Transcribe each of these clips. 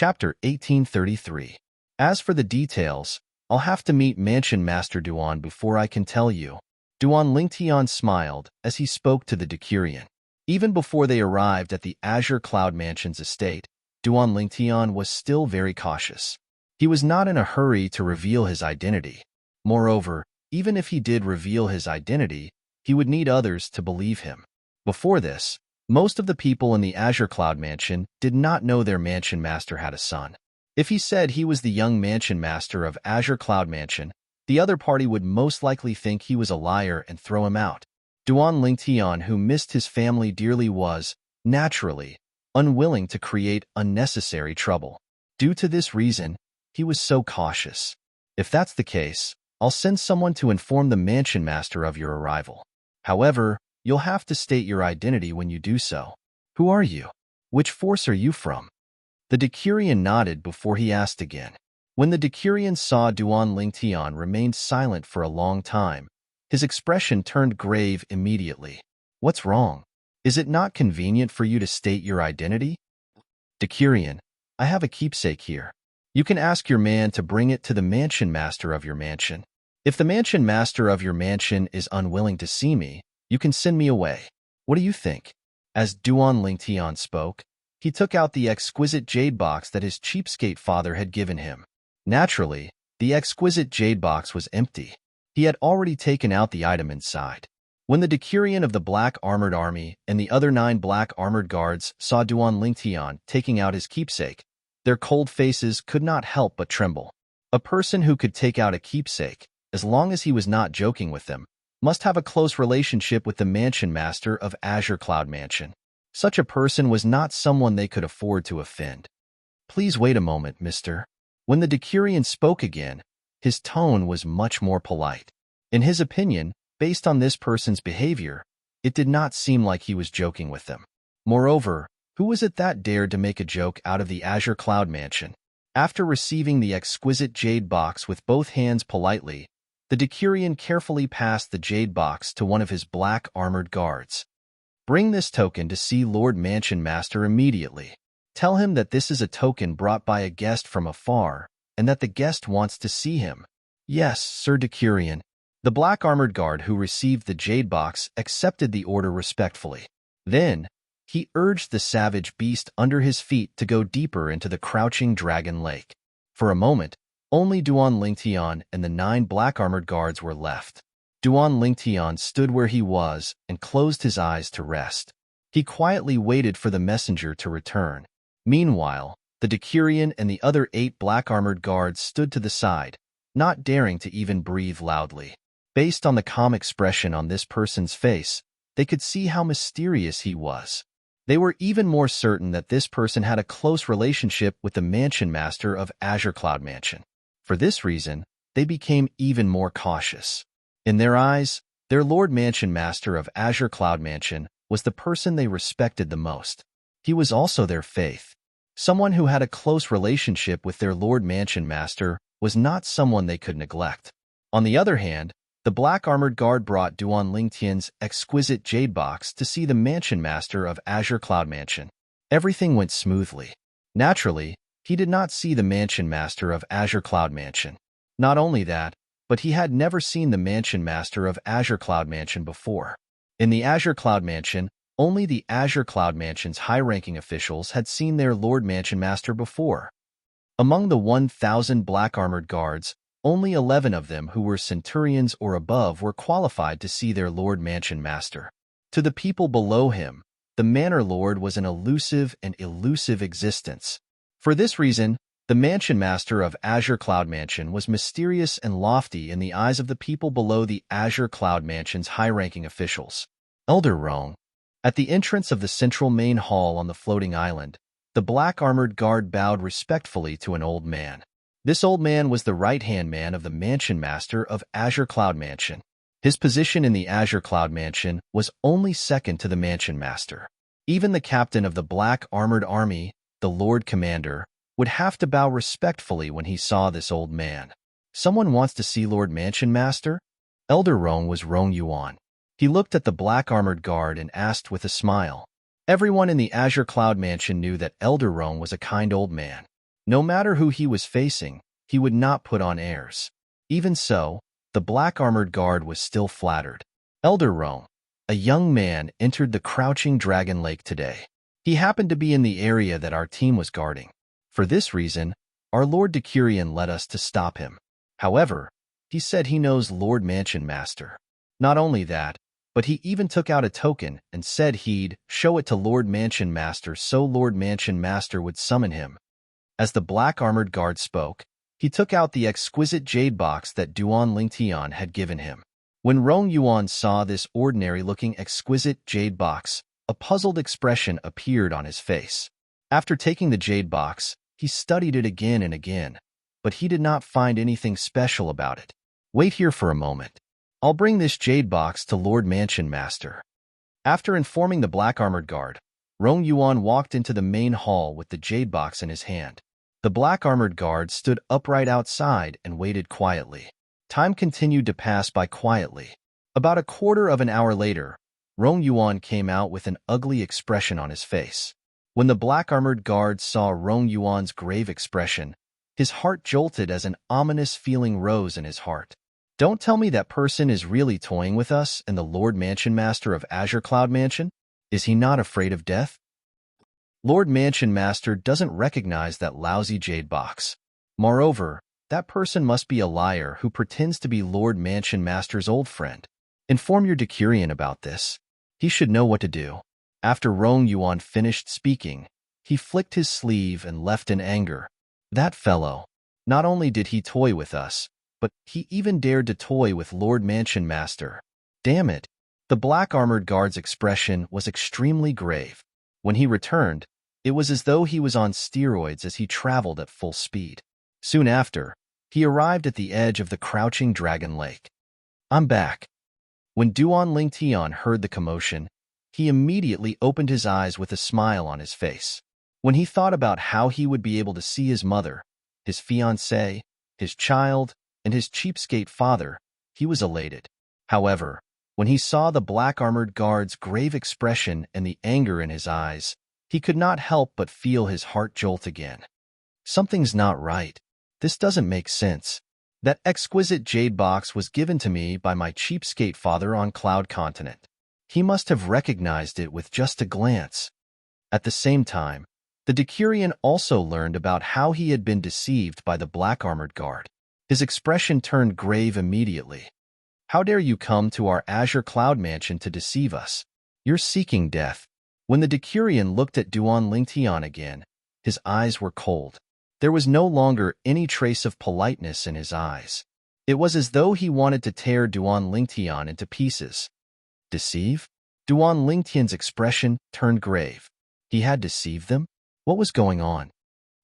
Chapter 1833. As for the details, I'll have to meet Mansion Master Duan before I can tell you. Duan Lingtian smiled as he spoke to the Decurion. Even before they arrived at the Azure Cloud Mansion's estate, Duan Lingtian was still very cautious. He was not in a hurry to reveal his identity. Moreover, even if he did reveal his identity, he would need others to believe him. Before this, most of the people in the Azure Cloud Mansion did not know their Mansion Master had a son. If he said he was the young Mansion Master of Azure Cloud Mansion, the other party would most likely think he was a liar and throw him out. Duan Lingtian, who missed his family dearly, was, naturally, unwilling to create unnecessary trouble. Due to this reason, he was so cautious. If that's the case, I'll send someone to inform the Mansion Master of your arrival. However, you'll have to state your identity when you do so. Who are you? Which force are you from? The Decurion nodded before he asked again. When the Decurion saw Duan Lingtian remained silent for a long time, his expression turned grave immediately. What's wrong? Is it not convenient for you to state your identity? Decurion, I have a keepsake here. You can ask your man to bring it to the Mansion Master of your mansion. If the Mansion Master of your mansion is unwilling to see me, you can send me away. What do you think? As Duan Lingtian spoke, he took out the exquisite jade box that his cheapskate father had given him. Naturally, the exquisite jade box was empty. He had already taken out the item inside. When the Decurion of the Black Armored Army and the other 9 Black Armored Guards saw Duan Lingtian taking out his keepsake, their cold faces could not help but tremble. A person who could take out a keepsake, as long as he was not joking with them, must have a close relationship with the Mansion Master of Azure Cloud Mansion. Such a person was not someone they could afford to offend. Please wait a moment, mister. When the Decurion spoke again, his tone was much more polite. In his opinion, based on this person's behavior, it did not seem like he was joking with them. Moreover, who was it that dared to make a joke out of the Azure Cloud Mansion? After receiving the exquisite jade box with both hands politely, the Decurion carefully passed the jade box to one of his black armored guards. Bring this token to see Lord Mansion Master immediately. Tell him that this is a token brought by a guest from afar, and that the guest wants to see him. Yes, Sir Decurion. The black armored guard who received the jade box accepted the order respectfully. Then, he urged the savage beast under his feet to go deeper into the crouching dragon lake. For a moment, only Duan Lingtian and the 9 black armored guards were left. Duan Lingtian stood where he was and closed his eyes to rest. He quietly waited for the messenger to return. Meanwhile, the Decurion and the other 8 black armored guards stood to the side, not daring to even breathe loudly. Based on the calm expression on this person's face, they could see how mysterious he was. They were even more certain that this person had a close relationship with the Mansion Master of Azure Cloud Mansion. For this reason, they became even more cautious. In their eyes, their Lord Mansion Master of Azure Cloud Mansion was the person they respected the most. He was also their faith. Someone who had a close relationship with their Lord Mansion Master was not someone they could neglect. On the other hand, the Black Armored Guard brought Duan Lingtian's exquisite jade box to see the Mansion Master of Azure Cloud Mansion. Everything went smoothly. Naturally, he did not see the Mansion Master of Azure Cloud Mansion. Not only that, but he had never seen the Mansion Master of Azure Cloud Mansion before. In the Azure Cloud Mansion, only the Azure Cloud Mansion's high-ranking officials had seen their Lord Mansion Master before. Among the 1,000 Black Armored Guards, only 11 of them who were Centurions or above were qualified to see their Lord Mansion Master. To the people below him, the Manor Lord was an elusive and elusive existence. For this reason, the Mansion Master of Azure Cloud Mansion was mysterious and lofty in the eyes of the people below the Azure Cloud Mansion's high-ranking officials. Elder Rong. At the entrance of the central main hall on the floating island, the Black Armored Guard bowed respectfully to an old man. This old man was the right-hand man of the Mansion Master of Azure Cloud Mansion. His position in the Azure Cloud Mansion was only second to the Mansion Master. Even the captain of the Black Armored Army, the Lord Commander, would have to bow respectfully when he saw this old man. Someone wants to see Lord Mansion Master? Elder Rong was Rong Yuan. He looked at the Black Armored Guard and asked with a smile. Everyone in the Azure Cloud Mansion knew that Elder Rong was a kind old man. No matter who he was facing, he would not put on airs. Even so, the black armored guard was still flattered. Elder Rome, a young man, entered the crouching dragon lake today. He happened to be in the area that our team was guarding. For this reason, our Lord Decurion led us to stop him. However, he said he knows Lord Mansion Master. Not only that, but he even took out a token and said he'd show it to Lord Mansion Master so Lord Mansion Master would summon him. As the black armored guard spoke, he took out the exquisite jade box that Duan Lingtian had given him. When Rong Yuan saw this ordinary-looking exquisite jade box, a puzzled expression appeared on his face. After taking the jade box, he studied it again and again, but he did not find anything special about it. Wait here for a moment. I'll bring this jade box to Lord Mansion Master. After informing the black armored guard, Rong Yuan walked into the main hall with the jade box in his hand. The black armored guard stood upright outside and waited quietly. Time continued to pass by quietly. About a quarter of an hour later, Rong Yuan came out with an ugly expression on his face. When the black armored guard saw Rong Yuan's grave expression, his heart jolted as an ominous feeling rose in his heart. Don't tell me that person is really toying with us and the Lord Mansion Master of Azure Cloud Mansion? Is he not afraid of death? Lord Mansion Master doesn't recognize that lousy jade box. Moreover, that person must be a liar who pretends to be Lord Mansion Master's old friend. Inform your Decurion about this. He should know what to do. After Rong Yuan finished speaking, he flicked his sleeve and left in anger. That fellow. Not only did he toy with us, but he even dared to toy with Lord Mansion Master. Damn it. The black armored guard's expression was extremely grave. When he returned, it was as though he was on steroids as he traveled at full speed. Soon after, he arrived at the edge of the crouching dragon lake. I'm back. When Duan Lingtian heard the commotion, he immediately opened his eyes with a smile on his face. When he thought about how he would be able to see his mother, his fiancée, his child, and his cheapskate father, he was elated. However, when he saw the black armored guard's grave expression and the anger in his eyes, he could not help but feel his heart jolt again. Something's not right. This doesn't make sense. That exquisite jade box was given to me by my cheapskate father on Cloud Continent. He must have recognized it with just a glance. At the same time, the Decurion also learned about how he had been deceived by the black armored guard. His expression turned grave immediately. How dare you come to our Azure Cloud Mansion to deceive us? You're seeking death. When the Decurion looked at Duan Lingtian again, his eyes were cold. There was no longer any trace of politeness in his eyes. It was as though he wanted to tear Duan Lingtian into pieces. Deceive? Duan Lingtian's expression turned grave. He had deceived them? What was going on?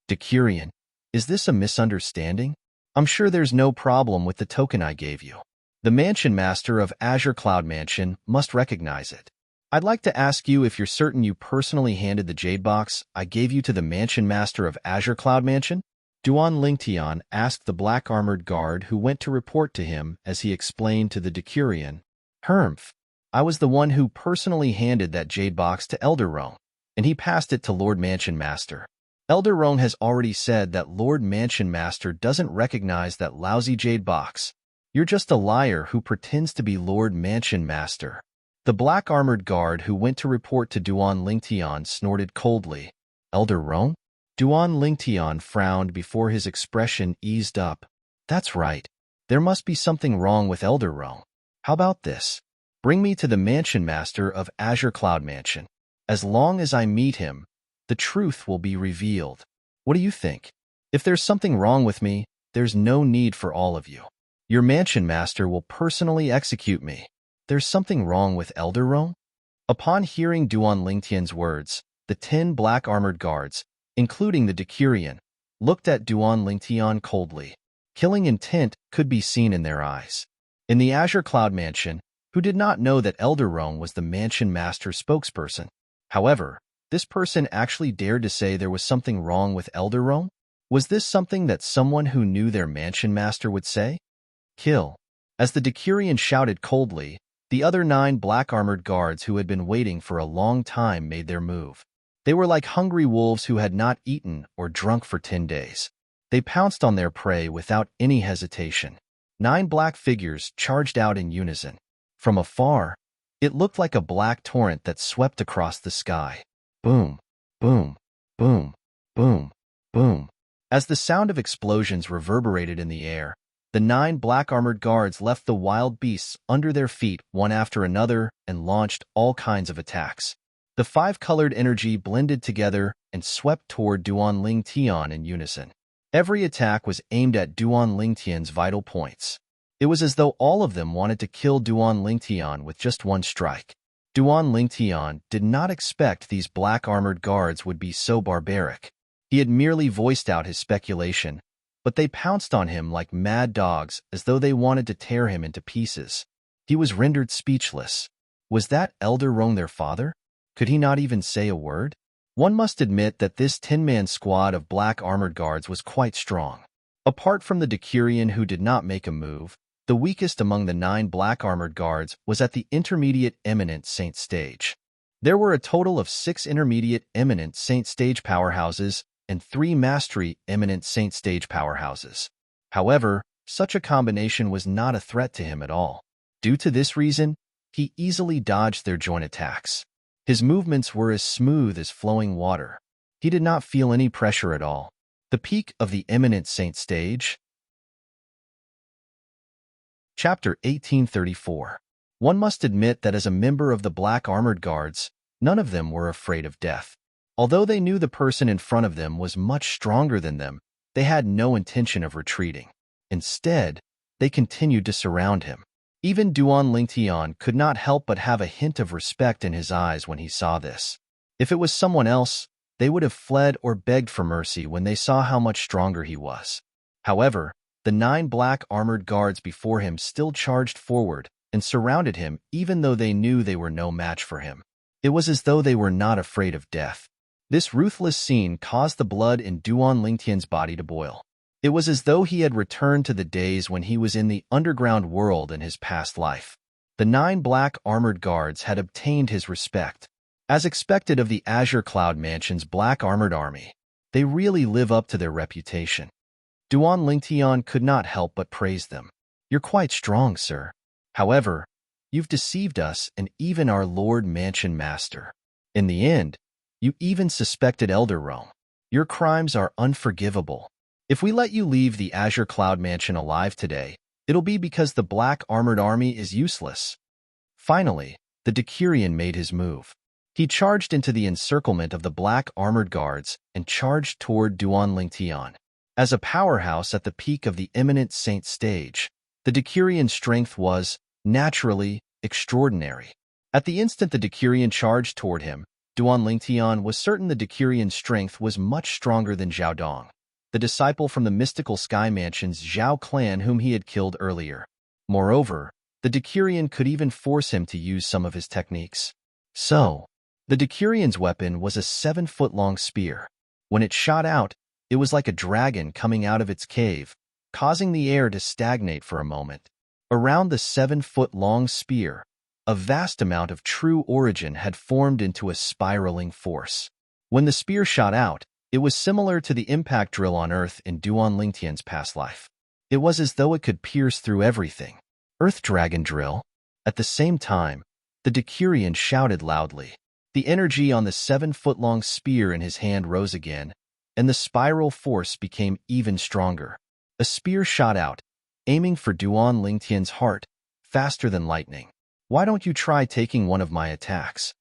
Decurion, is this a misunderstanding? I'm sure there's no problem with the token I gave you. The Mansion Master of Azure Cloud Mansion must recognize it. I'd like to ask you if you're certain you personally handed the jade box I gave you to the Mansion Master of Azure Cloud Mansion? Duan Lingtian asked the black-armored guard who went to report to him as he explained to the Decurion. Hermph, I was the one who personally handed that jade box to Elder Rong, and he passed it to Lord Mansion Master. Elder Rong has already said that Lord Mansion Master doesn't recognize that lousy jade box. You're just a liar who pretends to be Lord Mansion Master. The black-armored guard who went to report to Duan Lingtian snorted coldly. Elder Rong? Duan Lingtian frowned before his expression eased up. That's right. There must be something wrong with Elder Rong. How about this? Bring me to the Mansion Master of Azure Cloud Mansion. As long as I meet him, the truth will be revealed. What do you think? If there's something wrong with me, there's no need for all of you. Your Mansion Master will personally execute me. There's something wrong with Elder Rong? Upon hearing Duan Lingtian's words, the 10 black-armored guards, including the Decurion, looked at Duan Lingtian coldly. Killing intent could be seen in their eyes. In the Azure Cloud Mansion, who did not know that Elder Rong was the Mansion Master spokesperson. However, this person actually dared to say there was something wrong with Elder Rong? Was this something that someone who knew their Mansion Master would say? Kill. As the Decurion shouted coldly, the other 9 black-armored guards who had been waiting for a long time made their move. They were like hungry wolves who had not eaten or drunk for 10 days. They pounced on their prey without any hesitation. 9 black figures charged out in unison. From afar, it looked like a black torrent that swept across the sky. Boom, boom, boom, boom, boom. As the sound of explosions reverberated in the air, the 9 black armored guards left the wild beasts under their feet one after another and launched all kinds of attacks. The 5-colored energy blended together and swept toward Duan Lingtian in unison. Every attack was aimed at Duan Lingtian's vital points. It was as though all of them wanted to kill Duan Lingtian with just one strike. Duan Lingtian did not expect these black armored guards would be so barbaric. He had merely voiced out his speculation, but they pounced on him like mad dogs as though they wanted to tear him into pieces. He was rendered speechless. Was that Elder Rong their father? Could he not even say a word? One must admit that this 10-man squad of black armored guards was quite strong. Apart from the Decurion who did not make a move, the weakest among the 9 black armored guards was at the intermediate eminent saint stage. There were a total of 6 intermediate eminent saint stage powerhouses and 3 mastery eminent saint stage powerhouses. However, such a combination was not a threat to him at all. Due to this reason, he easily dodged their joint attacks. His movements were as smooth as flowing water. He did not feel any pressure at all. The peak of the eminent saint stage. Chapter 1834. One must admit that as a member of the black armored guards, none of them were afraid of death. Although they knew the person in front of them was much stronger than them, they had no intention of retreating. Instead, they continued to surround him. Even Duan Lingtian could not help but have a hint of respect in his eyes when he saw this. If it was someone else, they would have fled or begged for mercy when they saw how much stronger he was. However, the 9 black armored guards before him still charged forward and surrounded him even though they knew they were no match for him. It was as though they were not afraid of death. This ruthless scene caused the blood in Duan Lingtian's body to boil. It was as though he had returned to the days when he was in the underground world in his past life. The 9 black armored guards had obtained his respect. As expected of the Azure Cloud Mansion's black armored army, they really live up to their reputation. Duan Lingtian could not help but praise them. You're quite strong, sir. However, you've deceived us and even our Lord Mansion Master. In the end, you even suspected Elder Rome. Your crimes are unforgivable. If we let you leave the Azure Cloud Mansion alive today, it'll be because the black armored army is useless. Finally, the Decurion made his move. He charged into the encirclement of the black armored guards and charged toward Duan Lingtian. As a powerhouse at the peak of the eminent saint stage, the Decurion's strength was, naturally, extraordinary. At the instant the Decurion charged toward him, Duan Lingtian was certain the Decurion's strength was much stronger than Zhao Dong, the disciple from the mystical Sky Mansion's Zhao clan whom he had killed earlier. Moreover, the Decurion could even force him to use some of his techniques. So, the Decurion's weapon was a 7-foot-long spear. When it shot out, it was like a dragon coming out of its cave, causing the air to stagnate for a moment. Around the 7-foot-long spear, a vast amount of true origin had formed into a spiraling force. When the spear shot out, it was similar to the impact drill on Earth in Duan Lingtian's past life. It was as though it could pierce through everything. Earth Dragon Drill. At the same time, the Decurion shouted loudly. The energy on the 7-foot-long spear in his hand rose again, and the spiral force became even stronger. A spear shot out, aiming for Duan Lingtian's heart, faster than lightning. Why don't you try taking one of my attacks?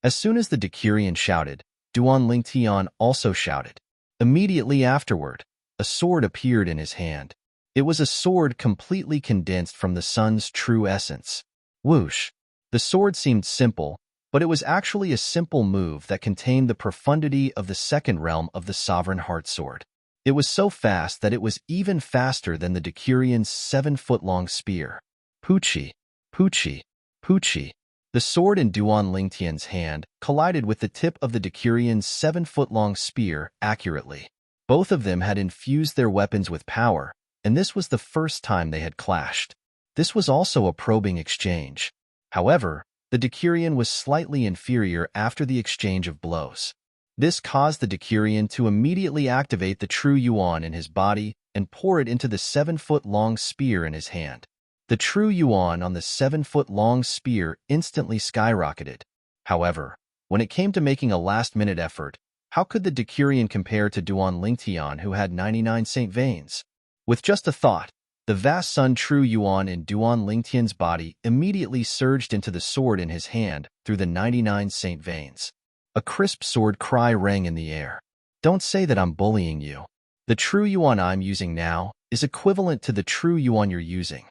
As soon as the Decurion shouted, Duan Lingtian also shouted. Immediately afterward, a sword appeared in his hand. It was a sword completely condensed from the sun's true essence. Whoosh! The sword seemed simple, but it was actually a simple move that contained the profundity of the second realm of the Sovereign Heart Sword. It was so fast that it was even faster than the Decurion's 7-foot-long spear. Poochie, poochie, poochie. The sword in Duan Lingtian's hand collided with the tip of the Decurion's 7-foot-long spear accurately. Both of them had infused their weapons with power, and this was the first time they had clashed. This was also a probing exchange. However, the Decurion was slightly inferior after the exchange of blows. This caused the Decurion to immediately activate the true Yuan in his body and pour it into the 7-foot-long spear in his hand. The true Yuan on the 7-foot-long spear instantly skyrocketed. However, when it came to making a last-minute effort, how could the Decurion compare to Duan Lingtian, who had 99 Saint Veins? With just a thought, the vast Sun True Yuan in Duan Lingtian's body immediately surged into the sword in his hand through the 99 Saint Veins. A crisp sword cry rang in the air. Don't say that I'm bullying you. The true Yuan I'm using now is equivalent to the true Yuan you're using.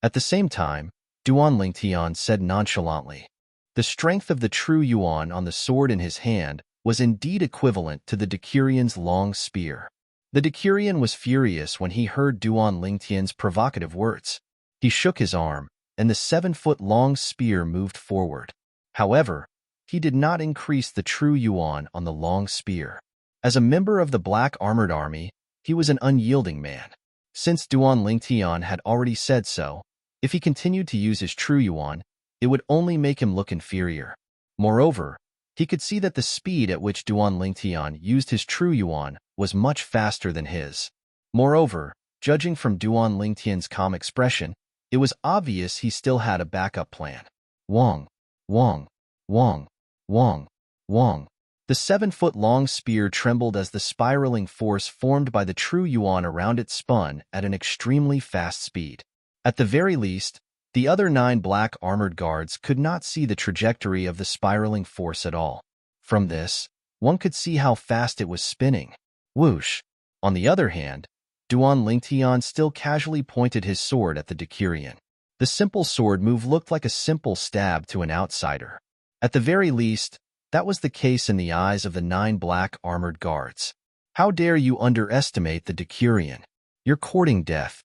At the same time, Duan Lingtian said nonchalantly. The strength of the true Yuan on the sword in his hand was indeed equivalent to the Decurion's long spear. The Decurion was furious when he heard Duan Lingtian's provocative words. He shook his arm, and the 7-foot-long spear moved forward. However, he did not increase the true Yuan on the long spear. As a member of the Black Armored Army, he was an unyielding man. Since Duan Lingtian had already said so, if he continued to use his true Yuan, it would only make him look inferior. Moreover, he could see that the speed at which Duan Lingtian used his true Yuan was much faster than his. Moreover, judging from Duan Lingtian's calm expression, it was obvious he still had a backup plan. Wong, Wong, Wong, Wong, Wong. The 7-foot-long spear trembled as the spiraling force formed by the true Yuan around it spun at an extremely fast speed. At the very least, the other 9 black armored guards could not see the trajectory of the spiraling force at all. From this, one could see how fast it was spinning. Whoosh! On the other hand, Duan Lingtian still casually pointed his sword at the Decurion. The simple sword move looked like a simple stab to an outsider. At the very least, that was the case in the eyes of the 9 black armored guards. How dare you underestimate the Decurion? You're courting death.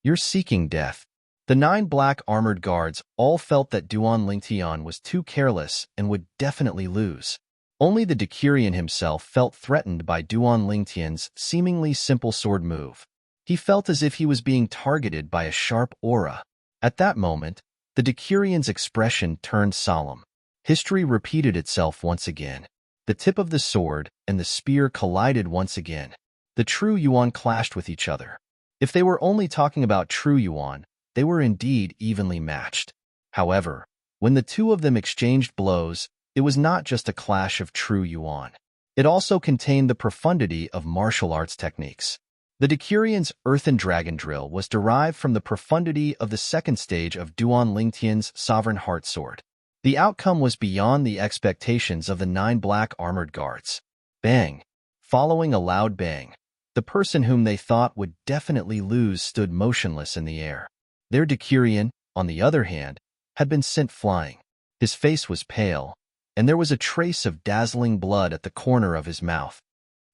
You're seeking death. The 9 black armored guards all felt that Duan Lingtian was too careless and would definitely lose. Only the Decurion himself felt threatened by Duan Lingtian's seemingly simple sword move. He felt as if he was being targeted by a sharp aura. At that moment, the Decurion's expression turned solemn. History repeated itself once again. The tip of the sword and the spear collided once again. The true Yuan clashed with each other. If they were only talking about true Yuan, they were indeed evenly matched. However, when the two of them exchanged blows, it was not just a clash of true Yuan. It also contained the profundity of martial arts techniques. The Decurion's Earthen Dragon Drill was derived from the profundity of the second stage of Duan Lingtian's Sovereign Heart Sword. The outcome was beyond the expectations of the 9 black armored guards. Bang! Following a loud bang, the person whom they thought would definitely lose stood motionless in the air. Their Decurion, on the other hand, had been sent flying. His face was pale, and there was a trace of dazzling blood at the corner of his mouth.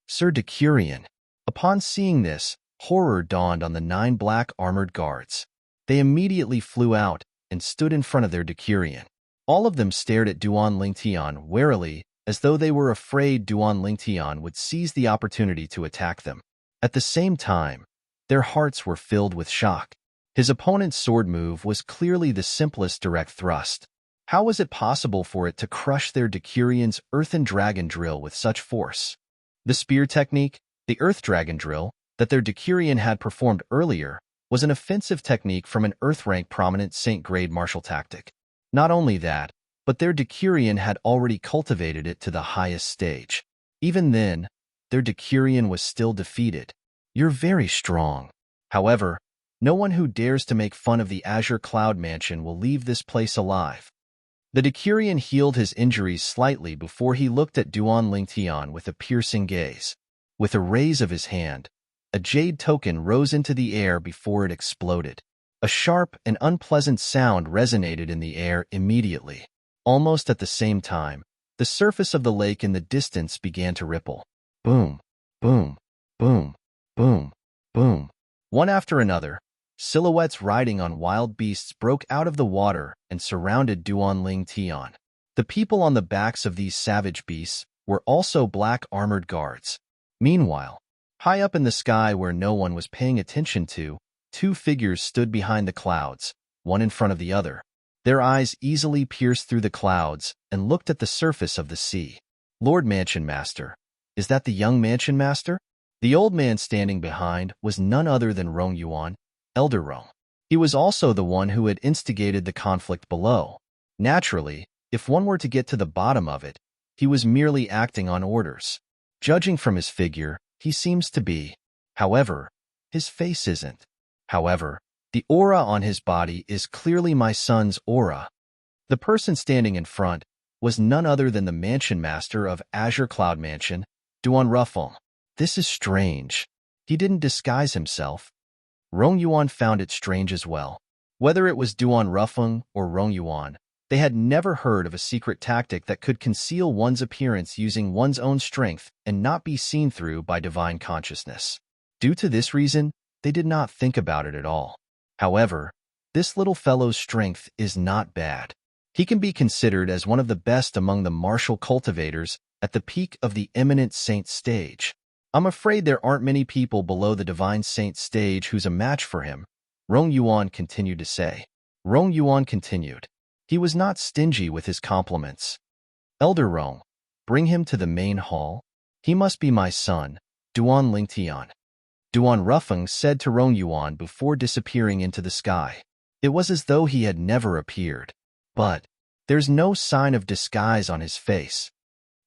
Sir Decurion. Upon seeing this, horror dawned on the 9 black armored guards. They immediately flew out and stood in front of their Decurion. All of them stared at Duan Lingtian warily, as though they were afraid Duan Lingtian would seize the opportunity to attack them. At the same time, their hearts were filled with shock. His opponent's sword move was clearly the simplest direct thrust. How was it possible for it to crush their Decurion's Earthen Dragon Drill with such force? The spear technique, the Earth Dragon Drill, that their Decurion had performed earlier, was an offensive technique from an Earth-rank prominent Saint-grade martial tactic. Not only that, but their Decurion had already cultivated it to the highest stage. Even then, their Decurion was still defeated. You're very strong. However, no one who dares to make fun of the Azure Cloud Mansion will leave this place alive. The Decurion healed his injuries slightly before he looked at Duan Lingtian with a piercing gaze. With a raise of his hand, a jade token rose into the air before it exploded. A sharp and unpleasant sound resonated in the air immediately. Almost at the same time, the surface of the lake in the distance began to ripple. Boom, boom, boom, boom, boom. One after another, silhouettes riding on wild beasts broke out of the water and surrounded Duan Lingtian. The people on the backs of these savage beasts were also black armored guards. Meanwhile, high up in the sky where no one was paying attention to, 2 figures stood behind the clouds, one in front of the other. Their eyes easily pierced through the clouds and looked at the surface of the sea. Lord Mansion Master, is that the young Mansion Master? The old man standing behind was none other than Rong Yuan, Elder Rong. He was also the one who had instigated the conflict below. Naturally, if one were to get to the bottom of it, he was merely acting on orders. Judging from his figure, he seems to be. However, his face isn't. However, the aura on his body is clearly my son's aura. The person standing in front was none other than the Mansion Master of Azure Cloud Mansion, Unravel. This is strange. He didn't disguise himself. Rong Yuan found it strange as well. Whether it was Unravel or Rong Yuan, they had never heard of a secret tactic that could conceal one's appearance using one's own strength and not be seen through by divine consciousness. Due to this reason, they did not think about it at all. However, this little fellow's strength is not bad. He can be considered as one of the best among the martial cultivators at the peak of the eminent saint stage. I'm afraid there aren't many people below the divine saint stage who's a match for him, Rong Yuan continued to say. Rong Yuan continued. He was not stingy with his compliments. Elder Rong, bring him to the main hall. He must be my son, Duan Lingtian. Duan Rufeng said to Rong Yuan before disappearing into the sky. It was as though he had never appeared. But there's no sign of disguise on his face.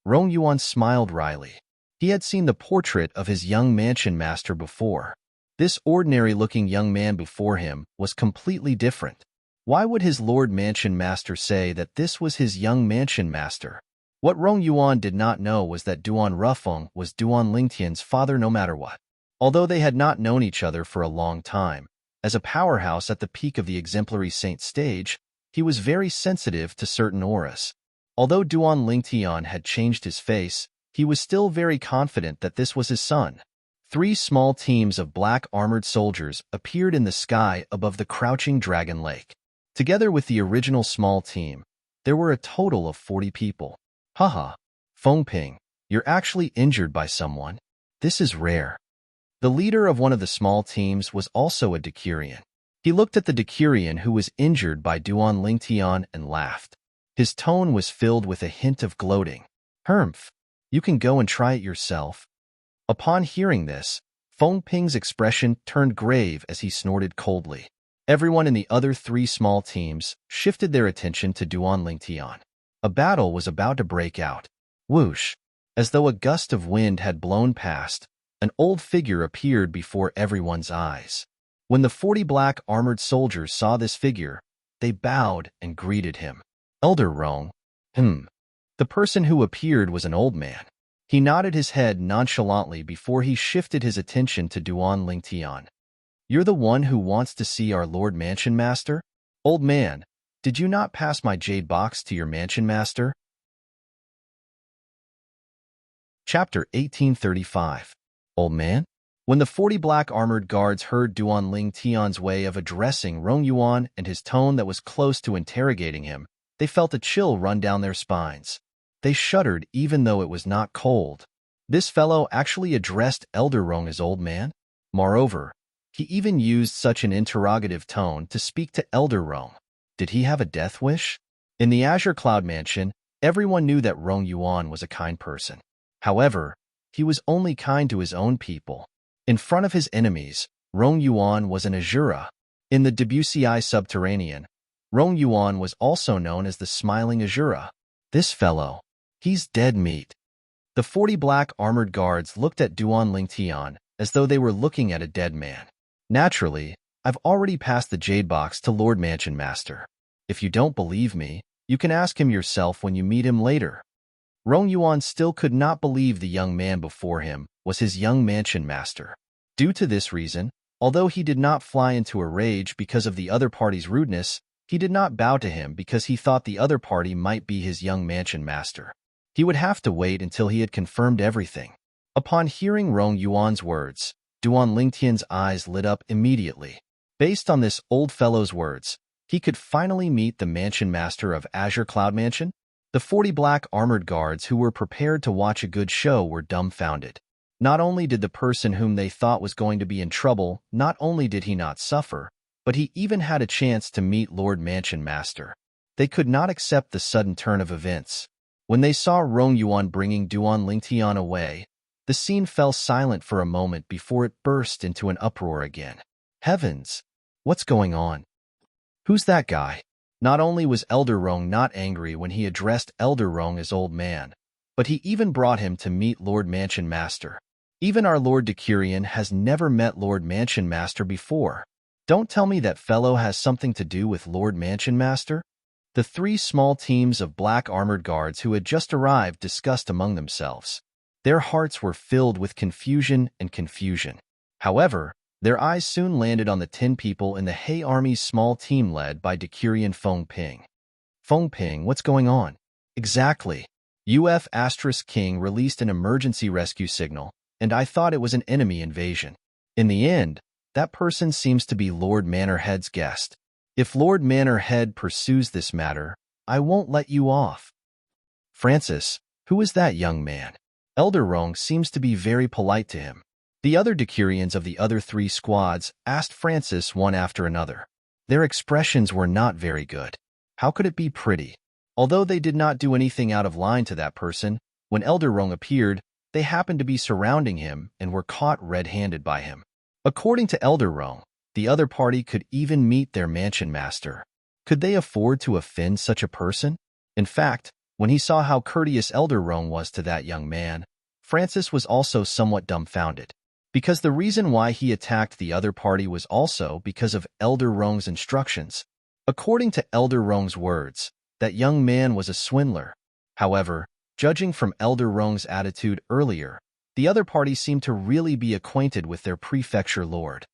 Rong Yuan smiled wryly. He had seen the portrait of his young mansion master before. This ordinary-looking young man before him was completely different. Why would his Lord Mansion Master say that this was his young mansion master? What Rong Yuan did not know was that Duan Rufeng was Duan Lingtian's father no matter what. Although they had not known each other for a long time, as a powerhouse at the peak of the exemplary saint stage, he was very sensitive to certain auras. Although Duan Lingtian had changed his face, he was still very confident that this was his son. 3 small teams of black armored soldiers appeared in the sky above the crouching dragon lake. Together with the original small team, there were a total of 40 people. Haha, Feng Ping, you're actually injured by someone. This is rare. The leader of one of the small teams was also a Decurion. He looked at the Decurion who was injured by Duan Lingtian and laughed. His tone was filled with a hint of gloating. Humph, you can go and try it yourself. Upon hearing this, Feng Ping's expression turned grave as he snorted coldly. Everyone in the other 3 small teams shifted their attention to Duan Lingtian. A battle was about to break out. Whoosh! As though a gust of wind had blown past, an old figure appeared before everyone's eyes. When the 40 black armored soldiers saw this figure, they bowed and greeted him. Elder Rong. The person who appeared was an old man. He nodded his head nonchalantly before he shifted his attention to Duan Lingtian. You're the one who wants to see our Lord Mansion Master? Old man, did you not pass my jade box to your Mansion Master? Chapter 1835. Old man? When the 40 black armored guards heard Duan Lingtian's way of addressing Rong Yuan and his tone that was close to interrogating him, they felt a chill run down their spines. They shuddered even though it was not cold. This fellow actually addressed Elder Rong as old man? Moreover, he even used such an interrogative tone to speak to Elder Rong. Did he have a death wish? In the Azure Cloud Mansion, everyone knew that Rong Yuan was a kind person. However, he was only kind to his own people. In front of his enemies, Rong Yuan was an Azura. In the Debussy subterranean, Rong Yuan was also known as the Smiling Azura. This fellow, he's dead meat. The 40 black armored guards looked at Duan Lingtian as though they were looking at a dead man. Naturally, I've already passed the jade box to Lord Mansion Master. If you don't believe me, you can ask him yourself when you meet him later. Rong Yuan still could not believe the young man before him was his young Mansion Master. Due to this reason, although he did not fly into a rage because of the other party's rudeness, he did not bow to him because he thought the other party might be his young Mansion Master. He would have to wait until he had confirmed everything. Upon hearing Rong Yuan's words, Duan Lingtian's eyes lit up immediately. Based on this old fellow's words, he could finally meet the Mansion Master of Azure Cloud Mansion. The 40 black armored guards who were prepared to watch a good show were dumbfounded. Not only did the person whom they thought was going to be in trouble, not only did he not suffer, but he even had a chance to meet Lord Mansion Master. They could not accept the sudden turn of events. When they saw Rong Yuan bringing Duan Lingtian away, the scene fell silent for a moment before it burst into an uproar again. Heavens! What's going on? Who's that guy? Not only was Elder Rong not angry when he addressed Elder Rong as old man, but he even brought him to meet Lord Mansion Master. Even our Lord Decurion has never met Lord Mansion Master before. Don't tell me that fellow has something to do with Lord Mansion Master? The three small teams of black armored guards who had just arrived discussed among themselves. Their hearts were filled with confusion and confusion. However, their eyes soon landed on the 10 people in the Hei Army's small team led by Decurion Feng Ping. Feng Ping, what's going on? Exactly. King released an emergency rescue signal, and I thought it was an enemy invasion. In the end, that person seems to be Lord Manorhead's guest. If Lord Manorhead pursues this matter, I won't let you off. Francis, who is that young man? Elder Rong seems to be very polite to him. The other Decurions of the other 3 squads asked Francis one after another. Their expressions were not very good. How could it be pretty? Although they did not do anything out of line to that person, when Elder Rong appeared, they happened to be surrounding him and were caught red-handed by him. According to Elder Rong, the other party could even meet their mansion master. Could they afford to offend such a person? In fact, when he saw how courteous Elder Rong was to that young man, Francis was also somewhat dumbfounded. Because the reason why he attacked the other party was also because of Elder Rong's instructions. According to Elder Rong's words, that young man was a swindler. However, judging from Elder Rong's attitude earlier, the other party seemed to really be acquainted with their prefecture lord.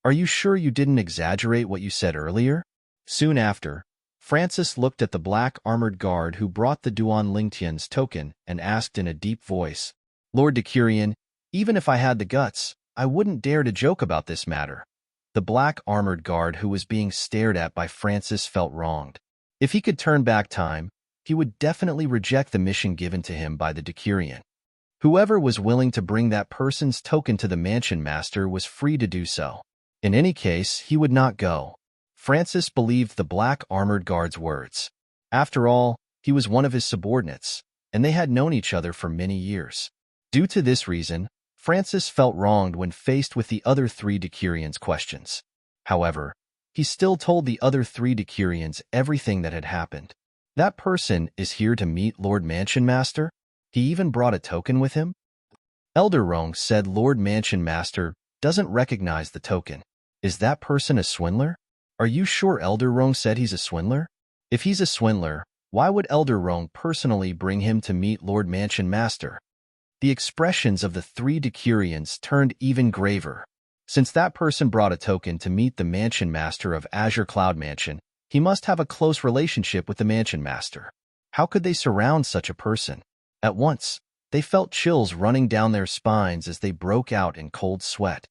Are you sure you didn't exaggerate what you said earlier? Soon after, Francis looked at the black armored guard who brought the Duan Lingtian's token and asked in a deep voice, Lord Decurion, even if I had the guts, I wouldn't dare to joke about this matter. The black armored guard who was being stared at by Francis felt wronged. If he could turn back time, he would definitely reject the mission given to him by the Decurion. Whoever was willing to bring that person's token to the mansion master was free to do so. In any case, he would not go. Francis believed the black armored guard's words. After all, he was one of his subordinates, and they had known each other for many years. Due to this reason, Francis felt wronged when faced with the other 3 Decurions' questions. However, he still told the other 3 Decurions everything that had happened. That person is here to meet Lord Mansion Master? He even brought a token with him? Elder Rong said Lord Mansion Master doesn't recognize the token. Is that person a swindler? Are you sure Elder Rong said he's a swindler? If he's a swindler, why would Elder Rong personally bring him to meet Lord Mansion Master? The expressions of the 3 Decurions turned even graver. Since that person brought a token to meet the Mansion Master of Azure Cloud Mansion, he must have a close relationship with the Mansion Master. How could they surround such a person? At once, they felt chills running down their spines as they broke out in cold sweat.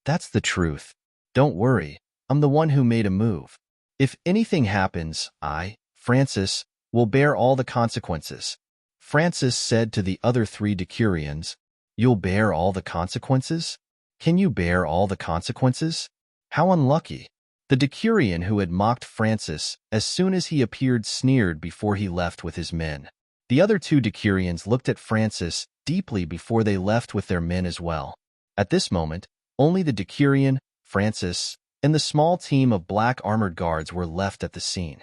That's the truth. Don't worry, I'm the one who made a move. If anything happens, I, Francis, will bear all the consequences. Francis said to the other 3 Decurions, You'll bear all the consequences? Can you bear all the consequences? How unlucky. The Decurion who had mocked Francis as soon as he appeared sneered before he left with his men. The other 2 Decurions looked at Francis deeply before they left with their men as well. At this moment, only the Decurion, Francis, and the small team of black armored guards were left at the scene.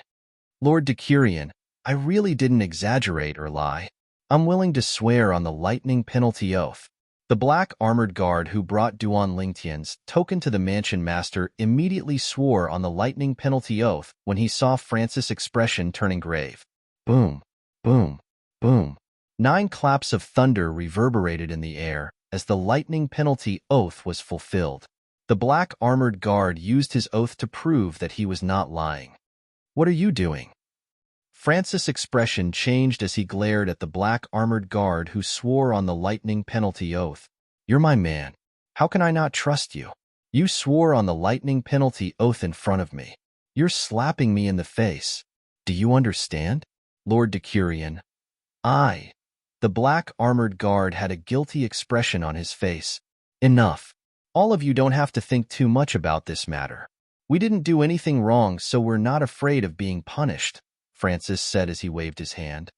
Lord Decurion, I really didn't exaggerate or lie. I'm willing to swear on the lightning penalty oath. The black armored guard who brought Duan Lingtian's token to the mansion master immediately swore on the lightning penalty oath when he saw Francis' expression turning grave. Boom, boom, boom. 9 claps of thunder reverberated in the air as the lightning penalty oath was fulfilled. The black armored guard used his oath to prove that he was not lying. What are you doing? Francis' expression changed as he glared at the black armored guard who swore on the lightning penalty oath. You're my man. How can I not trust you? You swore on the lightning penalty oath in front of me. You're slapping me in the face. Do you understand? Lord Decurion. The black armored guard had a guilty expression on his face. Enough. All of you don't have to think too much about this matter. We didn't do anything wrong, so we're not afraid of being punished, Francis said as he waved his hand.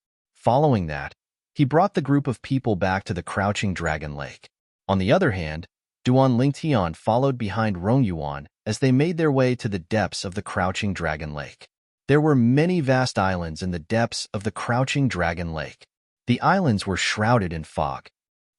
Following that, he brought the group of people back to the Crouching Dragon Lake. On the other hand, Duan Lingtian followed behind Rongyuan as they made their way to the depths of the Crouching Dragon Lake. There were many vast islands in the depths of the Crouching Dragon Lake. The islands were shrouded in fog.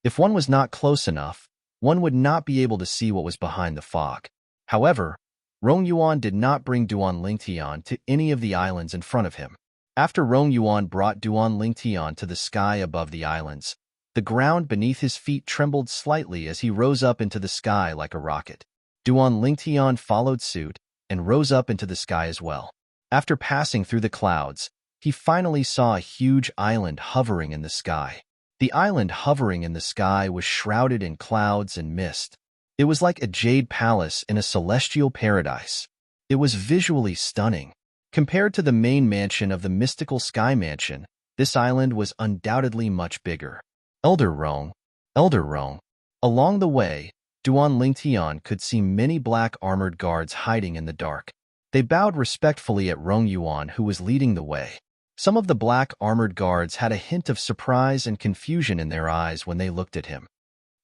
If one was not close enough, one would not be able to see what was behind the fog. However, Rongyuan did not bring Duan Lingtian to any of the islands in front of him. After Rongyuan brought Duan Lingtian to the sky above the islands, the ground beneath his feet trembled slightly as he rose up into the sky like a rocket. Duan Lingtian followed suit and rose up into the sky as well. After passing through the clouds, he finally saw a huge island hovering in the sky. The island hovering in the sky was shrouded in clouds and mist. It was like a jade palace in a celestial paradise. It was visually stunning. Compared to the main mansion of the mystical Sky Mansion, this island was undoubtedly much bigger. Elder Rong. Along the way, Duan Lingtian could see many black armored guards hiding in the dark. They bowed respectfully at Rongyuan, who was leading the way. Some of the black armored guards had a hint of surprise and confusion in their eyes when they looked at him.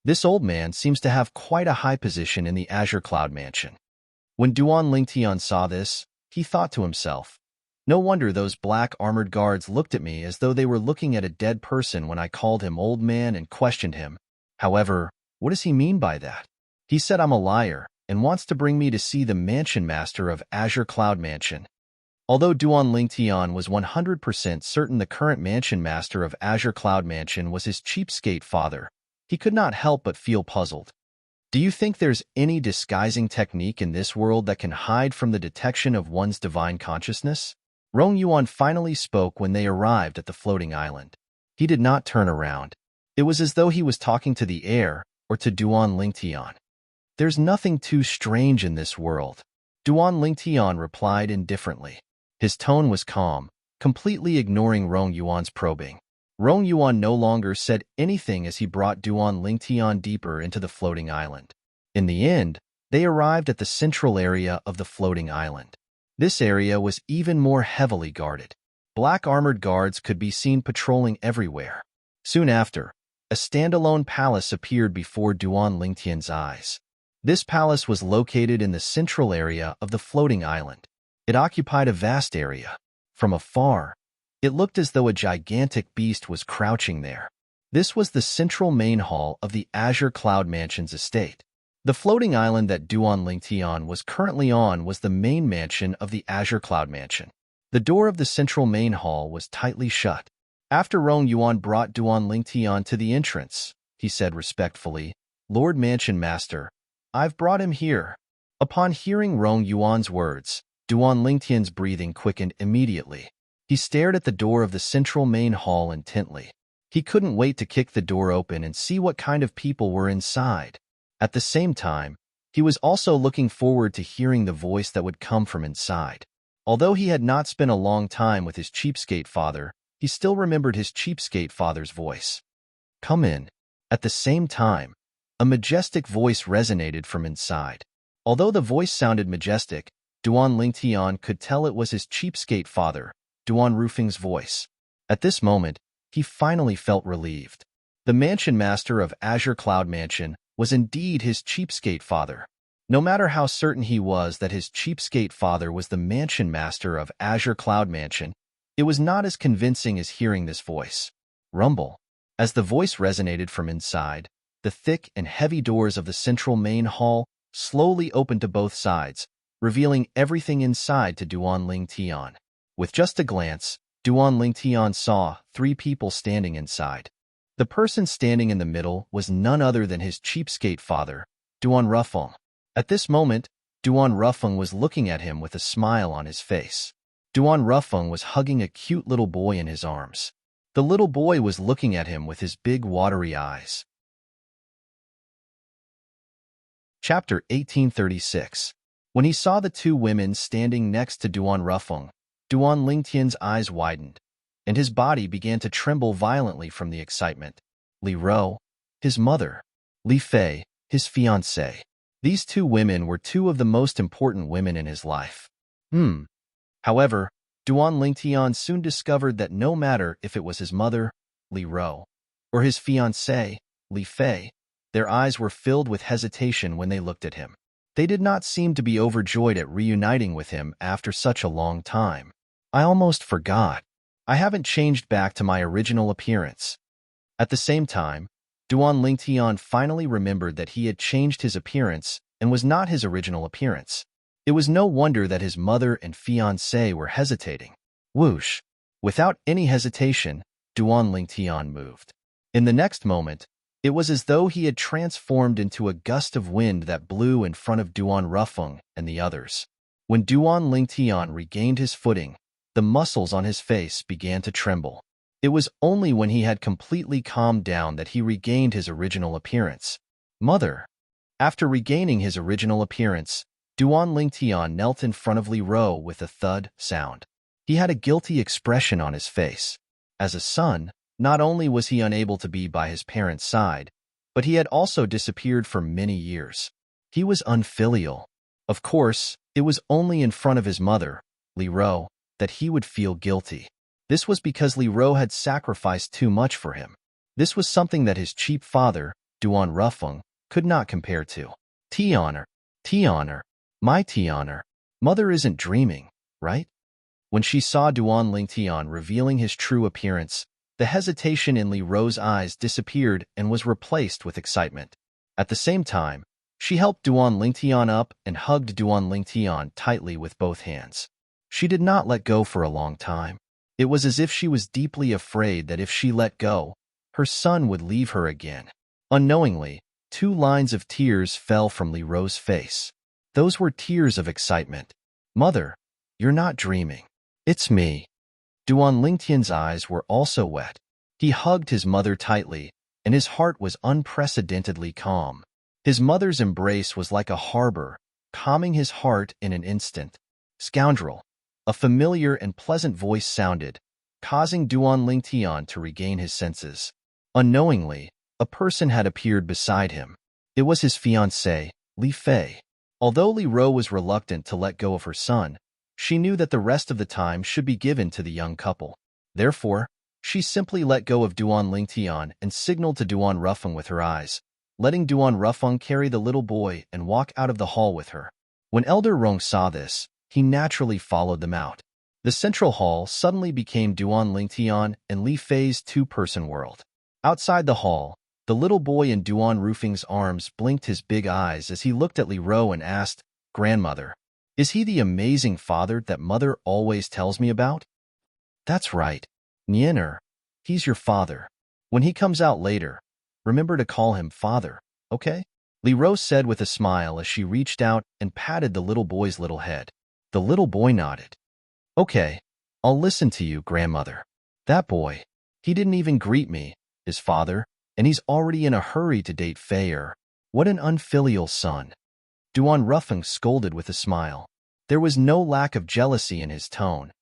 This old man seems to have quite a high position in the Azure Cloud Mansion. When Duan Lingtian saw this, he thought to himself, "No wonder those black armored guards looked at me as though they were looking at a dead person when I called him old man and questioned him. However, what does he mean by that? He said I'm a liar and wants to bring me to see the Mansion Master of Azure Cloud Mansion." Although Duan Lingtian was 100% certain the current Mansion Master of Azure Cloud Mansion was his cheapskate father, he could not help but feel puzzled. Do you think there's any disguising technique in this world that can hide from the detection of one's divine consciousness? Rongyuan finally spoke when they arrived at the floating island. He did not turn around. It was as though he was talking to the air or to Duan Lingtian. "There's nothing too strange in this world," Duan Lingtian replied indifferently. His tone was calm, completely ignoring Rongyuan's probing. Rongyuan no longer said anything as he brought Duan Lingtian deeper into the floating island. In the end, they arrived at the central area of the floating island. This area was even more heavily guarded. Black armored guards could be seen patrolling everywhere. Soon after, a standalone palace appeared before Duan Lingtian's eyes. This palace was located in the central area of the floating island. It occupied a vast area. From afar, it looked as though a gigantic beast was crouching there. This was the central main hall of the Azure Cloud Mansion's estate. The floating island that Duan Lingtian was currently on was the main mansion of the Azure Cloud Mansion. The door of the central main hall was tightly shut. After Rongyuan brought Duan Lingtian to the entrance, he said respectfully, "Lord Mansion Master, I've brought him here." Upon hearing Rongyuan's words, Duan Lingtian's breathing quickened immediately. He stared at the door of the central main hall intently. He couldn't wait to kick the door open and see what kind of people were inside. At the same time, he was also looking forward to hearing the voice that would come from inside. Although he had not spent a long time with his cheapskate father, he still remembered his cheapskate father's voice. "Come in." At the same time, a majestic voice resonated from inside. Although the voice sounded majestic, Duan Lingtian could tell it was his cheapskate father, Duan Rufeng's voice. At this moment, he finally felt relieved. The Mansion Master of Azure Cloud Mansion was indeed his cheapskate father. No matter how certain he was that his cheapskate father was the Mansion Master of Azure Cloud Mansion, it was not as convincing as hearing this voice. Rumble. As the voice resonated from inside, the thick and heavy doors of the central main hall slowly opened to both sides, revealing everything inside to Duan Lingtian. With just a glance, Duan Lingtian saw 3 people standing inside. The person standing in the middle was none other than his cheapskate father, Duan Rufeng. At this moment, Duan Rufeng was looking at him with a smile on his face. Duan Rufeng was hugging a cute little boy in his arms. The little boy was looking at him with his big watery eyes. Chapter 1836. When he saw the 2 women standing next to Duan Rufeng, Duan Lingtian's eyes widened, and his body began to tremble violently from the excitement. Li Ro, his mother. Li Fei, his fiancée. These 2 women were 2 of the most important women in his life. However, Duan Lingtian soon discovered that no matter if it was his mother, Li Ro, or his fiancée, Li Fei, their eyes were filled with hesitation when they looked at him. They did not seem to be overjoyed at reuniting with him after such a long time. I almost forgot. I haven't changed back to my original appearance. At the same time, Duan Lingtian finally remembered that he had changed his appearance and was not his original appearance. It was no wonder that his mother and fiancé were hesitating. Whoosh! Without any hesitation, Duan Lingtian moved. In the next moment, it was as though he had transformed into a gust of wind that blew in front of Duan Rufeng and the others. When Duan Lingtian regained his footing, the muscles on his face began to tremble. It was only when he had completely calmed down that he regained his original appearance. Mother! After regaining his original appearance, Duan Lingtian knelt in front of Li Ro with a thud sound. He had a guilty expression on his face. As a son, not only was he unable to be by his parents' side, but he had also disappeared for many years. He was unfilial. Of course, it was only in front of his mother, Li Ro, that he would feel guilty. This was because Li Ro had sacrificed too much for him. This was something that his cheap father, Duan Rufeng, could not compare to. Tian'er, Tian'er, my Tian'er, mother isn't dreaming, right? When she saw Duan Lingtian revealing his true appearance, the hesitation in Li Ro's eyes disappeared and was replaced with excitement. At the same time, she helped Duan Lingtian up and hugged Duan Lingtian tightly with both hands. She did not let go for a long time. It was as if she was deeply afraid that if she let go, her son would leave her again. Unknowingly, 2 lines of tears fell from Li Ro's face. Those were tears of excitement. Mother, you're not dreaming. It's me. Duan Lingtian's eyes were also wet. He hugged his mother tightly, and his heart was unprecedentedly calm. His mother's embrace was like a harbor, calming his heart in an instant. Scoundrel! A familiar and pleasant voice sounded, causing Duan Lingtian to regain his senses. Unknowingly, a person had appeared beside him. It was his fiancée, Li Fei. Although Li Ro was reluctant to let go of her son, she knew that the rest of the time should be given to the young couple. Therefore, she simply let go of Duan Lingtian and signaled to Duan Rufeng with her eyes, letting Duan Rufeng carry the little boy and walk out of the hall with her. When Elder Rong saw this, he naturally followed them out. The central hall suddenly became Duan Lingtian and Li Fei's 2-person world. Outside the hall, the little boy in Duan Rufeng's arms blinked his big eyes as he looked at Li Ro and asked, "Grandmother, is he the amazing father that mother always tells me about?" "That's right, Nianer. He's your father. When he comes out later, remember to call him father, okay?" Li Ro said with a smile as she reached out and patted the little boy's little head. The little boy nodded. "Okay, I'll listen to you, grandmother." That boy, he didn't even greet me, his father, and he's already in a hurry to date Fei'er. What an unfilial son. Duan Rufeng scolded with a smile. There was no lack of jealousy in his tone.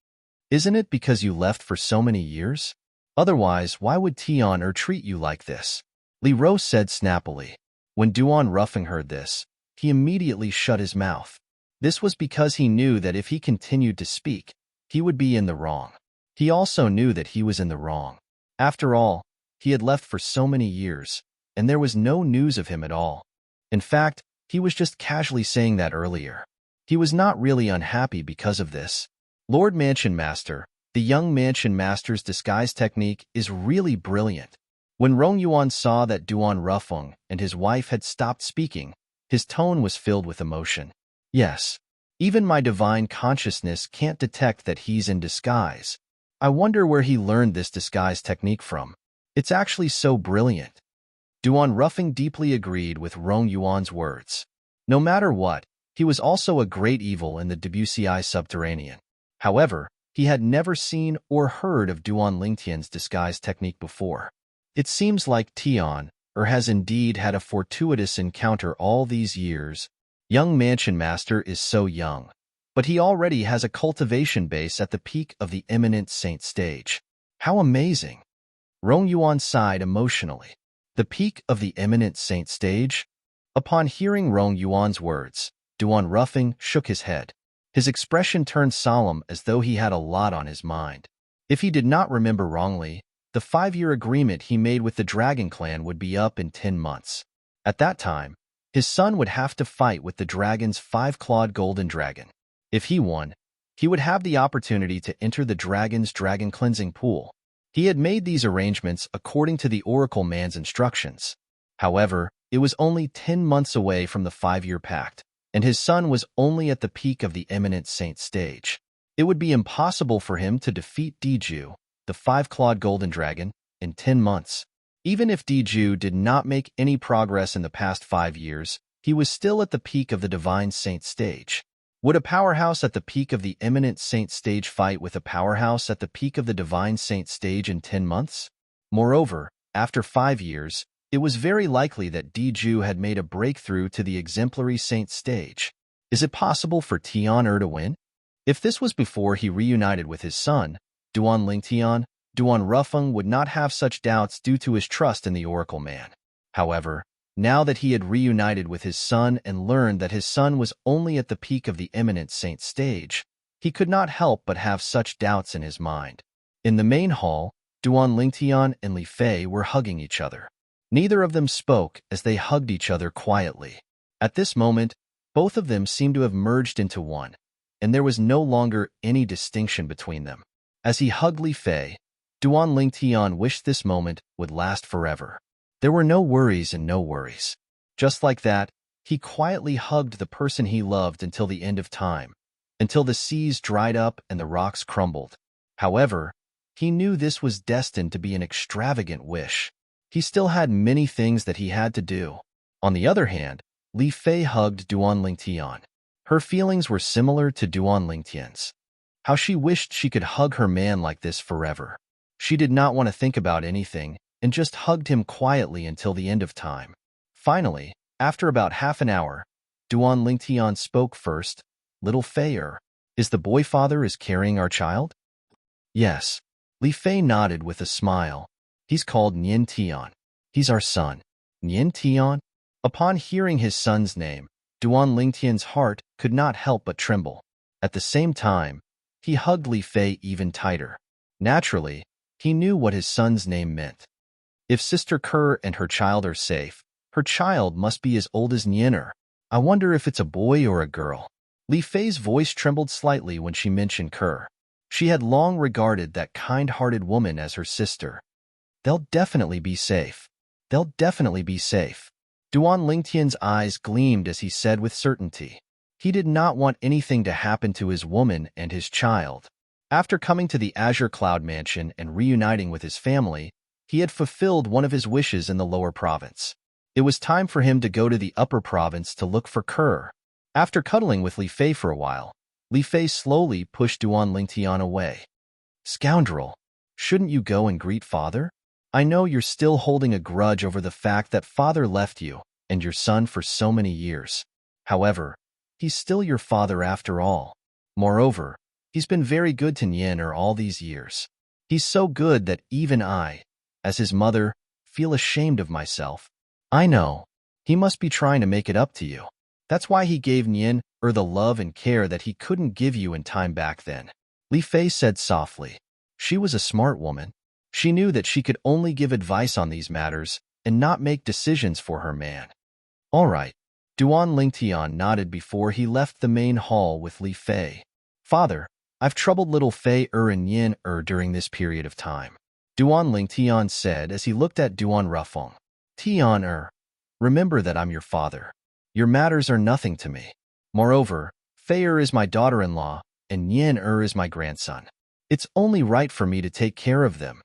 "Isn't it because you left for so many years? Otherwise, why would Tian'er treat you like this?" Li Ro said snappily. When Duan Rufeng heard this, he immediately shut his mouth. This was because he knew that if he continued to speak, he would be in the wrong. He also knew that he was in the wrong. After all, he had left for so many years, and there was no news of him at all. In fact, he was just casually saying that earlier. He was not really unhappy because of this. Lord Mansion Master, the young Mansion Master's disguise technique is really brilliant. When Rong Yuan saw that Duan Rufeng and his wife had stopped speaking, his tone was filled with emotion. "Yes, even my divine consciousness can't detect that he's in disguise. I wonder where he learned this disguise technique from. It's actually so brilliant." Duan Rufeng deeply agreed with Rong Yuan's words. No matter what, he was also a great evil in the Debussy subterranean. However, he had never seen or heard of Duan Lingtian's disguise technique before. It seems like Tian'er has indeed had a fortuitous encounter all these years. Young Mansion Master is so young, but he already has a cultivation base at the peak of the eminent saint stage. How amazing! Rong Yuan sighed emotionally. The peak of the eminent saint stage? Upon hearing Rong Yuan's words, Duan Rufeng shook his head. His expression turned solemn as though he had a lot on his mind. If he did not remember wrongly, the 5-year agreement he made with the Dragon Clan would be up in 10 months. At that time, his son would have to fight with the dragon's 5-clawed golden dragon. If he won, he would have the opportunity to enter the dragon's dragon cleansing pool. He had made these arrangements according to the Oracle man's instructions. However, it was only 10 months away from the 5-year pact, and his son was only at the peak of the eminent saint stage. It would be impossible for him to defeat Diju, the 5-clawed golden dragon, in 10 months. Even if Diju did not make any progress in the past 5 years, he was still at the peak of the divine saint stage. Would a powerhouse at the peak of the eminent saint stage fight with a powerhouse at the peak of the divine saint stage in 10 months? Moreover, after 5 years, it was very likely that Diju had made a breakthrough to the exemplary saint stage. Is it possible for Tian to win? If this was before he reunited with his son, Duan Lingtian, Duan Rufeng would not have such doubts due to his trust in the Oracle man. However, now that he had reunited with his son and learned that his son was only at the peak of the eminent saint stage, he could not help but have such doubts in his mind. In the main hall, Duan Lingtian and Li Fei were hugging each other. Neither of them spoke as they hugged each other quietly. At this moment, both of them seemed to have merged into one, and there was no longer any distinction between them. As he hugged Li Fei, Duan Lingtian wished this moment would last forever. There were no worries and no worries. Just like that, he quietly hugged the person he loved until the end of time, until the seas dried up and the rocks crumbled. However, he knew this was destined to be an extravagant wish. He still had many things that he had to do. On the other hand, Li Fei hugged Duan Lingtian. Her feelings were similar to Duan Lingtian's. How she wished she could hug her man like this forever. She did not want to think about anything, and just hugged him quietly until the end of time. Finally, after about half an hour, Duan Lingtian spoke first. Little Fei, is the boy father is carrying our child? Yes. Li Fei nodded with a smile. He's called Nian Tian. He's our son. Nian Tian? Upon hearing his son's name, Duan Lingtian's heart could not help but tremble. At the same time, he hugged Li Fei even tighter. Naturally, he knew what his son's name meant. If Sister Kerr and her child are safe, her child must be as old as Nian. I wonder if it's a boy or a girl. Li Fei's voice trembled slightly when she mentioned Kerr. She had long regarded that kind-hearted woman as her sister. They'll definitely be safe. They'll definitely be safe. Duan Lingtian's eyes gleamed as he said with certainty. He did not want anything to happen to his woman and his child. After coming to the Azure Cloud Mansion and reuniting with his family, he had fulfilled one of his wishes in the lower province. It was time for him to go to the upper province to look for Kerr. After cuddling with Li Fei for a while, Li Fei slowly pushed Duan Lingtian away. Scoundrel, shouldn't you go and greet father? I know you're still holding a grudge over the fact that father left you and your son for so many years. However, he's still your father after all. Moreover, he's been very good to Nian all these years. He's so good that even I, as his mother, feel ashamed of myself. I know. He must be trying to make it up to you. That's why he gave Nian the love and care that he couldn't give you in time back then. Li Fei said softly. She was a smart woman. She knew that she could only give advice on these matters and not make decisions for her man. All right. Duan Lingtian nodded before he left the main hall with Li Fei. Father, I've troubled little Fei and Nian during this period of time. Duan Lingtian said as he looked at Duan Rufeng. Tian remember that I'm your father. Your matters are nothing to me. Moreover, Fei is my daughter-in-law, and Nian is my grandson. It's only right for me to take care of them.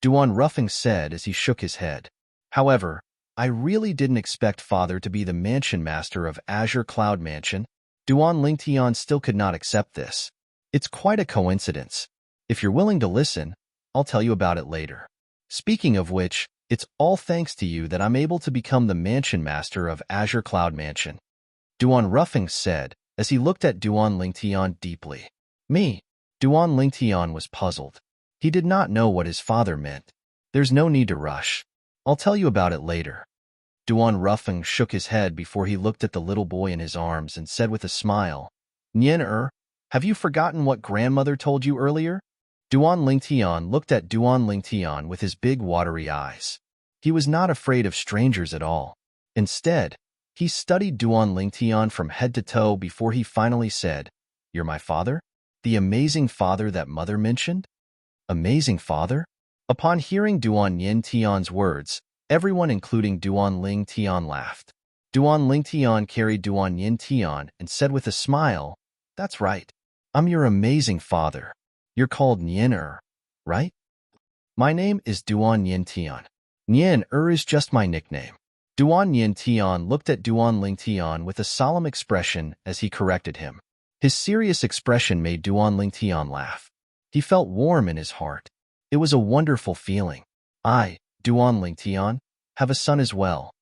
Duan Rufeng said as he shook his head. However, I really didn't expect father to be the mansion master of Azure Cloud Mansion. Duan Lingtian still could not accept this. It's quite a coincidence. If you're willing to listen, I'll tell you about it later. Speaking of which, it's all thanks to you that I'm able to become the mansion master of Azure Cloud Mansion. Duan Rufeng said as he looked at Duan Lingtian deeply. Me? Duan Lingtian was puzzled. He did not know what his father meant. There's no need to rush. I'll tell you about it later. Duan Rufeng shook his head before he looked at the little boy in his arms and said with a smile, Nian Have you forgotten what grandmother told you earlier? Duan Lingtian looked at Duan Lingtian with his big watery eyes. He was not afraid of strangers at all. Instead, he studied Duan Lingtian from head to toe before he finally said, "You're my father? The amazing father that mother mentioned?" Amazing father? Upon hearing Duan Yin Tian's words, everyone including Duan Ling Tian laughed. Duan Ling Tian carried Duan Yin Tian and said with a smile, "That's right. I'm your amazing father. You're called Nian right? My name is Duan Yin Tian. Nian is just my nickname." Duan Yin Tian looked at Duan Ling Tian with a solemn expression as he corrected him. His serious expression made Duan Ling Tian laugh. He felt warm in his heart. It was a wonderful feeling. I, Duan Ling Tian, have a son as well.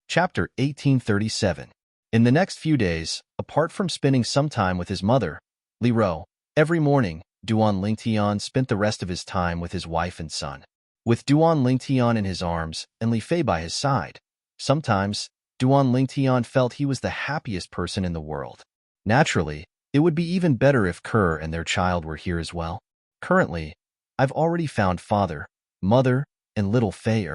Chapter 1837. In the next few days, apart from spending some time with his mother, Li Ro, every morning, Duan Lingtian spent the rest of his time with his wife and son. With Duan Lingtian in his arms and Li Fei by his side, sometimes, Duan Lingtian felt he was the happiest person in the world. Naturally, it would be even better if Kerr and their child were here as well. Currently, I've already found father, mother, and little Fei.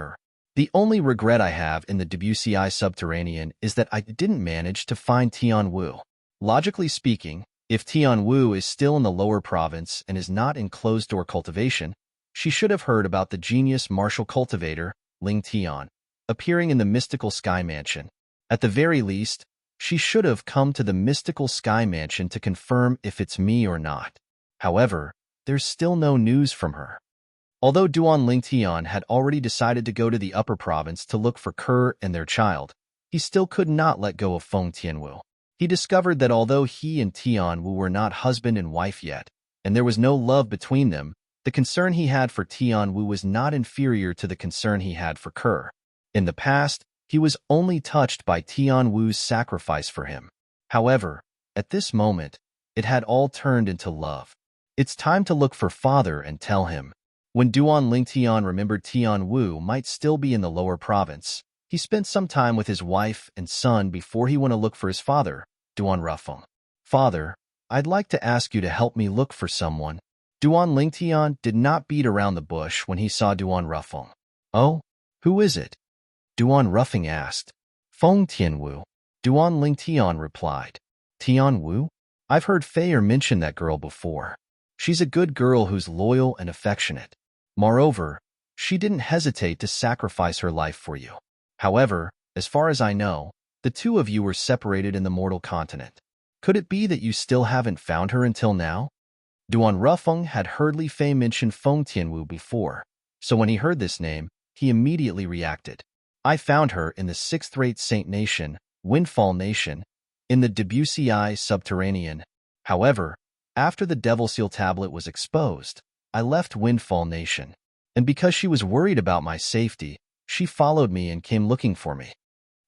The only regret I have in the Debussy subterranean is that I didn't manage to find Tian Wu. Logically speaking, if Tian Wu is still in the lower province and is not in closed-door cultivation, she should have heard about the genius martial cultivator, Ling Tian, appearing in the mystical sky mansion. At the very least, she should have come to the mystical sky mansion to confirm if it's me or not. However, there's still no news from her. Although Duan Lingtian had already decided to go to the upper province to look for Kerr and their child, he still could not let go of Feng Tianwu. He discovered that although he and Tianwu were not husband and wife yet, and there was no love between them, the concern he had for Tianwu was not inferior to the concern he had for Kerr. In the past, he was only touched by Tianwu's sacrifice for him. However, at this moment, it had all turned into love. It's time to look for father and tell him. When Duan Lingtian remembered Tianwu might still be in the lower province, he spent some time with his wife and son before he went to look for his father, Duan Rufeng. "Father, I'd like to ask you to help me look for someone." Duan Lingtian did not beat around the bush when he saw Duan Rufeng. "Oh, who is it?" Duan Rufeng asked. "Feng Tianwu." Duan Lingtian replied. "Tianwu? I've heard Fei mention that girl before. She's a good girl who's loyal and affectionate. Moreover, she didn't hesitate to sacrifice her life for you. However, as far as I know, the two of you were separated in the mortal continent. Could it be that you still haven't found her until now?" Duan Rufeng had heard Li Fei mention Feng Tianwu before, so when he heard this name, he immediately reacted. "I found her in the sixth-rate Saint Nation, Windfall Nation, in the Debussy subterranean. However, after the Devil Seal tablet was exposed, I left Windfall Nation, and because she was worried about my safety, she followed me and came looking for me."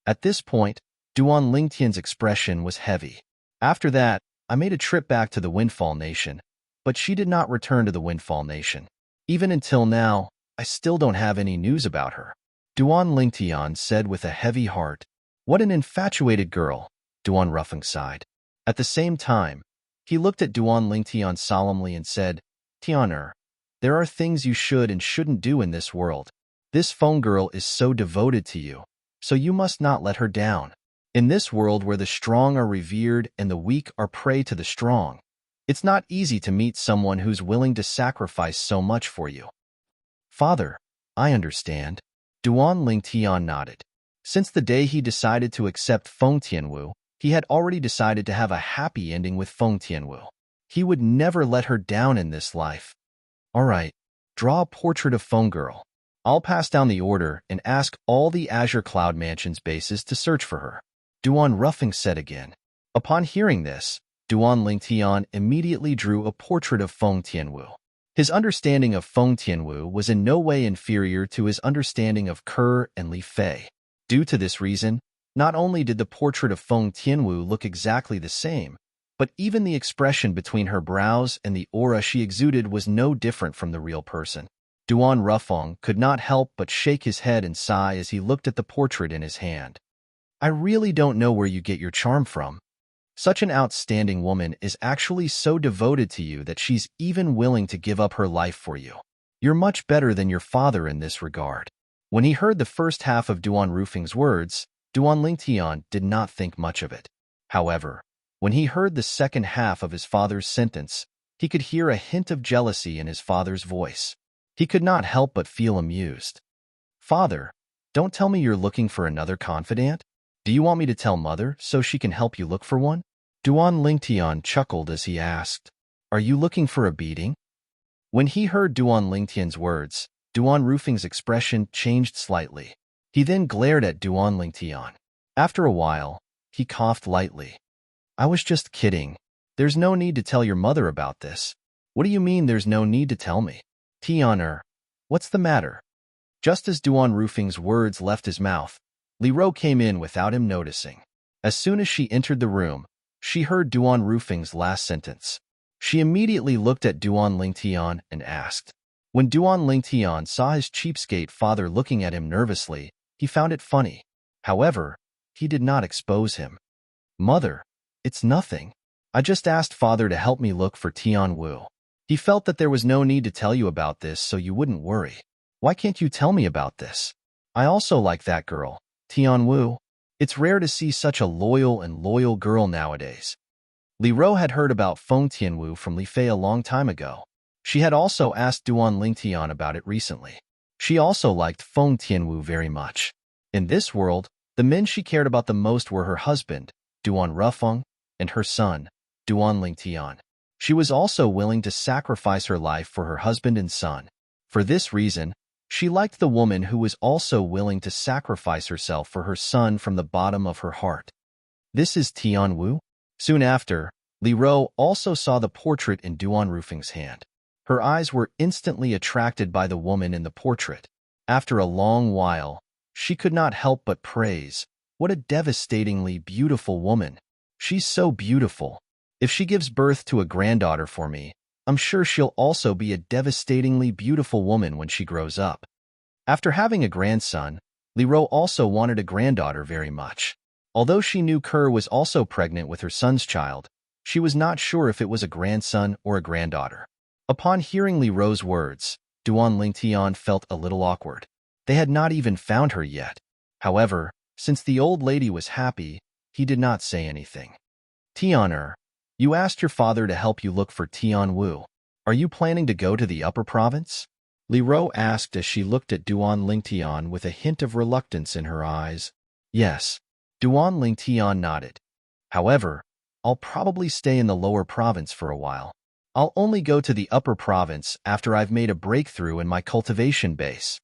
At this point, Duan Lingtian's expression was heavy. "After that, I made a trip back to the Windfall Nation, but she did not return to the Windfall Nation. Even until now, I still don't have any news about her." Duan Lingtian said with a heavy heart. "What an infatuated girl," Duan Rufeng sighed. At the same time, he looked at Duan Lingtian solemnly and said, "Tianer, there are things you should and shouldn't do in this world. This Feng girl is so devoted to you, so you must not let her down. In this world where the strong are revered and the weak are prey to the strong, it's not easy to meet someone who's willing to sacrifice so much for you." "Father, I understand." Duan Lingtian nodded. Since the day he decided to accept Feng Tianwu, he had already decided to have a happy ending with Feng Tianwu. He would never let her down in this life. "All right, draw a portrait of Feng girl. I'll pass down the order and ask all the Azure Cloud Mansion's bases to search for her," Duan Rufeng said again. Upon hearing this, Duan Lingtian immediately drew a portrait of Feng Tianwu. His understanding of Feng Tianwu was in no way inferior to his understanding of Kerr and Li Fei. Due to this reason, not only did the portrait of Feng Tianwu look exactly the same, but even the expression between her brows and the aura she exuded was no different from the real person. Duan Rufeng could not help but shake his head and sigh as he looked at the portrait in his hand. "I really don't know where you get your charm from." Such an outstanding woman is actually so devoted to you that she's even willing to give up her life for you. You're much better than your father in this regard. When he heard the first half of Duan Rufing's words, Duan Lingtian did not think much of it. However, when he heard the second half of his father's sentence, he could hear a hint of jealousy in his father's voice. He could not help but feel amused. Father, don't tell me you're looking for another confidant? Do you want me to tell Mother so she can help you look for one? Duan Lingtian chuckled as he asked, Are you looking for a beating? When he heard Duan Lingtian's words, Duan Rufing's expression changed slightly. He then glared at Duan Lingtian. After a while, he coughed lightly. I was just kidding. There's no need to tell your mother about this. What do you mean there's no need to tell me? Tian, what's the matter? Just as Duan Rufing's words left his mouth, Li Ro came in without him noticing. As soon as she entered the room, she heard Duan Rufing's last sentence. She immediately looked at Duan Lingtian and asked. When Duan Lingtian saw his cheapskate father looking at him nervously, he found it funny. However, he did not expose him. Mother, it's nothing. I just asked father to help me look for Tian Wu. He felt that there was no need to tell you about this so you wouldn't worry. Why can't you tell me about this? I also like that girl, Tian Wu. It's rare to see such a loyal girl nowadays. Li Ro had heard about Feng Tianwu from Li Fei a long time ago. She had also asked Duan Lingtian about it recently. She also liked Feng Tianwu very much. In this world, the men she cared about the most were her husband, Duan Rufeng, and her son, Duan Lingtian. She was also willing to sacrifice her life for her husband and son. For this reason, she liked the woman who was also willing to sacrifice herself for her son from the bottom of her heart. This is Tian Wu? Soon after, Li Ro also saw the portrait in Duan Rufing's hand. Her eyes were instantly attracted by the woman in the portrait. After a long while, she could not help but praise, what a devastatingly beautiful woman. She's so beautiful. If she gives birth to a granddaughter for me, I'm sure she'll also be a devastatingly beautiful woman when she grows up. After having a grandson, Li Ro also wanted a granddaughter very much. Although she knew Kerr was also pregnant with her son's child, she was not sure if it was a grandson or a granddaughter. Upon hearing Li Ro's words, Duan Lingtian felt a little awkward. They had not even found her yet. However, since the old lady was happy, he did not say anything. Tian, you asked your father to help you look for Tian Wu. Are you planning to go to the upper province? Li Ro asked as she looked at Duan Lingtian with a hint of reluctance in her eyes. Yes. Duan Lingtian nodded. However, I'll probably stay in the lower province for a while. I'll only go to the upper province after I've made a breakthrough in my cultivation base.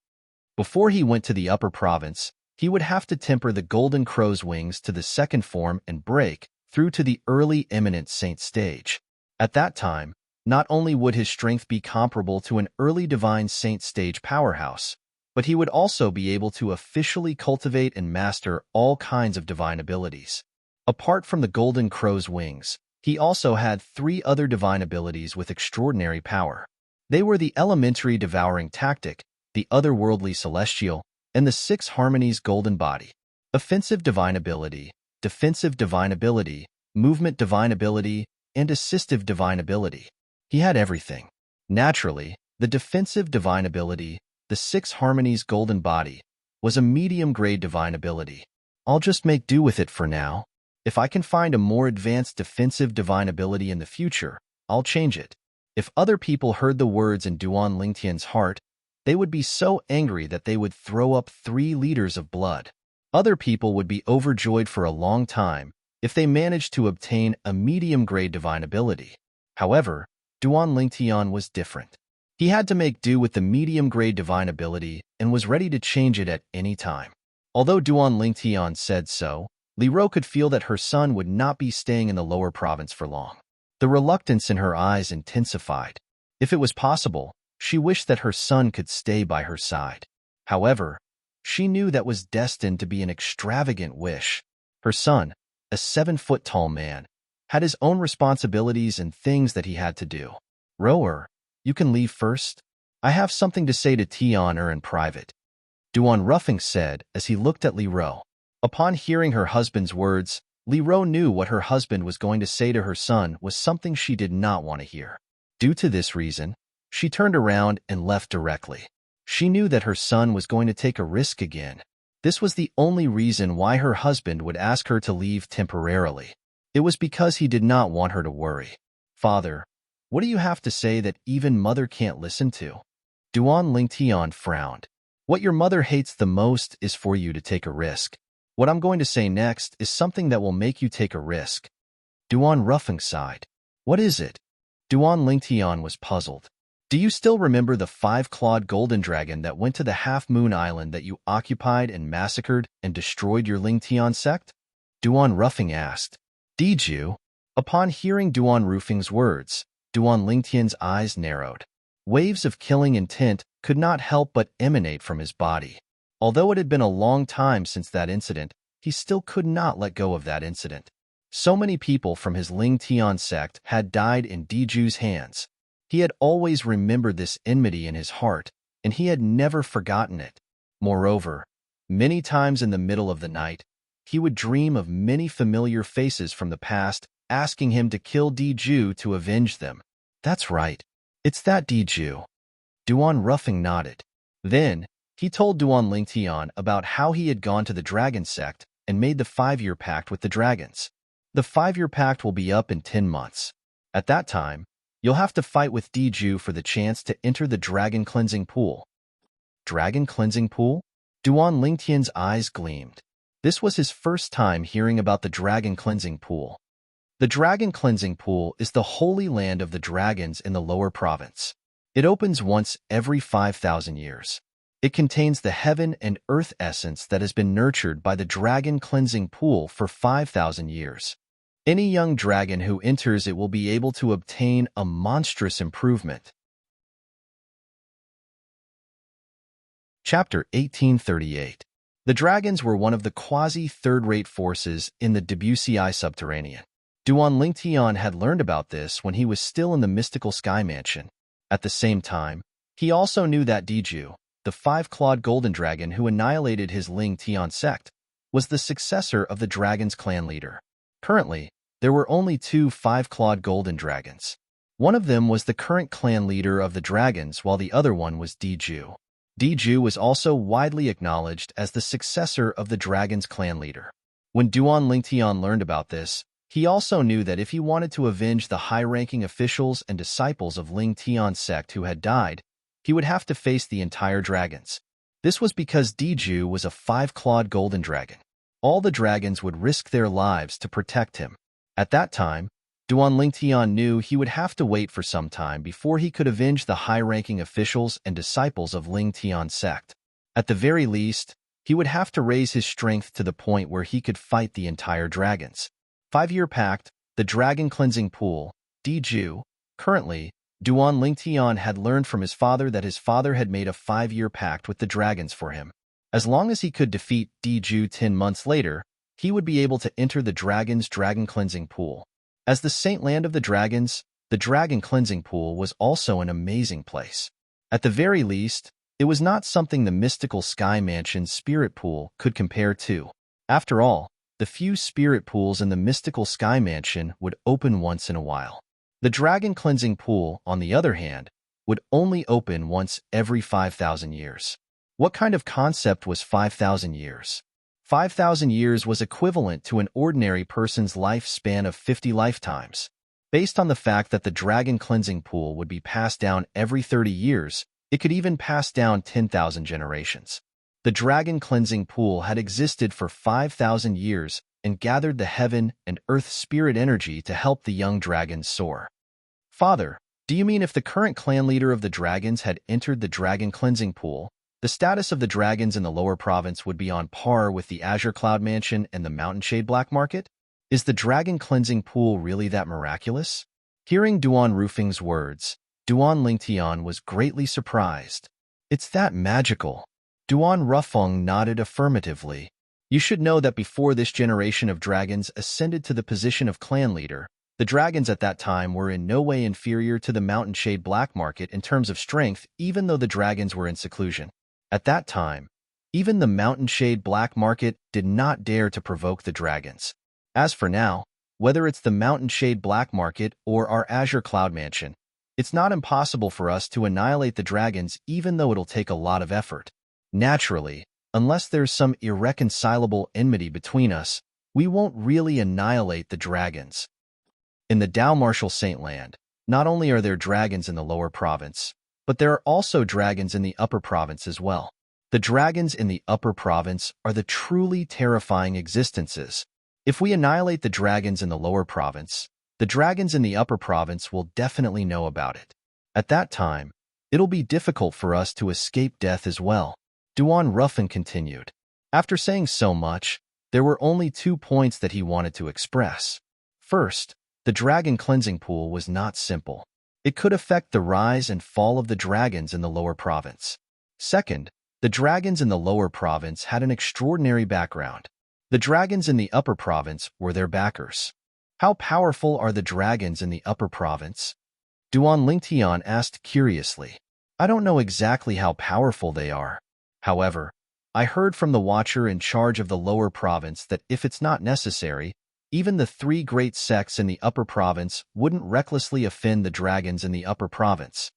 Before he went to the upper province, he would have to temper the golden crow's wings to the second form and break through to the early eminent saint stage. At that time, not only would his strength be comparable to an early divine saint stage powerhouse, but he would also be able to officially cultivate and master all kinds of divine abilities. Apart from the golden crow's wings, he also had 3 other divine abilities with extraordinary power. They were the elementary devouring tactic, the otherworldly celestial, and the 6 harmonies golden body. Offensive divine ability, defensive divine ability, movement divine ability, and assistive divine ability. He had everything. Naturally, the defensive divine ability, the 6 harmonies golden body, was a medium-grade divine ability. I'll just make do with it for now. If I can find a more advanced defensive divine ability in the future, I'll change it. If other people heard the words in Duan Lingtian's heart, they would be so angry that they would throw up 3 liters of blood. Other people would be overjoyed for a long time if they managed to obtain a medium-grade divine ability. However, Duan Lingtian was different. He had to make do with the medium-grade divine ability and was ready to change it at any time. Although Duan Lingtian said so, Li Ro could feel that her son would not be staying in the lower province for long. The reluctance in her eyes intensified. If it was possible, she wished that her son could stay by her side. However, she knew that was destined to be an extravagant wish. Her son, a 7-foot-tall man, had his own responsibilities and things that he had to do. Rower, you can leave first. I have something to say to Tian in private. Duan Rufing said as he looked at Li Ro. Upon hearing her husband's words, Li Ro knew what her husband was going to say to her son was something she did not want to hear. Due to this reason, she turned around and left directly. She knew that her son was going to take a risk again. This was the only reason why her husband would ask her to leave temporarily. It was because he did not want her to worry. Father, what do you have to say that even mother can't listen to? Duan Lingtian frowned. What your mother hates the most is for you to take a risk. What I'm going to say next is something that will make you take a risk. Duan Ruffing sighed. What is it? Duan Lingtian was puzzled. Do you still remember the 5-clawed golden dragon that went to the half-moon island that you occupied and massacred and destroyed your Lingtian sect? Duan Ruffing asked. Did you? Upon hearing Duan Ruffing's words, Duan Lingtian's eyes narrowed. Waves of killing intent could not help but emanate from his body. Although it had been a long time since that incident, he still could not let go of that incident. So many people from his Lingtian sect had died in Diju's hands. He had always remembered this enmity in his heart, and he had never forgotten it. Moreover, many times in the middle of the night, he would dream of many familiar faces from the past asking him to kill Diju to avenge them. That's right. It's that Diju. Duan Ruffing nodded. Then, he told Duan Lingtian about how he had gone to the dragon sect and made the 5-year pact with the dragons. The 5-year pact will be up in 10 months. At that time, you'll have to fight with Diju for the chance to enter the dragon cleansing pool. Dragon cleansing pool? Duan Lingtian's eyes gleamed. This was his first time hearing about the dragon cleansing pool. The dragon cleansing pool is the holy land of the dragons in the lower province. It opens once every 5,000 years. It contains the heaven and earth essence that has been nurtured by the dragon cleansing pool for 5,000 years. Any young dragon who enters it will be able to obtain a monstrous improvement. Chapter 1838. The dragons were one of the quasi-third-rate forces in the WCI subterranean. Duan Lingtian had learned about this when he was still in the mystical sky mansion. At the same time, he also knew that Diju, the 5-clawed golden dragon who annihilated his Lingtian sect, was the successor of the dragon's clan leader. Currently, there were only 2 5-clawed golden dragons. One of them was the current clan leader of the dragons, while the other one was Diju. Diju was also widely acknowledged as the successor of the dragon's clan leader. When Duan Lingtian learned about this, he also knew that if he wanted to avenge the high-ranking officials and disciples of Lingtian sect who had died, he would have to face the entire dragons. This was because Diju was a 5-clawed golden dragon. All the dragons would risk their lives to protect him. At that time, Duan Lingtian knew he would have to wait for some time before he could avenge the high-ranking officials and disciples of Lingtian sect. At the very least, he would have to raise his strength to the point where he could fight the entire dragons. 5-year pact, the dragon cleansing pool, Diju. Currently, Duan Lingtian had learned from his father that his father had made a 5-year pact with the dragons for him. As long as he could defeat Diju 10 months later, he would be able to enter the dragon's dragon cleansing pool. As the saint land of the dragons, the dragon cleansing pool was also an amazing place. At the very least, it was not something the mystical sky mansion's spirit pool could compare to. After all, the few spirit pools in the mystical sky mansion would open once in a while. The dragon cleansing pool, on the other hand, would only open once every 5,000 years. What kind of concept was 5,000 years? 5,000 years was equivalent to an ordinary person's lifespan of 50 lifetimes. Based on the fact that the dragon cleansing pool would be passed down every 30 years, it could even pass down 10,000 generations. The dragon cleansing pool had existed for 5,000 years and gathered the heaven and earth spirit energy to help the young dragons soar. Father, do you mean if the current clan leader of the dragons had entered the dragon cleansing pool, the status of the dragons in the lower province would be on par with the Azure Cloud Mansion and the Mountain Shade Black Market? Is the dragon cleansing pool really that miraculous? Hearing Duan Ruffing's words, Duan Lingtian was greatly surprised. It's that magical. Duan Ruffing nodded affirmatively. You should know that before this generation of dragons ascended to the position of clan leader, the dragons at that time were in no way inferior to the Mountain Shade Black Market in terms of strength, even though the dragons were in seclusion. At that time, even the Mountain Shade Black Market did not dare to provoke the dragons. As for now, whether it's the Mountain Shade Black Market or our Azure Cloud Mansion, it's not impossible for us to annihilate the dragons even though it'll take a lot of effort. Naturally, unless there's some irreconcilable enmity between us, we won't really annihilate the dragons. In the Dow Marshall Saint Land, not only are there dragons in the lower province, but there are also dragons in the upper province as well. The dragons in the upper province are the truly terrifying existences. If we annihilate the dragons in the lower province, the dragons in the upper province will definitely know about it. At that time, it'll be difficult for us to escape death as well. Duan Ruffin continued. After saying so much, there were only 2 points that he wanted to express. First, the dragon cleansing pool was not simple. It could affect the rise and fall of the dragons in the lower province. Second, the dragons in the lower province had an extraordinary background. The dragons in the upper province were their backers. How powerful are the dragons in the upper province? Duan Lingtian asked curiously. I don't know exactly how powerful they are. However, I heard from the watcher in charge of the lower province that if it's not necessary, even the 3 great sects in the upper province wouldn't recklessly offend the dragons in the upper province.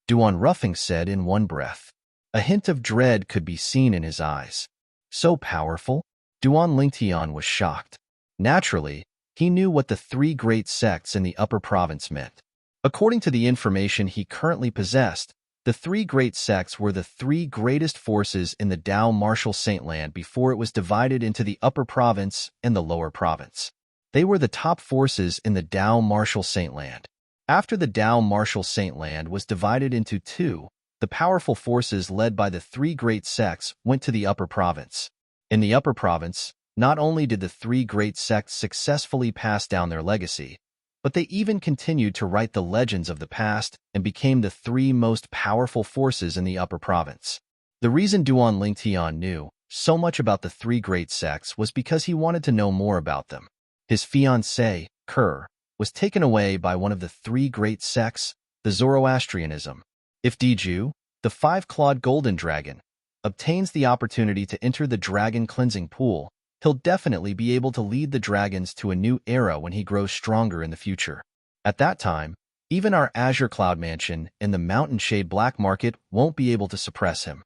Duan Ruffing said in one breath. A hint of dread could be seen in his eyes. So powerful? Duan Lingtian was shocked. Naturally, he knew what the 3 great sects in the upper province meant. According to the information he currently possessed, the 3 great sects were the 3 greatest forces in the Dow Marshall Saint Land before it was divided into the upper province and the lower province. They were the top forces in the Dow Marshall Saint Land. After the Dow Marshall Saint Land was divided into 2, the powerful forces led by the 3 great sects went to the upper province. In the upper province, not only did the 3 great sects successfully pass down their legacy, but they even continued to write the legends of the past and became the 3 most powerful forces in the upper province. The reason Duan Lingtian knew so much about the 3 great sects was because he wanted to know more about them. His fiancée, Kerr, was taken away by one of the 3 great sects, the Zoroastrianism. If Diju, the 5-clawed golden dragon, obtains the opportunity to enter the dragon cleansing pool, he'll definitely be able to lead the dragons to a new era when he grows stronger in the future. At that time, even our Azure Cloud Mansion and the Mountain Shade Black Market won't be able to suppress him.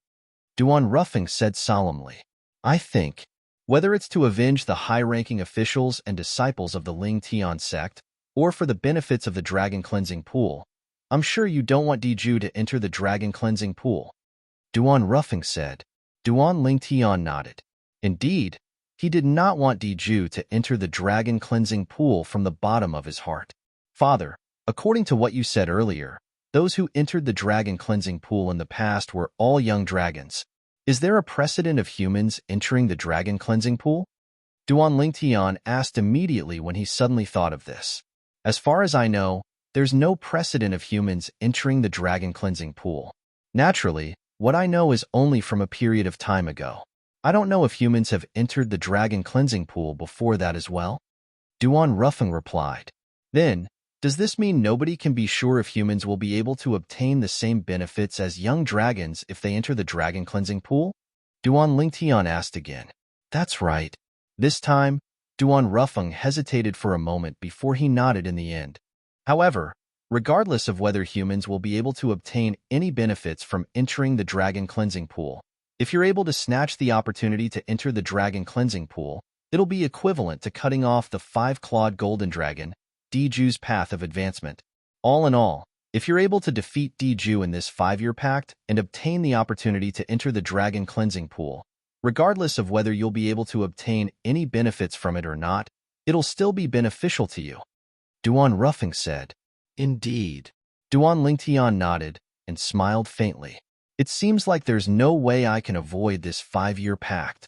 Duan Ruffing said solemnly. I think, whether it's to avenge the high-ranking officials and disciples of the Ling Tian sect, or for the benefits of the dragon cleansing pool, I'm sure you don't want Diju to enter the dragon cleansing pool. Duan Ruffing said. Duan Lingtian nodded. Indeed, he did not want Diju to enter the dragon cleansing pool from the bottom of his heart. Father, according to what you said earlier, those who entered the dragon cleansing pool in the past were all young dragons. Is there a precedent of humans entering the dragon cleansing pool? Duan Lingtian asked immediately when he suddenly thought of this. As far as I know, there's no precedent of humans entering the dragon cleansing pool. Naturally, what I know is only from a period of time ago. I don't know if humans have entered the dragon cleansing pool before that as well. Duan Ruffing replied. Then, does this mean nobody can be sure if humans will be able to obtain the same benefits as young dragons if they enter the dragon cleansing pool? Duan Lingtian asked again. That's right. This time, Duan Ruffing hesitated for a moment before he nodded in the end. However, regardless of whether humans will be able to obtain any benefits from entering the dragon cleansing pool, if you're able to snatch the opportunity to enter the dragon cleansing pool, it'll be equivalent to cutting off the 5-clawed golden dragon, Diju's path of advancement. All in all, if you're able to defeat Diju in this 5-year pact and obtain the opportunity to enter the dragon cleansing pool, regardless of whether you'll be able to obtain any benefits from it or not, it'll still be beneficial to you. Duan Ruffing said. Indeed. Duan Lingtian nodded and smiled faintly. It seems like there's no way I can avoid this 5-year pact.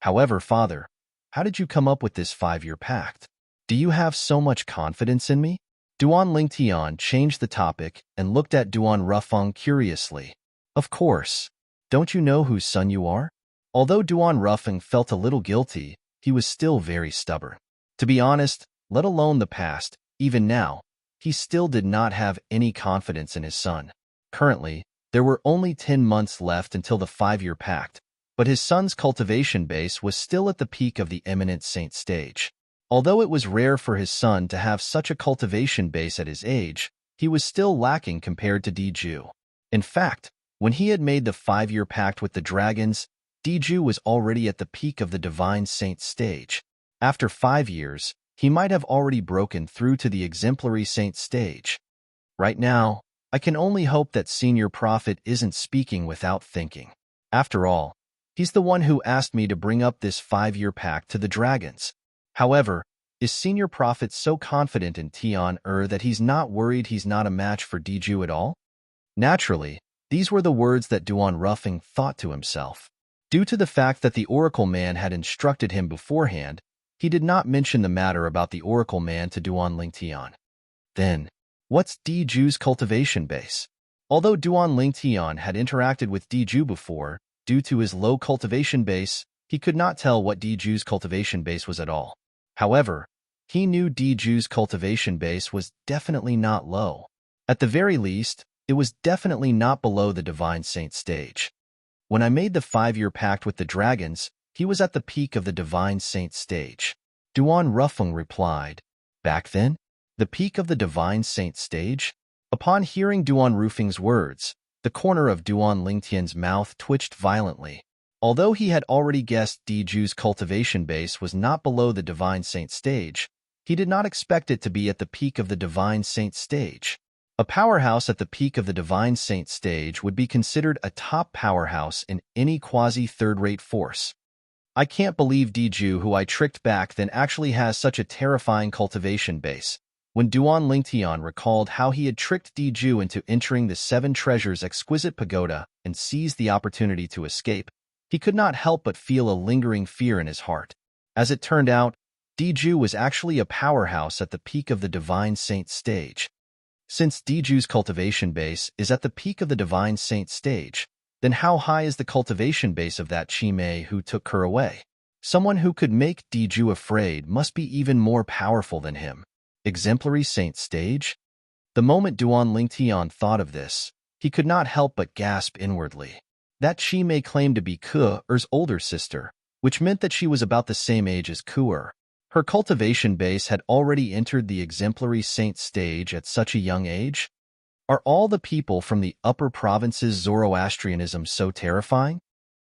However, Father, how did you come up with this 5-year pact? Do you have so much confidence in me? Duan Lingtian changed the topic and looked at Duan Ruffing curiously. Of course. Don't you know whose son you are? Although Duan Ruffing felt a little guilty, he was still very stubborn. To be honest, let alone the past, even now, he still did not have any confidence in his son. Currently, there were only 10 months left until the 5-year pact, but his son's cultivation base was still at the peak of the eminent saint stage. Although it was rare for his son to have such a cultivation base at his age, he was still lacking compared to Diju. In fact, when he had made the 5-year pact with the dragons, Diju was already at the peak of the divine saint stage. After 5 years, he might have already broken through to the exemplary saint stage. Right now, I can only hope that Senior Prophet isn't speaking without thinking. After all, he's the one who asked me to bring up this 5-year pact to the dragons. However, is Senior Prophet so confident in Tian that he's not worried he's not a match for Diju at all? Naturally, these were the words that Duan Ruffing thought to himself. Due to the fact that the Oracle Man had instructed him beforehand, he did not mention the matter about the Oracle Man to Duan Lingtian. Then, what's Diju's cultivation base? Although Duan Lingtian had interacted with Diju before, due to his low cultivation base, he could not tell what Diju's cultivation base was at all. However, he knew Diju's cultivation base was definitely not low. At the very least, it was definitely not below the Divine Saint stage. When I made the 5-year pact with the dragons, he was at the peak of the Divine Saint stage. Duan Ruffung replied, "Back then? The peak of the Divine Saint stage?" Upon hearing Duan Rufing's words, the corner of Duan Lingtian's mouth twitched violently. Although he had already guessed Diju's cultivation base was not below the Divine Saint stage, he did not expect it to be at the peak of the Divine Saint stage. A powerhouse at the peak of the Divine Saint stage would be considered a top powerhouse in any quasi-third-rate force. I can't believe Diju, who I tricked back then, actually has such a terrifying cultivation base. When Duan Lingtian recalled how he had tricked Diju into entering the 7 Treasures exquisite pagoda and seized the opportunity to escape, he could not help but feel a lingering fear in his heart. As it turned out, Diju was actually a powerhouse at the peak of the Divine Saint stage. Since Diju's cultivation base is at the peak of the Divine Saint stage, then how high is the cultivation base of that Chimei who took her away? Someone who could make Diju afraid must be even more powerful than him. Exemplary Saint stage? The moment Duan Lingtian thought of this, he could not help but gasp inwardly. That Chimei claimed to be Ku'er's older sister, which meant that she was about the same age as Ku'er. Her cultivation base had already entered the exemplary saint stage at such a young age? Are all the people from the upper provinces Zoroastrianism so terrifying?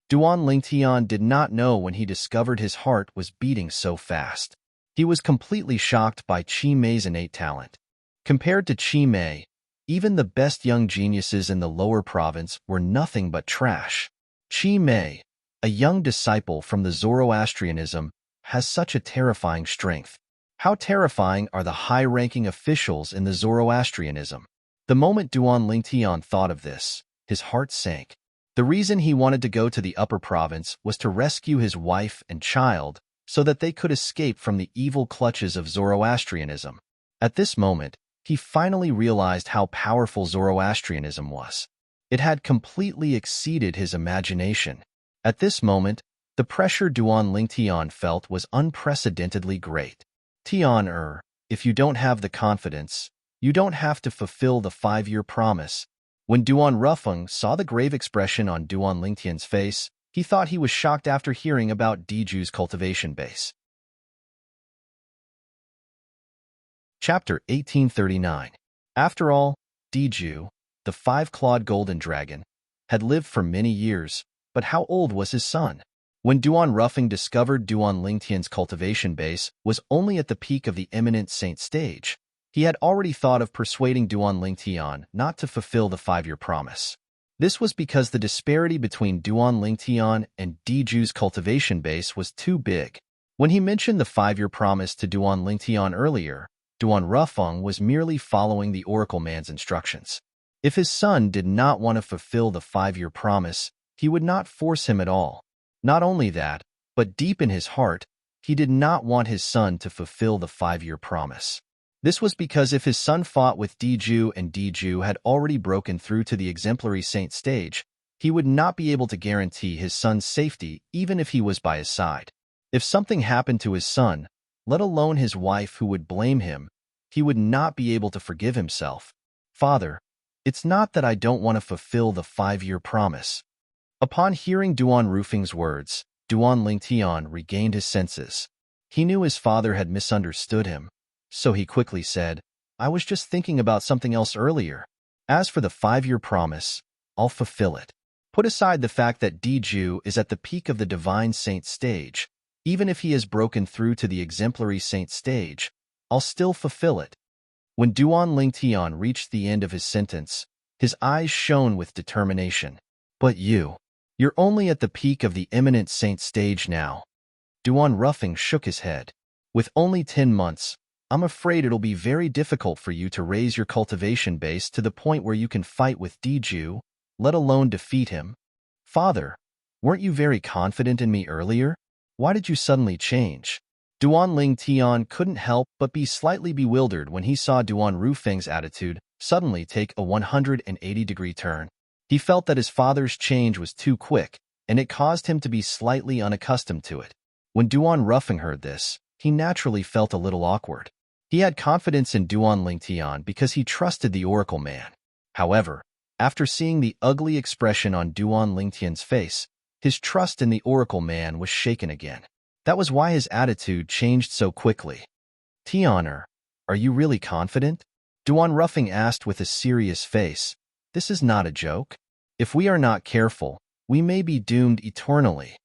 Duan Lingtian did not know when he discovered his heart was beating so fast. He was completely shocked by Chimei's innate talent. Compared to Chimei, even the best young geniuses in the lower province were nothing but trash. Chimei, a young disciple from the Zoroastrianism, has such a terrifying strength. How terrifying are the high-ranking officials in the Zoroastrianism? The moment Duan Lingtian thought of this, his heart sank. The reason he wanted to go to the upper province was to rescue his wife and child so that they could escape from the evil clutches of Zoroastrianism. At this moment, he finally realized how powerful Zoroastrianism was. It had completely exceeded his imagination. At this moment, the pressure Duan Lingtian felt was unprecedentedly great. Tian, if you don't have the confidence, you don't have to fulfill the 5-year promise. When Duan Ruffung saw the grave expression on Duan Lingtian's face, he thought he was shocked after hearing about Diju's cultivation base. Chapter 1839. After all, Diju, the 5-clawed golden dragon, had lived for many years, but how old was his son? When Duan Ruffing discovered Duan Lingtian's cultivation base was only at the peak of the eminent saint stage, he had already thought of persuading Duan Lingtian not to fulfill the 5-year promise. This was because the disparity between Duan Lingtian and Diju's cultivation base was too big. When he mentioned the 5-year promise to Duan Lingtian earlier, Duan Ruffung was merely following the Oracle Man's instructions. If his son did not want to fulfill the 5-year promise, he would not force him at all. Not only that, but deep in his heart, he did not want his son to fulfill the 5-year promise. This was because if his son fought with Diju and Diju had already broken through to the exemplary saint stage, he would not be able to guarantee his son's safety even if he was by his side. If something happened to his son, let alone his wife who would blame him, he would not be able to forgive himself. Father, it's not that I don't want to fulfill the 5-year promise. Upon hearing Duan Rufing's words, Duan Lingtian regained his senses. He knew his father had misunderstood him, so he quickly said, "I was just thinking about something else earlier. As for the 5-year promise, I'll fulfill it. Put aside the fact that Diju is at the peak of the divine saint stage. Even if he has broken through to the exemplary saint stage, I'll still fulfill it." When Duan Lingtian reached the end of his sentence, his eyes shone with determination. "But you're only at the peak of the eminent saint stage now." Duan Ruffing shook his head. "With only 10 months, I'm afraid it'll be very difficult for you to raise your cultivation base to the point where you can fight with Diju, let alone defeat him." "Father, weren't you very confident in me earlier? Why did you suddenly change?" Duan Ling Tian couldn't help but be slightly bewildered when he saw Duan Rufeng's attitude suddenly take a 180-degree turn. He felt that his father's change was too quick, and it caused him to be slightly unaccustomed to it. When Duan Rufeng heard this, he naturally felt a little awkward. He had confidence in Duan Lingtian because he trusted the Oracle Man. However, after seeing the ugly expression on Duan Lingtian's face, his trust in the Oracle Man was shaken again. That was why his attitude changed so quickly. "Tianer, are you really confident?" Duan Rufeng asked with a serious face. "This is not a joke. If we are not careful, we may be doomed eternally."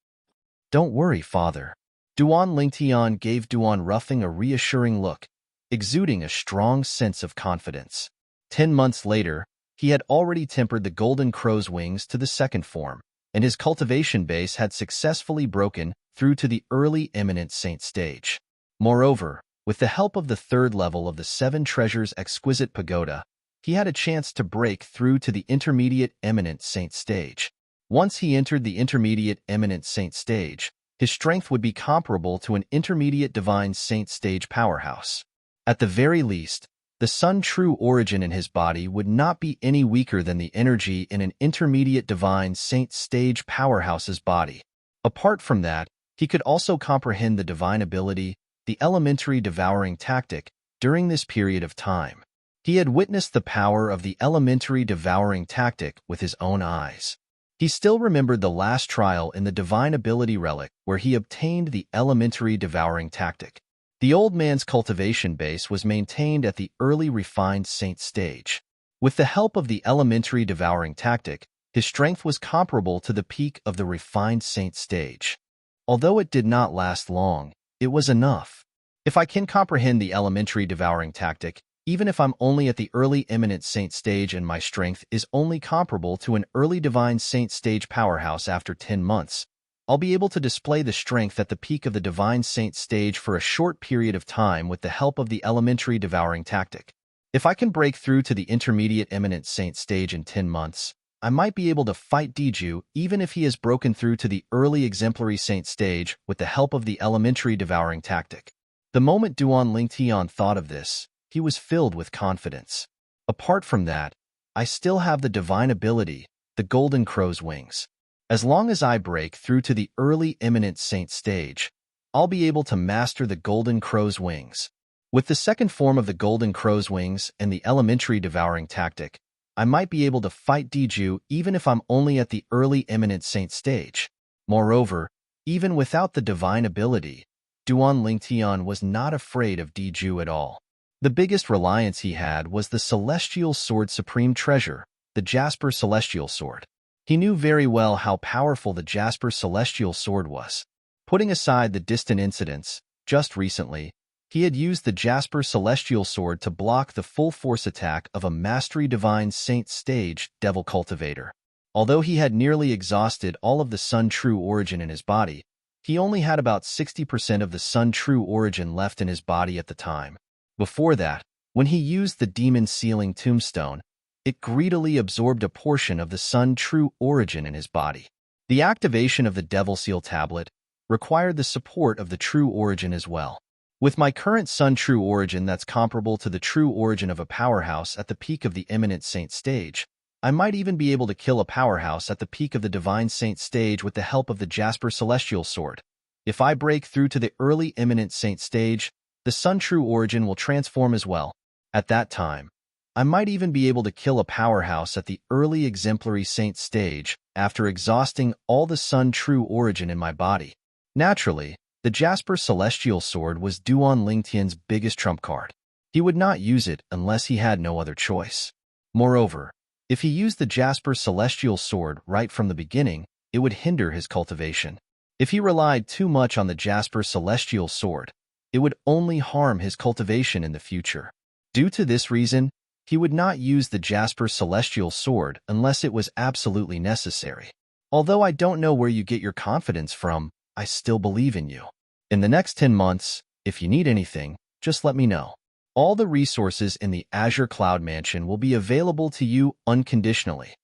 "Don't worry, father." Duan Lingtian gave Duan Rufeng a reassuring look, exuding a strong sense of confidence. 10 months later, he had already tempered the golden crow's wings to the second form, and his cultivation base had successfully broken through to the early eminent saint stage. Moreover, with the help of the third level of the Seven Treasures Exquisite Pagoda, he had a chance to break through to the intermediate eminent saint stage. Once he entered the intermediate eminent saint stage, his strength would be comparable to an intermediate divine saint stage powerhouse. At the very least, the Sun true origin in his body would not be any weaker than the energy in an intermediate divine saint stage powerhouse's body. Apart from that, he could also comprehend the divine ability, the elementary devouring tactic, during this period of time. He had witnessed the power of the elementary devouring tactic with his own eyes. He still remembered the last trial in the divine ability relic where he obtained the elementary devouring tactic. The old man's cultivation base was maintained at the early refined saint stage. With the help of the elementary devouring tactic, his strength was comparable to the peak of the refined saint stage. Although it did not last long, it was enough. If I can comprehend the elementary devouring tactic, even if I'm only at the early eminent saint stage and my strength is only comparable to an early divine saint stage powerhouse after 10 months, I'll be able to display the strength at the peak of the divine saint stage for a short period of time with the help of the elementary devouring tactic. If I can break through to the intermediate eminent saint stage in 10 months, I might be able to fight Diju even if he has broken through to the early exemplary saint stage with the help of the elementary devouring tactic. The moment Duan Lingtian thought of this, he was filled with confidence. Apart from that, I still have the divine ability, the golden crow's wings. As long as I break through to the early eminent saint stage, I'll be able to master the golden crow's wings. With the second form of the golden crow's wings and the elementary devouring tactic, I might be able to fight Diju even if I'm only at the early eminent saint stage. Moreover, even without the divine ability, Duan Lingtian was not afraid of Diju at all. The biggest reliance he had was the Celestial Sword Supreme Treasure, the Jasper Celestial Sword. He knew very well how powerful the Jasper Celestial Sword was. Putting aside the distant incidents, just recently, he had used the Jasper Celestial Sword to block the full force attack of a Mastery Divine Saint Stage Devil Cultivator. Although he had nearly exhausted all of the Sun True Origin in his body, he only had about 60% of the Sun True Origin left in his body at the time. Before that, when he used the Demon Sealing Tombstone, it greedily absorbed a portion of the Sun True Origin in his body. The activation of the Devil Seal Tablet required the support of the True Origin as well. With my current Sun True Origin that's comparable to the true origin of a powerhouse at the peak of the Eminent Saint stage, I might even be able to kill a powerhouse at the peak of the Divine Saint stage with the help of the Jasper Celestial Sword. If I break through to the early Eminent Saint stage, the Sun True Origin will transform as well. At that time, I might even be able to kill a powerhouse at the early Exemplary Saint stage after exhausting all the Sun True Origin in my body. Naturally, The Jasper Celestial Sword was Duan Lingtian's biggest trump card. He would not use it unless he had no other choice. Moreover, if he used the Jasper Celestial Sword right from the beginning, it would hinder his cultivation. If he relied too much on the Jasper Celestial Sword, it would only harm his cultivation in the future. Due to this reason, he would not use the Jasper Celestial Sword unless it was absolutely necessary. Although I don't know where you get your confidence from, I still believe in you. In the next 10 months, if you need anything, just let me know. All the resources in the Azure Cloud Mansion will be available to you unconditionally.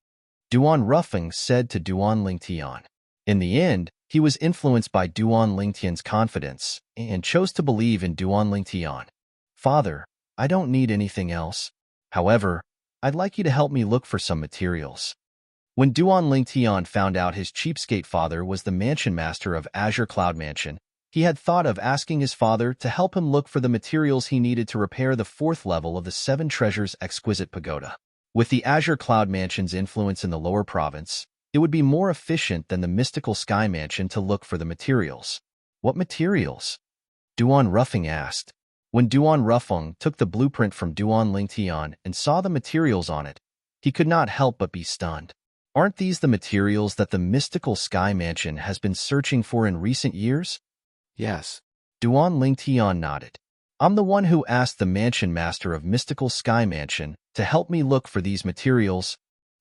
Duan Ruffing said to Duan Lingtian. In the end, he was influenced by Duan Lingtian's confidence and chose to believe in Duan Lingtian. Father, I don't need anything else. However, I'd like you to help me look for some materials. When Duan Lingtian found out his cheapskate father was the mansion master of Azure Cloud Mansion, he had thought of asking his father to help him look for the materials he needed to repair the 4th level of the 7 Treasures Exquisite Pagoda. With the Azure Cloud Mansion's influence in the lower province, it would be more efficient than the Mystical Sky Mansion to look for the materials. What materials? Duan Ruffing asked. When Duan Ruffing took the blueprint from Duan Lingtian and saw the materials on it, he could not help but be stunned. Aren't these the materials that the Mystical Sky Mansion has been searching for in recent years? Yes. Duan Lingtian nodded. I'm the one who asked the mansion master of Mystical Sky Mansion to help me look for these materials.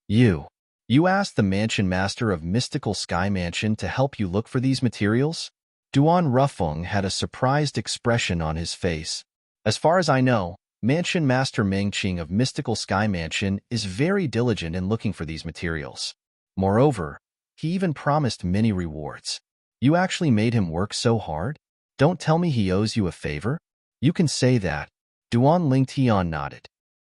You asked the mansion master of Mystical Sky Mansion to help you look for these materials? Duan Ruffing had a surprised expression on his face. As far as I know, Mansion Master Meng Qing of Mystical Sky Mansion is very diligent in looking for these materials. Moreover, he even promised many rewards. You actually made him work so hard? Don't tell me he owes you a favor? You can say that. Duan Lingtian nodded.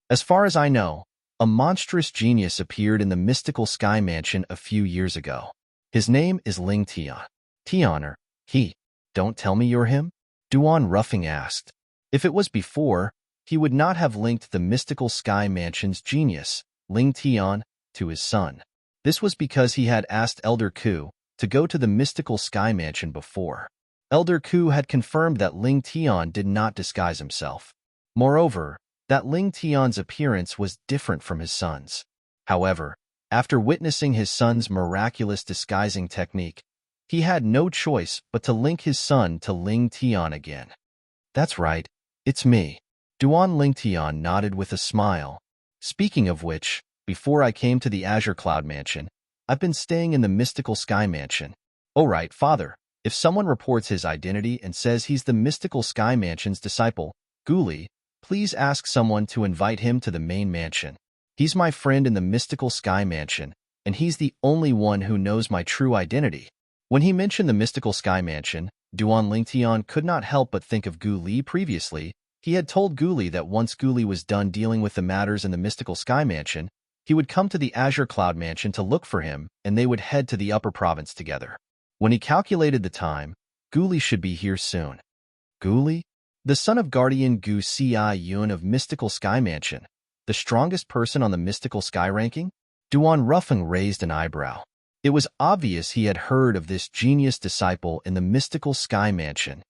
As far as I know, a monstrous genius appeared in the Mystical Sky Mansion a few years ago. His name is Ling Tian. Tianer, he. Don't tell me you're him? Duan Ruffing asked. If it was before, he would not have linked the Mystical Sky Mansion's genius, Ling Tian, to his son. This was because he had asked Elder Ku to go to the Mystical Sky Mansion before. Elder Ku had confirmed that Ling Tian did not disguise himself. Moreover, that Ling Tian's appearance was different from his son's. However, after witnessing his son's miraculous disguising technique, he had no choice but to link his son to Ling Tian again. That's right, it's me. Duan Lingtian nodded with a smile. Speaking of which, before I came to the Azure Cloud Mansion, I've been staying in the Mystical Sky Mansion. Oh right, father, if someone reports his identity and says he's the Mystical Sky Mansion's disciple, Guli, please ask someone to invite him to the main mansion. He's my friend in the Mystical Sky Mansion, and he's the only one who knows my true identity. When he mentioned the Mystical Sky Mansion, Duan Lingtian could not help but think of Guli previously. He had told Guli that once Guli was done dealing with the matters in the Mystical Sky Mansion, he would come to the Azure Cloud Mansion to look for him, and they would head to the upper province together. When he calculated the time, Guli should be here soon. Guli? The son of Guardian Gu Ci Yun of Mystical Sky Mansion, the strongest person on the Mystical Sky ranking? Duan Ruffing raised an eyebrow. It was obvious he had heard of this genius disciple in the Mystical Sky Mansion.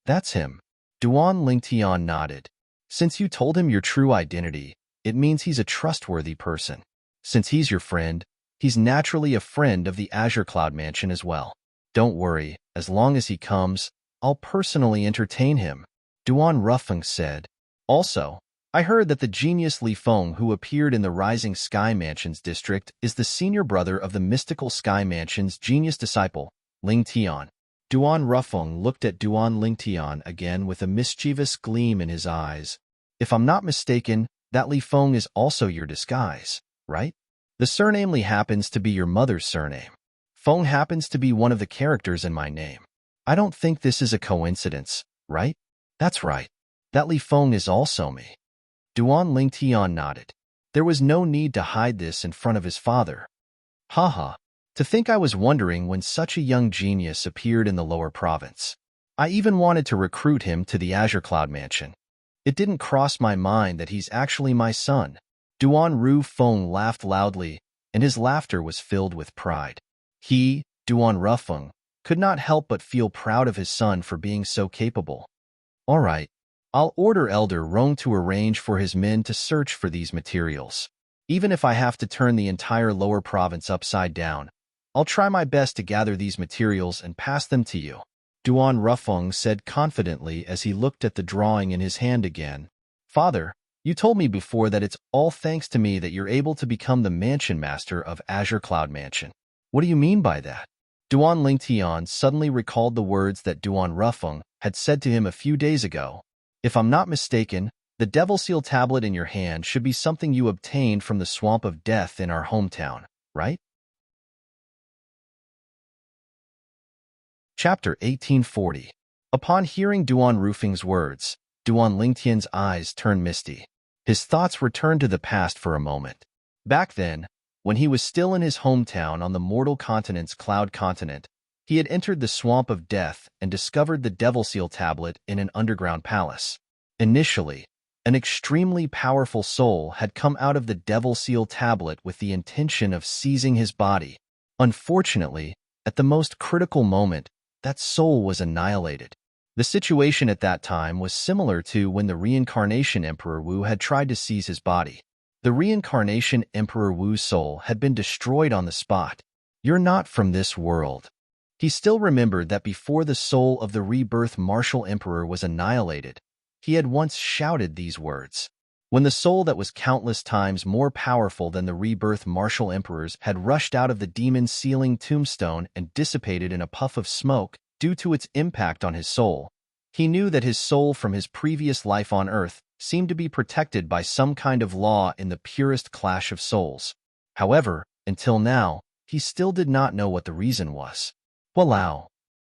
That's him. Duan Lingtian nodded. Since you told him your true identity, it means he's a trustworthy person. Since he's your friend, he's naturally a friend of the Azure Cloud Mansion as well. Don't worry, as long as he comes, I'll personally entertain him, Duan Ruffing said. Also, I heard that the genius Li Feng who appeared in the Rising Sky Mansion's district is the senior brother of the Mystical Sky Mansion's genius disciple, Ling Tian. Duan Ruffing looked at Duan Lingtian again with a mischievous gleam in his eyes. If I'm not mistaken, that Li Feng is also your disguise, right? The surname Li happens to be your mother's surname. Feng happens to be one of the characters in my name. I don't think this is a coincidence, right? That's right. That Li Feng is also me. Duan Lingtian nodded. There was no need to hide this in front of his father. Haha. To think I was wondering when such a young genius appeared in the lower province. I even wanted to recruit him to the Azure Cloud Mansion. It didn't cross my mind that he's actually my son. Duan Ru Feng laughed loudly, and his laughter was filled with pride. He, Duan Ruffeng, could not help but feel proud of his son for being so capable. All right, I'll order Elder Rong to arrange for his men to search for these materials. Even if I have to turn the entire lower province upside down, I'll try my best to gather these materials and pass them to you. Duan Rufeng said confidently as he looked at the drawing in his hand again. Father, you told me before that it's all thanks to me that you're able to become the mansion master of Azure Cloud Mansion. What do you mean by that? Duan Lingtian suddenly recalled the words that Duan Rufeng had said to him a few days ago. If I'm not mistaken, the Devil Seal tablet in your hand should be something you obtained from the Swamp of Death in our hometown, right? Chapter 1840. Upon hearing Duan Rufeng's words, Duan Lingtian's eyes turned misty. His thoughts returned to the past for a moment. Back then, when he was still in his hometown on the mortal continent's Cloud Continent, he had entered the Swamp of Death and discovered the Devil Seal tablet in an underground palace. Initially, an extremely powerful soul had come out of the Devil Seal tablet with the intention of seizing his body. Unfortunately, at the most critical moment, that soul was annihilated. The situation at that time was similar to when the Reincarnation Emperor Wu had tried to seize his body. The Reincarnation Emperor Wu's soul had been destroyed on the spot. You're not from this world. He still remembered that before the soul of the Rebirth Martial Emperor was annihilated, he had once shouted these words. When the soul that was countless times more powerful than the Rebirth Martial Emperors had rushed out of the demon sealing tombstone and dissipated in a puff of smoke due to its impact on his soul, he knew that his soul from his previous life on Earth seemed to be protected by some kind of law in the purest clash of souls. However, until now, he still did not know what the reason was. Hualao.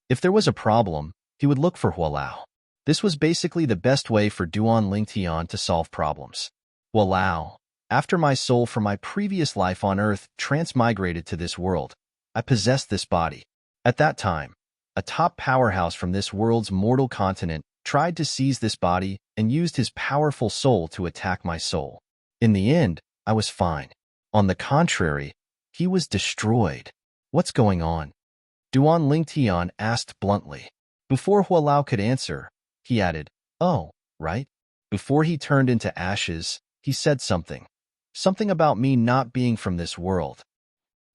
If there was a problem, he would look for Hualao. This was basically the best way for Duan Lingtian to solve problems. Hualao. After my soul from my previous life on Earth transmigrated to this world, I possessed this body. At that time, a top powerhouse from this world's mortal continent tried to seize this body and used his powerful soul to attack my soul. In the end, I was fine. On the contrary, he was destroyed. What's going on? Duan Lingtian asked bluntly. Before Hualao could answer, he added, "Oh, right." Before he turned into ashes, he said something. Something about me not being from this world.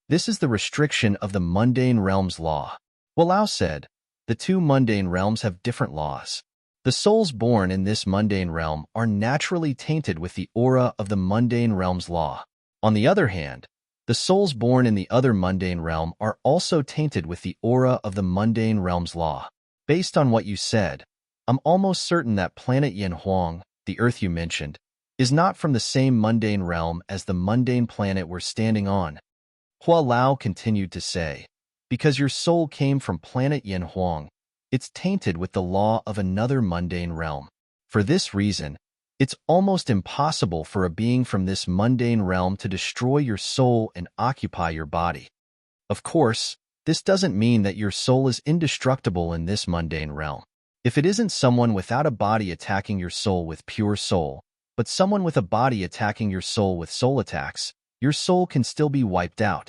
This is the restriction of the mundane realm's law. Hualao said, the two mundane realms have different laws. The souls born in this mundane realm are naturally tainted with the aura of the mundane realm's law. On the other hand, the souls born in the other mundane realm are also tainted with the aura of the mundane realm's law. Based on what you said, I'm almost certain that planet Yanhuang, the Earth you mentioned, is not from the same mundane realm as the mundane planet we're standing on. Hualao continued to say, because your soul came from planet Yanhuang, it's tainted with the law of another mundane realm. For this reason, it's almost impossible for a being from this mundane realm to destroy your soul and occupy your body. Of course, this doesn't mean that your soul is indestructible in this mundane realm. If it isn't someone without a body attacking your soul with pure soul, but someone with a body attacking your soul with soul attacks, your soul can still be wiped out.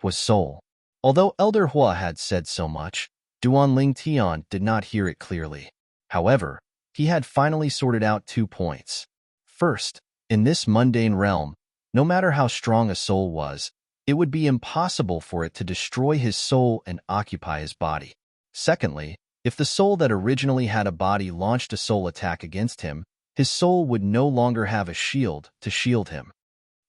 Was soul. Although Elder Hua had said so much, Duan Lingtian did not hear it clearly. However, he had finally sorted out 2 points. First, in this mundane realm, no matter how strong a soul was, it would be impossible for it to destroy his soul and occupy his body. Secondly, if the soul that originally had a body launched a soul attack against him, his soul would no longer have a shield to shield him.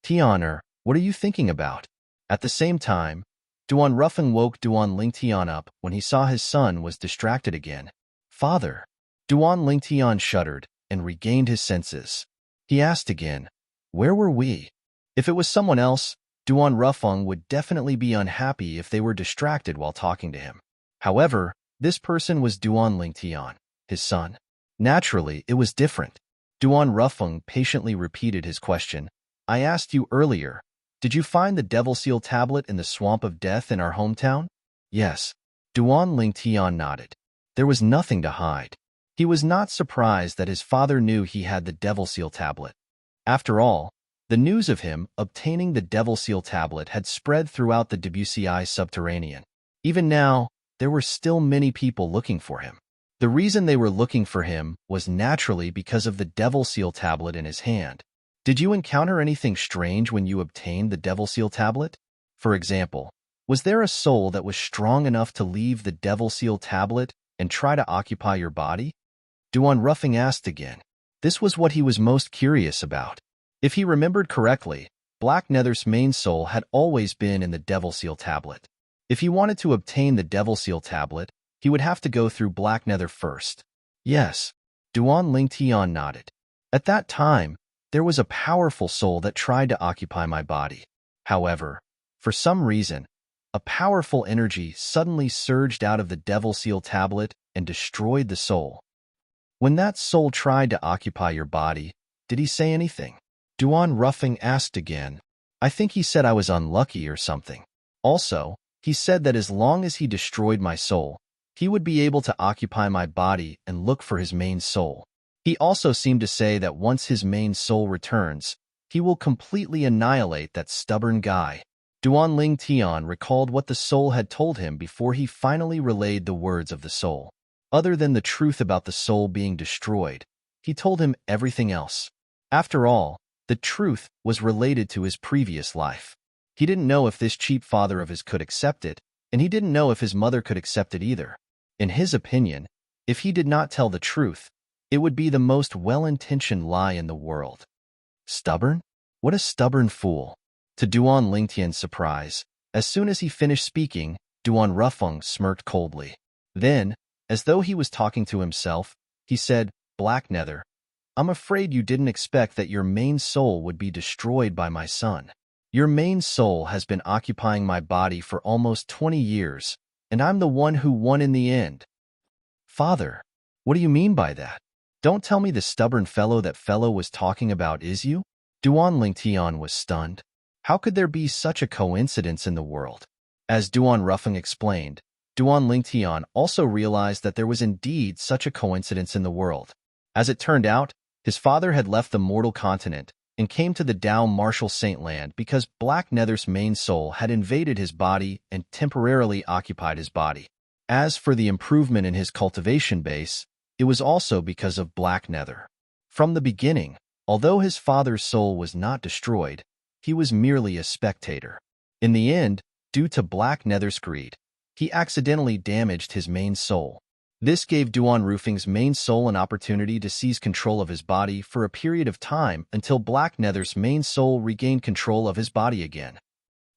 Tianer, what are you thinking about? At the same time, Duan Rufeng woke Duan Lingtian up when he saw his son was distracted again. Father. Duan Lingtian shuddered and regained his senses. He asked again, where were we? If it was someone else, Duan Rufeng would definitely be unhappy if they were distracted while talking to him. However, this person was Duan Lingtian, his son. Naturally, it was different. Duan Rufeng patiently repeated his question. I asked you earlier, did you find the Devil Seal tablet in the Swamp of Death in our hometown? Yes. Duan Lingtian nodded. There was nothing to hide. He was not surprised that his father knew he had the Devil Seal tablet. After all, the news of him obtaining the Devil Seal tablet had spread throughout the WCI subterranean. Even now, there were still many people looking for him. The reason they were looking for him was naturally because of the Devil Seal tablet in his hand. Did you encounter anything strange when you obtained the Devil Seal tablet? For example, was there a soul that was strong enough to leave the Devil Seal tablet and try to occupy your body? Duan Ruffing asked again. This was what he was most curious about. If he remembered correctly, Black Nether's main soul had always been in the Devil Seal tablet. If he wanted to obtain the Devil Seal tablet, he would have to go through Black Nether first. Yes, Duan Lingtian nodded. At that time, there was a powerful soul that tried to occupy my body. However, for some reason, a powerful energy suddenly surged out of the Devil Seal tablet and destroyed the soul. When that soul tried to occupy your body, did he say anything? Duan Ruffing asked again. I think he said I was unlucky or something. Also, he said that as long as he destroyed my soul, he would be able to occupy my body and look for his main soul. He also seemed to say that once his main soul returns, he will completely annihilate that stubborn guy. Duan Lingtian recalled what the soul had told him before he finally relayed the words of the soul. Other than the truth about the soul being destroyed, he told him everything else. After all, the truth was related to his previous life. He didn't know if this cheap father of his could accept it, and he didn't know if his mother could accept it either. In his opinion, if he did not tell the truth, it would be the most well-intentioned lie in the world. Stubborn? What a stubborn fool. To Duan Lingtian's surprise, as soon as he finished speaking, Duan Ruffeng smirked coldly. Then, as though he was talking to himself, he said, Black Nether, I'm afraid you didn't expect that your main soul would be destroyed by my son. Your main soul has been occupying my body for almost 20 years, and I'm the one who won in the end. Father, what do you mean by that? Don't tell me the stubborn fellow that fellow was talking about is you? Duan Lingtian was stunned. How could there be such a coincidence in the world? As Duan Ruffeng explained, Duan Lingtian also realized that there was indeed such a coincidence in the world. As it turned out, his father had left the mortal continent and came to the Dao Martial Saint Land because Black Nether's main soul had invaded his body and temporarily occupied his body. As for the improvement in his cultivation base, it was also because of Black Nether. From the beginning, although his father's soul was not destroyed, he was merely a spectator. In the end, due to Black Nether's greed, he accidentally damaged his main soul. This gave Duan Ruffeng's main soul an opportunity to seize control of his body for a period of time until Black Nether's main soul regained control of his body again.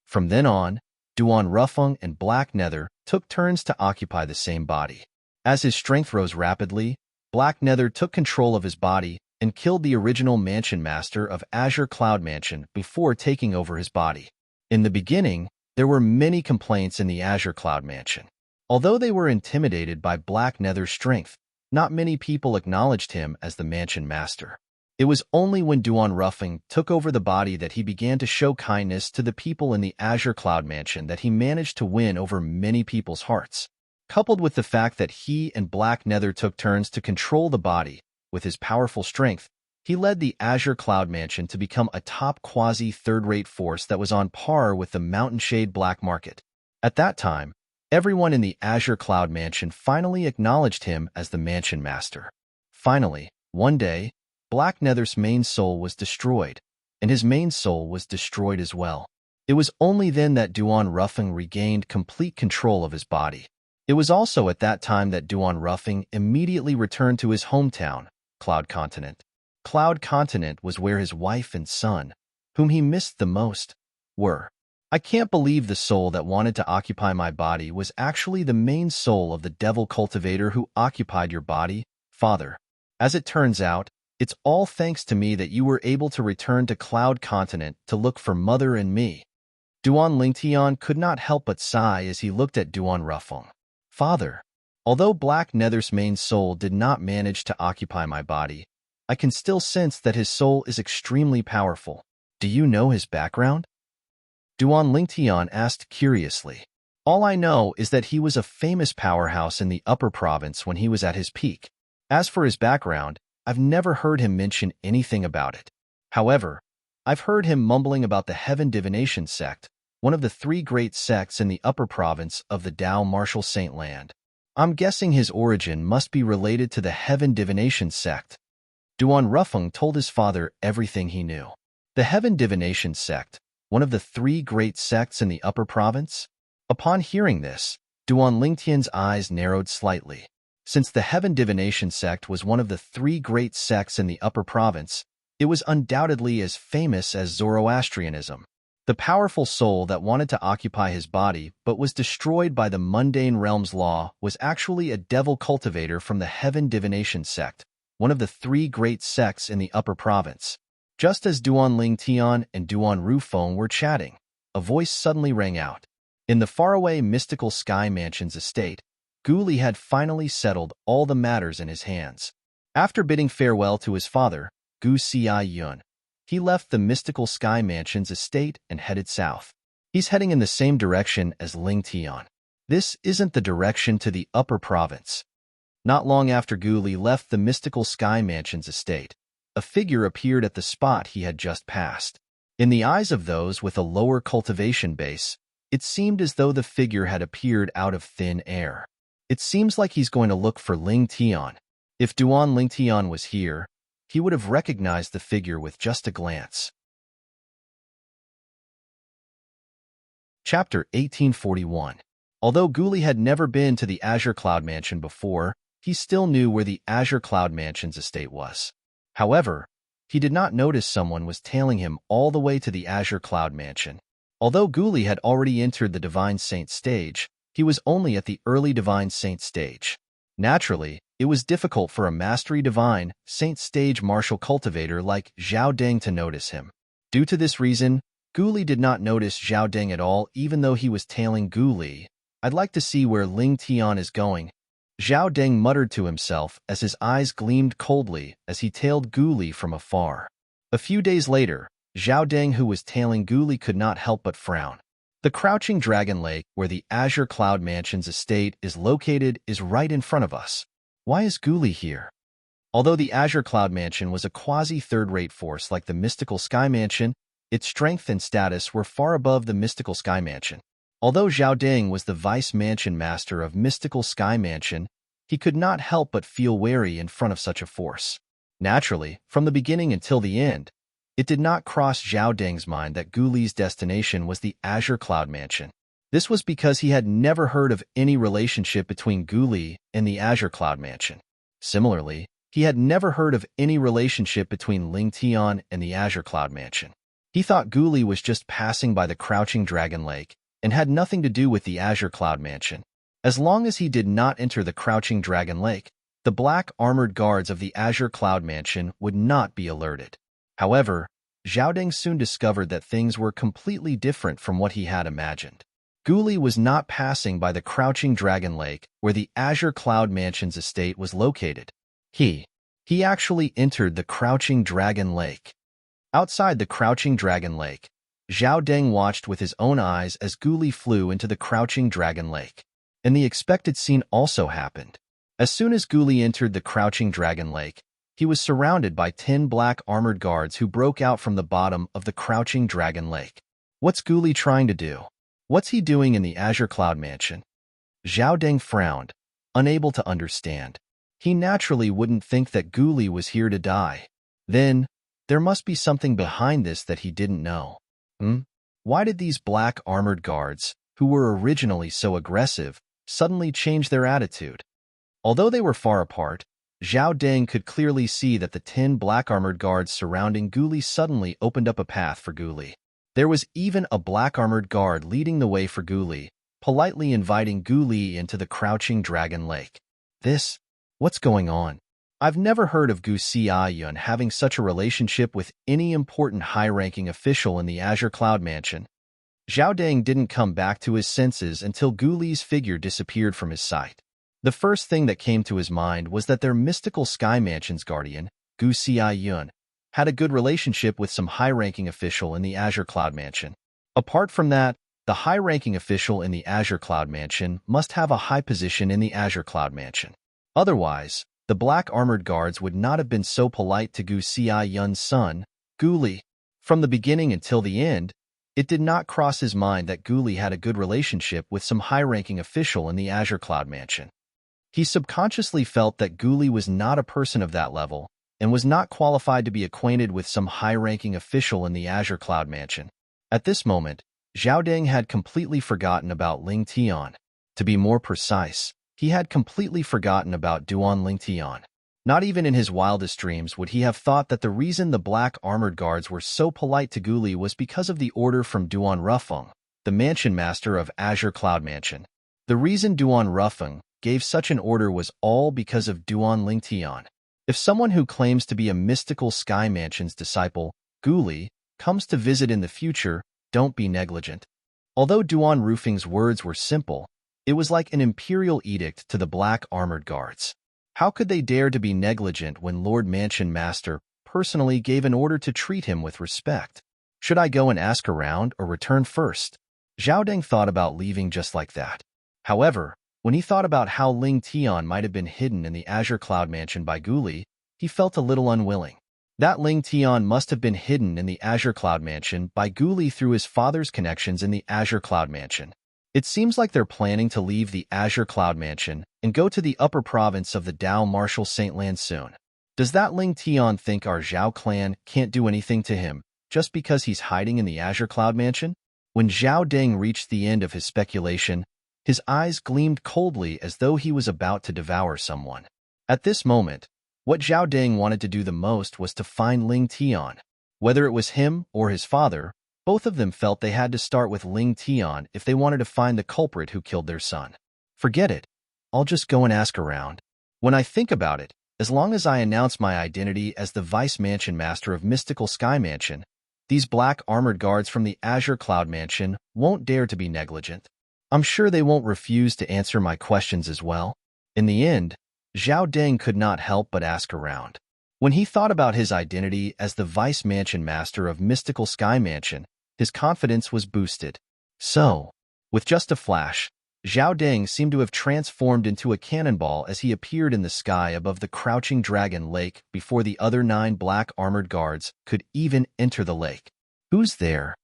From then on, Duan Ruffeng and Black Nether took turns to occupy the same body. As his strength rose rapidly, Black Nether took control of his body and killed the original Mansion Master of Azure Cloud Mansion before taking over his body. In the beginning, there were many complaints in the Azure Cloud Mansion. Although they were intimidated by Black Nether's strength, not many people acknowledged him as the Mansion Master. It was only when Duan Ruffeng took over the body that he began to show kindness to the people in the Azure Cloud Mansion that he managed to win over many people's hearts. Coupled with the fact that he and Black Nether took turns to control the body, with his powerful strength, he led the Azure Cloud Mansion to become a top quasi-third-rate force that was on par with the Mountain Shade Black Market. At that time, everyone in the Azure Cloud Mansion finally acknowledged him as the Mansion Master. Finally, one day, Black Nether's main soul was destroyed, and his main soul was destroyed as well. It was only then that Duan Ruffeng regained complete control of his body. It was also at that time that Duan Ruffeng immediately returned to his hometown, Cloud Continent. Cloud Continent was where his wife and son, whom he missed the most, were. I can't believe the soul that wanted to occupy my body was actually the main soul of the devil cultivator who occupied your body, Father. As it turns out, it's all thanks to me that you were able to return to Cloud Continent to look for Mother and me. Duan Lingtian could not help but sigh as he looked at Duan Ruffeng. Father, although Black Nether's main soul did not manage to occupy my body, I can still sense that his soul is extremely powerful. Do you know his background? Duan Lingtian asked curiously. All I know is that he was a famous powerhouse in the Upper Province when he was at his peak. As for his background, I've never heard him mention anything about it. However, I've heard him mumbling about the Heaven Divination sect, one of the three great sects in the upper province of the Dao Martial Saint Land. I'm guessing his origin must be related to the Heaven Divination sect. Duan Rufeng told his father everything he knew. The Heaven Divination sect, one of the three great sects in the upper province? Upon hearing this, Duan Lingtian's eyes narrowed slightly. Since the Heaven Divination sect was one of the three great sects in the upper province, it was undoubtedly as famous as Zoroastrianism. The powerful soul that wanted to occupy his body but was destroyed by the mundane realm's law was actually a devil cultivator from the Heaven Divination sect, one of the three great sects in the upper province. Just as Duan Lingtian and Duan Rufeng were chatting, a voice suddenly rang out. In the faraway mystical Sky Mansion's estate, Gu Li had finally settled all the matters in his hands. After bidding farewell to his father, Gu Xiaiyun, he left the mystical Sky Mansion's estate and headed south. He's heading in the same direction as Ling Tian. This isn't the direction to the upper province. Not long after Gu Li left the mystical Sky Mansion's estate, a figure appeared at the spot he had just passed. In the eyes of those with a lower cultivation base, it seemed as though the figure had appeared out of thin air. It seems like he's going to look for Ling Tian. If Duan Lingtian was here, he would have recognized the figure with just a glance. Chapter 1841. Although Gu Li had never been to the Azure Cloud Mansion before, he still knew where the Azure Cloud Mansion's estate was. However, he did not notice someone was tailing him all the way to the Azure Cloud Mansion. Although Gu Li had already entered the Divine Saint stage, he was only at the early Divine Saint stage. Naturally, it was difficult for a Mastery Divine Saint stage martial cultivator like Zhao Deng to notice him. Due to this reason, Gu Li did not notice Zhao Deng at all even though he was tailing Gu Li. I'd like to see where Ling Tian is going. Zhao Deng muttered to himself as his eyes gleamed coldly as he tailed Gu Li from afar. A few days later, Zhao Deng, who was tailing Gu Li, could not help but frown. The Crouching Dragon Lake, where the Azure Cloud Mansion's estate is located, is right in front of us. Why is Gu Li here? Although the Azure Cloud Mansion was a quasi-third-rate force like the Mystical Sky Mansion, its strength and status were far above the Mystical Sky Mansion. Although Zhao Deng was the Vice Mansion Master of Mystical Sky Mansion, he could not help but feel wary in front of such a force. Naturally, from the beginning until the end, it did not cross Zhao Deng's mind that Gu Li's destination was the Azure Cloud Mansion. This was because he had never heard of any relationship between Gu Li and the Azure Cloud Mansion. Similarly, he had never heard of any relationship between Ling Tian and the Azure Cloud Mansion. He thought Gu Li was just passing by the Crouching Dragon Lake and had nothing to do with the Azure Cloud Mansion. As long as he did not enter the Crouching Dragon Lake, the black armored guards of the Azure Cloud Mansion would not be alerted. However, Zhao Deng soon discovered that things were completely different from what he had imagined. Gu Li was not passing by the Crouching Dragon Lake where the Azure Cloud Mansion's estate was located. He actually entered the Crouching Dragon Lake. Outside the Crouching Dragon Lake, Zhao Deng watched with his own eyes as Gu Li flew into the Crouching Dragon Lake. And the expected scene also happened. As soon as Gu Li entered the Crouching Dragon Lake, he was surrounded by 10 black armored guards who broke out from the bottom of the Crouching Dragon Lake. What's Gu Li trying to do? What's he doing in the Azure Cloud Mansion? Zhao Deng frowned, unable to understand. He naturally wouldn't think that Gu Li was here to die. Then, there must be something behind this that he didn't know. Why did these black armored guards, who were originally so aggressive, suddenly change their attitude? Although they were far apart, Zhao Deng could clearly see that the 10 black armored guards surrounding Gu Li suddenly opened up a path for Gu Li. There was even a black armored guard leading the way for Gu Li, politely inviting Gu Li into the Crouching Dragon Lake. What's going on? I've never heard of Gu Xiaiyun having such a relationship with any important high-ranking official in the Azure Cloud Mansion. Zhao Deng didn't come back to his senses until Gu Li's figure disappeared from his sight. The first thing that came to his mind was that their Mystical Sky Mansion's guardian, Gu Xiaiyun, had a good relationship with some high-ranking official in the Azure Cloud Mansion. Apart from that, the high-ranking official in the Azure Cloud Mansion must have a high position in the Azure Cloud Mansion. Otherwise, the black armored guards would not have been so polite to Gu Xiaiyun's son, Gu Li. From the beginning until the end, It did not cross his mind that Guli had a good relationship with some high-ranking official in the Azure Cloud Mansion. He subconsciously felt that Guli was not a person of that level and was not qualified to be acquainted with some high-ranking official in the Azure Cloud Mansion. At this moment, Zhao Deng had completely forgotten about Ling Tian. To be more precise, he had completely forgotten about Duan Ling Tian. Not even in his wildest dreams would he have thought that the reason the black armored guards were so polite to Guli was because of the order from Duan Rufeng, the mansion master of Azure Cloud Mansion. The reason Duan Rufeng gave such an order was all because of Duan Ling Tian. If someone who claims to be a mystical Sky Mansion's disciple, Guli, comes to visit in the future, don't be negligent. Although Duan Rufeng's words were simple, it was like an imperial edict to the black armored guards. How could they dare to be negligent when Lord Mansion Master personally gave an order to treat him with respect? Should I go and ask around or return first? Zhao Deng thought about leaving just like that. However, when he thought about how Ling Tian might have been hidden in the Azure Cloud Mansion by Guli, he felt a little unwilling. That Ling Tian must have been hidden in the Azure Cloud Mansion by Guli through his father's connections in the Azure Cloud Mansion. It seems like they're planning to leave the Azure Cloud Mansion and go to the upper province of the Dao Martial Saint Land soon. Does that Ling Tian think our Zhao clan can't do anything to him just because he's hiding in the Azure Cloud Mansion? When Zhao Deng reached the end of his speculation, his eyes gleamed coldly as though he was about to devour someone. At this moment, what Zhao Deng wanted to do the most was to find Ling Tian. Whether it was him or his father, both of them felt they had to start with Ling Tian if they wanted to find the culprit who killed their son. Forget it. I'll just go and ask around. When I think about it, as long as I announce my identity as the Vice Mansion Master of Mystical Sky Mansion, these black armored guards from the Azure Cloud Mansion won't dare to be negligent. I'm sure they won't refuse to answer my questions as well. In the end, Zhao Deng could not help but ask around. When he thought about his identity as the Vice Mansion Master of Mystical Sky Mansion, his confidence was boosted. So, with just a flash, Zhao Deng seemed to have transformed into a cannonball as he appeared in the sky above the crouching dragon lake before the other 9 black armored guards could even enter the lake. Who's there?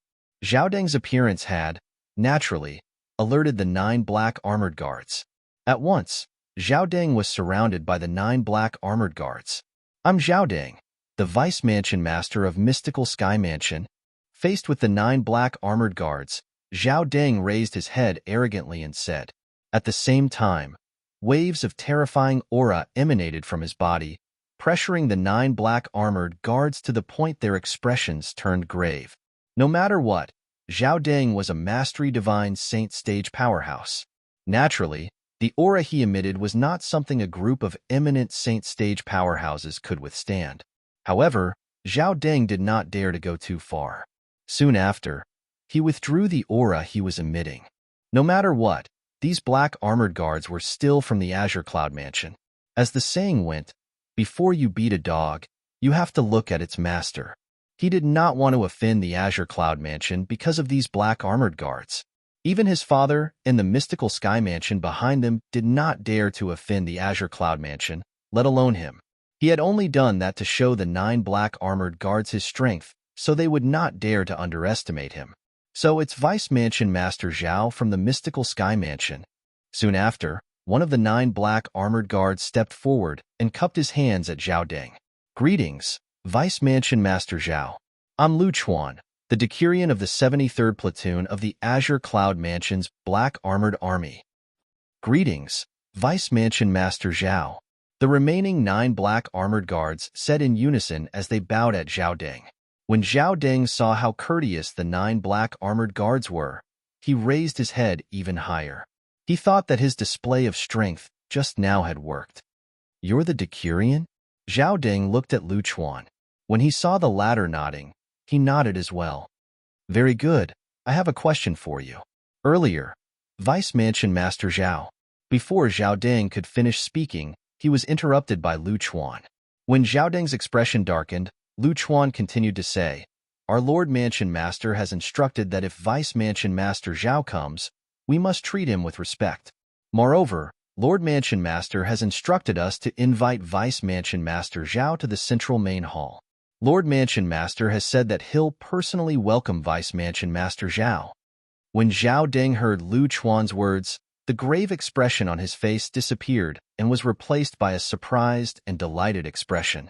Zhao Deng's appearance had, naturally, alerted the 9 black armored guards. At once, Zhao Deng was surrounded by the 9 black armored guards. I'm Zhao Deng, the Vice Mansion Master of Mystical Sky Mansion. Faced with the 9 black armored guards, Zhao Deng raised his head arrogantly and said. At the same time, waves of terrifying aura emanated from his body, pressuring the 9 black armored guards to the point their expressions turned grave. No matter what, Zhao Deng was a mastery divine saint stage powerhouse. Naturally, the aura he emitted was not something a group of eminent saint stage powerhouses could withstand. However, Zhao Deng did not dare to go too far. Soon after, he withdrew the aura he was emitting. No matter what, these black armored guards were still from the Azure Cloud Mansion. As the saying went, before you beat a dog, you have to look at its master. He did not want to offend the Azure Cloud Mansion because of these black armored guards. Even his father and the mystical Sky Mansion behind them did not dare to offend the Azure Cloud Mansion, let alone him. He had only done that to show the 9 black armored guards his strength, so they would not dare to underestimate him. So it's Vice Mansion Master Zhao from the mystical Sky Mansion. Soon after, one of the 9 black armored guards stepped forward and cupped his hands at Zhao Deng. Greetings, Vice Mansion Master Zhao. I'm Lu Chuan, the Decurion of the 73rd Platoon of the Azure Cloud Mansion's Black Armored Army. Greetings, Vice Mansion Master Zhao. The remaining 9 black armored guards said in unison as they bowed at Zhao Deng. When Zhao Deng saw how courteous the 9 black armored guards were, he raised his head even higher. He thought that his display of strength just now had worked. You're the Decurion? Zhao Deng looked at Lu Chuan. When he saw the latter nodding, he nodded as well. Very good. I have a question for you. Earlier, Vice Mansion Master Zhao. Before Zhao Deng could finish speaking, he was interrupted by Lu Chuan. When Zhao Deng's expression darkened, Lu Chuan continued to say, Our Lord Mansion Master has instructed that if Vice Mansion Master Zhao comes, we must treat him with respect. Moreover, Lord Mansion Master has instructed us to invite Vice Mansion Master Zhao to the central main hall. Lord Mansion Master has said that he'll personally welcome Vice Mansion Master Zhao. When Zhao Deng heard Lu Chuan's words, the grave expression on his face disappeared and was replaced by a surprised and delighted expression.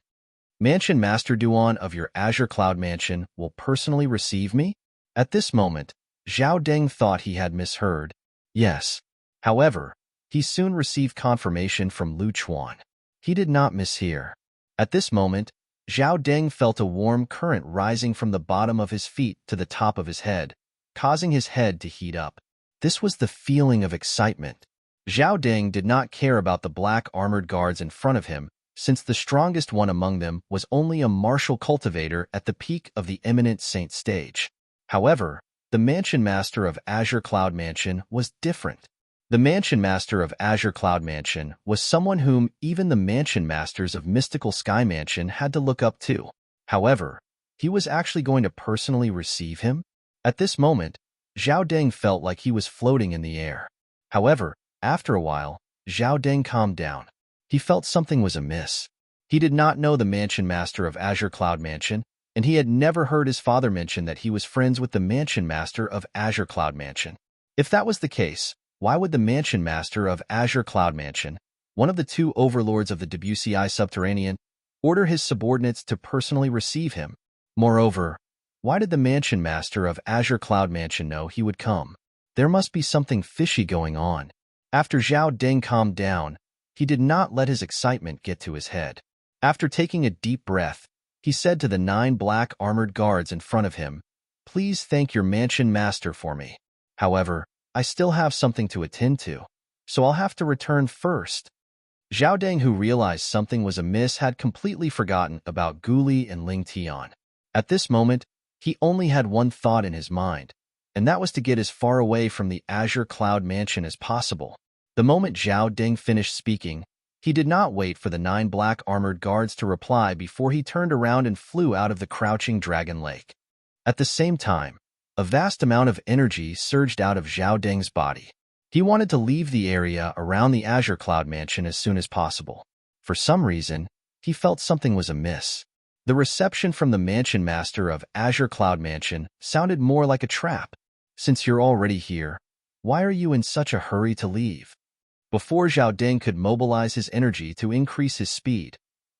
Mansion Master Duan of your Azure Cloud Mansion will personally receive me? At this moment, Zhao Deng thought he had misheard. Yes. However, he soon received confirmation from Lu Chuan. He did not mishear. At this moment, Zhao Deng felt a warm current rising from the bottom of his feet to the top of his head, causing his head to heat up. This was the feeling of excitement. Zhao Deng did not care about the black armored guards in front of him, since the strongest one among them was only a martial cultivator at the peak of the eminent saint stage. However, the Mansion Master of Azure Cloud Mansion was different. The Mansion Master of Azure Cloud Mansion was someone whom even the Mansion Masters of Mystical Sky Mansion had to look up to. However, he was actually going to personally receive him? At this moment, Zhao Deng felt like he was floating in the air. However, after a while, Zhao Deng calmed down. He felt something was amiss. He did not know the Mansion Master of Azure Cloud Mansion, and he had never heard his father mention that he was friends with the Mansion Master of Azure Cloud Mansion. If that was the case, why would the Mansion Master of Azure Cloud Mansion, one of the two overlords of the WCI Subterranean, order his subordinates to personally receive him? Moreover, why did the Mansion Master of Azure Cloud Mansion know he would come? There must be something fishy going on. After Zhao Deng calmed down, he did not let his excitement get to his head. After taking a deep breath, he said to the 9 black armored guards in front of him, "Please thank your Mansion Master for me. However, I still have something to attend to, so I'll have to return first." Zhao Deng, who realized something was amiss, had completely forgotten about Guli and Ling Tian. At this moment, he only had one thought in his mind, and that was to get as far away from the Azure Cloud Mansion as possible. The moment Zhao Deng finished speaking, he did not wait for the 9 black armored guards to reply before he turned around and flew out of the crouching dragon lake. At the same time, a vast amount of energy surged out of Zhao Deng's body. He wanted to leave the area around the Azure Cloud Mansion as soon as possible. For some reason, he felt something was amiss. The reception from the Mansion Master of Azure Cloud Mansion sounded more like a trap. "Since you're already here, why are you in such a hurry to leave?" Before Zhao Deng could mobilize his energy to increase his speed,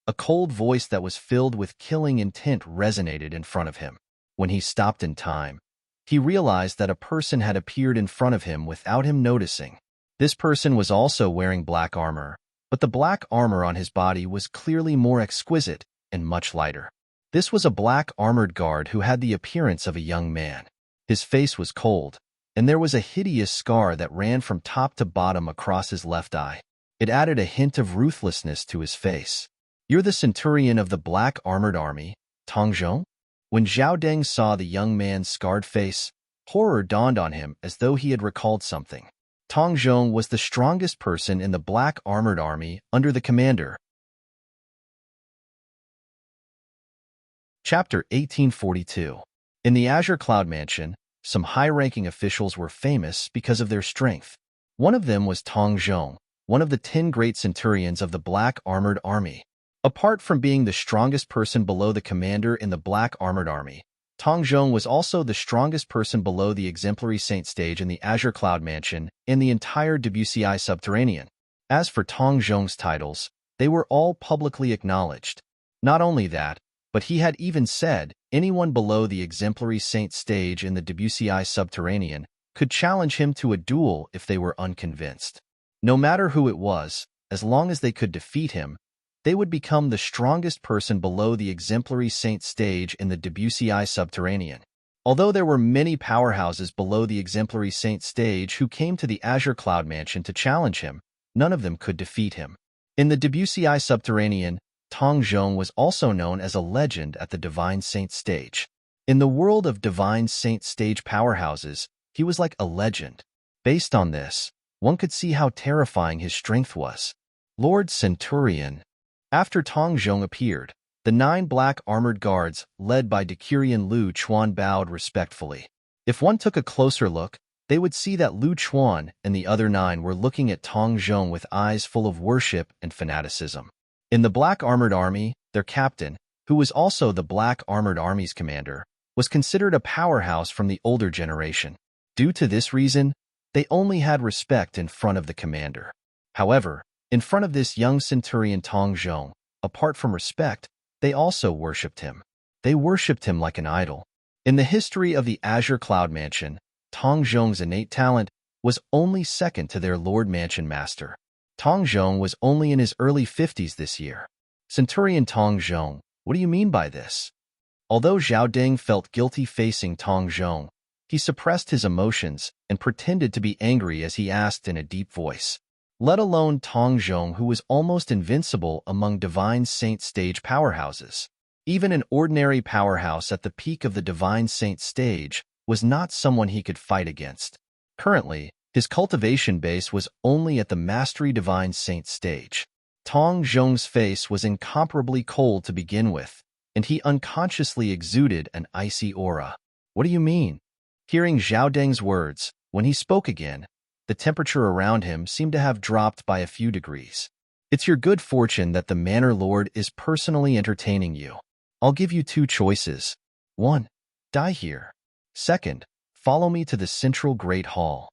a cold voice that was filled with killing intent resonated in front of him. When he stopped in time, he realized that a person had appeared in front of him without him noticing. This person was also wearing black armor, but the black armor on his body was clearly more exquisite and much lighter. This was a black armored guard who had the appearance of a young man. His face was cold, and there was a hideous scar that ran from top to bottom across his left eye. It added a hint of ruthlessness to his face. "You're the centurion of the black armored army, Tong Zhong?" When Zhao Deng saw the young man's scarred face, horror dawned on him as though he had recalled something. Tong Zhong was the strongest person in the black armored army under the commander. Chapter 1842. In the Azure Cloud Mansion, some high-ranking officials were famous because of their strength. One of them was Tong Zhong, one of the 10 great centurions of the Black Armored Army. Apart from being the strongest person below the commander in the Black Armored Army, Tong Zhong was also the strongest person below the Exemplary Saint stage in the Azure Cloud Mansion in the entire WCI Subterranean. As for Tong Zhong's titles, they were all publicly acknowledged. Not only that, but he had even said anyone below the Exemplary Saint stage in the WCI Subterranean could challenge him to a duel if they were unconvinced. No matter who it was, as long as they could defeat him, they would become the strongest person below the Exemplary Saint stage in the WCI Subterranean. Although there were many powerhouses below the Exemplary Saint stage who came to the Azure Cloud Mansion to challenge him, none of them could defeat him. In the WCI Subterranean, Tong Zhong was also known as a legend at the Divine Saint stage. In the world of Divine Saint stage powerhouses, he was like a legend. Based on this, one could see how terrifying his strength was. Lord Centurion. After Tong Zhong appeared, the 9 black armored guards, led by Decurion Lu Chuan, bowed respectfully. If one took a closer look, they would see that Lu Chuan and the other 9 were looking at Tong Zhong with eyes full of worship and fanaticism. In the Black Armored Army, their captain, who was also the Black Armored Army's commander, was considered a powerhouse from the older generation. Due to this reason, they only had respect in front of the commander. However, in front of this young centurion Tong Zhong, apart from respect, they also worshipped him. They worshipped him like an idol. In the history of the Azure Cloud Mansion, Tong Zhong's innate talent was only second to their Lord Mansion Master. Tong Zhong was only in his early 50s this year. Centurion Tong Zhong, what do you mean by this? Although Zhao Ding felt guilty facing Tong Zhong, he suppressed his emotions and pretended to be angry as he asked in a deep voice. Let alone Tong Zhong, who was almost invincible among Divine Saint stage powerhouses. Even an ordinary powerhouse at the peak of the Divine Saint stage was not someone he could fight against. Currently, his cultivation base was only at the Mastery Divine Saint stage. Tong Zhong's face was incomparably cold to begin with, and he unconsciously exuded an icy aura. What do you mean? Hearing Zhao Deng's words, when he spoke again, the temperature around him seemed to have dropped by a few degrees. It's your good fortune that the Manor Lord is personally entertaining you. I'll give you two choices. 1. Die here. 2. Follow me to the Central Great Hall.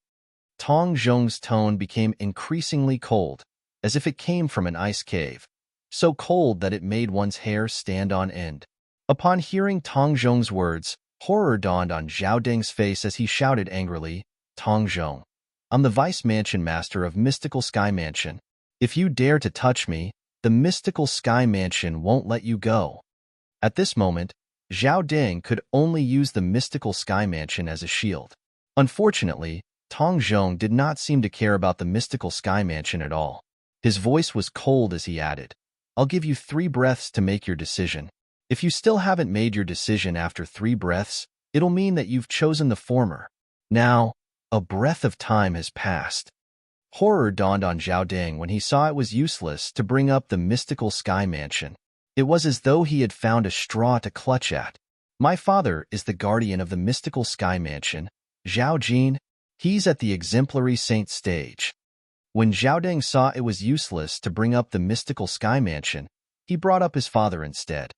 Tong Zhong's tone became increasingly cold, as if it came from an ice cave, so cold that it made one's hair stand on end. Upon hearing Tong Zhong's words, horror dawned on Zhao Deng's face as he shouted angrily, Tong Zhong, I'm the Vice Mansion Master of Mystical Sky Mansion. If you dare to touch me, the Mystical Sky Mansion won't let you go. At this moment, Zhao Deng could only use the Mystical Sky Mansion as a shield. Unfortunately, Tong Zhong did not seem to care about the Mystical Sky Mansion at all. His voice was cold as he added, I'll give you 3 breaths to make your decision. If you still haven't made your decision after 3 breaths, it'll mean that you've chosen the former. Now, a breath of time has passed. Horror dawned on Zhao Deng when he saw it was useless to bring up the Mystical Sky Mansion. It was as though he had found a straw to clutch at. My father is the guardian of the Mystical Sky Mansion, Zhao Jin. He's at the exemplary saint stage. When Zhao Deng saw it was useless to bring up the Mystical Sky Mansion, he brought up his father instead.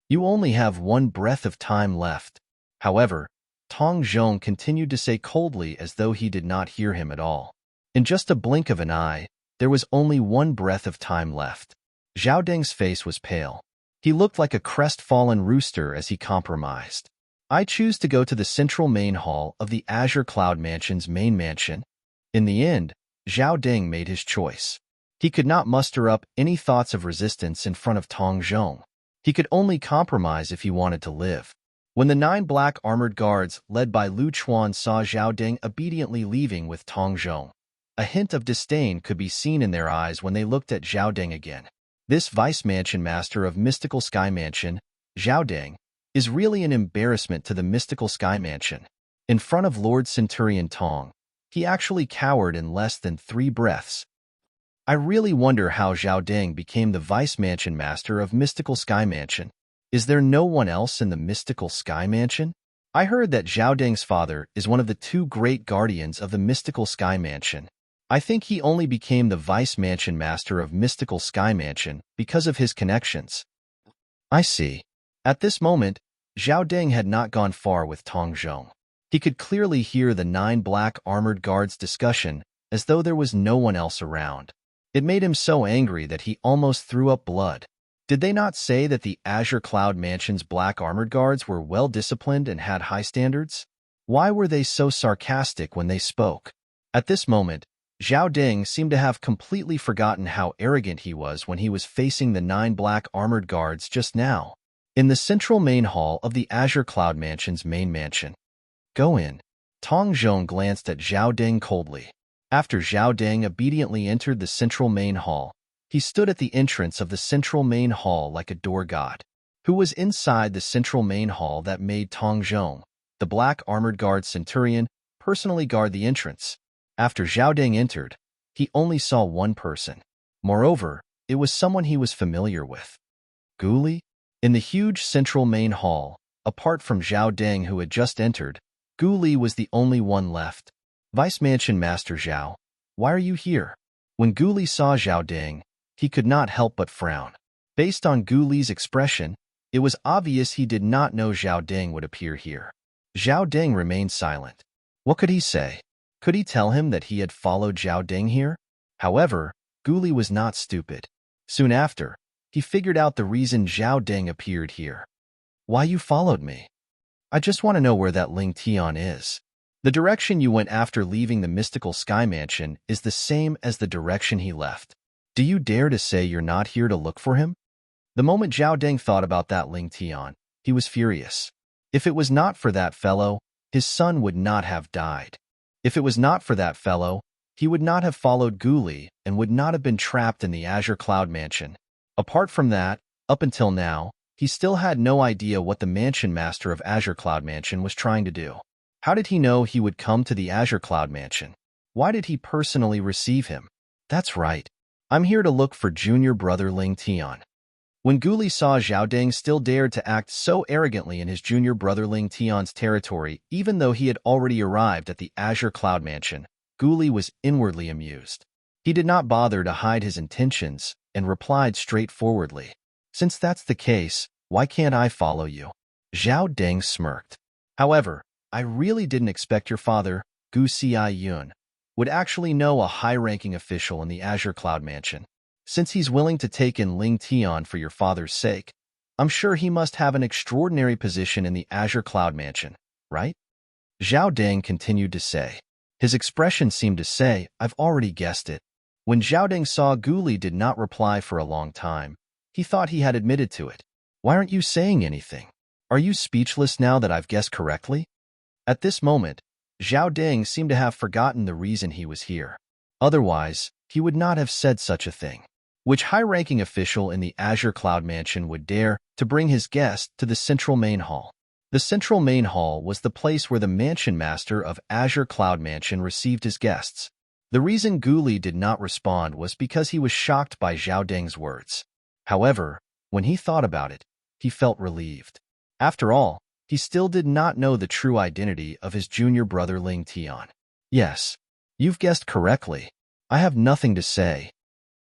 You only have 1 breath of time left. However, Tong Zhong continued to say coldly as though he did not hear him at all. In just a blink of an eye, there was only 1 breath of time left. Zhao Deng's face was pale. He looked like a crestfallen rooster as he compromised. I choose to go to the central main hall of the Azure Cloud Mansion's main mansion. In the end, Zhao Deng made his choice. He could not muster up any thoughts of resistance in front of Tong Zhong. He could only compromise if he wanted to live. When the 9 black armored guards led by Lu Chuan saw Zhao Deng obediently leaving with Tong Zhong, a hint of disdain could be seen in their eyes when they looked at Zhao Deng again. This Vice Mansion Master of Mystical Sky Mansion, Zhao Deng, is really an embarrassment to the Mystical Sky Mansion. In front of Lord Centurion Tong, he actually cowered in less than 3 breaths. I really wonder how Zhao Deng became the Vice Mansion Master of Mystical Sky Mansion. Is there no one else in the Mystical Sky Mansion? I heard that Zhao Deng's father is one of the 2 great guardians of the Mystical Sky Mansion. I think he only became the Vice Mansion Master of Mystical Sky Mansion because of his connections. I see. At this moment, Zhao Deng had not gone far with Tong Zhong. He could clearly hear the 9 black armored guards' discussion as though there was no one else around. It made him so angry that he almost threw up blood. Did they not say that the Azure Cloud Mansion's black armored guards were well-disciplined and had high standards? Why were they so sarcastic when they spoke? At this moment, Zhao Deng seemed to have completely forgotten how arrogant he was when he was facing the 9 black armored guards just now. In the central main hall of the Azure Cloud Mansion's main mansion. Go in. Tong Zhong glanced at Zhao Deng coldly. After Zhao Deng obediently entered the central main hall, he stood at the entrance of the central main hall like a door god. Who was inside the central main hall that made Tong Zhong, the black armored guard centurion, personally guard the entrance? After Zhao Deng entered, he only saw one person. Moreover, it was someone he was familiar with. Gu Li? In the huge central main hall, apart from Zhao Deng who had just entered, Gu Li was the only one left. Vice Mansion Master Zhao, why are you here? When Gu Li saw Zhao Deng, he could not help but frown. Based on Gu Li's expression, It was obvious he did not know Zhao Ding would appear here. Zhao Ding remained silent. What could he say? Could he tell him that he had followed Zhao Ding here? However, Guli was not stupid. Soon after, he figured out the reason Zhao Ding appeared here. Why you followed me? I just want to know where that Ling Tian is. The direction you went after leaving the mystical sky mansion is the same as the direction he left. Do you dare to say you're not here to look for him? The moment Zhao Ding thought about that Ling Tian, he was furious. If it was not for that fellow, his son would not have died. If it was not for that fellow, he would not have followed Guli and would not have been trapped in the Azure Cloud Mansion. Apart from that, up until now, he still had no idea what the Mansion Master of Azure Cloud Mansion was trying to do. How did he know he would come to the Azure Cloud Mansion? Why did he personally receive him? That's right. I'm here to look for junior brother Ling Tian. When Guli saw Zhao Ding still dared to act so arrogantly in his junior brother Ling Tian's territory, even though he had already arrived at the Azure Cloud Mansion, Guli was inwardly amused. He did not bother to hide his intentions and replied straightforwardly, "Since that's the case, why can't I follow you?" Zhao Ding smirked. However, I really didn't expect your father, Gu Xiaiyun, would actually know a high-ranking official in the Azure Cloud Mansion. Since he's willing to take in Ling Tian for your father's sake, I'm sure he must have an extraordinary position in the Azure Cloud Mansion, right? Zhao Ding continued to say. His expression seemed to say, I've already guessed it. When Zhao Ding saw Guli did not reply for a long time, he thought he had admitted to it. Why aren't you saying anything? Are you speechless now that I've guessed correctly? At this moment, Zhao Ding seemed to have forgotten the reason he was here. Otherwise, he would not have said such a thing. Which high-ranking official in the Azure Cloud Mansion would dare to bring his guest to the Central Main Hall? The Central Main Hall was the place where the Mansion Master of Azure Cloud Mansion received his guests. The reason Guli did not respond was because he was shocked by Zhao Ding's words. However, when he thought about it, he felt relieved. After all, he still did not know the true identity of his junior brother Ling Tian. Yes, you've guessed correctly. I have nothing to say.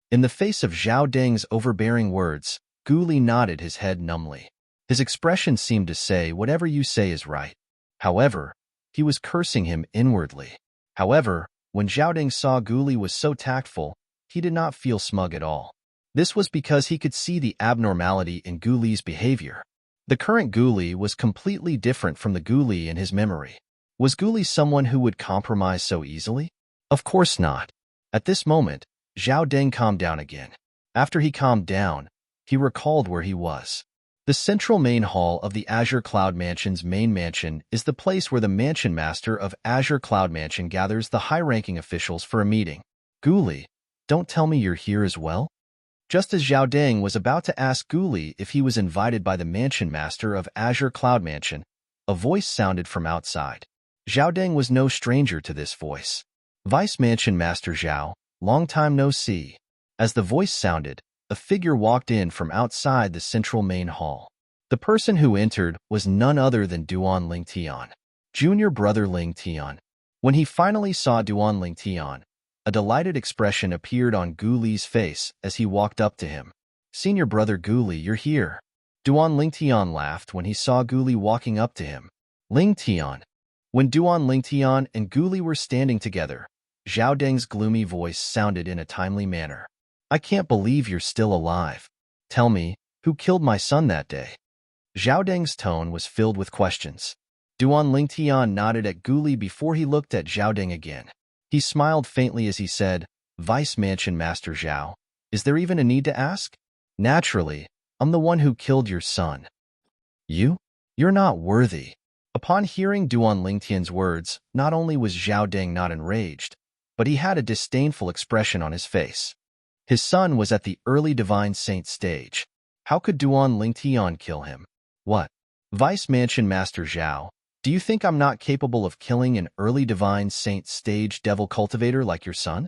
In the face of Zhao Ding's overbearing words, Guli nodded his head numbly. His expression seemed to say, whatever you say is right. However, he was cursing him inwardly. However, when Zhao Ding saw Guli was so tactful, he did not feel smug at all. This was because he could see the abnormality in Guli's behavior. The current Guli was completely different from the Guli in his memory. Was Guli someone who would compromise so easily? Of course not. At this moment, Zhao Ding calmed down again. After he calmed down, he recalled where he was. The central main hall of the Azure Cloud Mansion's main mansion is the place where the Mansion Master of Azure Cloud Mansion gathers the high-ranking officials for a meeting. Guli, don't tell me you're here as well? Just as Zhao Ding was about to ask Guli if he was invited by the Mansion Master of Azure Cloud Mansion, a voice sounded from outside. Zhao Ding was no stranger to this voice. Vice Mansion Master Zhao, long time no see. As the voice sounded, a figure walked in from outside the central main hall. The person who entered was none other than Duan Ling Tian, junior brother Ling Tian. When he finally saw Duan Ling Tian, a delighted expression appeared on Guli's face as he walked up to him. Senior brother Guli, you're here. Duan Ling Tian laughed when he saw Guli walking up to him. Ling Tian. When Duan Ling Tian and Guli were standing together, Zhao Ding's gloomy voice sounded in a timely manner. I can't believe you're still alive. Tell me, who killed my son that day? Zhao Ding's tone was filled with questions. Duan Ling Tian nodded at Guli before he looked at Zhao Ding again. He smiled faintly as he said, Vice Mansion Master Zhao, is there even a need to ask? Naturally, I'm the one who killed your son. You? You're not worthy. Upon hearing Duan Ling Tian's words, not only was Zhao Ding not enraged, but he had a disdainful expression on his face. His son was at the early Divine Saint stage. How could Duan Ling Tian kill him? What? Vice Mansion Master Zhao, do you think I'm not capable of killing an early Divine Saint stage devil cultivator like your son?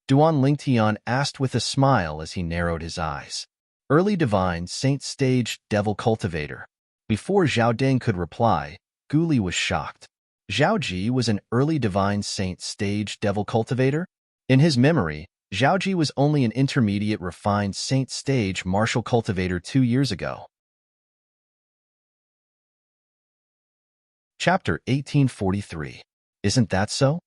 Duan Ling Tian asked with a smile as he narrowed his eyes. Early Divine Saint stage devil cultivator. Before Zhao Ding could reply, Guli was shocked. Zhao Ji was an early Divine Saint stage devil cultivator? In his memory, Zhao Ji was only an intermediate refined Saint stage martial cultivator 2 years ago. Chapter 1843. Isn't that so?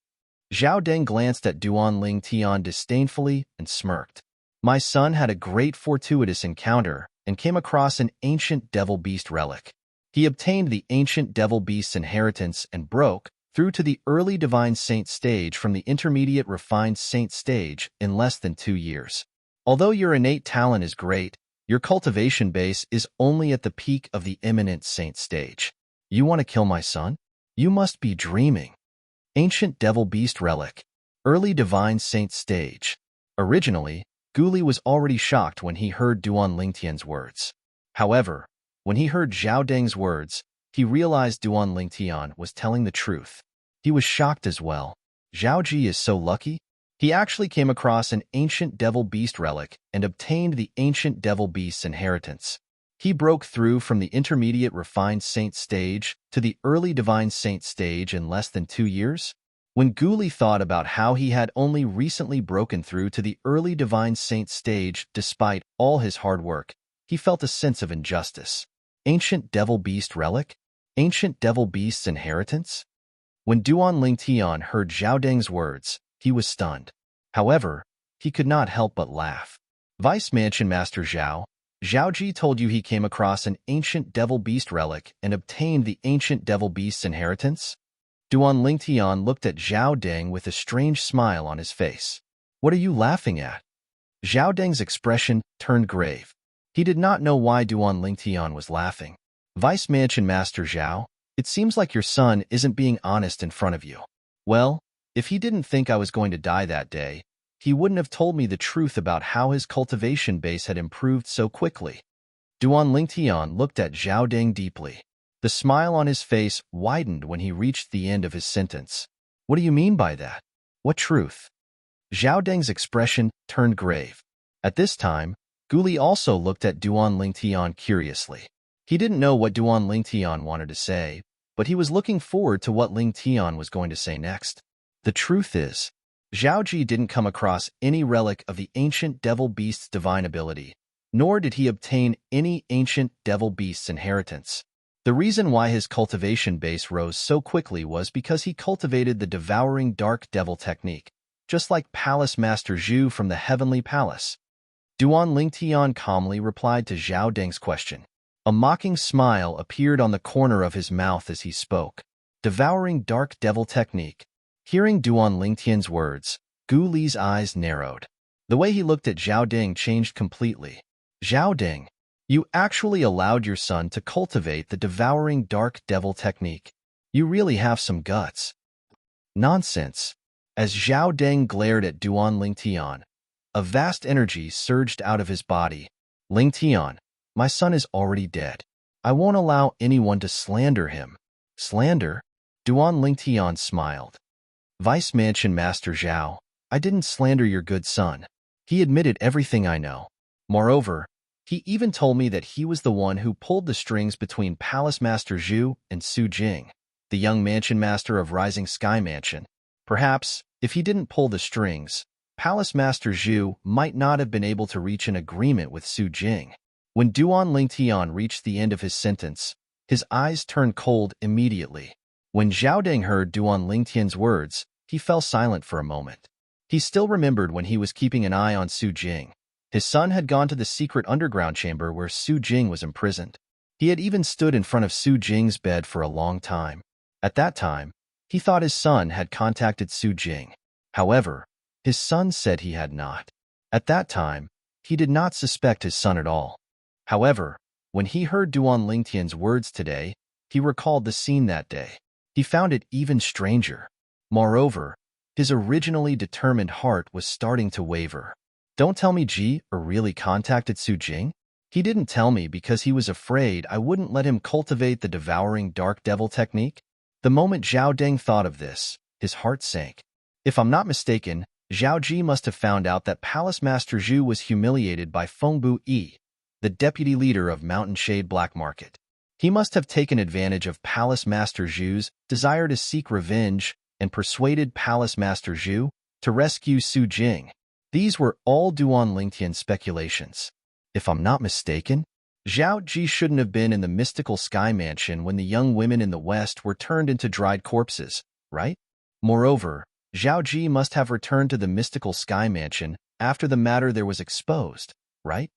Zhao Deng glanced at Duan Ling Tian disdainfully and smirked. My son had a great fortuitous encounter and came across an ancient devil beast relic. He obtained the ancient devil beast's inheritance and broke through to the early divine saint stage from the intermediate refined saint stage in less than 2 years. Although your innate talent is great, your cultivation base is only at the peak of the imminent saint stage. You want to kill my son? You must be dreaming. Ancient devil beast relic. Early divine saint stage. Originally, Guli was already shocked when he heard Duan Lingtian's words. However, when he heard Zhao Deng's words, he realized Duan Lingtian was telling the truth. He was shocked as well. Zhao Ji is so lucky. He actually came across an ancient devil beast relic and obtained the ancient devil beast's inheritance. He broke through from the intermediate refined saint stage to the early divine saint stage in less than 2 years. When Guli thought about how he had only recently broken through to the early divine saint stage despite all his hard work, he felt a sense of injustice. Ancient devil beast relic? Ancient devil beast's inheritance? When Duan Lingtian heard Zhao Deng's words, he was stunned. However, he could not help but laugh. Vice Mansion Master Zhao Ji told you he came across an ancient devil beast relic and obtained the ancient devil beast's inheritance? Duan Lingtian looked at Zhao Deng with a strange smile on his face. What are you laughing at? Zhao Deng's expression turned grave. He did not know why Duan Lingtian was laughing. Vice Mansion Master Zhao, it seems like your son isn't being honest in front of you. Well, if he didn't think I was going to die that day, he wouldn't have told me the truth about how his cultivation base had improved so quickly. Duan Lingtian looked at Zhao Deng deeply. The smile on his face widened when he reached the end of his sentence. What do you mean by that? What truth? Zhao Deng's expression turned grave. At this time, Guli also looked at Duan Lingtian curiously. He didn't know what Duan Lingtian wanted to say, but he was looking forward to what Lingtian was going to say next. The truth is, Zhao Ji didn't come across any relic of the ancient devil beast's divine ability, nor did he obtain any ancient devil beast's inheritance. The reason why his cultivation base rose so quickly was because he cultivated the devouring dark devil technique, just like Palace Master Zhu from the Heavenly Palace. Duan Lingtian calmly replied to Zhao Deng's question. A mocking smile appeared on the corner of his mouth as he spoke. Devouring dark devil technique. Hearing Duan Lingtian's words, Gu Li's eyes narrowed. The way he looked at Zhao Deng changed completely. Zhao Deng, you actually allowed your son to cultivate the devouring dark devil technique. You really have some guts. Nonsense. As Zhao Deng glared at Duan Lingtian, a vast energy surged out of his body. Lingtian, my son is already dead. I won't allow anyone to slander him. Slander? Duan Lingtian smiled. Vice Mansion Master Zhao, I didn't slander your good son. He admitted everything I know. Moreover, he even told me that he was the one who pulled the strings between Palace Master Zhu and Su Jing, the young mansion master of Rising Sky Mansion. Perhaps, if he didn't pull the strings, Palace Master Zhu might not have been able to reach an agreement with Su Jing. When Duan Lingtian reached the end of his sentence, his eyes turned cold immediately. When Zhao Deng heard Duan Lingtian's words, he fell silent for a moment. He still remembered when he was keeping an eye on Su Jing. His son had gone to the secret underground chamber where Su Jing was imprisoned. He had even stood in front of Su Jing's bed for a long time. At that time, he thought his son had contacted Su Jing. However, his son said he had not. At that time, he did not suspect his son at all. However, when he heard Duan Lingtian's words today, he recalled the scene that day. He found it even stranger. Moreover, his originally determined heart was starting to waver. Don't tell me Ji really contacted Su Jing? He didn't tell me because he was afraid I wouldn't let him cultivate the devouring dark devil technique. The moment Zhao Deng thought of this, his heart sank. If I'm not mistaken, Zhao Ji must have found out that Palace Master Zhu was humiliated by Fengbu Yi, the deputy leader of Mountain Shade Black Market. He must have taken advantage of Palace Master Zhu's desire to seek revenge and persuaded Palace Master Zhu to rescue Su Jing. These were all Duan Lingtian's speculations. If I'm not mistaken, Zhao Ji shouldn't have been in the mystical sky mansion when the young women in the West were turned into dried corpses, right? Moreover, Zhao Ji must have returned to the mystical sky mansion after the matter there was exposed, right?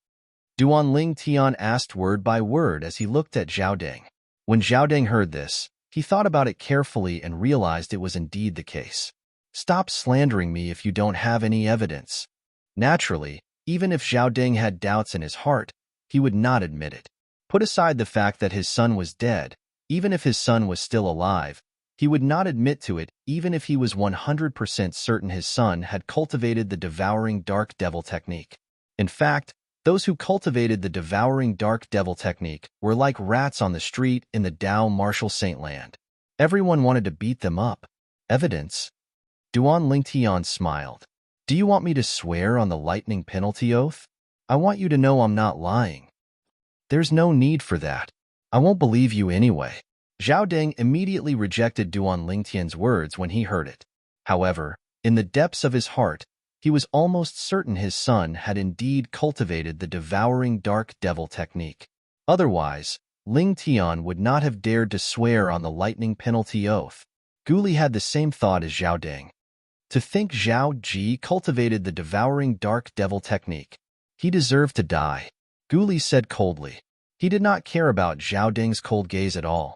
Duan Ling Tian asked word by word as he looked at Zhao Deng. When Zhao Deng heard this, he thought about it carefully and realized it was indeed the case. Stop slandering me if you don't have any evidence. Naturally, even if Zhao Deng had doubts in his heart, he would not admit it. Put aside the fact that his son was dead, even if his son was still alive, he would not admit to it even if he was 100% certain his son had cultivated the devouring dark devil technique. In fact, those who cultivated the devouring dark devil technique were like rats on the street in the Dao Martial Saint land. Everyone wanted to beat them up. Evidence? Duan Lingtian smiled. Do you want me to swear on the lightning penalty oath? I want you to know I'm not lying. There's no need for that. I won't believe you anyway. Zhao Deng immediately rejected Duan Lingtian's words when he heard it. However, in the depths of his heart, he was almost certain his son had indeed cultivated the devouring dark devil technique. Otherwise, Ling Tian would not have dared to swear on the lightning penalty oath. Guli had the same thought as Zhao Deng. To think Zhao Ji cultivated the devouring dark devil technique. He deserved to die. Guli said coldly. He did not care about Zhao Deng's cold gaze at all.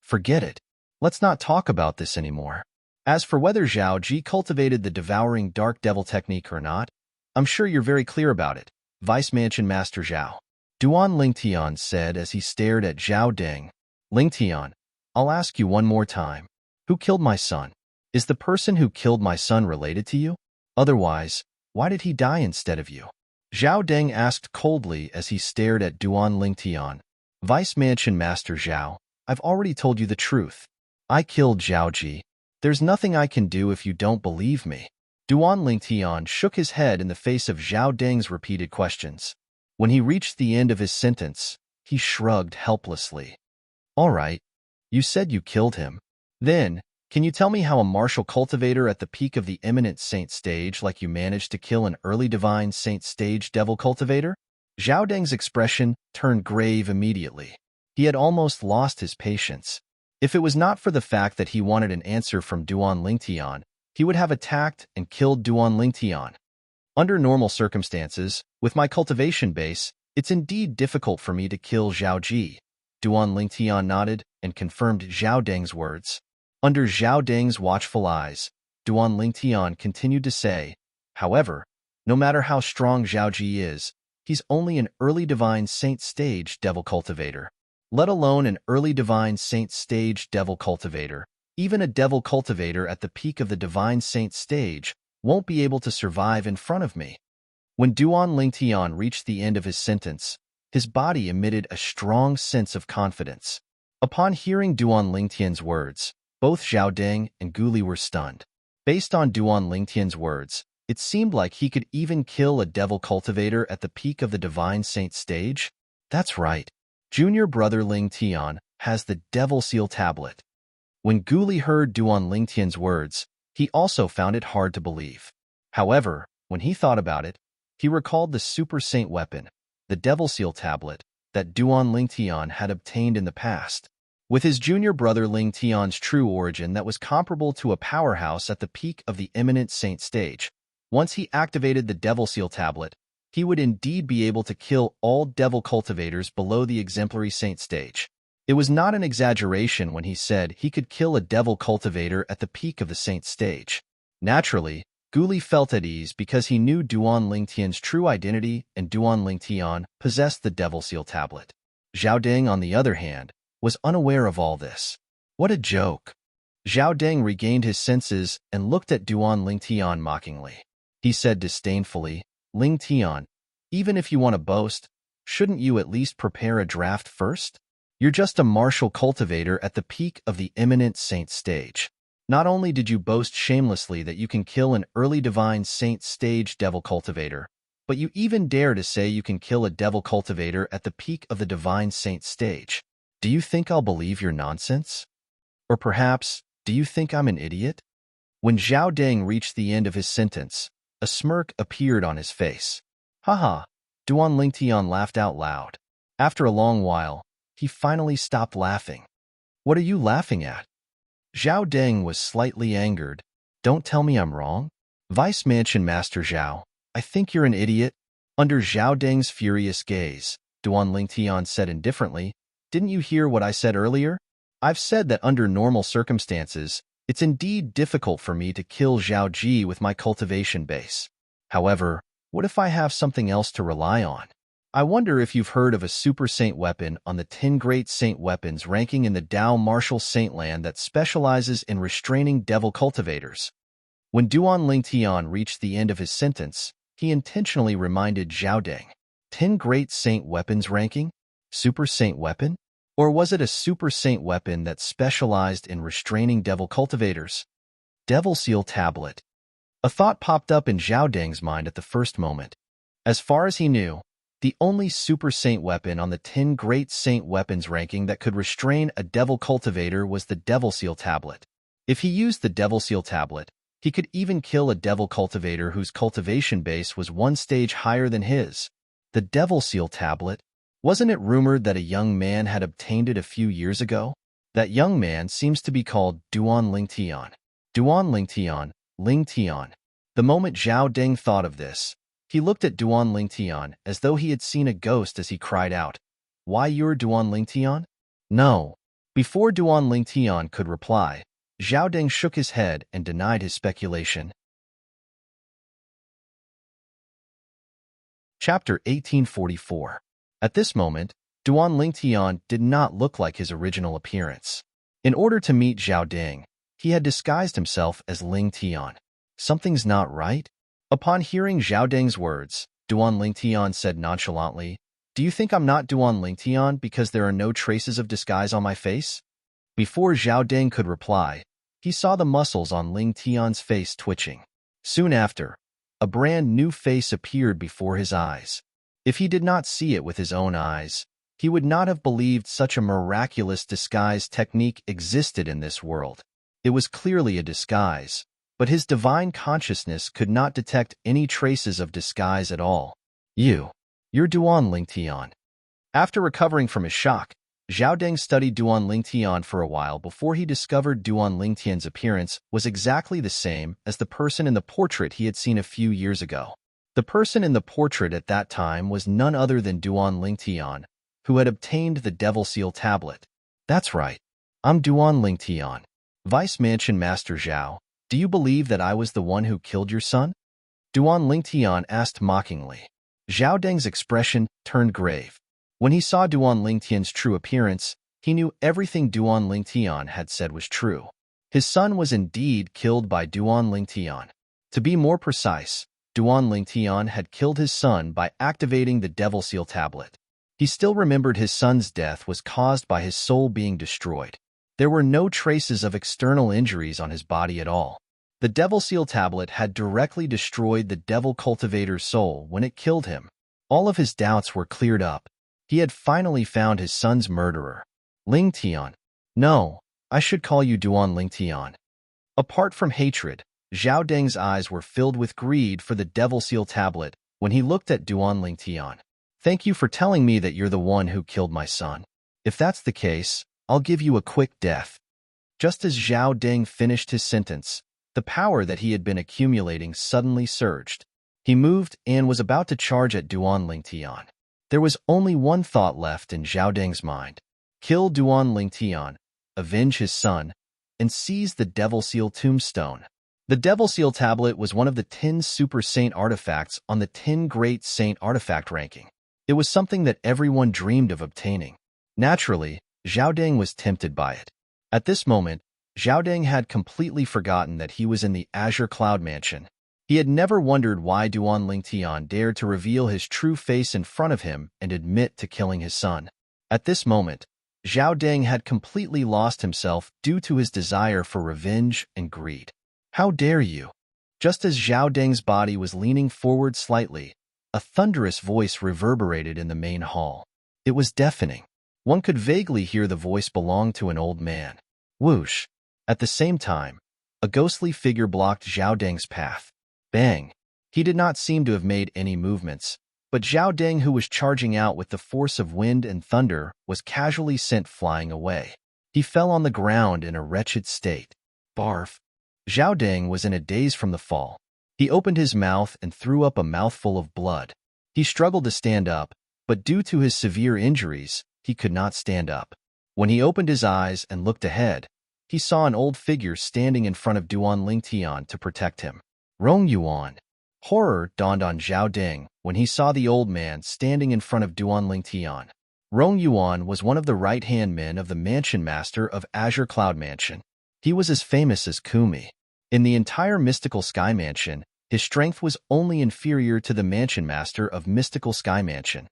Forget it. Let's not talk about this anymore. As for whether Zhao Ji cultivated the devouring dark devil technique or not, I'm sure you're very clear about it, Vice Mansion Master Zhao. Duan Lingtian said as he stared at Zhao Deng. Lingtian, I'll ask you one more time. Who killed my son? Is the person who killed my son related to you? Otherwise, why did he die instead of you? Zhao Deng asked coldly as he stared at Duan Lingtian. Vice Mansion Master Zhao, I've already told you the truth. I killed Zhao Ji. There's nothing I can do if you don't believe me. Duan Lingtian shook his head in the face of Zhao Deng's repeated questions. When he reached the end of his sentence, he shrugged helplessly. All right, you said you killed him. Then, can you tell me how a martial cultivator at the peak of the eminent saint stage like you managed to kill an early divine saint stage devil cultivator? Zhao Deng's expression turned grave immediately. He had almost lost his patience. If it was not for the fact that he wanted an answer from Duan Lingtian, he would have attacked and killed Duan Lingtian. Under normal circumstances, with my cultivation base, it's indeed difficult for me to kill Zhao Ji. Duan Lingtian nodded and confirmed Zhao Deng's words. Under Zhao Deng's watchful eyes, Duan Lingtian continued to say, however, no matter how strong Zhao Ji is, he's only an early divine saint stage devil cultivator. Let alone an early divine saint stage devil cultivator. Even a devil cultivator at the peak of the divine saint stage won't be able to survive in front of me. When Duan Lingtian reached the end of his sentence, his body emitted a strong sense of confidence. Upon hearing Duan Lingtian's words, both Zhao Deng and Guli were stunned. Based on Duan Lingtian's words, it seemed like he could even kill a devil cultivator at the peak of the divine saint stage. That's right. Junior brother Ling Tian has the Devil Seal tablet. When Guli heard Duan Lingtian's words, he also found it hard to believe. However, when he thought about it, he recalled the Super Saint weapon, the Devil Seal tablet, that Duan Lingtian had obtained in the past. With his junior brother Ling Tian's true origin that was comparable to a powerhouse at the peak of the eminent saint stage, once he activated the Devil Seal tablet, he would indeed be able to kill all devil cultivators below the exemplary saint stage. It was not an exaggeration when he said he could kill a devil cultivator at the peak of the saint stage. Naturally, Guli felt at ease because he knew Duan Lingtian's true identity and Duan Lingtian possessed the Devil Seal tablet. Zhao Deng, on the other hand, was unaware of all this. What a joke! Zhao Deng regained his senses and looked at Duan Lingtian mockingly. He said disdainfully, Ling Tian, even if you want to boast, shouldn't you at least prepare a draft first? You're just a martial cultivator at the peak of the eminent saint stage. Not only did you boast shamelessly that you can kill an early divine saint stage devil cultivator, but you even dare to say you can kill a devil cultivator at the peak of the divine saint stage. Do you think I'll believe your nonsense? Or perhaps, do you think I'm an idiot? When Zhao Deng reached the end of his sentence, a smirk appeared on his face. Haha, Duan Lingtian laughed out loud. After a long while, he finally stopped laughing. What are you laughing at? Zhao Deng was slightly angered. Don't tell me I'm wrong. Vice Mansion Master Zhao, I think you're an idiot. Under Zhao Deng's furious gaze, Duan Lingtian said indifferently, didn't you hear what I said earlier? I've said that under normal circumstances, it's indeed difficult for me to kill Zhao Ji with my cultivation base. However, what if I have something else to rely on? I wonder if you've heard of a super saint weapon on the 10 great saint weapons ranking in the Dao Martial Saintland that specializes in restraining devil cultivators. When Duan Lingtian reached the end of his sentence, he intentionally reminded Zhao Deng, 10 great saint weapons ranking? Super saint weapon? Or was it a super saint weapon that specialized in restraining devil cultivators? Devil Seal Tablet. A thought popped up in Zhao Deng's mind at the first moment. As far as he knew, the only super saint weapon on the 10 great saint weapons ranking that could restrain a devil cultivator was the Devil Seal Tablet. If he used the Devil Seal Tablet, he could even kill a devil cultivator whose cultivation base was one stage higher than his. The Devil Seal Tablet? Wasn't it rumored that a young man had obtained it a few years ago? That young man seems to be called Duan Lingtian. Duan Lingtian, Lingtian. The moment Zhao Deng thought of this, he looked at Duan Lingtian as though he had seen a ghost as he cried out, Why you're Duan Lingtian? No. Before Duan Lingtian could reply, Zhao Deng shook his head and denied his speculation. Chapter 1844. At this moment, Duan Lingtian did not look like his original appearance. In order to meet Zhao Deng, he had disguised himself as Lingtian. Something's not right? Upon hearing Zhao Deng's words, Duan Lingtian said nonchalantly, Do you think I'm not Duan Lingtian because there are no traces of disguise on my face? Before Zhao Deng could reply, he saw the muscles on Lingtian's face twitching. Soon after, a brand new face appeared before his eyes. If he did not see it with his own eyes, he would not have believed such a miraculous disguise technique existed in this world. It was clearly a disguise, but his divine consciousness could not detect any traces of disguise at all. You're Duan Lingtian. After recovering from his shock, Zhao Deng studied Duan Lingtian for a while before he discovered Duan Lingtian's appearance was exactly the same as the person in the portrait he had seen a few years ago. The person in the portrait at that time was none other than Duan Lingtian, who had obtained the Devil Seal Tablet. That's right. I'm Duan Lingtian. Vice Mansion Master Zhao, do you believe that I was the one who killed your son? Duan Lingtian asked mockingly. Zhao Deng's expression turned grave. When he saw Duan Lingtian's true appearance, he knew everything Duan Lingtian had said was true. His son was indeed killed by Duan Lingtian. To be more precise, Duan Lingtian had killed his son by activating the Devil Seal Tablet. He still remembered his son's death was caused by his soul being destroyed. There were no traces of external injuries on his body at all. The Devil Seal Tablet had directly destroyed the devil cultivator's soul when it killed him. All of his doubts were cleared up. He had finally found his son's murderer. Lingtian. No, I should call you Duan Lingtian. Apart from hatred, Zhao Deng's eyes were filled with greed for the Devil Seal Tablet when he looked at Duan Lingtian. Thank you for telling me that you're the one who killed my son. If that's the case, I'll give you a quick death. Just as Zhao Deng finished his sentence, the power that he had been accumulating suddenly surged. He moved and was about to charge at Duan Lingtian. There was only one thought left in Zhao Deng's mind. Kill Duan Lingtian, avenge his son, and seize the Devil Seal Tombstone. The Devil Seal Tablet was one of the 10 Super Saint artifacts on the 10 Great Saint artifact ranking. It was something that everyone dreamed of obtaining. Naturally, Zhao Deng was tempted by it. At this moment, Zhao Deng had completely forgotten that he was in the Azure Cloud Mansion. He had never wondered why Duan Lingtian dared to reveal his true face in front of him and admit to killing his son. At this moment, Zhao Deng had completely lost himself due to his desire for revenge and greed. How dare you? Just as Zhao Deng's body was leaning forward slightly, a thunderous voice reverberated in the main hall. It was deafening. One could vaguely hear the voice belong to an old man. Whoosh! At the same time, a ghostly figure blocked Zhao Deng's path. Bang! He did not seem to have made any movements, But Zhao Deng, who was charging out with the force of wind and thunder, was casually sent flying away. He fell on the ground in a wretched state. Barf. Zhao Deng was in a daze from the fall. He opened his mouth and threw up a mouthful of blood. He struggled to stand up, but due to his severe injuries, he could not stand up. When he opened his eyes and looked ahead, he saw an old figure standing in front of Duan Lingtian to protect him. Rong Yuan. Horror dawned on Zhao Deng when he saw the old man standing in front of Duan Lingtian. Rong Yuan was one of the right-hand men of the Mansion Master of Azure Cloud Mansion. He was as famous as Kumi. In the entire Mystical Sky Mansion, his strength was only inferior to the Mansion Master of Mystical Sky Mansion.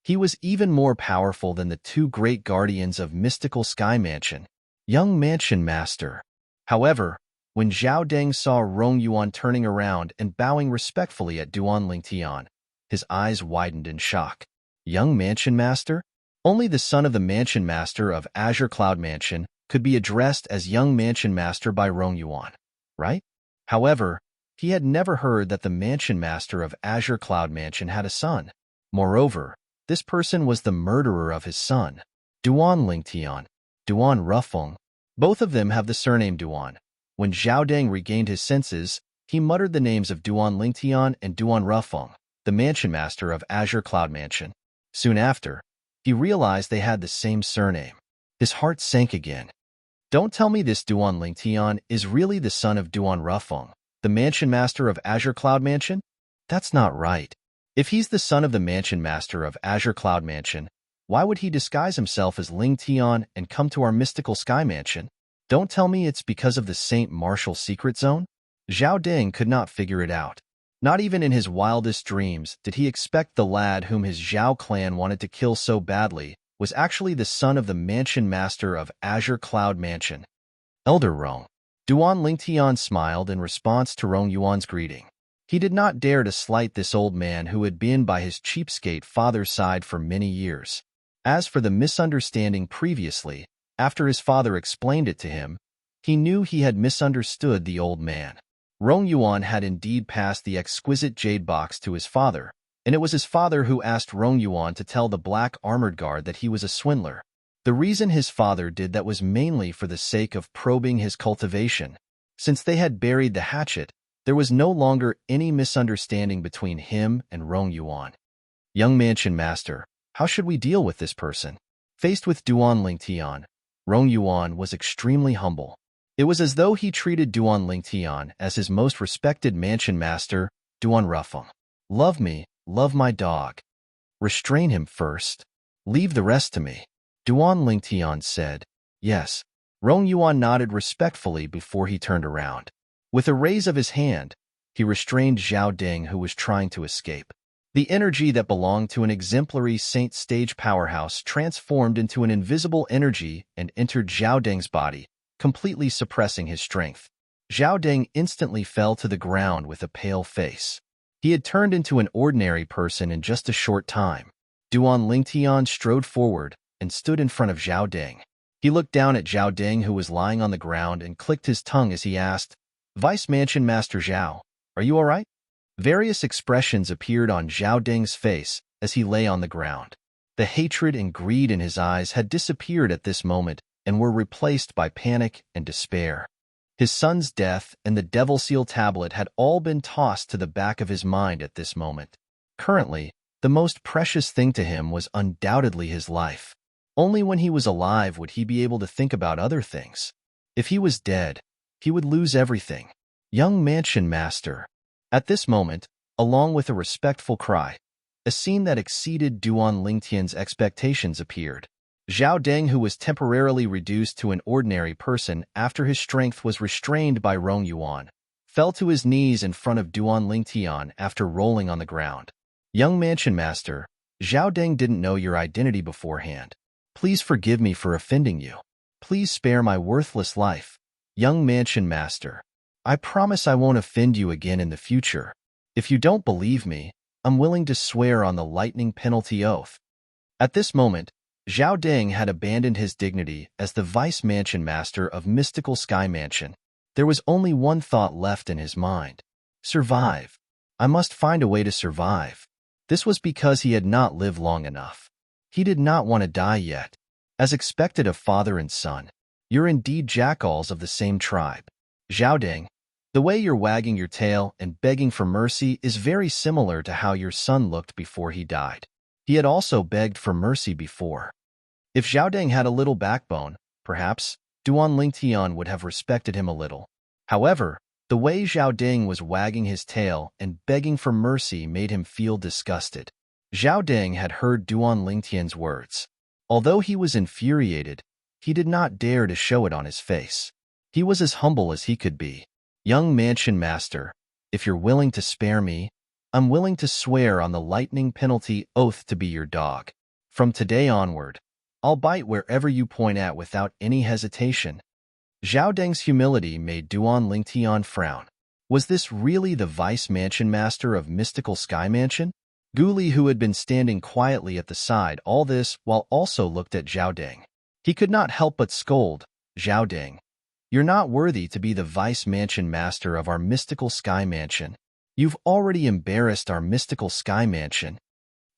He was even more powerful than the two great guardians of Mystical Sky Mansion, Young Mansion Master. However, when Zhao Deng saw Rong Yuan turning around and bowing respectfully at Duan Lingtian, his eyes widened in shock. Young Mansion Master? Only the son of the Mansion Master of Azure Cloud Mansion could be addressed as Young Mansion Master by Rong Yuan, right? However, he had never heard that the Mansion Master of Azure Cloud Mansion had a son. Moreover, this person was the murderer of his son, Duan Lingtian, Duan Rufeng. Both of them have the surname Duan. When Zhao Deng regained his senses, he muttered the names of Duan Lingtian and Duan Rufeng, the Mansion Master of Azure Cloud Mansion. Soon after, he realized they had the same surname. His heart sank again. Don't tell me this Duan Lingtian is really the son of Duan Rufeng, the Mansion Master of Azure Cloud Mansion? That's not right. If he's the son of the Mansion Master of Azure Cloud Mansion, why would he disguise himself as Ling Tian and come to our Mystical Sky Mansion? Don't tell me it's because of the Saint Martial Secret Zone? Zhao Deng could not figure it out. Not even in his wildest dreams did he expect the lad whom his Zhao clan wanted to kill so badly was actually the son of the Mansion Master of Azure Cloud Mansion. Elder Rong. Duan Lingtian smiled in response to Rong Yuan's greeting. He did not dare to slight this old man who had been by his cheapskate father's side for many years. As for the misunderstanding previously, after his father explained it to him, he knew he had misunderstood the old man. Rong Yuan had indeed passed the exquisite jade box to his father, and it was his father who asked Rong Yuan to tell the black armored guard that he was a swindler. The reason his father did that was mainly for the sake of probing his cultivation. Since they had buried the hatchet, there was no longer any misunderstanding between him and Rong Yuan. Young Mansion Master, how should we deal with this person? Faced with Duan Lingtian, Rong Yuan was extremely humble. It was as though he treated Duan Lingtian as his most respected Mansion Master, Duan Rufeng. Love me, love my dog. Restrain him first. Leave the rest to me. Duan Lingtian said, yes. Rong Yuan nodded respectfully before he turned around. With a raise of his hand, he restrained Zhao Deng, who was trying to escape. The energy that belonged to an exemplary Saint Stage powerhouse transformed into an invisible energy and entered Zhao Deng's body, completely suppressing his strength. Zhao Deng instantly fell to the ground with a pale face. He had turned into an ordinary person in just a short time. Duan Lingtian strode forward and stood in front of Zhao Deng. He looked down at Zhao Deng, who was lying on the ground, and clicked his tongue as he asked, Vice Mansion Master Zhao, are you all right? Various expressions appeared on Zhao Deng's face as he lay on the ground. The hatred and greed in his eyes had disappeared at this moment and were replaced by panic and despair. His son's death and the Devil Seal tablet had all been tossed to the back of his mind at this moment. Currently, the most precious thing to him was undoubtedly his life. Only when he was alive would he be able to think about other things. If he was dead, he would lose everything. Young Mansion Master. At this moment, along with a respectful cry, a scene that exceeded Duan Lingtian's expectations appeared. Zhao Deng, who was temporarily reduced to an ordinary person after his strength was restrained by Rong Yuan, fell to his knees in front of Duan Lingtian after rolling on the ground. Young Mansion Master, Zhao Deng didn't know your identity beforehand. Please forgive me for offending you. Please spare my worthless life. Young Mansion Master, I promise I won't offend you again in the future. If you don't believe me, I'm willing to swear on the lightning penalty oath. At this moment, Zhao Deng had abandoned his dignity as the Vice Mansion Master of Mystical Sky Mansion. There was only one thought left in his mind. Survive. I must find a way to survive. This was because he had not lived long enough. He did not want to die yet. As expected of father and son, you're indeed jackals of the same tribe. Xiaoding, the way you're wagging your tail and begging for mercy is very similar to how your son looked before he died. He had also begged for mercy before. If Xiaoding had a little backbone, perhaps Duan Lingtian would have respected him a little. However, the way Xiaoding was wagging his tail and begging for mercy made him feel disgusted. Xiaoding had heard Duan Lingtian's words. Although he was infuriated, he did not dare to show it on his face. He was as humble as he could be. Young mansion master, if you're willing to spare me, I'm willing to swear on the lightning penalty oath to be your dog. From today onward, I'll bite wherever you point at without any hesitation. Xiaodeng's humility made Duan Lingtian frown. Was this really the vice mansion master of Mystical Sky Mansion? Guli, who had been standing quietly at the side all this while also looked at Xiaodeng. He could not help but scold, Xiaodeng, you're not worthy to be the vice mansion master of our Mystical Sky Mansion. You've already embarrassed our Mystical Sky Mansion.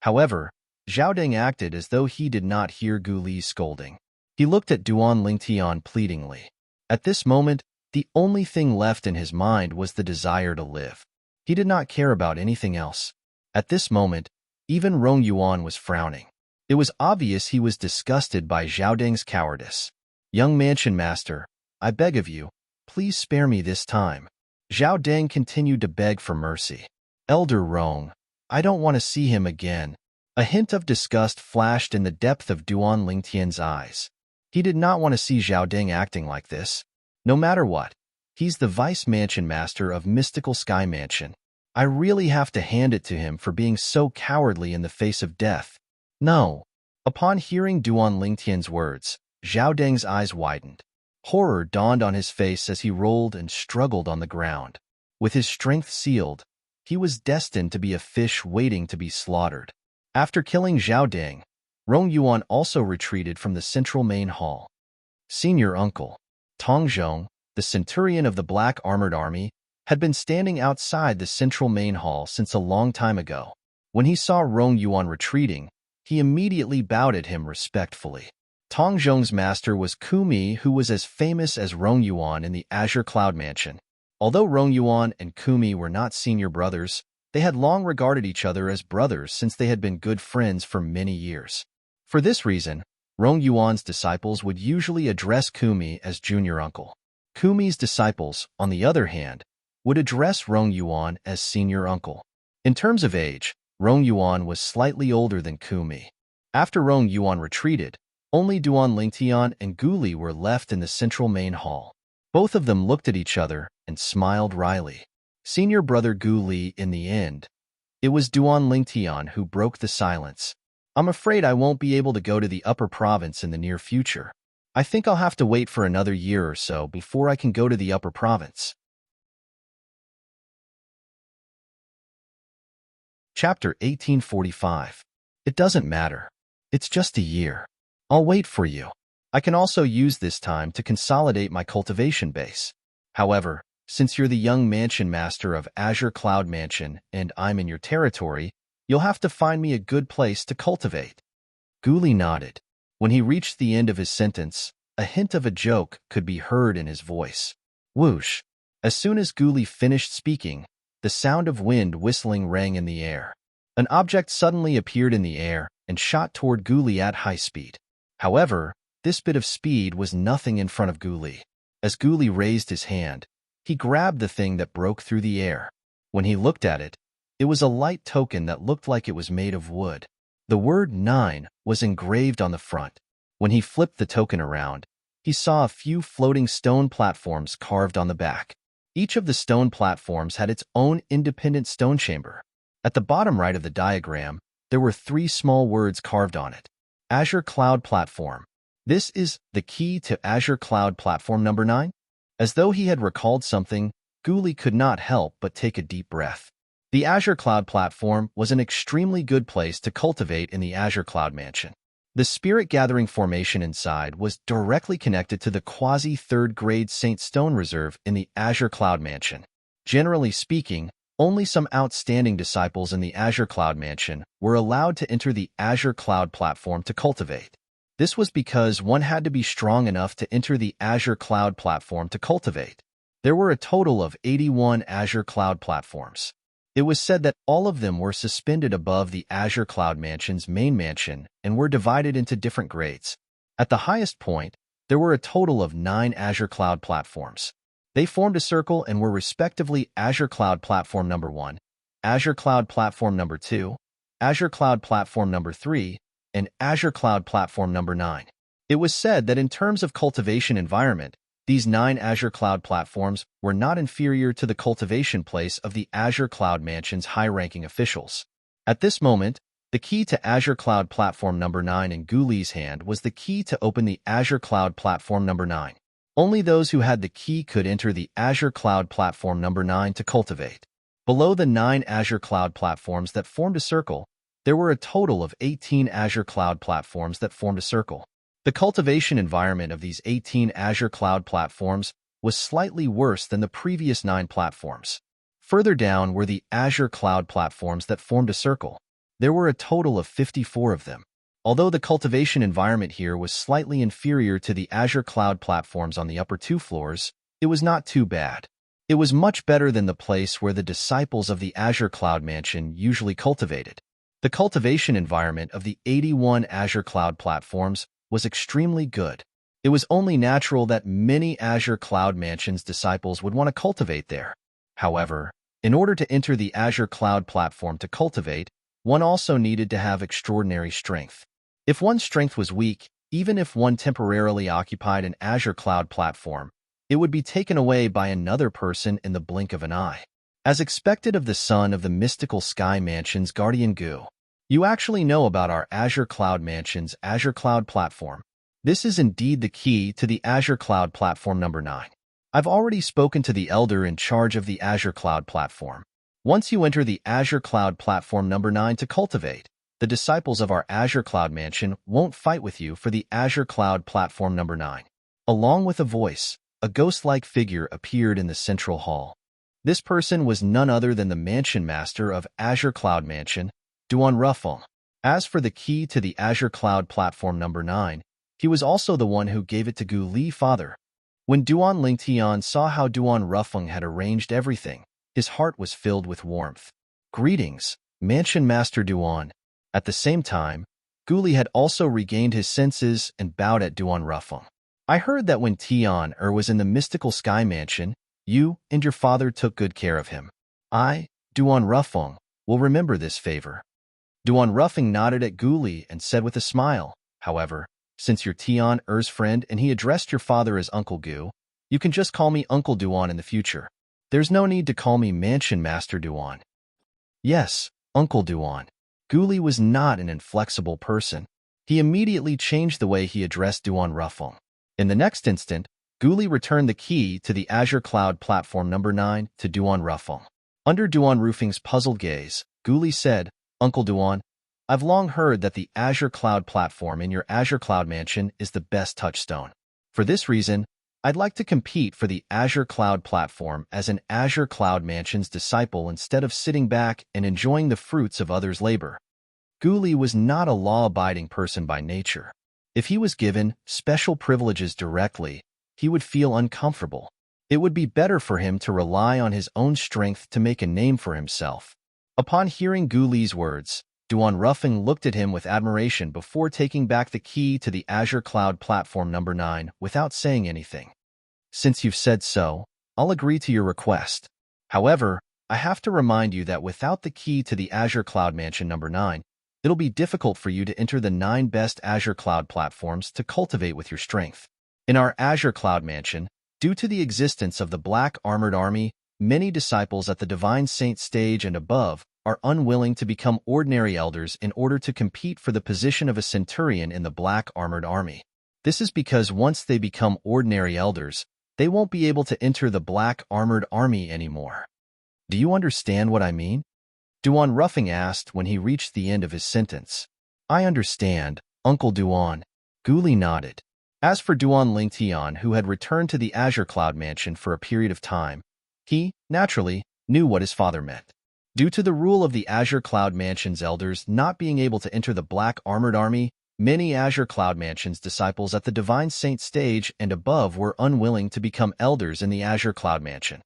However, Xiaodeng acted as though he did not hear Guli's scolding. He looked at Duan Lingtian pleadingly. At this moment, the only thing left in his mind was the desire to live. He did not care about anything else. At this moment, even Rong Yuan was frowning. It was obvious he was disgusted by Xiaodeng's cowardice. Young mansion master, I beg of you, please spare me this time. Xiaodeng continued to beg for mercy. Elder Rong, I don't want to see him again. A hint of disgust flashed in the depth of Duan Lingtian's eyes. He did not want to see Xiaodeng acting like this. No matter what, he's the vice mansion master of Mystical Sky Mansion. I really have to hand it to him for being so cowardly in the face of death. No. Upon hearing Duan Lingtian's words, Xiaodeng's eyes widened. Horror dawned on his face as he rolled and struggled on the ground. With his strength sealed, he was destined to be a fish waiting to be slaughtered. After killing Xiaodeng, Rong Yuan also retreated from the central main hall. Senior uncle, Tong Zhong, the centurion of the Black Armored Army, had been standing outside the central main hall since a long time ago. When he saw Rong Yuan retreating, he immediately bowed at him respectfully. Tong Zhong's master was Kumi, who was as famous as Rong Yuan in the Azure Cloud Mansion. Although Rong Yuan and Kumi were not senior brothers, they had long regarded each other as brothers since they had been good friends for many years. For this reason, Rong Yuan's disciples would usually address Kumi as junior uncle. Kumi's disciples, on the other hand, would address Rong Yuan as senior uncle. In terms of age, Rong Yuan was slightly older than Kumi. After Rong Yuan retreated, only Duan Lingtian and Guli were left in the central main hall. Both of them looked at each other and smiled wryly. Senior brother Guli in the end. It was Duan Lingtian who broke the silence. I'm afraid I won't be able to go to the upper province in the near future. I think I'll have to wait for another year or so before I can go to the upper province. Chapter 1845. It doesn't matter. It's just a year. I'll wait for you. I can also use this time to consolidate my cultivation base. However, since you're the young mansion master of Azure Cloud Mansion and I'm in your territory, you'll have to find me a good place to cultivate. Guli nodded. When he reached the end of his sentence, a hint of a joke could be heard in his voice. Whoosh! As soon as Guli finished speaking, the sound of wind whistling rang in the air. An object suddenly appeared in the air and shot toward Guli at high speed. However, this bit of speed was nothing in front of Guli. As Guli raised his hand, he grabbed the thing that broke through the air. When he looked at it, it was a light token that looked like it was made of wood. The word 9 was engraved on the front. When he flipped the token around, he saw a few floating stone platforms carved on the back. Each of the stone platforms had its own independent stone chamber. At the bottom right of the diagram, there were 3 small words carved on it. Azure Cloud Platform. This is the key to Azure Cloud Platform number 9? As though he had recalled something, Guli could not help but take a deep breath. The Azure Cloud Platform was an extremely good place to cultivate in the Azure Cloud Mansion. The spirit-gathering formation inside was directly connected to the quasi-third-grade Saint Stone Reserve in the Azure Cloud Mansion. Generally speaking, Only some outstanding disciples in the Azure Cloud Mansion were allowed to enter the Azure Cloud Platform to cultivate. This was because one had to be strong enough to enter the Azure Cloud Platform to cultivate. There were a total of 81 Azure Cloud Platforms. It was said that all of them were suspended above the Azure Cloud Mansion's main mansion and were divided into different grades. At the highest point, there were a total of 9 Azure Cloud Platforms. They formed a circle and were respectively Azure Cloud Platform number 1, Azure Cloud Platform number 2, Azure Cloud Platform number 3, and Azure Cloud Platform number 9. It was said that in terms of cultivation environment, these 9 Azure Cloud Platforms were not inferior to the cultivation place of the Azure Cloud Mansion's high-ranking officials. At this moment, the key to Azure Cloud Platform number 9 in Guli's hand was the key to open the Azure Cloud Platform number 9. Only those who had the key could enter the Azure Cloud Platform number 9 to cultivate. Below the 9 Azure Cloud Platforms that formed a circle, there were a total of 18 Azure Cloud Platforms that formed a circle. The cultivation environment of these 18 Azure Cloud Platforms was slightly worse than the previous 9 platforms. Further down were the Azure Cloud Platforms that formed a circle. There were a total of 54 of them. Although the cultivation environment here was slightly inferior to the Azure Cloud Platforms on the upper 2 floors, it was not too bad. It was much better than the place where the disciples of the Azure Cloud Mansion usually cultivated. The cultivation environment of the 81 Azure Cloud Platforms was extremely good. It was only natural that many Azure Cloud Mansion's disciples would want to cultivate there. However, in order to enter the Azure Cloud Platform to cultivate, one also needed to have extraordinary strength. If one's strength was weak, even if one temporarily occupied an Azure Cloud Platform, it would be taken away by another person in the blink of an eye. As expected of the son of the mystical Sky Mansion's guardian Gu, you actually know about our Azure Cloud Mansion's Azure Cloud Platform. This is indeed the key to the Azure Cloud Platform number 9. I've already spoken to the elder in charge of the Azure Cloud Platform. Once you enter the Azure Cloud Platform number 9 to cultivate, the disciples of our Azure Cloud Mansion won't fight with you for the Azure Cloud Platform number 9. Along with a voice, a ghost-like figure appeared in the central hall. This person was none other than the Mansion Master of Azure Cloud Mansion, unravel. As for the key to the Azure Cloud Platform number 9, he was also the one who gave it to Gu Li father. When Lingtian saw how unravel had arranged everything, his heart was filled with warmth. Greetings, Mansion Master Duan. At the same time, Guli had also regained his senses and bowed at unravel. I heard that when Tian was in the mystical Sky Mansion, you and your father took good care of him. I, unravel, will remember this favor. Unravel nodded at Guli and said with a smile, however, since you're Tian's friend and he addressed your father as Uncle Gu, you can just call me Uncle Duan in the future. There's no need to call me Mansion Master Duan. Yes, Uncle Duan. Guli was not an inflexible person. He immediately changed the way he addressed unravel. In the next instant, Guli returned the key to the Azure Cloud Platform number 9 to unravel. Under Roofing's puzzled gaze, Guli said, Uncle Duan, I've long heard that the Azure Cloud Platform in your Azure Cloud Mansion is the best touchstone. For this reason, I'd like to compete for the Azure Cloud Platform as an Azure Cloud Mansion's disciple instead of sitting back and enjoying the fruits of others' labor. Guli was not a law-abiding person by nature. If he was given special privileges directly, he would feel uncomfortable. It would be better for him to rely on his own strength to make a name for himself. Upon hearing Guli's words, unravel looked at him with admiration before taking back the key to the Azure Cloud Platform number 9 without saying anything. Since you've said so, I'll agree to your request. However, I have to remind you that without the key to the Azure Cloud Mansion number 9, it'll be difficult for you to enter the 9 best Azure Cloud Platforms to cultivate with your strength. In our Azure Cloud Mansion, due to the existence of the Black Armored Army, many disciples at the Divine Saint stage and above are unwilling to become ordinary elders in order to compete for the position of a centurion in the Black Armored Army. This is because once they become ordinary elders, they won't be able to enter the Black Armored Army anymore. Do you understand what I mean? unravel asked when he reached the end of his sentence. I understand, Uncle Duan. Guli nodded. As for Lingtian, who had returned to the Azure Cloud Mansion for a period of time, he, naturally, knew what his father meant. Due to the rule of the Azure Cloud Mansion's elders not being able to enter the Black Armored Army, many Azure Cloud Mansion's disciples at the Divine Saint stage and above were unwilling to become elders in the Azure Cloud Mansion.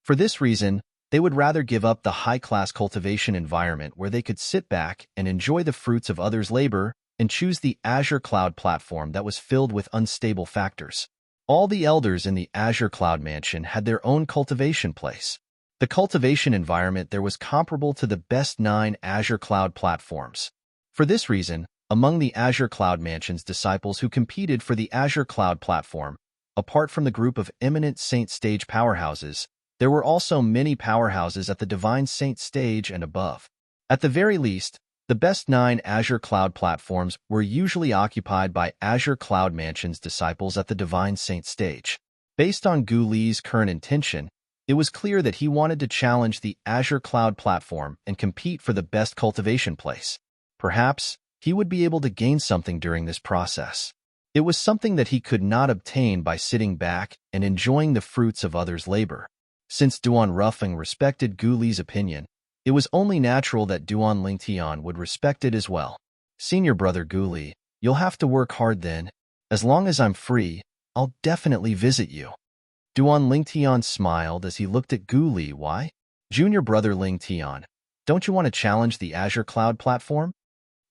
For this reason, they would rather give up the high-class cultivation environment where they could sit back and enjoy the fruits of others' labor and choose the Azure Cloud platform that was filled with unstable factors. All the elders in the Azure Cloud Mansion had their own cultivation place. The cultivation environment there was comparable to the best 9 Azure Cloud platforms. For this reason, among the Azure Cloud Mansion's disciples who competed for the Azure Cloud platform, apart from the group of eminent Saint stage powerhouses, there were also many powerhouses at the Divine Saint stage and above. At the very least, the best 9 Azure Cloud platforms were usually occupied by Azure Cloud Mansion's disciples at the Divine Saint stage. Based on Gu Li's current intention, it was clear that he wanted to challenge the Azure Cloud platform and compete for the best cultivation place. Perhaps he would be able to gain something during this process. It was something that he could not obtain by sitting back and enjoying the fruits of others' labor. Since Duan Ruffing respected Gu Li's opinion, it was only natural that Duan Lingtian would respect it as well. Senior brother Gu Li, you'll have to work hard then. As long as I'm free, I'll definitely visit you. Duan Lingtian smiled as he looked at Gu Li. Why? Junior brother Lingtian, don't you want to challenge the Azure Cloud platform?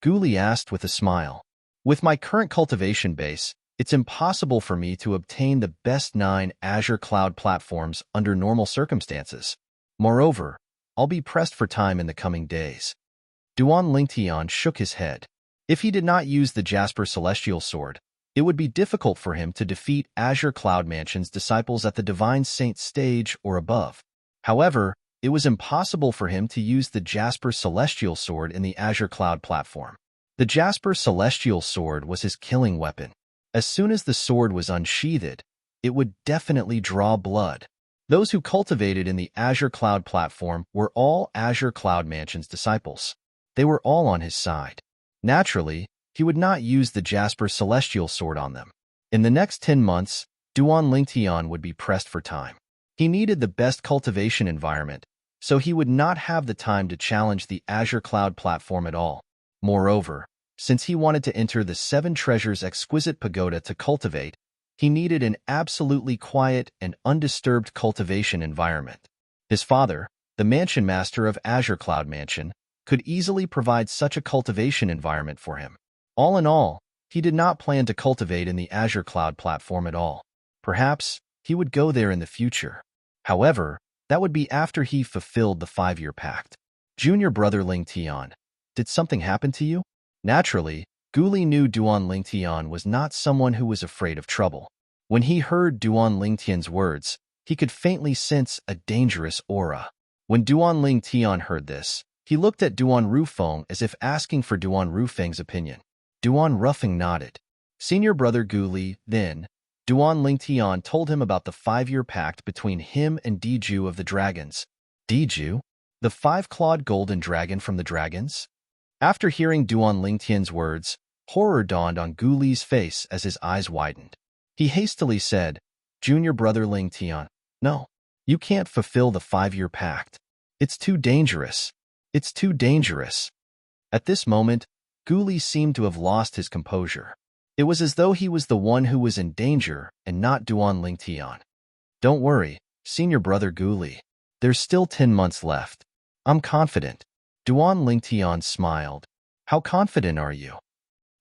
Gu Li asked with a smile. With my current cultivation base, it's impossible for me to obtain the best 9 Azure Cloud platforms under normal circumstances. Moreover, I'll be pressed for time in the coming days. Duan Lingtian shook his head. If he did not use the Jasper Celestial Sword, it would be difficult for him to defeat Azure Cloud Mansion's disciples at the Divine Saint stage or above. However, it was impossible for him to use the Jasper Celestial Sword in the Azure Cloud platform. The Jasper Celestial Sword was his killing weapon. As soon as the sword was unsheathed, it would definitely draw blood. Those who cultivated in the Azure Cloud platform were all Azure Cloud Mansion's disciples. They were all on his side. Naturally, he would not use the Jasper Celestial Sword on them. In the next 10 months, Duan Lingtian would be pressed for time. He needed the best cultivation environment, so he would not have the time to challenge the Azure Cloud platform at all. Moreover, since he wanted to enter the 7 Treasures Exquisite Pagoda to cultivate, he needed an absolutely quiet and undisturbed cultivation environment. His father, the Mansion Master of Azure Cloud Mansion, could easily provide such a cultivation environment for him. All in all, he did not plan to cultivate in the Azure Cloud platform at all. Perhaps he would go there in the future. However, that would be after he fulfilled the 5-year pact. Junior brother Lingtian, did something happen to you? Naturally, Gu Li knew Duan Lingtian was not someone who was afraid of trouble. When he heard Duan Lingtian's words, he could faintly sense a dangerous aura. When Duan Lingtian heard this, he looked at Duan Rufeng as if asking for Duan Rufeng's opinion. Duan Ruffing nodded. Senior brother Gu Li, then, Duan Lingtian told him about the 5-year pact between him and Diju of the Dragons. Diju? The 5-clawed golden dragon from the dragons? After hearing Duan Lingtian's words, horror dawned on Gu Li's face as his eyes widened. He hastily said, Junior brother Lingtian, no, you can't fulfill the 5-year pact. It's too dangerous. It's too dangerous. At this moment, Gu Li seemed to have lost his composure. It was as though he was the one who was in danger and not Duan Lingtian. Don't worry, senior brother Gu Li. There's still 10 months left. I'm confident. Duan Lingtian smiled. How confident are you?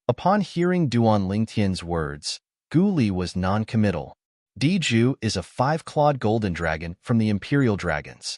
Upon hearing Duan Lingtian's words, Gu Li was non-committal. Diju is a 5-clawed golden dragon from the Imperial Dragons.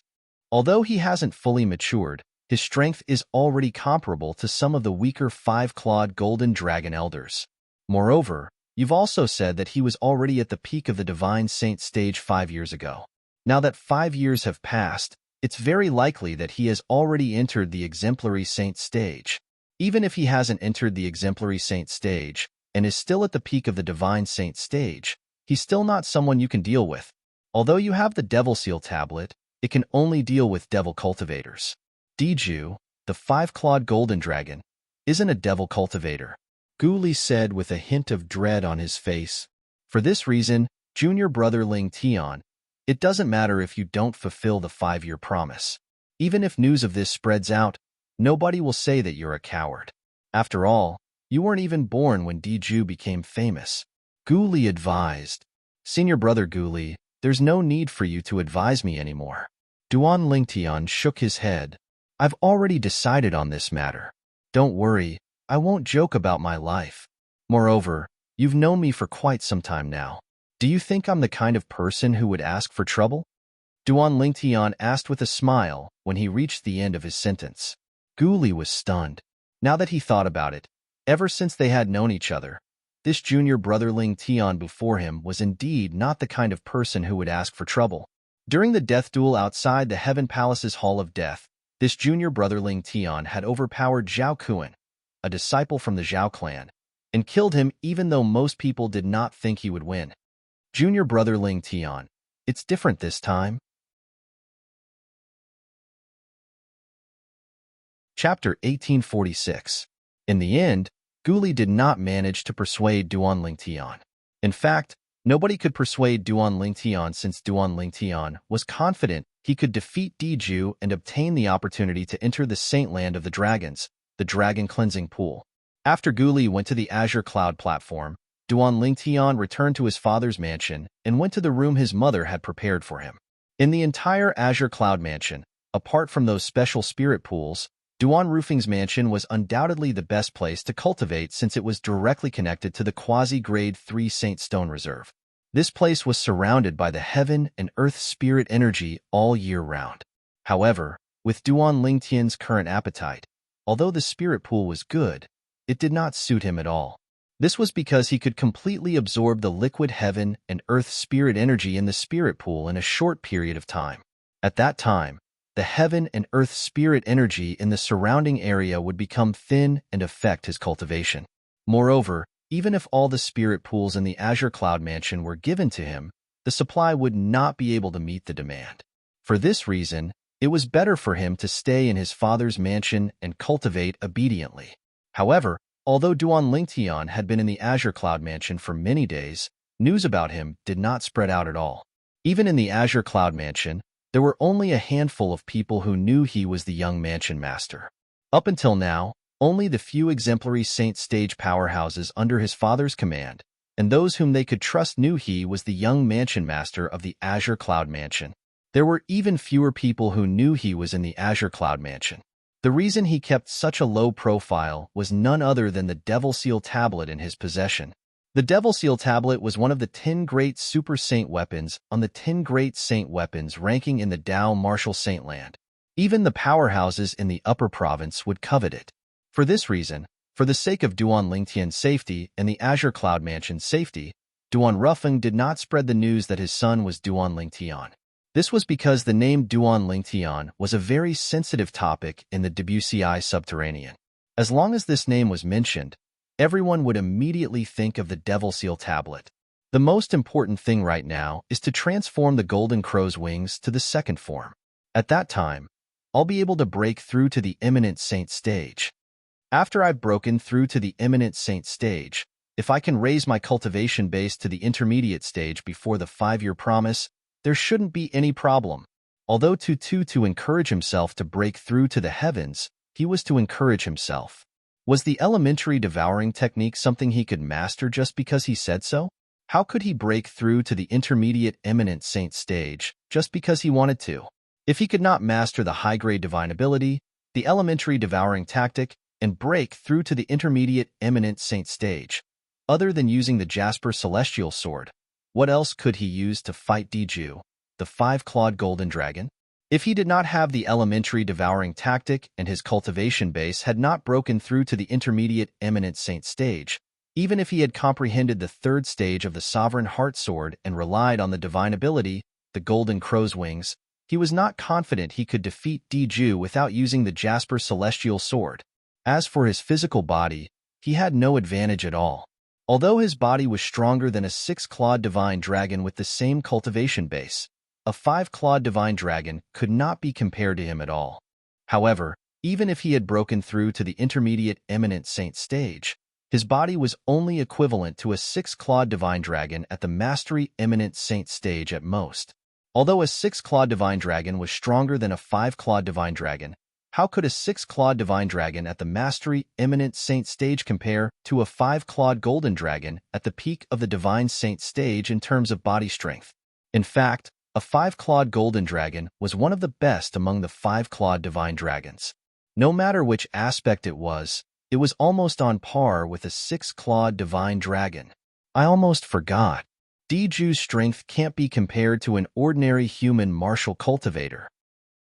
Although he hasn't fully matured, his strength is already comparable to some of the weaker 5-clawed golden dragon elders. Moreover, you've also said that he was already at the peak of the Divine Saint stage 5 years ago. Now that 5 years have passed, it's very likely that he has already entered the Exemplary Saint stage. Even if he hasn't entered the Exemplary Saint stage and is still at the peak of the Divine Saint stage, he's still not someone you can deal with. Although you have the Devil Seal tablet, it can only deal with devil cultivators. Diju, the 5-clawed golden dragon, isn't a devil cultivator, Gu Li said with a hint of dread on his face. For this reason, junior brother Lingtian, It doesn't matter if you don't fulfill the 5-year promise. Even if news of this spreads out, nobody will say that you're a coward. After all, you weren't even born when Diju became famous. Guli advised. Senior brother Guli, there's no need for you to advise me anymore. Duan Lingtian shook his head. I've already decided on this matter. Don't worry, I won't joke about my life. Moreover, you've known me for quite some time now. Do you think I'm the kind of person who would ask for trouble? Duan Lingtian asked with a smile when he reached the end of his sentence. Guli was stunned. Now that he thought about it, ever since they had known each other, this junior brother Ling Tian before him was indeed not the kind of person who would ask for trouble. During the death duel outside the Heaven Palace's Hall of Death, this junior brother Ling Tian had overpowered Zhao Kuan, a disciple from the Zhao clan, and killed him even though most people did not think he would win. Junior brother Ling Tian, it's different this time. Chapter 1846. In the end, Guli did not manage to persuade Duan Lingtian. In fact, nobody could persuade Duan Lingtian since Duan Lingtian was confident he could defeat Diju and obtain the opportunity to enter the Saint Land of the Dragons, the Dragon Cleansing Pool. After Guli went to the Azure Cloud platform, Duan Lingtian returned to his father's mansion and went to the room his mother had prepared for him. In the entire Azure Cloud mansion, apart from those special spirit pools, Duan Roofing's mansion was undoubtedly the best place to cultivate since it was directly connected to the quasi-grade 3 Saint Stone Reserve. This place was surrounded by the heaven and earth spirit energy all year round. However, with Duan Lingtian's current appetite, although the spirit pool was good, it did not suit him at all. This was because he could completely absorb the liquid heaven and earth spirit energy in the spirit pool in a short period of time. At that time, the heaven and earth spirit energy in the surrounding area would become thin and affect his cultivation. Moreover, even if all the spirit pools in the Azure Cloud Mansion were given to him, the supply would not be able to meet the demand. For this reason, it was better for him to stay in his father's mansion and cultivate obediently. However, although Duan Lingtian had been in the Azure Cloud Mansion for many days, news about him did not spread out at all. Even in the Azure Cloud Mansion, there were only a handful of people who knew he was the young mansion master. Up until now, only the few exemplary Saint Stage powerhouses under his father's command, and those whom they could trust knew he was the young mansion master of the Azure Cloud Mansion. There were even fewer people who knew he was in the Azure Cloud Mansion. The reason he kept such a low profile was none other than the Devil Seal tablet in his possession. The Devil Seal tablet was one of the 10 great Super Saint weapons on the 10 great Saint weapons ranking in the Dao Martial Saint Land. Even the powerhouses in the upper province would covet it. For this reason, for the sake of Duan Lingtian's safety and the Azure Cloud Mansion's safety, Duan Rufeng did not spread the news that his son was Duan Lingtian. This was because the name Duan Lingtian was a very sensitive topic in the WCI subterranean. As long as this name was mentioned, everyone would immediately think of the Devil Seal tablet. The most important thing right now is to transform the Golden Crow's wings to the second form. At that time, I'll be able to break through to the Eminent Saint stage. After I've broken through to the Eminent Saint stage, if I can raise my cultivation base to the intermediate stage before the 5-year promise, there shouldn't be any problem. Although to encourage himself to break through to the heavens, he was to encourage himself. Was the elementary devouring technique something he could master just because he said so? How could he break through to the intermediate Eminent Saint stage just because he wanted to? If he could not master the high-grade divine ability, the elementary devouring tactic, and break through to the intermediate Eminent Saint stage, other than using the Jasper Celestial Sword, what else could he use to fight Diju, the 5-clawed golden dragon? If he did not have the elementary devouring tactic and his cultivation base had not broken through to the intermediate Eminent Saint stage, even if he had comprehended the 3rd stage of the Sovereign Heart Sword and relied on the divine ability, the Golden Crow's Wings, he was not confident he could defeat Diju without using the Jasper Celestial Sword. As for his physical body, he had no advantage at all. Although his body was stronger than a 6-clawed divine dragon with the same cultivation base, a 5-clawed divine dragon could not be compared to him at all. However, even if he had broken through to the intermediate Eminent Saint stage, his body was only equivalent to a 6-clawed divine dragon at the Mastery Eminent Saint stage at most. Although a six-clawed divine dragon was stronger than a five-clawed divine dragon, how could a six-clawed divine dragon at the mastery eminent saint stage compare to a five-clawed golden dragon at the peak of the divine saint stage in terms of body strength? In fact, a five-clawed golden dragon was one of the best among the five-clawed divine dragons. No matter which aspect it was almost on par with a six-clawed divine dragon. I almost forgot. Diju's strength can't be compared to an ordinary human martial cultivator.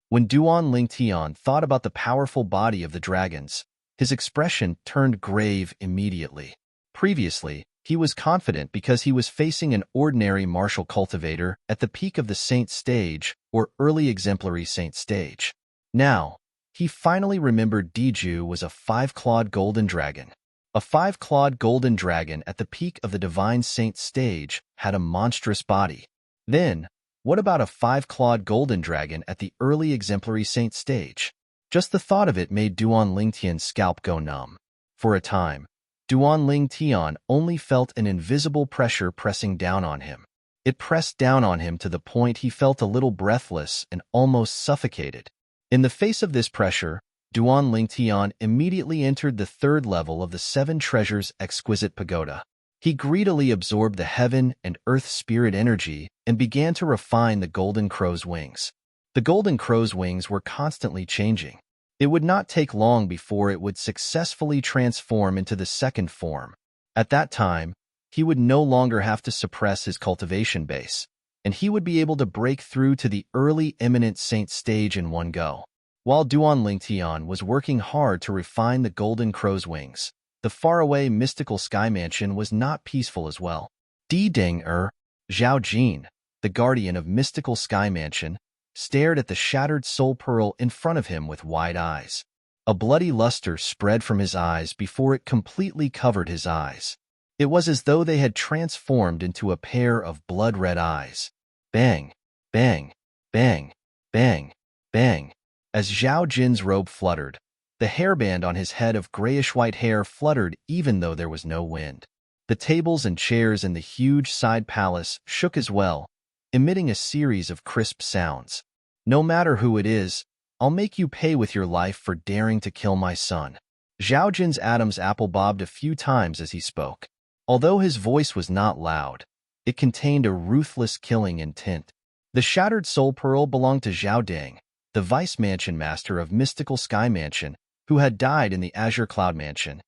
When Duan Lingtian thought about the powerful body of the dragons, his expression turned grave immediately. Previously, he was confident because he was facing an ordinary martial cultivator at the peak of the saint stage or early exemplary saint stage. Now, he finally remembered Diju was a five-clawed golden dragon. A five-clawed golden dragon at the peak of the divine saint stage had a monstrous body. Then, what about a five-clawed golden dragon at the early exemplary saint stage? Just the thought of it made Duan Lingtian's scalp go numb. For a time, Duan Lingtian only felt an invisible pressure pressing down on him. It pressed down on him to the point he felt a little breathless and almost suffocated. In the face of this pressure, Duan Lingtian immediately entered the third level of the Seven Treasures Exquisite Pagoda. He greedily absorbed the heaven and earth spirit energy and began to refine the golden crow's wings. The golden crow's wings were constantly changing. It would not take long before it would successfully transform into the second form. At that time, he would no longer have to suppress his cultivation base, and he would be able to break through to the early eminent saint stage in one go. While Duan Lingtian was working hard to refine the golden crow's wings, the faraway mystical sky mansion was not peaceful as well. Zhao Jin, the guardian of mystical sky mansion, stared at the shattered soul pearl in front of him with wide eyes. A bloody luster spread from his eyes before it completely covered his eyes. It was as though they had transformed into a pair of blood-red eyes. Bang, bang, bang, bang, bang. As Zhao Jin's robe fluttered, the hairband on his head of grayish-white hair fluttered even though there was no wind. The tables and chairs in the huge side palace shook as well, emitting a series of crisp sounds. No matter who it is, I'll make you pay with your life for daring to kill my son. Zhao Jin's Adam's apple bobbed a few times as he spoke. Although his voice was not loud, it contained a ruthless killing intent. The shattered soul pearl belonged to Zhao Ding, the vice mansion master of Mystical Sky Mansion, who had died in the Azure Cloud Mansion.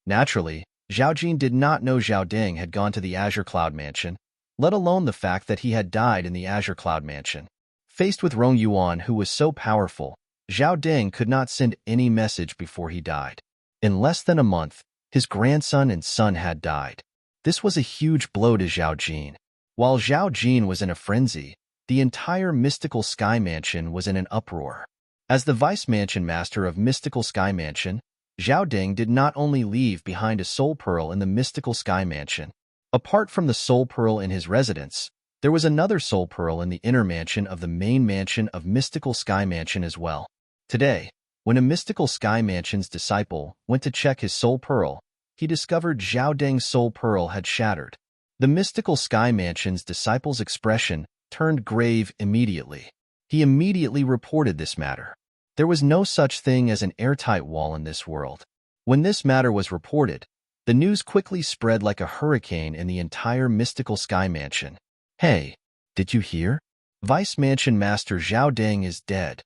Naturally, Zhao Jin did not know Zhao Ding had gone to the Azure Cloud Mansion, let alone the fact that he had died in the Azure Cloud Mansion. Faced with Rong Yuan, who was so powerful, Zhao Ding could not send any message before he died. In less than a month, his grandson and son had died. This was a huge blow to Zhao Jin. While Zhao Jin was in a frenzy, the entire Mystical Sky Mansion was in an uproar. As the Vice Mansion Master of Mystical Sky Mansion, Zhao Ding did not only leave behind a soul pearl in the Mystical Sky Mansion. Apart from the soul pearl in his residence, there was another soul pearl in the inner mansion of the main mansion of Mystical Sky Mansion as well. Today, when a Mystical Sky Mansion's disciple went to check his soul pearl, he discovered Zhao Ding's soul pearl had shattered. The Mystical Sky Mansion's disciple's expression turned grave immediately. He immediately reported this matter. There was no such thing as an airtight wall in this world. When this matter was reported, the news quickly spread like a hurricane in the entire Mystical Sky Mansion. Hey, did you hear? Vice Mansion Master Zhao Ding is dead.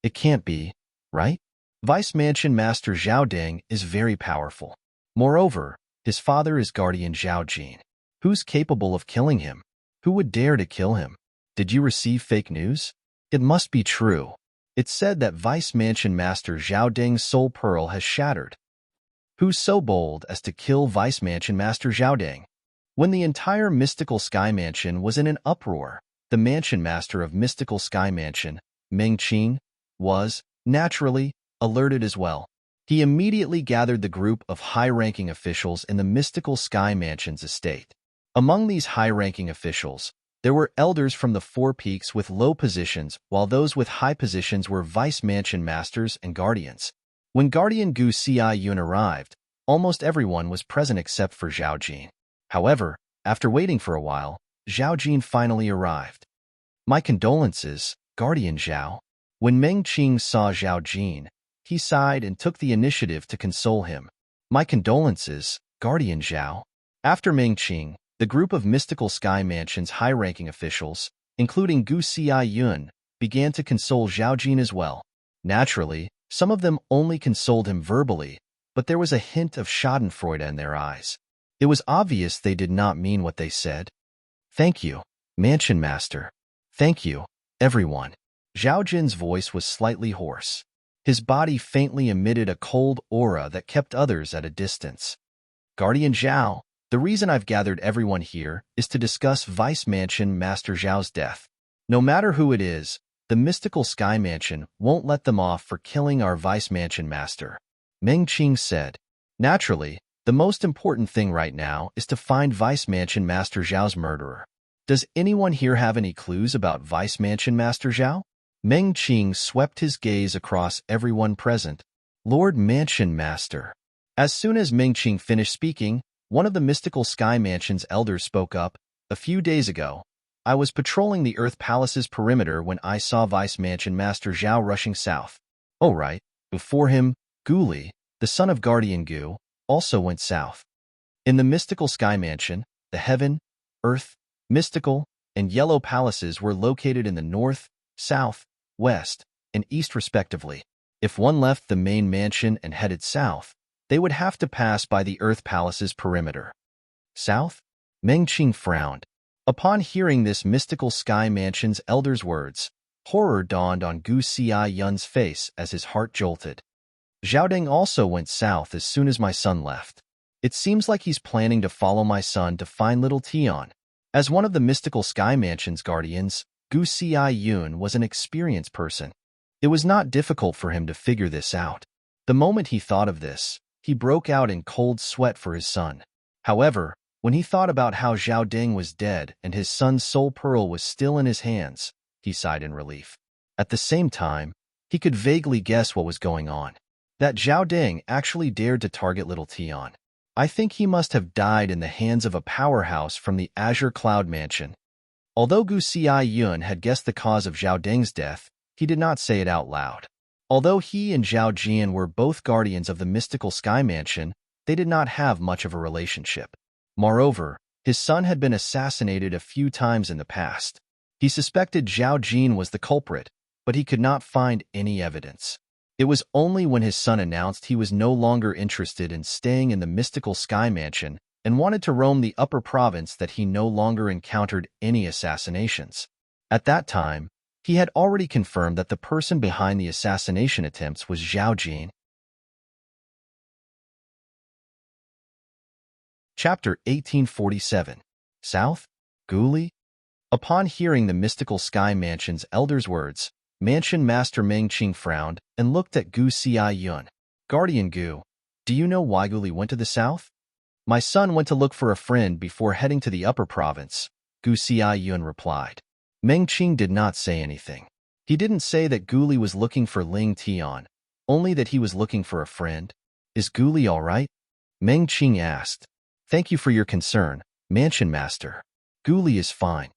It can't be, right? Vice Mansion Master Zhao Ding is very powerful. Moreover, his father is Guardian Zhao Jin. Who's capable of killing him? Who would dare to kill him? Did you receive fake news? It must be true. It's said that Vice Mansion Master Zhao Ding's soul pearl has shattered. Who's so bold as to kill Vice Mansion Master Zhao Ding? When the entire Mystical Sky Mansion was in an uproar, the Mansion Master of Mystical Sky Mansion, Meng Qing, was, naturally, alerted as well. He immediately gathered the group of high-ranking officials in the Mystical Sky Mansion's estate. Among these high-ranking officials, there were elders from the Four Peaks with low positions, while those with high positions were Vice Mansion Masters and Guardians. When Guardian Gu Yun arrived, almost everyone was present except for Zhao Jin. However, after waiting for a while, Zhao Jin finally arrived. My condolences, Guardian Zhao. When Meng Qing saw Zhao Jin, he sighed and took the initiative to console him. My condolences, Guardian Zhao. After Meng Qing, the group of Mystical Sky Mansion's high-ranking officials, including Gu Xiaiyun, began to console Zhao Jin as well. Naturally, some of them only consoled him verbally, but there was a hint of schadenfreude in their eyes. It was obvious they did not mean what they said. Thank you, Mansion Master. Thank you, everyone. Zhao Jin's voice was slightly hoarse. His body faintly emitted a cold aura that kept others at a distance. Guardian Zhao, the reason I've gathered everyone here is to discuss Vice Mansion Master Zhao's death. No matter who it is, the Mystical Sky Mansion won't let them off for killing our Vice Mansion Master. Meng Qing said. Naturally, the most important thing right now is to find Vice Mansion Master Zhao's murderer. Does anyone here have any clues about Vice Mansion Master Zhao? Meng Qing swept his gaze across everyone present. Lord Mansion Master. As soon as Meng Qing finished speaking, one of the Mystical Sky Mansion's elders spoke up. A few days ago, I was patrolling the Earth Palace's perimeter when I saw Vice Mansion Master Zhao rushing south. Oh right, before him, Gu Li, the son of Guardian Gu, also went south. In the Mystical Sky Mansion, the Heaven, Earth, Mystical, and Yellow Palaces were located in the north, south, west, and east respectively. If one left the main mansion and headed south, they would have to pass by the Earth Palace's perimeter. South? Meng Qing frowned. Upon hearing this Mystical Sky Mansion's elder's words, horror dawned on Gu Xiaiyun's face as his heart jolted. Zhaodeng also went south as soon as my son left. It seems like he's planning to follow my son to find little Tian. As one of the Mystical Sky Mansion's guardians, Gu Xiaiyun was an experienced person. It was not difficult for him to figure this out. The moment he thought of this, he broke out in cold sweat for his son. However, when he thought about how Zhao Deng was dead and his son's soul pearl was still in his hands, he sighed in relief. At the same time, he could vaguely guess what was going on. That Zhao Deng actually dared to target little Tian. I think he must have died in the hands of a powerhouse from the Azure Cloud Mansion. Although Gu Xiaiyun had guessed the cause of Zhao Deng's death, he did not say it out loud. Although he and Zhao Jian were both guardians of the Mystical Sky Mansion, they did not have much of a relationship. Moreover, his son had been assassinated a few times in the past. He suspected Zhao Jin was the culprit, but he could not find any evidence. It was only when his son announced he was no longer interested in staying in the Mystical Sky Mansion and wanted to roam the upper province that he no longer encountered any assassinations. At that time, he had already confirmed that the person behind the assassination attempts was Zhao Jin. Chapter 1847. South? Gu Li? Upon hearing the Mystical Sky Mansion's elder's words, Mansion Master Meng Qing frowned and looked at Gu Xiaiyun. Guardian Gu, do you know why Gu Li went to the south? My son went to look for a friend before heading to the upper province, Gu Xiaiyun replied. Meng Qing did not say anything. He didn't say that Gu Li was looking for Ling Tian, only that he was looking for a friend. Is Gu Li all right? Meng Qing asked. Thank you for your concern, Mansion Master. Gu Li is fine.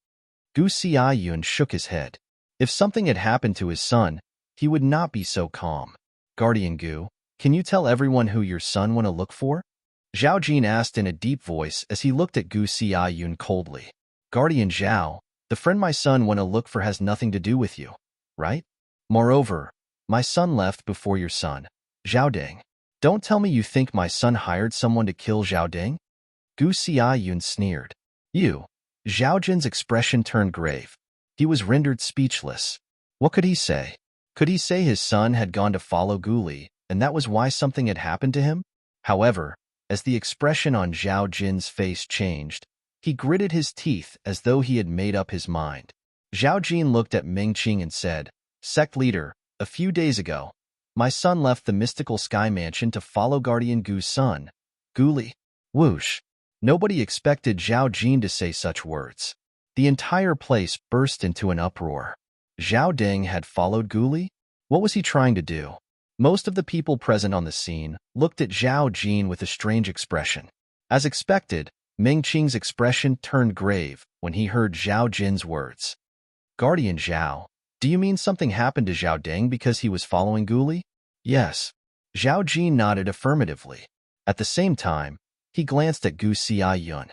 Gu Xiaiyun shook his head. If something had happened to his son, he would not be so calm. Guardian Gu, can you tell everyone who your son went to look for? Zhao Jin asked in a deep voice as he looked at Gu Xiaiyun coldly. Guardian Zhao, the friend my son went to look for has nothing to do with you, right? Moreover, my son left before your son, Zhao Deng. Don't tell me you think my son hired someone to kill Zhao Deng? Gu Xiaiyun sneered. You. Zhao Jin's expression turned grave. He was rendered speechless. What could he say? Could he say his son had gone to follow Gu Li, and that was why something had happened to him? However, as the expression on Zhao Jin's face changed, he gritted his teeth as though he had made up his mind. Zhao Jin looked at Meng Qing and said, Sect leader, a few days ago, my son left the Mystical Sky Mansion to follow Guardian Gu's son, Gu Li. Whoosh. Nobody expected Zhao Jin to say such words. The entire place burst into an uproar. Zhao Deng had followed Gu Li? What was he trying to do? Most of the people present on the scene looked at Zhao Jin with a strange expression. As expected, Meng Qing's expression turned grave when he heard Zhao Jin's words. Guardian Zhao, do you mean something happened to Zhao Deng because he was following Guli? Yes. Zhao Jin nodded affirmatively. At the same time, he glanced at Gu Xiaoyun.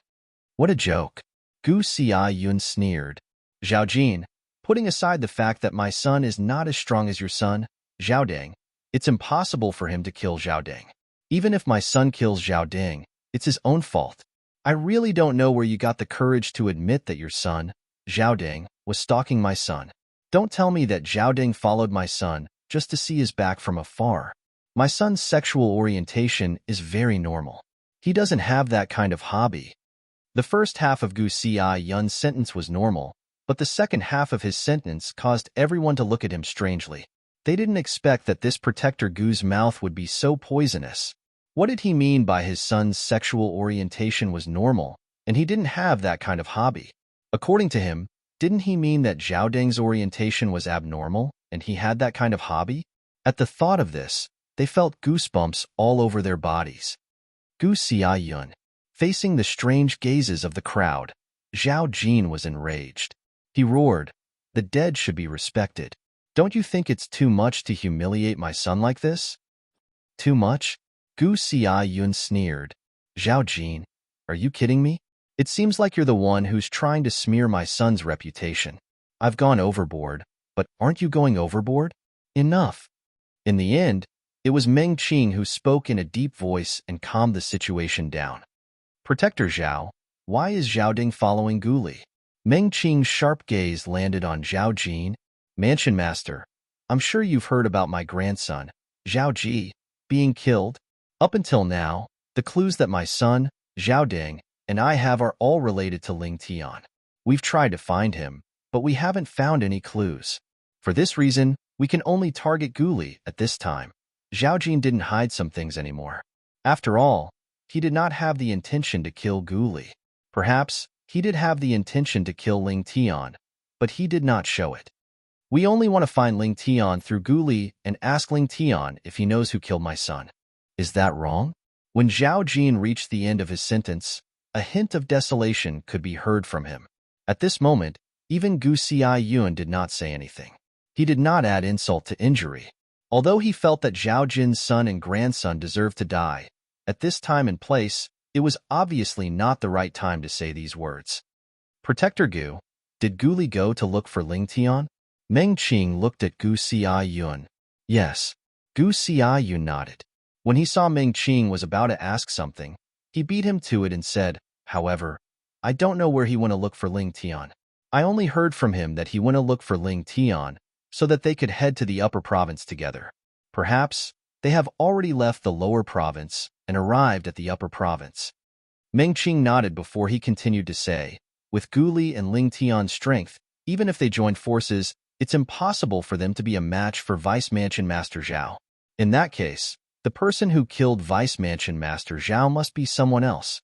What a joke. Gu Xiaoyun sneered. Zhao Jin, putting aside the fact that my son is not as strong as your son, Zhao Deng, it's impossible for him to kill Zhao Deng. Even if my son kills Zhao Deng, it's his own fault. I really don't know where you got the courage to admit that your son, Zhao Deng, was stalking my son. Don't tell me that Zhao Deng followed my son just to see his back from afar. My son's sexual orientation is very normal. He doesn't have that kind of hobby. The first half of Gu Xiaoyun's sentence was normal, but the second half of his sentence caused everyone to look at him strangely. They didn't expect that this protector Gu's mouth would be so poisonous. What did he mean by his son's sexual orientation was normal, and he didn't have that kind of hobby? According to him, didn't he mean that Zhao Deng's orientation was abnormal, and he had that kind of hobby? At the thought of this, they felt goosebumps all over their bodies. Gu Xiaoyun, facing the strange gazes of the crowd, Zhao Jin was enraged. He roared, "The dead should be respected. Don't you think it's too much to humiliate my son like this?" Too much? Gu Xiaoyun sneered. Zhao Jin, are you kidding me? It seems like you're the one who's trying to smear my son's reputation. I've gone overboard, but aren't you going overboard? Enough. In the end, it was Meng Qing who spoke in a deep voice and calmed the situation down. Protector Zhao, why is Zhao Deng following Guli? Meng Qing's sharp gaze landed on Zhao Jin. Mansion Master, I'm sure you've heard about my grandson, Zhao Ji, being killed. Up until now, the clues that my son, Zhao Deng, and I have are all related to Ling Tian. We've tried to find him, but we haven't found any clues. For this reason, we can only target Guli at this time. Zhao Jin didn't hide some things anymore. After all, he did not have the intention to kill Guli. Perhaps he did have the intention to kill Ling Tian, but he did not show it. We only want to find Ling Tian through Guli and ask Ling Tian if he knows who killed my son. Is that wrong? When Zhao Jin reached the end of his sentence, a hint of desolation could be heard from him. At this moment, even Gu Xiaoyun did not say anything. He did not add insult to injury. Although he felt that Zhao Jin's son and grandson deserved to die, at this time and place, it was obviously not the right time to say these words. Protector Gu, did Guli go to look for Ling Tian? Meng Qing looked at Gu Xiaoyun. Yes. Gu Xiaoyun nodded. When he saw Meng Qing was about to ask something, he beat him to it and said, however, I don't know where he went to look for Ling Tian. I only heard from him that he went to look for Ling Tian so that they could head to the upper province together. Perhaps they have already left the lower province and arrived at the upper province. Meng Qing nodded before he continued to say, with Guli and Ling Tian's strength, even if they joined forces, it's impossible for them to be a match for Vice Mansion Master Zhao. In that case, the person who killed Vice Mansion Master Zhao must be someone else.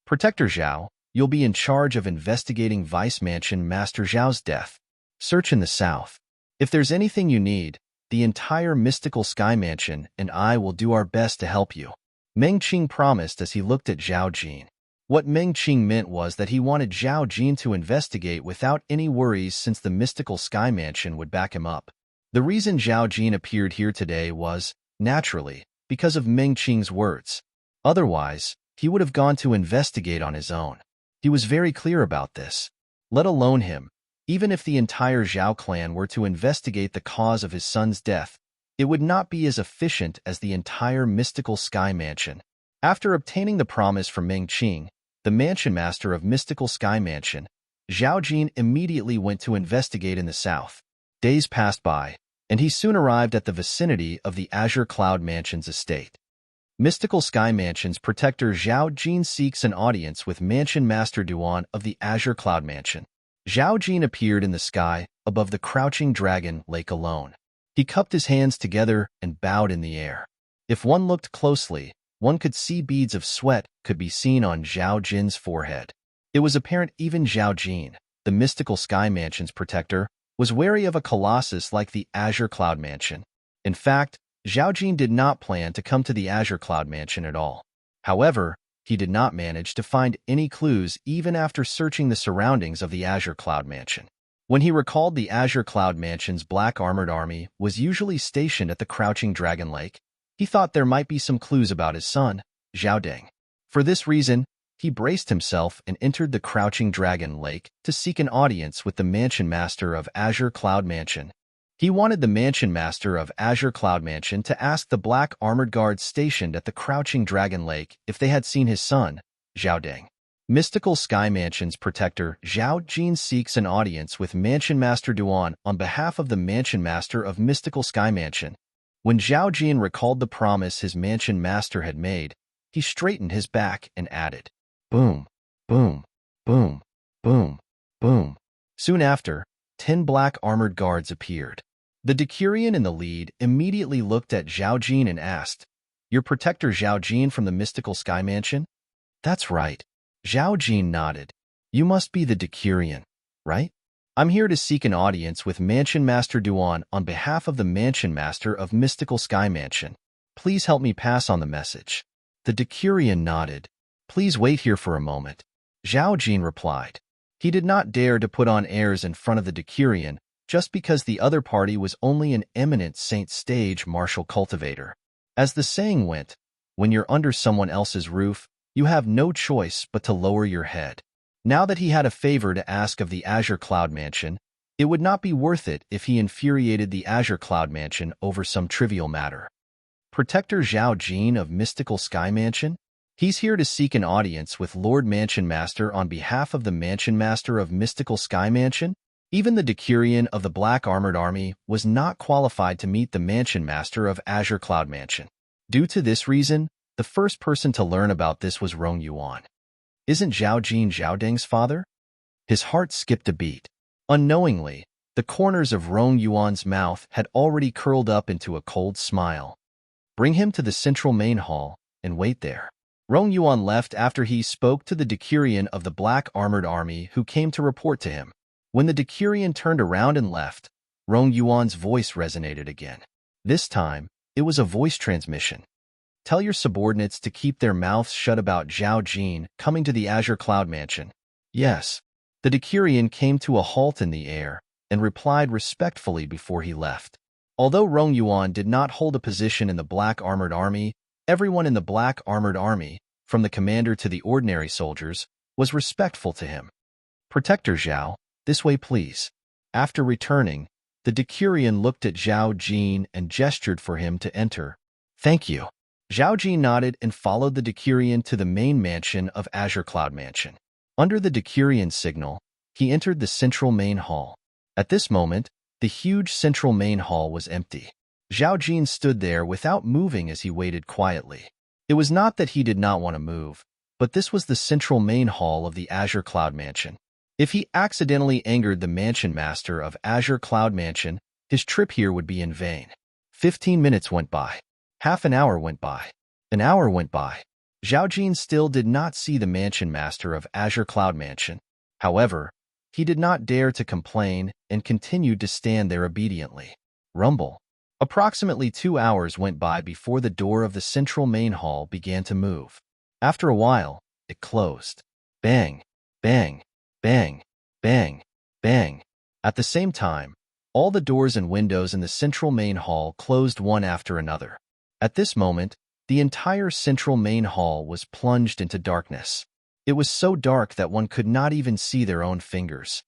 Protector Zhao, you'll be in charge of investigating Vice Mansion Master Zhao's death. Search in the south. If there's anything you need, the entire mystical Sky Mansion and I will do our best to help you. Meng Qing promised as he looked at Zhao Jin. What Meng Qing meant was that he wanted Zhao Jin to investigate without any worries since the mystical Sky Mansion would back him up. The reason Zhao Jin appeared here today was, naturally, because of Meng Qing's words. Otherwise, he would have gone to investigate on his own. He was very clear about this. Let alone him, even if the entire Zhao clan were to investigate the cause of his son's death, it would not be as efficient as the entire mystical Sky Mansion. After obtaining the promise from Meng Qing, the Mansion Master of Mystical Sky Mansion, Zhao Jin immediately went to investigate in the south. Days passed by, and he soon arrived at the vicinity of the Azure Cloud Mansion's estate. Mystical Sky Mansion's protector Zhao Jin seeks an audience with Mansion Master Duan of the Azure Cloud Mansion. Zhao Jin appeared in the sky above the crouching dragon lake alone. He cupped his hands together and bowed in the air. If one looked closely, one could see beads of sweat could be seen on Zhao Jin's forehead. It was apparent even Zhao Jin, the Mystical Sky Mansion's protector, was wary of a colossus like the Azure Cloud Mansion. In fact, Zhao Jin did not plan to come to the Azure Cloud Mansion at all. However, he did not manage to find any clues even after searching the surroundings of the Azure Cloud Mansion. When he recalled the Azure Cloud Mansion's black armored army was usually stationed at the Crouching Dragon Lake, he thought there might be some clues about his son, Zhao Deng. For this reason, he braced himself and entered the Crouching Dragon Lake to seek an audience with the Mansion Master of Azure Cloud Mansion. He wanted the Mansion Master of Azure Cloud Mansion to ask the black armored guards stationed at the Crouching Dragon Lake if they had seen his son, Zhao Deng. Mystical Sky Mansion's protector Zhao Jin seeks an audience with Mansion Master Duan on behalf of the Mansion Master of Mystical Sky Mansion. When Zhao Jin recalled the promise his Mansion Master had made, he straightened his back and added, "Boom, boom, boom, boom, boom." Soon after, 10 black armored guards appeared. The Decurion in the lead immediately looked at Zhao Jin and asked, "Your protector Zhao Jin from the Mystical Sky Mansion?" "That's right." Zhao Jin nodded. "You must be the Decurion, right? I'm here to seek an audience with Mansion Master Duan on behalf of the Mansion Master of Mystical Sky Mansion. Please help me pass on the message." The Decurion nodded. "Please wait here for a moment," Zhao Jin replied. He did not dare to put on airs in front of the Decurion just because the other party was only an eminent Saint Stage martial cultivator. As the saying went, when you're under someone else's roof, you have no choice but to lower your head. Now that he had a favor to ask of the Azure Cloud Mansion, it would not be worth it if he infuriated the Azure Cloud Mansion over some trivial matter. Protector Zhao Jin of Mystical Sky Mansion? He's here to seek an audience with Lord Mansion Master on behalf of the Mansion Master of Mystical Sky Mansion? Even the Decurion of the Black Armored Army was not qualified to meet the Mansion Master of Azure Cloud Mansion. Due to this reason, the first person to learn about this was Rong Yuan. Isn't Zhao Jin Zhao Deng's father? His heart skipped a beat. Unknowingly, the corners of Rong Yuan's mouth had already curled up into a cold smile. Bring him to the central main hall and wait there. Rong Yuan left after he spoke to the Decurion of the Black Armored Army who came to report to him. When the Decurion turned around and left, Rong Yuan's voice resonated again. This time, it was a voice transmission. Tell your subordinates to keep their mouths shut about Zhao Jin coming to the Azure Cloud Mansion. Yes. The Decurion came to a halt in the air and replied respectfully before he left. Although Rong Yuan did not hold a position in the Black Armored Army, everyone in the Black Armored Army, from the commander to the ordinary soldiers, was respectful to him. Protector Zhao, this way please. After returning, the Decurion looked at Zhao Jin and gestured for him to enter. Thank you. Zhao Jin nodded and followed the Decurion to the main mansion of Azure Cloud Mansion. Under the Decurion's signal, he entered the central main hall. At this moment, the huge central main hall was empty. Zhao Jin stood there without moving as he waited quietly. It was not that he did not want to move, but this was the central main hall of the Azure Cloud Mansion. If he accidentally angered the Mansion Master of Azure Cloud Mansion, his trip here would be in vain. 15 minutes went by. Half an hour went by. An hour went by. Zhao Jin still did not see the Mansion Master of Azure Cloud Mansion. However, he did not dare to complain and continued to stand there obediently. Rumble. Approximately 2 hours went by before the door of the central main hall began to move. After a while, it closed. Bang, bang, bang, bang, bang. At the same time, all the doors and windows in the central main hall closed one after another. At this moment, the entire central main hall was plunged into darkness. It was so dark that one could not even see their own fingers.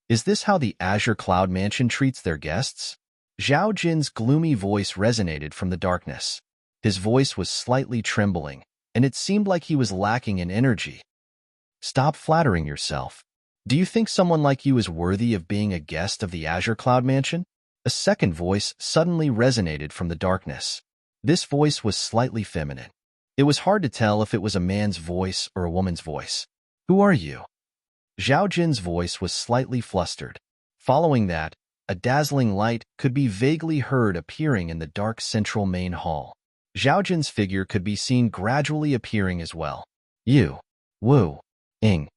Is this how the Azure Cloud Mansion treats their guests? Zhao Jin's gloomy voice resonated from the darkness. His voice was slightly trembling, and it seemed like he was lacking in energy. Stop flattering yourself. Do you think someone like you is worthy of being a guest of the Azure Cloud Mansion? A second voice suddenly resonated from the darkness. This voice was slightly feminine. It was hard to tell if it was a man's voice or a woman's voice. Who are you? Zhao Jin's voice was slightly flustered. Following that, a dazzling light could be vaguely heard appearing in the dark central main hall. Zhao Jin's figure could be seen gradually appearing as well. You. Wu. Ing.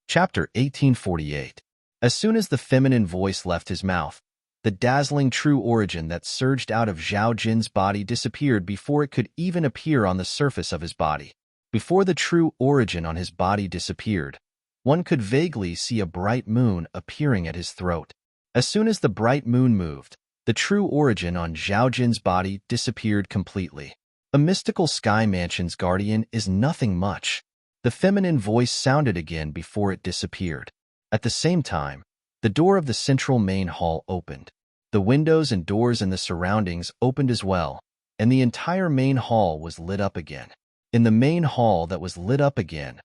Chapter 1848. As soon as the feminine voice left his mouth, the dazzling true origin that surged out of Zhao Jin's body disappeared before it could even appear on the surface of his body. Before the true origin on his body disappeared, one could vaguely see a bright moon appearing at his throat. As soon as the bright moon moved, the true origin on Zhao Jin's body disappeared completely. A mystical sky mansion's guardian is nothing much. The feminine voice sounded again before it disappeared. At the same time, the door of the central main hall opened. The windows and doors in the surroundings opened as well, and the entire main hall was lit up again. In the main hall that was lit up again,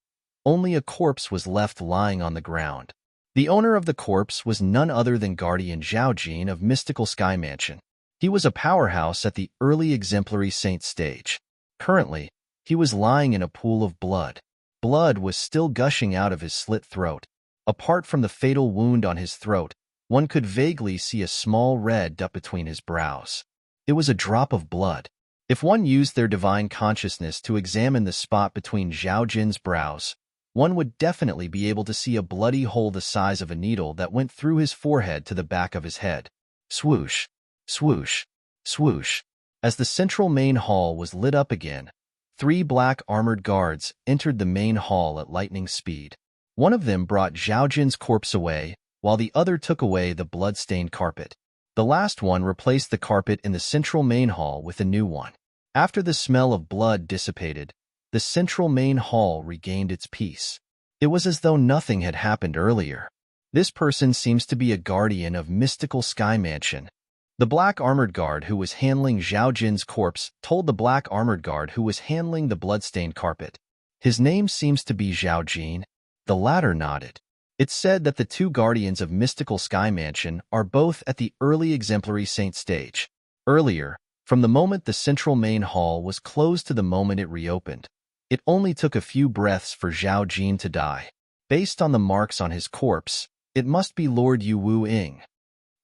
only a corpse was left lying on the ground. The owner of the corpse was none other than Guardian Zhao Jin of Mystical Sky Mansion. He was a powerhouse at the early exemplary saint stage. Currently, he was lying in a pool of blood. Blood was still gushing out of his slit throat. Apart from the fatal wound on his throat, one could vaguely see a small red dot between his brows. It was a drop of blood. If one used their divine consciousness to examine the spot between Zhao Jin's brows, one would definitely be able to see a bloody hole the size of a needle that went through his forehead to the back of his head. Swoosh, swoosh, swoosh. As the central main hall was lit up again, 3 black armored guards entered the main hall at lightning speed. One of them brought Zhao Jin's corpse away, while the other took away the blood-stained carpet. The last one replaced the carpet in the central main hall with a new one. After the smell of blood dissipated, the central main hall regained its peace. It was as though nothing had happened earlier. This person seems to be a guardian of Mystical Sky Mansion. The black armored guard who was handling Zhao Jin's corpse told the black armored guard who was handling the bloodstained carpet. His name seems to be Zhao Jin. The latter nodded. It's said that the 2 guardians of Mystical Sky Mansion are both at the early exemplary saint stage. Earlier, from the moment the central main hall was closed to the moment it reopened, it only took a few breaths for Zhao Jin to die. Based on the marks on his corpse, it must be Lord Yu Wu-ing.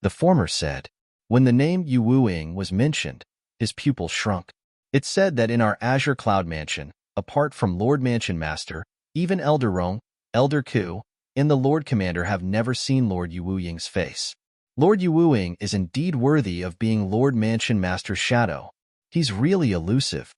The former said. When the name Yu Wu-ing was mentioned, his pupil shrunk. It's said that in our Azure Cloud Mansion, apart from Lord Mansion Master, even Elder Rong, Elder Ku, and the Lord Commander have never seen Lord Yu Wu-ing's face. Lord Yu Wu-ing is indeed worthy of being Lord Mansion Master's shadow. He's really elusive,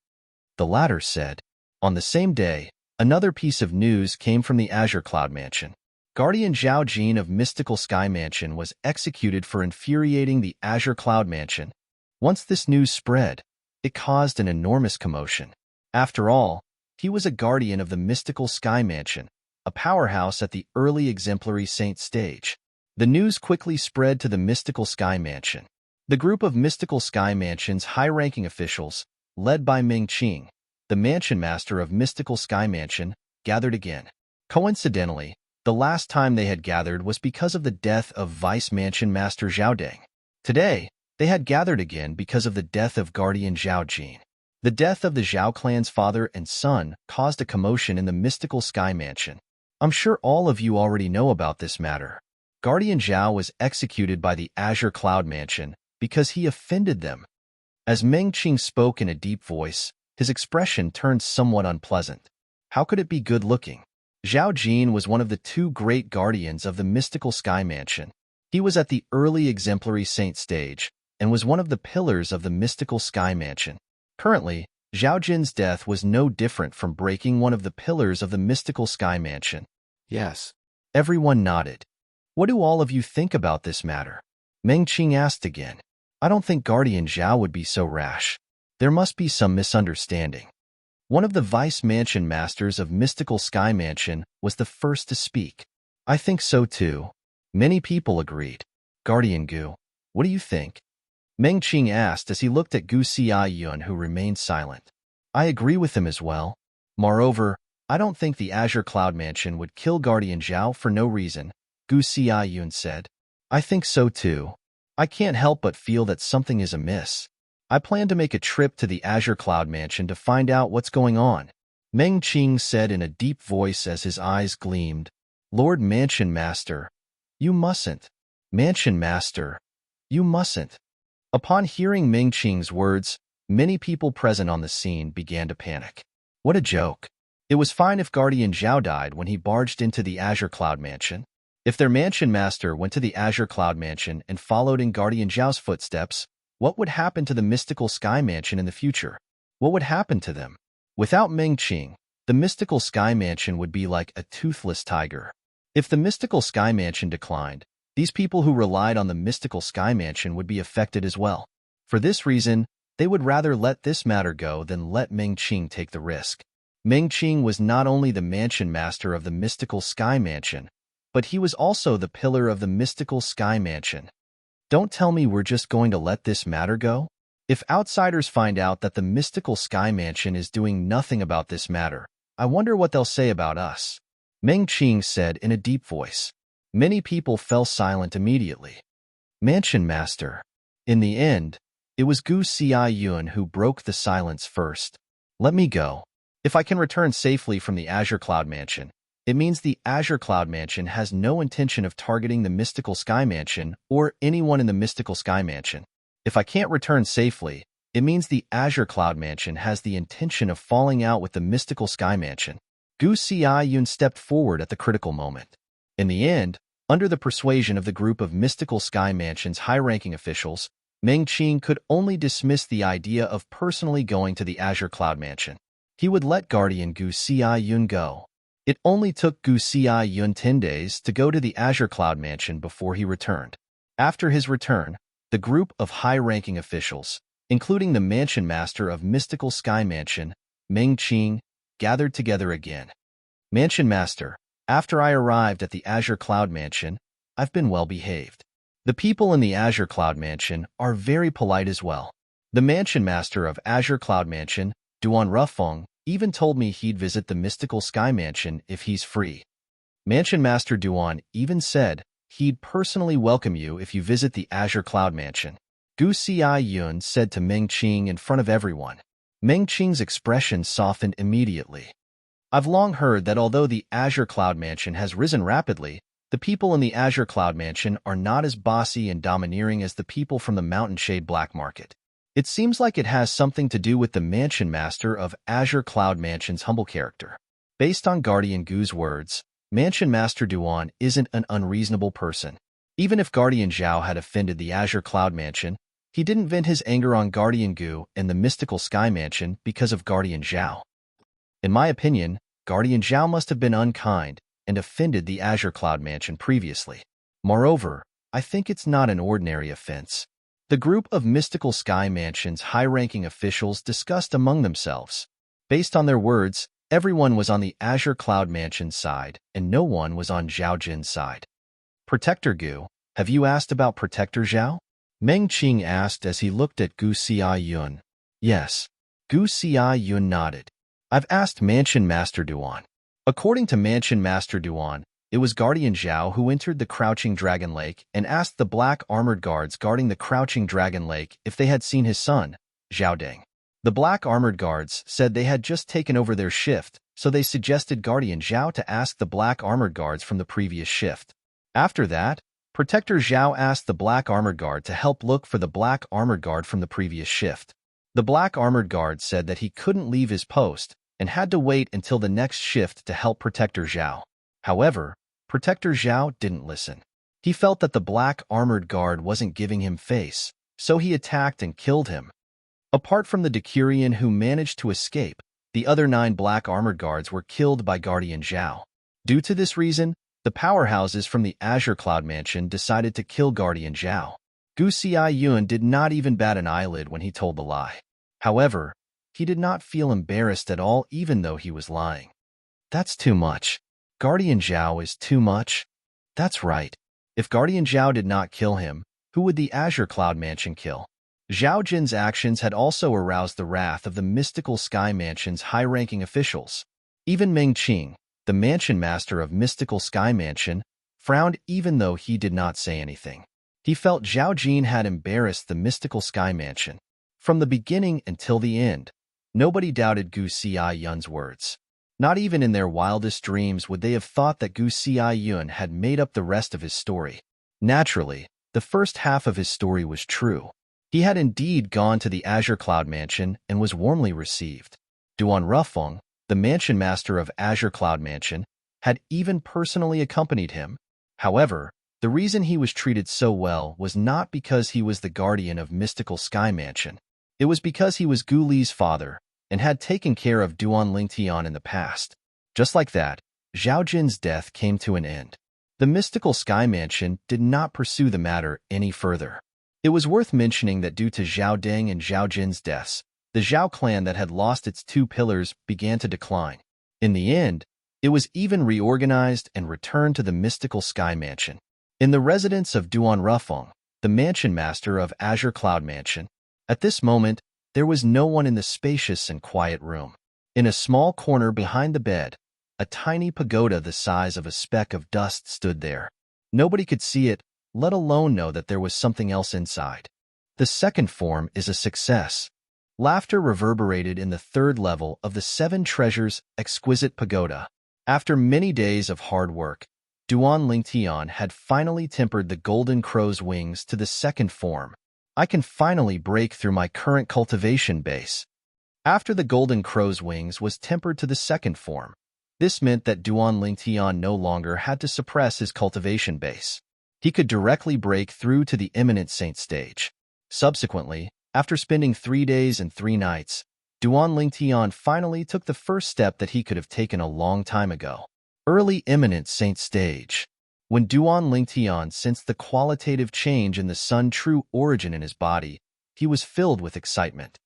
the latter said. On the same day, another piece of news came from the Azure Cloud Mansion. Guardian Zhao Jin of Mystical Sky Mansion was executed for infuriating the Azure Cloud Mansion. Once this news spread, it caused an enormous commotion. After all, he was a guardian of the Mystical Sky Mansion, a powerhouse at the early exemplary saint stage. The news quickly spread to the Mystical Sky Mansion. The group of Mystical Sky Mansion's high-ranking officials, led by Ming Qing, the Mansion Master of Mystical Sky Mansion, gathered again. Coincidentally, the last time they had gathered was because of the death of Vice Mansion Master Zhao Deng. Today, they had gathered again because of the death of Guardian Zhao Jin. The death of the Zhao clan's father and son caused a commotion in the Mystical Sky Mansion. I'm sure all of you already know about this matter. Guardian Zhao was executed by the Azure Cloud Mansion because he offended them. As Meng Qing spoke in a deep voice, his expression turned somewhat unpleasant. How could it be good-looking? Zhao Jin was one of the 2 great guardians of the Mystical Sky Mansion. He was at the early exemplary saint stage and was one of the pillars of the Mystical Sky Mansion. Currently, Zhao Jin's death was no different from breaking one of the pillars of the Mystical Sky Mansion. Yes. Everyone nodded. What do all of you think about this matter? Meng Qing asked again. I don't think Guardian Zhao would be so rash. There must be some misunderstanding. One of the Vice Mansion Masters of Mystical Sky Mansion was the first to speak. I think so too. Many people agreed. Guardian Gu, what do you think? Meng Qing asked as he looked at Gu Xiaoyun, who remained silent. I agree with him as well. Moreover, I don't think the Azure Cloud Mansion would kill Guardian Zhao for no reason, Gu Xiaoyun said. I think so too. I can't help but feel that something is amiss. I plan to make a trip to the Azure Cloud Mansion to find out what's going on, Meng Qing said in a deep voice as his eyes gleamed. Lord Mansion Master, you mustn't. Mansion Master, you mustn't. Upon hearing Meng Qing's words, many people present on the scene began to panic. What a joke. It was fine if Guardian Zhao died when he barged into the Azure Cloud Mansion. If their Mansion Master went to the Azure Cloud Mansion and followed in Guardian Zhao's footsteps, what would happen to the Mystical Sky Mansion in the future? What would happen to them? Without Meng Qing, the mystical sky mansion would be like a toothless tiger. If the mystical sky mansion declined, these people who relied on the mystical sky mansion would be affected as well. For this reason, they would rather let this matter go than let Meng Qing take the risk. Meng Qing was not only the mansion master of the mystical sky mansion, but he was also the pillar of the mystical sky mansion. Don't tell me we're just going to let this matter go? If outsiders find out that the mystical sky mansion is doing nothing about this matter, I wonder what they'll say about us. Meng Qing said in a deep voice. Many people fell silent immediately. Mansion master. In the end, it was Gu Xiaoyun who broke the silence first. Let me go. If I can return safely from the Azure Cloud Mansion, it means the Azure Cloud Mansion has no intention of targeting the Mystical Sky Mansion or anyone in the Mystical Sky Mansion. If I can't return safely, it means the Azure Cloud Mansion has the intention of falling out with the Mystical Sky Mansion. Gu Xiaoyun stepped forward at the critical moment. In the end, under the persuasion of the group of Mystical Sky Mansion's high-ranking officials, Meng Qing could only dismiss the idea of personally going to the Azure Cloud Mansion. He would let Guardian Gu Xiaoyun go. It only took Gu Xiaoyun 10 days to go to the Azure Cloud Mansion before he returned. After his return, the group of high-ranking officials, including the Mansion Master of Mystical Sky Mansion, Meng Qing, gathered together again. Mansion Master, after I arrived at the Azure Cloud Mansion, I've been well behaved. The people in the Azure Cloud Mansion are very polite as well. The Mansion Master of Azure Cloud Mansion, Unravel, even told me he'd visit the Mystical Sky Mansion if he's free. Mansion Master Duan even said he'd personally welcome you if you visit the Azure Cloud Mansion. Gu Xiaoyun said to Meng Qing in front of everyone. Meng Qing's expression softened immediately. I've long heard that although the Azure Cloud Mansion has risen rapidly, the people in the Azure Cloud Mansion are not as bossy and domineering as the people from the Mountain Shade Black Market. It seems like it has something to do with the Mansion Master of Azure Cloud Mansion's humble character. Based on Guardian Gu's words, Mansion Master Duan isn't an unreasonable person. Even if Guardian Zhao had offended the Azure Cloud Mansion, he didn't vent his anger on Guardian Gu and the Mystical Sky Mansion because of Guardian Zhao. In my opinion, Guardian Zhao must have been unkind and offended the Azure Cloud Mansion previously. Moreover, I think it's not an ordinary offense. The group of Mystical Sky Mansion's high-ranking officials discussed among themselves. Based on their words, everyone was on the Azure Cloud Mansion's side, and no one was on Zhao Jin's side. Protector Gu, have you asked about Protector Zhao? Meng Qing asked as he looked at Gu Xiaoyun. Yes. Gu Xiaoyun nodded. I've asked Mansion Master Duan. According to Mansion Master Duan, it was Guardian Zhao who entered the Crouching Dragon Lake and asked the black armored guards guarding the Crouching Dragon Lake if they had seen his son, Zhao Deng. The black armored guards said they had just taken over their shift, so they suggested Guardian Zhao to ask the black armored guards from the previous shift. After that, Protector Zhao asked the black armored guard to help look for the black armored guard from the previous shift. The black armored guard said that he couldn't leave his post and had to wait until the next shift to help Protector Zhao. However, Protector Zhao didn't listen. He felt that the black armored guard wasn't giving him face, so he attacked and killed him. Apart from the Decurion who managed to escape, the other 9 black armored guards were killed by Guardian Zhao. Due to this reason, the powerhouses from the Azure Cloud Mansion decided to kill Guardian Zhao. Gu Xiaoyun did not even bat an eyelid when he told the lie. However, he did not feel embarrassed at all even though he was lying. That's too much. Guardian Zhao is too much? That's right. If Guardian Zhao did not kill him, who would the Azure Cloud Mansion kill? Zhao Jin's actions had also aroused the wrath of the Mystical Sky Mansion's high-ranking officials. Even Meng Qing, the Mansion Master of Mystical Sky Mansion, frowned even though he did not say anything. He felt Zhao Jin had embarrassed the Mystical Sky Mansion. From the beginning until the end, nobody doubted Gu Xiaoyun's words. Not even in their wildest dreams would they have thought that Gu Xiaoyun had made up the rest of his story. Naturally, the first half of his story was true. He had indeed gone to the Azure Cloud Mansion and was warmly received. Duan Rufeng, the Mansion Master of Azure Cloud Mansion, had even personally accompanied him. However, the reason he was treated so well was not because he was the guardian of Mystical Sky Mansion. It was because he was Gu Li's father, and had taken care of Duan Lingtian in the past. Just like that, Zhao Jin's death came to an end. The mystical sky mansion did not pursue the matter any further. It was worth mentioning that due to Zhao Deng and Zhao Jin's deaths, the Zhao clan that had lost its two pillars began to decline. In the end, it was even reorganized and returned to the mystical sky mansion. In the residence of Duan Rufeng, the mansion master of Azure Cloud Mansion, at this moment, there was no one in the spacious and quiet room. In a small corner behind the bed, a tiny pagoda the size of a speck of dust stood there. Nobody could see it, let alone know that there was something else inside. The second form is a success. Laughter reverberated in the third level of the Seven Treasures exquisite pagoda. After many days of hard work, Duan Lingtian had finally tempered the golden crow's wings to the second form. I can finally break through my current cultivation base. After the golden crow's wings was tempered to the second form, this meant that Duan Lingtian no longer had to suppress his cultivation base. He could directly break through to the imminent saint stage. Subsequently, after spending 3 days and 3 nights, Duan Lingtian finally took the first step that he could have taken a long time ago. Early imminent saint stage. When Duan Lingtian sensed the qualitative change in the sun true origin in his body, he was filled with excitement.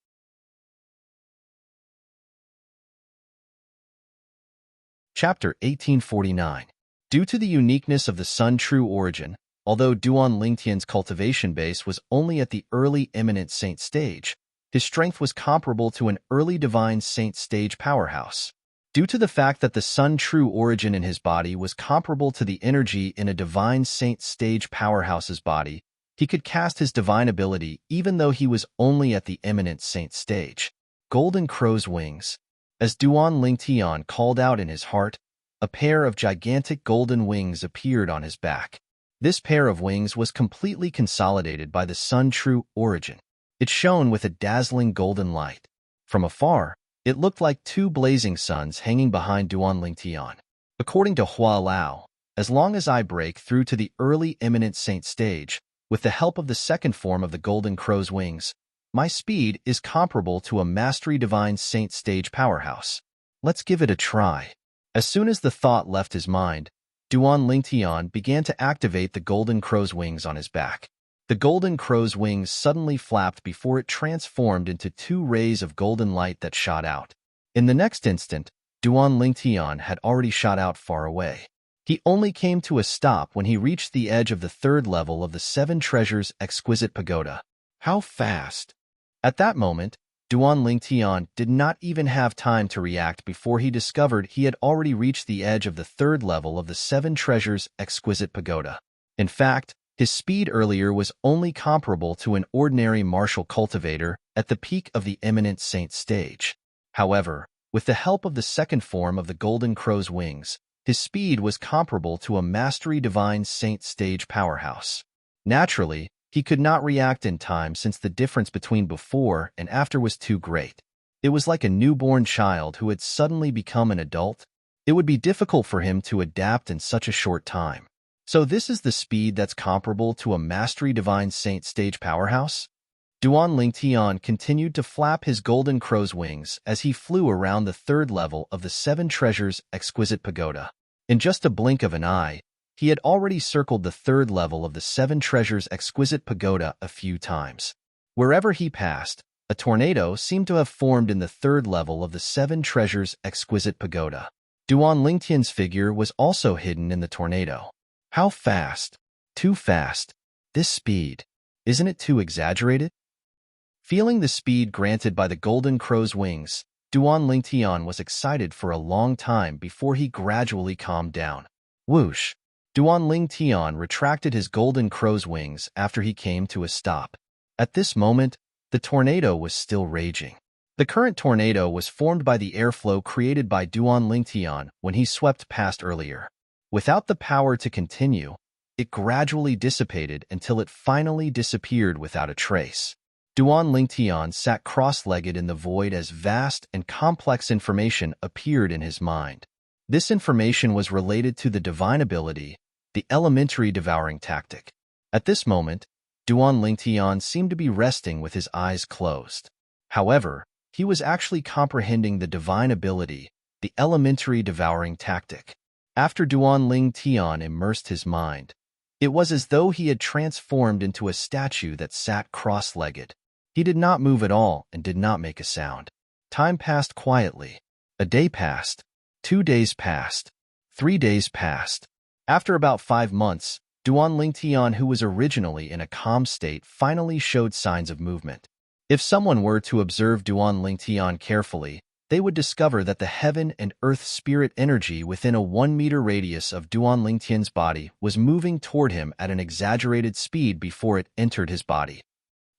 Chapter 1849. Due to the uniqueness of the sun true origin, although Duan Lingtian's cultivation base was only at the early imminent saint stage, his strength was comparable to an early divine saint stage powerhouse. Due to the fact that the sun true origin in his body was comparable to the energy in a divine saint stage powerhouse's body, he could cast his divine ability even though he was only at the imminent saint stage. Golden crow's wings. As Duan Lingtian called out in his heart, a pair of gigantic golden wings appeared on his back. This pair of wings was completely consolidated by the sun true origin. It shone with a dazzling golden light. From afar, it looked like 2 blazing suns hanging behind Duan Lingtian. According to Hua Lao, as long as I break through to the early imminent saint stage, with the help of the second form of the golden crow's wings, my speed is comparable to a mastery divine saint stage powerhouse. Let's give it a try. As soon as the thought left his mind, Duan Lingtian began to activate the golden crow's wings on his back. The golden crow's wings suddenly flapped before it transformed into 2 rays of golden light that shot out. In the next instant, Duan Lingtian had already shot out far away. He only came to a stop when he reached the edge of the third level of the Seven Treasures exquisite pagoda. How fast! At that moment, Duan Lingtian did not even have time to react before he discovered he had already reached the edge of the third level of the Seven Treasures exquisite pagoda. In fact, his speed earlier was only comparable to an ordinary martial cultivator at the peak of the eminent saint stage. However, with the help of the second form of the golden crow's wings, his speed was comparable to a mastery divine saint stage powerhouse. Naturally, he could not react in time since the difference between before and after was too great. It was like a newborn child who had suddenly become an adult. It would be difficult for him to adapt in such a short time. So this is the speed that's comparable to a mastery divine saint stage powerhouse? Duan Lingtian continued to flap his golden crow's wings as he flew around the third level of the Seven Treasures exquisite pagoda. In just a blink of an eye, he had already circled the third level of the Seven Treasures exquisite pagoda a few times. Wherever he passed, a tornado seemed to have formed in the third level of the Seven Treasures exquisite pagoda. Duan Lingtian's figure was also hidden in the tornado. How fast? Too fast. This speed. Isn't it too exaggerated? Feeling the speed granted by the golden crow's wings, Duan Lingtian was excited for a long time before he gradually calmed down. Whoosh! Duan Lingtian retracted his golden crow's wings after he came to a stop. At this moment, the tornado was still raging. The current tornado was formed by the airflow created by Duan Lingtian when he swept past earlier. Without the power to continue, it gradually dissipated until it finally disappeared without a trace. Duan Lingtian sat cross-legged in the void as vast and complex information appeared in his mind. This information was related to the divine ability, the elementary devouring tactic. At this moment, Duan Lingtian seemed to be resting with his eyes closed. However, He was actually comprehending the divine ability, the elementary devouring tactic. After Duan Ling Tian immersed his mind, it was as though he had transformed into a statue that sat cross-legged. He did not move at all and did not make a sound. Time passed quietly. A day passed. 2 days passed. 3 days passed. After about 5 months, Duan Ling Tian, who was originally in a calm state, finally showed signs of movement. If someone were to observe Duan Ling Tian carefully, they would discover that the heaven and earth spirit energy within a 1-meter radius of Duan Ling Tian's body was moving toward him at an exaggerated speed before it entered his body.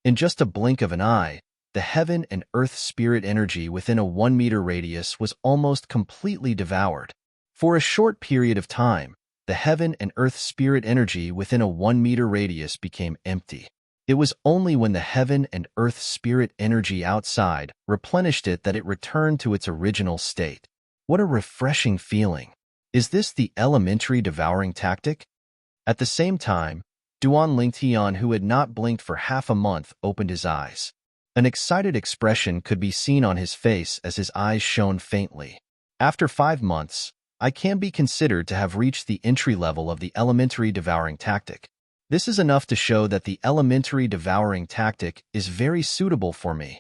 In just a blink of an eye, the heaven and earth spirit energy within a 1-meter radius was almost completely devoured. For a short period of time, the heaven and earth spirit energy within a 1-meter radius became empty. It was only when the heaven and earth spirit energy outside replenished it that it returned to its original state. What a refreshing feeling! Is this the elementary devouring tactic? At the same time, Duan Ling Tian, who had not blinked for half a month, opened his eyes. An excited expression could be seen on his face as his eyes shone faintly. After 5 months, I can be considered to have reached the entry level of the elementary devouring tactic. This is enough to show that the elementary devouring tactic is very suitable for me.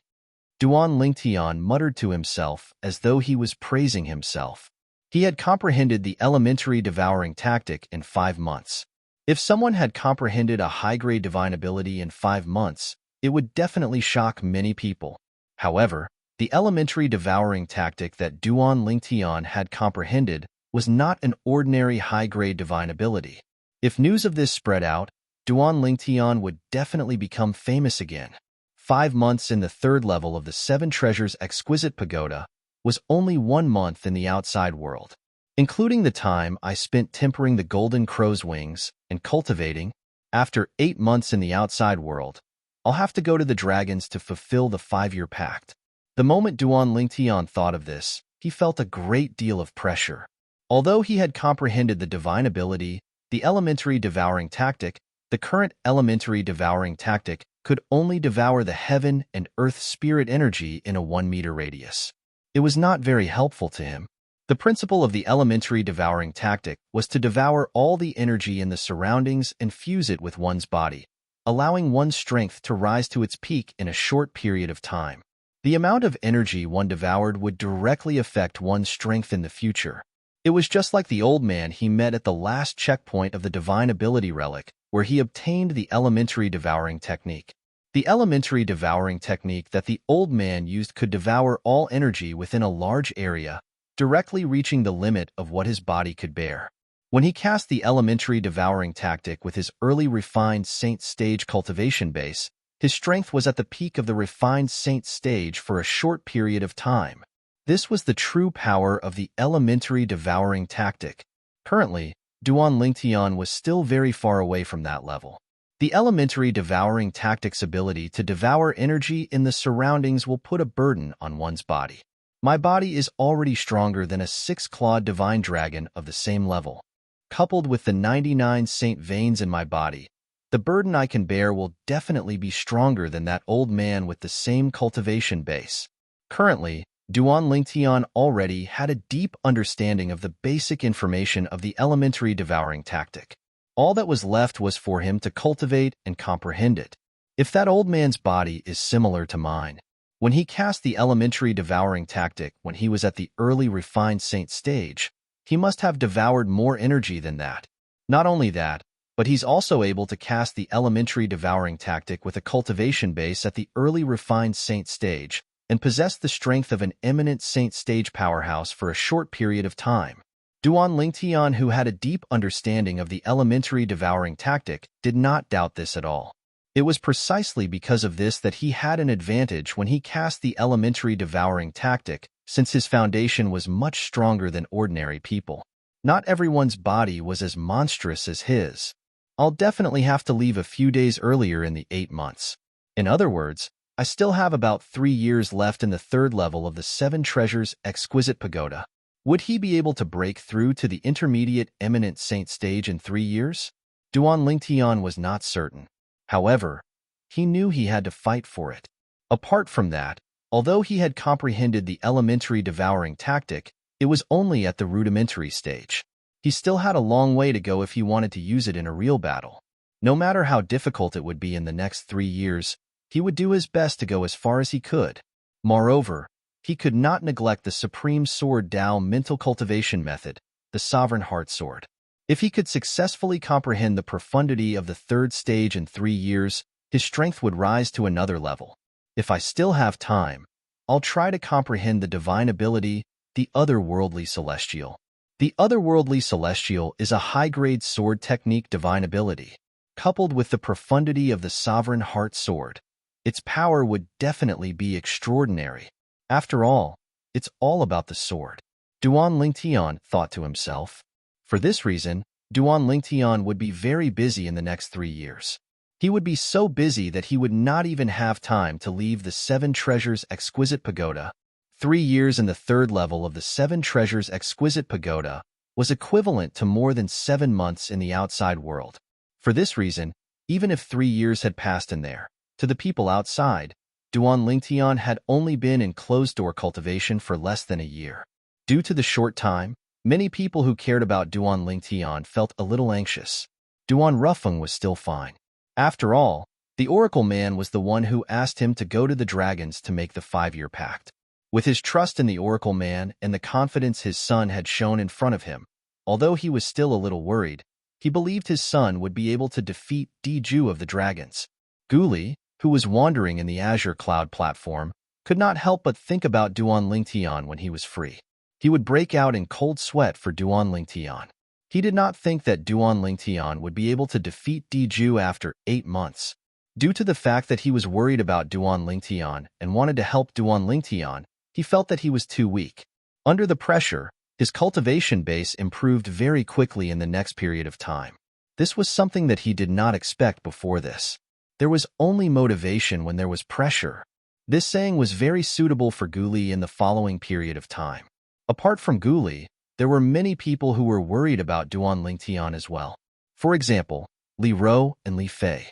Duan Ling Tian muttered to himself as though he was praising himself. He had comprehended the elementary devouring tactic in 5 months. If someone had comprehended a high-grade divine ability in 5 months, it would definitely shock many people. However, the elementary devouring tactic that Duan Ling Tian had comprehended was not an ordinary high-grade divine ability. If news of this spread out, Duan Ling Tian would definitely become famous again. 5 months in the 3rd level of the 7 Treasures Exquisite Pagoda was only 1 month in the outside world. Including the time I spent tempering the golden crow's wings and cultivating, after 8 months in the outside world, I'll have to go to the dragons to fulfill the 5-year pact. The moment Duan Ling Tian thought of this, he felt a great deal of pressure. Although he had comprehended the divine ability, the elementary devouring tactic, the current elementary devouring tactic could only devour the heaven and earth spirit energy in a 1-meter radius. It was not very helpful to him. The principle of the elementary devouring tactic was to devour all the energy in the surroundings and fuse it with one's body, allowing one's strength to rise to its peak in a short period of time. The amount of energy one devoured would directly affect one's strength in the future. It was just like the old man he met at the last checkpoint of the Divine Ability Relic, where he obtained the elementary devouring technique. The elementary devouring technique that the old man used could devour all energy within a large area, directly reaching the limit of what his body could bear. When he cast the elementary devouring tactic with his early refined saint stage cultivation base, his strength was at the peak of the refined saint stage for a short period of time. This was the true power of the elementary devouring tactic. Currently, Duan Ling Tian was still very far away from that level. The elementary devouring tactic's ability to devour energy in the surroundings will put a burden on one's body. My body is already stronger than a 6-clawed divine dragon of the same level. Coupled with the 99 saint veins in my body, the burden I can bear will definitely be stronger than that old man with the same cultivation base. Currently, Duan Ling Tian already had a deep understanding of the basic information of the elementary devouring tactic. All that was left was for him to cultivate and comprehend it. If that old man's body is similar to mine, when he cast the elementary devouring tactic when he was at the early refined saint stage, he must have devoured more energy than that. Not only that, but he's also able to cast the elementary devouring tactic with a cultivation base at the early refined saint stage and possess the strength of an eminent saint stage powerhouse for a short period of time. Duan Ling Tian, who had a deep understanding of the elementary devouring tactic, did not doubt this at all. It was precisely because of this that he had an advantage when he cast the elementary devouring tactic, since his foundation was much stronger than ordinary people. Not everyone's body was as monstrous as his. I'll definitely have to leave a few days earlier in the 8 months. In other words, I still have about 3 years left in the 3rd level of the 7 Treasures Exquisite Pagoda. Would he be able to break through to the intermediate eminent saint stage in 3 years? Duan Ling Tian was not certain. However, he knew he had to fight for it. Apart from that, Although he had comprehended the elementary devouring tactic, it was only at the rudimentary stage. He still had a long way to go if he wanted to use it in a real battle. No matter how difficult it would be in the next 3 years, he would do his best to go as far as he could. Moreover, he could not neglect the Supreme Sword Tao mental cultivation method, the Sovereign Heart Sword. If he could successfully comprehend the profundity of the 3rd stage in 3 years, his strength would rise to another level. If I still have time, I'll try to comprehend the divine ability, the otherworldly celestial. The otherworldly celestial is a high-grade sword technique divine ability. Coupled with the profundity of the Sovereign Heart Sword, its power would definitely be extraordinary. After all, it's all about the sword. Duan Lingtian thought to himself. For this reason, Duan Lingtian would be very busy in the next 3 years. He would be so busy that he would not even have time to leave the 7 Treasures Exquisite Pagoda. 3 years in the 3rd level of the 7 Treasures Exquisite Pagoda was equivalent to more than 7 months in the outside world. For this reason, even if 3 years had passed in there, to the people outside, Duan Lingtian had only been in closed-door cultivation for less than a year. Due to the short time, many people who cared about Duan Lingtian felt a little anxious. Duan Rufeng was still fine. After all, the Oracle Man was the one who asked him to go to the dragons to make the 5-year pact. With his trust in the Oracle Man and the confidence his son had shown in front of him, although he was still a little worried, he believed his son would be able to defeat Diju of the dragons. Guli, who was wandering in the Azure Cloud platform, could not help but think about Duan Lingtian when he was free. He would break out in cold sweat for Duan Lingtian. He did not think that Duan Lingtian would be able to defeat Diju after 8 months. Due to the fact that he was worried about Duan Lingtian and wanted to help Duan Lingtian, he felt that he was too weak. Under the pressure, his cultivation base improved very quickly in the next period of time. This was something that he did not expect before this. There was only motivation when there was pressure. This saying was very suitable for Guli in the following period of time. Apart from Guli, there were many people who were worried about Duan Lingtian as well. For example, Li Ro and Li Fei.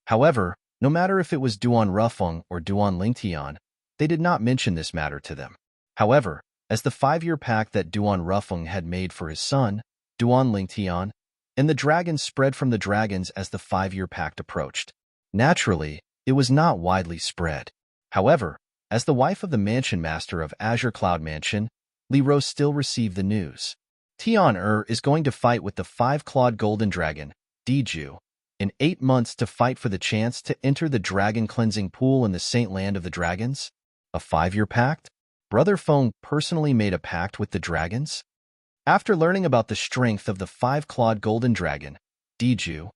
However, no matter if it was Duan Rufeng or Duan Lingtian, they did not mention this matter to them. However, as the 5-year pact that Duan Rufeng had made for his son, Duan Lingtian, and the dragons spread from the dragons as the 5-year pact approached. Naturally, it was not widely spread. However, as the wife of the mansion master of Azure Cloud Mansion, Li Ro still received the news. Tian is going to fight with the 5-clawed golden dragon, Diju, in 8 months to fight for the chance to enter the dragon cleansing pool in the Saint Land of the Dragons. A 5-year pact? Brother Feng personally made a pact with the dragons? After learning about the strength of the 5-clawed golden dragon, Diju,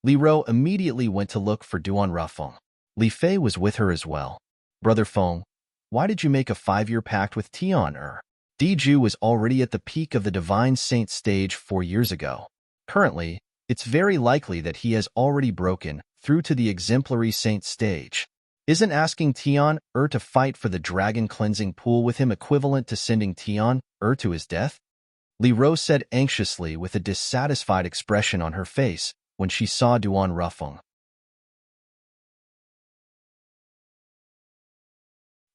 Li Ro immediately went to look for Duan Rufeng. Li Fei was with her as well. Brother Feng, why did you make a 5-year pact with Tian? Diju was already at the peak of the Divine Saint stage 4 years ago. Currently, it's very likely that he has already broken through to the exemplary saint stage. Isn't asking Tian to fight for the dragon cleansing pool with him equivalent to sending Tian to his death? Li Ro said anxiously with a dissatisfied expression on her face when she saw Duan Rufeng.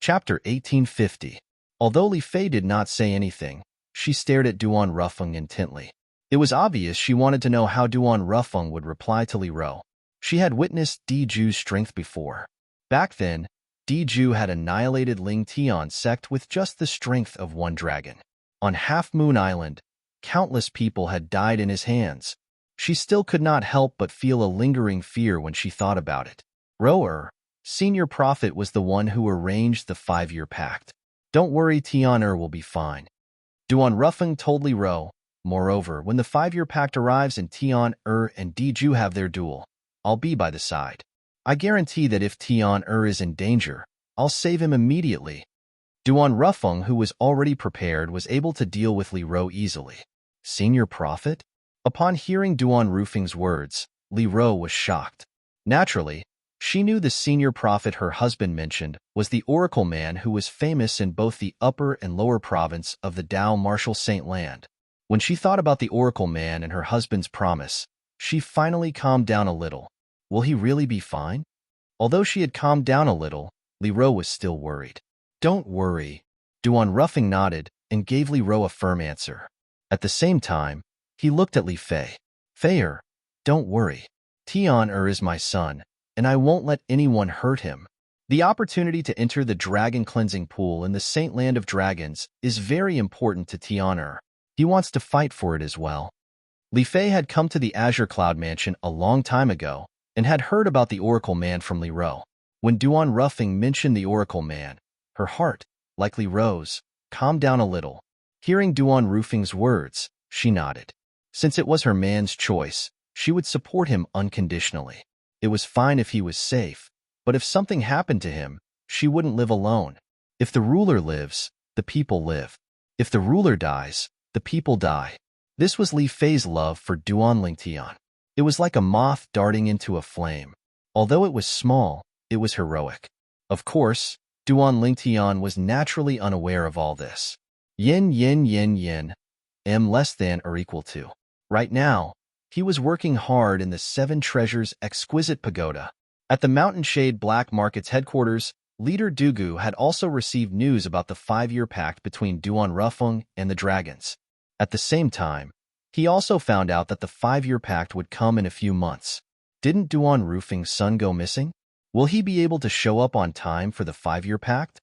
Chapter 1850. Although Li Fei did not say anything, she stared at Duan Rufeng intently. It was obvious she wanted to know how Duan Rufeng would reply to Li Ro. She had witnessed Diju's strength before. Back then, Diju had annihilated Ling Tian's sect with just the strength of one dragon. On Half Moon Island, countless people had died in his hands. She still could not help but feel a lingering fear when she thought about it. Ro, Senior Prophet, was the one who arranged the 5-year pact. Don't worry, Tian will be fine. Duan Rufeng told Li Ro. Moreover, when the 5-year pact arrives and Tian and Diju have their duel, I'll be by the side. I guarantee that if Tian is in danger, I'll save him immediately. Duan Rufeng, who was already prepared, was able to deal with Li Ro easily. Senior Prophet? Upon hearing Duan Rufeng's words, Li Ro was shocked. Naturally, she knew the Senior Prophet her husband mentioned was the Oracle Man who was famous in both the upper and lower province of the Dao Martial Saint Land. When she thought about the Oracle Man and her husband's promise, she finally calmed down a little. Will he really be fine? Although she had calmed down a little, Li Ro was still worried. Don't worry. Duan Ruffing nodded and gave Li Ro a firm answer. At the same time, he looked at Li Fei. Fei, don't worry. Tian is my son, and I won't let anyone hurt him. The opportunity to enter the dragon cleansing pool in the Saint Land of Dragons is very important to Tian. He wants to fight for it as well. Li Fei had come to the Azure Cloud Mansion a long time ago and had heard about the Oracle Man from Li Ro. When Duan Ruffing mentioned the Oracle Man, her heart, like Li Ro's, calmed down a little. Hearing Duan Ruffing's words, she nodded. Since it was her man's choice, she would support him unconditionally. It was fine if he was safe, but if something happened to him, she wouldn't live alone. If the ruler lives, the people live. If the ruler dies, the people die. This was Li Fei's love for Duan Lingtian. It was like a moth darting into a flame. Although it was small, it was heroic. Of course, Duan Lingtian was naturally unaware of all this. Yin, m less than or equal to. Right now, he was working hard in the Seven Treasures exquisite pagoda. At the Mountain Shade Black Market's headquarters, leader Dugu had also received news about the 5-year pact between Duan Ruffing and the dragons. At the same time, he also found out that the 5-year pact would come in a few months. Didn't Duan Ruffing's son go missing? Will he be able to show up on time for the 5-year pact?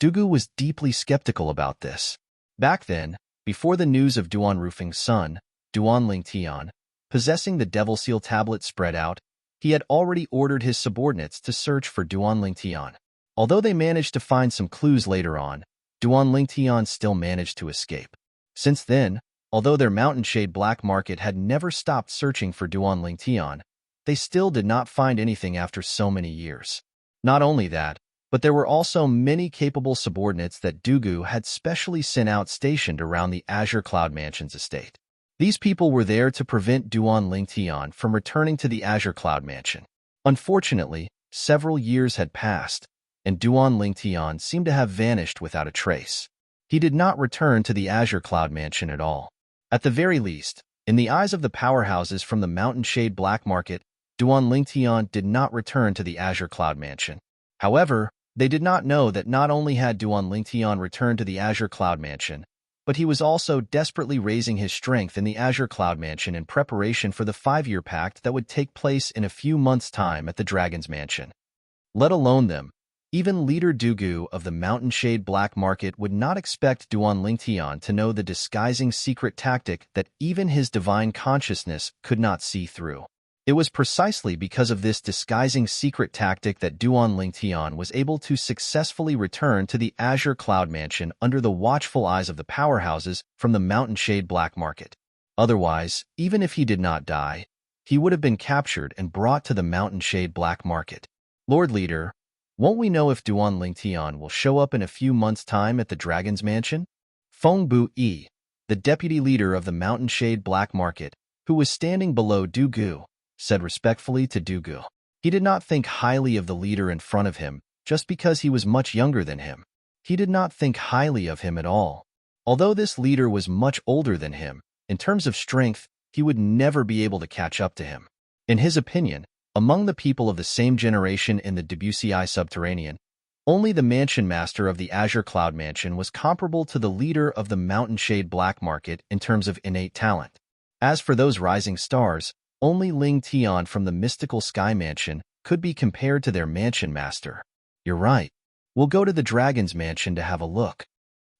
Dugu was deeply skeptical about this. Back then, before the news of Duan Ruffing's son, Duan Lingtian, possessing the Devil Seal tablet spread out, he had already ordered his subordinates to search for Duan Lingtian. Although they managed to find some clues later on, Duan Lingtian still managed to escape. Since then, although their Mountain Shade Black Market had never stopped searching for Duan Lingtian, they still did not find anything after so many years. Not only that, but there were also many capable subordinates that Dugu had specially sent out stationed around the Azure Cloud Mansion's estate. These people were there to prevent Duan Lingtian from returning to the Azure Cloud Mansion. Unfortunately, several years had passed, and Duan Lingtian seemed to have vanished without a trace. He did not return to the Azure Cloud Mansion at all. At the very least, in the eyes of the powerhouses from the Mountain Shade Black Market, Duan Lingtian did not return to the Azure Cloud Mansion. However, they did not know that not only had Duan Lingtian returned to the Azure Cloud Mansion, but he was also desperately raising his strength in the Azure Cloud Mansion in preparation for the 5-year pact that would take place in a few months' time at the Dragon's Mansion. Let alone them, even leader Dugu of the Mountain Shade Black Market would not expect Duan Lingtian to know the disguising secret tactic that even his divine consciousness could not see through. It was precisely because of this disguising secret tactic that Duan Lingtian was able to successfully return to the Azure Cloud Mansion under the watchful eyes of the powerhouses from the Mountain Shade Black Market. Otherwise, even if he did not die, he would have been captured and brought to the Mountain Shade Black Market. Lord Leader, won't we know if Duan Lingtian will show up in a few months' time at the Dragon's Mansion? Feng Bu-yi, the deputy leader of the Mountain Shade Black Market, who was standing below Dugu, said respectfully to Dugu. He did not think highly of the leader in front of him just because he was much younger than him. He did not think highly of him at all. Although this leader was much older than him, in terms of strength, he would never be able to catch up to him. In his opinion, among the people of the same generation in the Debussy Subterranean, only the mansion master of the Azure Cloud Mansion was comparable to the leader of the Mountain Shade Black Market in terms of innate talent. As for those rising stars, only Ling Tian from the mystical Sky Mansion could be compared to their mansion master. You're right. We'll go to the Dragon's Mansion to have a look.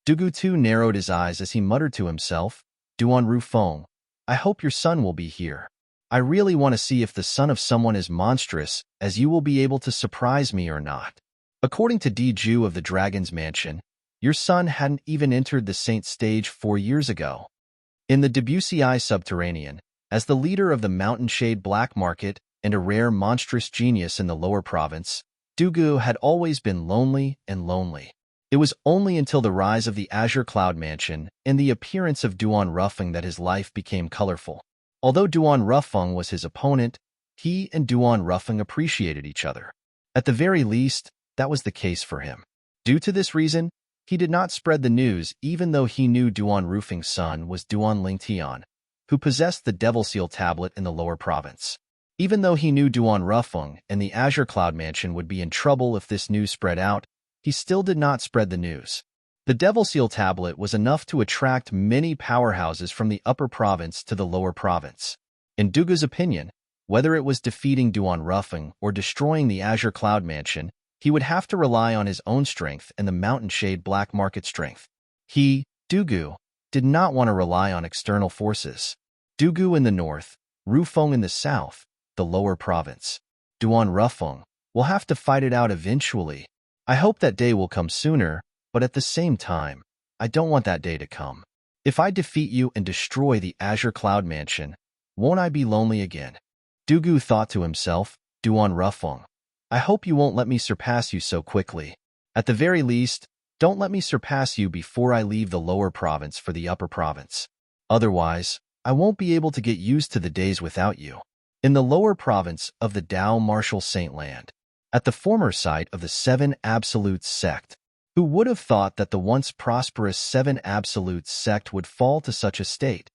Dugu too narrowed his eyes as he muttered to himself, Duan Rufeng, I hope your son will be here. I really want to see if the son of someone is monstrous, as you will be able to surprise me or not. According to Di Ju of the Dragon's Mansion, your son hadn't even entered the Saint stage 4 years ago. In the Debussy Subterranean, as the leader of the Mountain Shade Black Market and a rare monstrous genius in the lower province, Dugu had always been lonely and lonely. It was only until the rise of the Azure Cloud Mansion and the appearance of Duan Ruffing that his life became colorful. Although Duan Ruffing was his opponent, he and Duan Ruffing appreciated each other. At the very least, that was the case for him. Due to this reason, he did not spread the news even though he knew Duan Ruffing's son was Duan Lingtian, who possessed the Devil Seal tablet in the lower province. Even though he knew Duan Ruffing and the Azure Cloud Mansion would be in trouble if this news spread out, he still did not spread the news. The Devil Seal tablet was enough to attract many powerhouses from the upper province to the lower province. In Dugu's opinion, whether it was defeating Duan Ruffing or destroying the Azure Cloud Mansion, he would have to rely on his own strength and the Mountain Shade Black Market strength. He, Dugu, did not want to rely on external forces. Dugu in the north, Rufeng in the south, the lower province. Duan Ruffeng will have to fight it out eventually. I hope that day will come sooner, but at the same time, I don't want that day to come. If I defeat you and destroy the Azure Cloud Mansion, won't I be lonely again? Dugu thought to himself, Duan Ruffeng, I hope you won't let me surpass you so quickly. At the very least, don't let me surpass you before I leave the lower province for the upper province. Otherwise, I won't be able to get used to the days without you. In the lower province of the Dao Martial Saint Land, at the former site of the Seven Absolutes sect, who would have thought that the once prosperous Seven Absolutes sect would fall to such a state?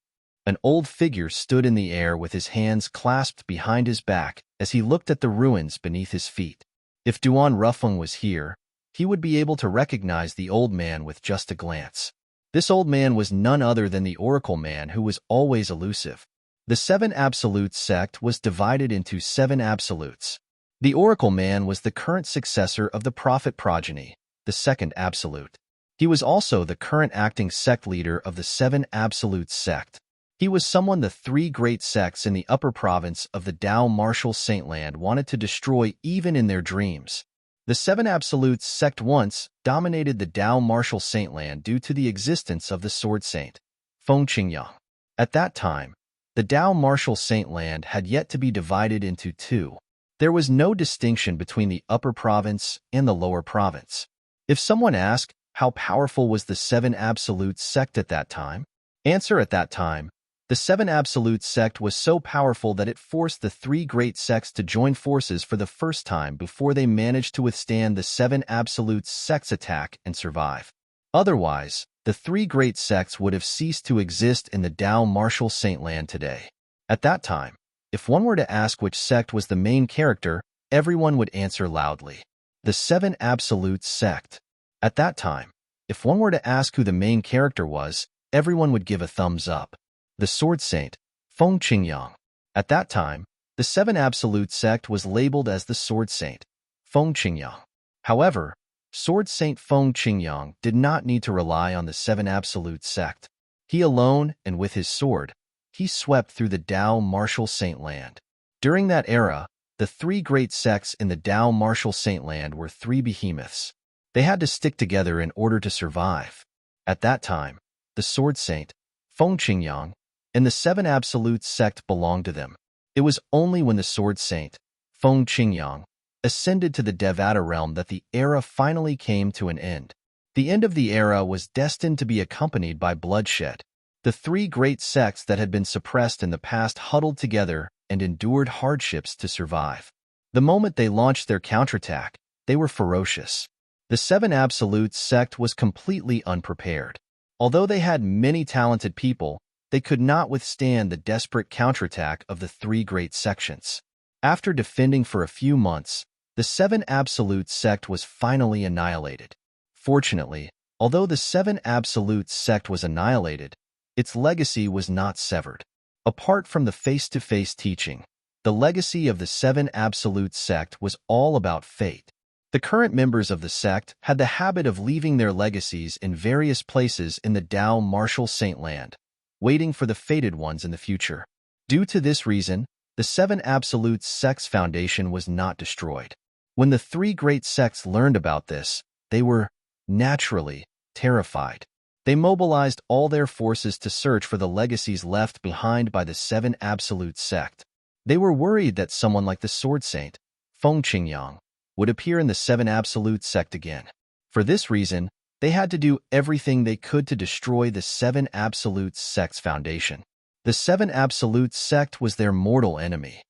An old figure stood in the air with his hands clasped behind his back as he looked at the ruins beneath his feet. If Duan Ruffeng was here, he would be able to recognize the old man with just a glance. This old man was none other than the Oracle Man who was always elusive. The Seven Absolutes sect was divided into 7 Absolutes. The Oracle Man was the current successor of the Prophet Progeny, the second Absolute. He was also the current acting sect leader of the 7 Absolutes sect. He was someone the 3 great sects in the upper province of the Dao Martial Saint Land wanted to destroy even in their dreams. The 7 Absolutes sect once dominated the Dao Martial Saint Land due to the existence of the Sword Saint, Feng Qingyang. At that time, the Dao Martial Saint Land had yet to be divided into 2. There was no distinction between the upper province and the lower province. If someone asked, how powerful was the 7 Absolutes sect at that time? Answer: at that time, the 7 Absolutes sect was so powerful that it forced the 3 great sects to join forces for the first time before they managed to withstand the 7 Absolutes sect's attack and survive. Otherwise, the 3 great sects would have ceased to exist in the Dao Martial Saint Land today. At that time, if one were to ask which sect was the main character, everyone would answer loudly, the 7 Absolutes sect. At that time, if one were to ask who the main character was, everyone would give a thumbs up. The Sword Saint, Feng Qingyang. At that time, the 7 Absolute sect was labeled as the Sword Saint, Feng Qingyang. However, Sword Saint Feng Qingyang did not need to rely on the 7 Absolute sect. He alone, and with his sword, he swept through the Dao Martial Saint Land. During that era, the 3 great sects in the Dao Martial Saint Land were 3 behemoths. They had to stick together in order to survive. At that time, the Sword Saint, Feng Qingyang, and the 7 Absolutes sect belonged to them. It was only when the Sword Saint, Feng Qingyang, ascended to the Devata realm that the era finally came to an end. The end of the era was destined to be accompanied by bloodshed. The 3 great sects that had been suppressed in the past huddled together and endured hardships to survive. The moment they launched their counterattack, they were ferocious. The 7 Absolutes sect was completely unprepared. Although they had many talented people, they could not withstand the desperate counterattack of the 3 great sections. After defending for a few months, the 7 Absolutes sect was finally annihilated. Fortunately, although the 7 Absolutes sect was annihilated, its legacy was not severed. Apart from the face-to-face teaching, the legacy of the 7 Absolutes sect was all about fate. The current members of the sect had the habit of leaving their legacies in various places in the Dao Martial Saint Land, waiting for the fated ones in the future. Due to this reason, the 7 Absolutes sect's foundation was not destroyed. When the 3 great sects learned about this, they were, naturally, terrified. They mobilized all their forces to search for the legacies left behind by the 7 Absolute sect. They were worried that someone like the Sword Saint, Feng Qingyang, would appear in the 7 Absolute sect again. For this reason, they had to do everything they could to destroy the 7 Absolute sect's foundation. The 7 Absolute sect was their mortal enemy.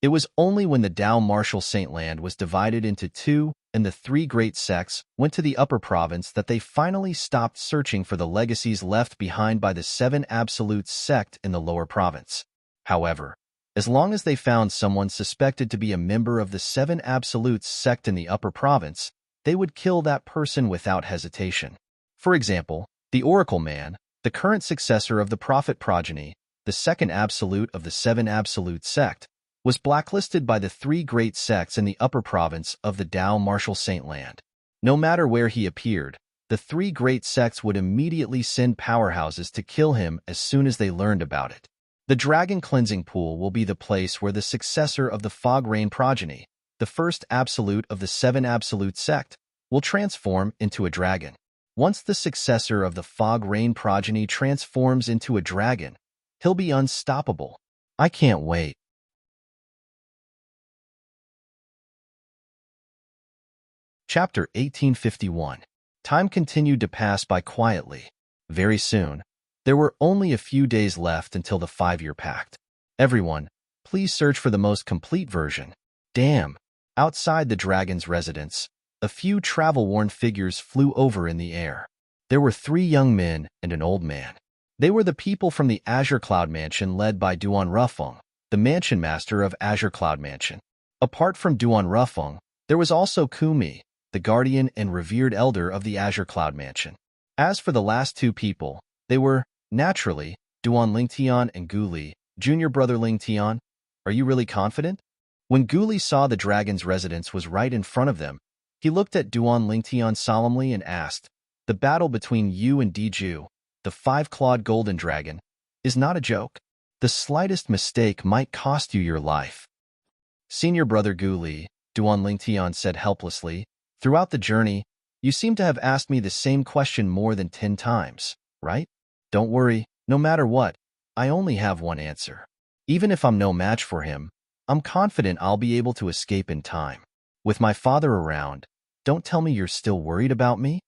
It was only when the Dao Martial Saint Land was divided into 2 and the 3 great sects went to the upper province that they finally stopped searching for the legacies left behind by the 7 Absolute sect in the lower province. However, as long as they found someone suspected to be a member of the 7 Absolutes sect in the upper province, they would kill that person without hesitation. For example, the Oracle Man, the current successor of the Prophet progeny, the second absolute of the seven absolute sect, was blacklisted by the three great sects in the upper province of the Tao Martial Saint Land. No matter where he appeared, the three great sects would immediately send powerhouses to kill him as soon as they learned about it. The Dragon Cleansing Pool will be the place where the successor of the Fog Rain progeny, the first absolute of the seven absolute sect, will transform into a dragon. Once the successor of the Fog Rain progeny transforms into a dragon, he'll be unstoppable. I can't wait. Chapter 1851. Time continued to pass by quietly. Very soon, there were only a few days left until the 5-year pact. Everyone, please search for the most complete version. Damn! Outside the dragon's residence, a few travel-worn figures flew over in the air. There were 3 young men and an old man. They were the people from the Azure Cloud Mansion led by Duan Rufeng, the mansion master of Azure Cloud Mansion. Apart from Duan Rufeng, there was also Kumi, the guardian and revered elder of the Azure Cloud Mansion. As for the last 2 people, they were, naturally, Duan Lingtian and Guli, junior brother Lingtian. Are you really confident? When Guli saw the dragon's residence was right in front of them, he looked at Duan Lingtian solemnly and asked, "The battle between you and Diju, the 5-clawed golden dragon, is not a joke. The slightest mistake might cost you your life." Senior brother Guli, Duan Lingtian said helplessly, "Throughout the journey, you seem to have asked me the same question more than 10 times, right? Don't worry, no matter what, I only have one answer. Even if I'm no match for him, I'm confident I'll be able to escape in time. With my father around, don't tell me you're still worried about me?"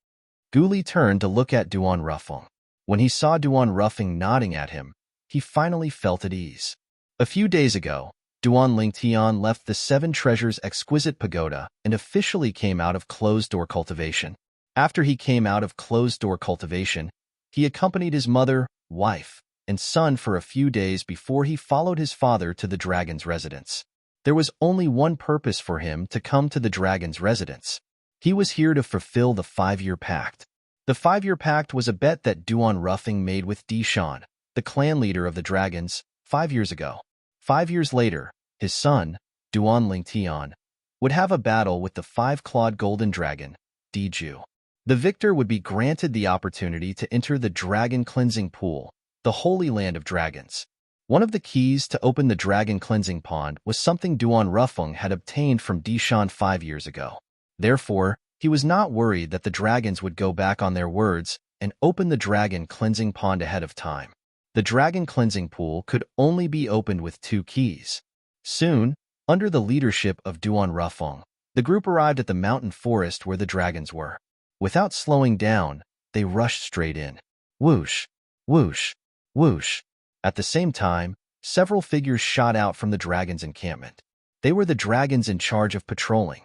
Guli turned to look at Duan Rufeng. When he saw Duan Rufeng nodding at him, he finally felt at ease. A few days ago, Duan Lingtian left the 7 Treasures exquisite pagoda and officially came out of closed-door cultivation. After he came out of closed-door cultivation, he accompanied his mother, wife, and son for a few days before he followed his father to the dragon's residence. There was only one purpose for him to come to the dragon's residence. He was here to fulfill the 5-year pact. The 5-year pact was a bet that Duan Rufeng made with Dishan, the clan leader of the dragons, 5 years ago. 5 years later, his son, Duan Lingtian, would have a battle with the 5-clawed golden dragon, Diju. The victor would be granted the opportunity to enter the Dragon Cleansing Pool, the Holy Land of Dragons. One of the keys to open the Dragon Cleansing Pond was something Duan Rufeng had obtained from Dishan 5 years ago. Therefore, he was not worried that the dragons would go back on their words and open the Dragon Cleansing Pond ahead of time. The Dragon Cleansing Pool could only be opened with 2 keys. Soon, under the leadership of Duan Rufeng, the group arrived at the mountain forest where the dragons were. Without slowing down, they rushed straight in. Whoosh, whoosh, whoosh. At the same time, several figures shot out from the dragon's encampment. They were the dragons in charge of patrolling.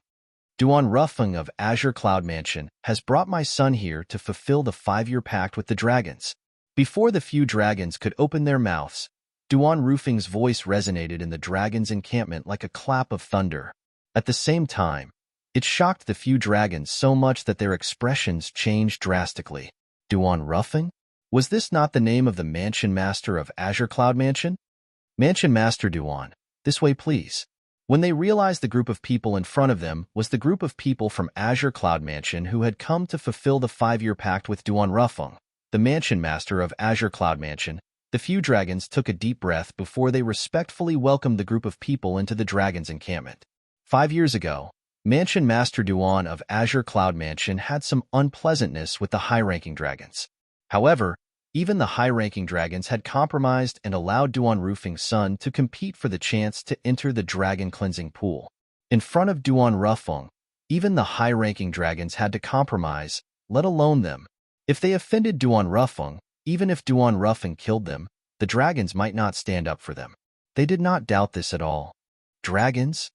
Duan Rufeng of Azure Cloud Mansion has brought my son here to fulfill the 5-year pact with the dragons. Before the few dragons could open their mouths, Duan Rufeng's voice resonated in the dragon's encampment like a clap of thunder. At the same time, it shocked the few dragons so much that their expressions changed drastically. Duan Rufeng? Was this not the name of the mansion master of Azure Cloud Mansion? Mansion Master Duan, this way please. When they realized the group of people in front of them was the group of people from Azure Cloud Mansion who had come to fulfill the 5-year pact with Duan Rufeng, the mansion master of Azure Cloud Mansion, the few dragons took a deep breath before they respectfully welcomed the group of people into the dragon's encampment. 5 years ago, Mansion Master Duan of Azure Cloud Mansion had some unpleasantness with the high-ranking dragons. However, even the high-ranking dragons had compromised and allowed Duan Rufeng's son to compete for the chance to enter the Dragon Cleansing Pool. In front of Duan Rufeng, even the high-ranking dragons had to compromise, let alone them. If they offended Duan Rufeng, even if Duan Rufeng killed them, the dragons might not stand up for them. They did not doubt this at all. Dragons?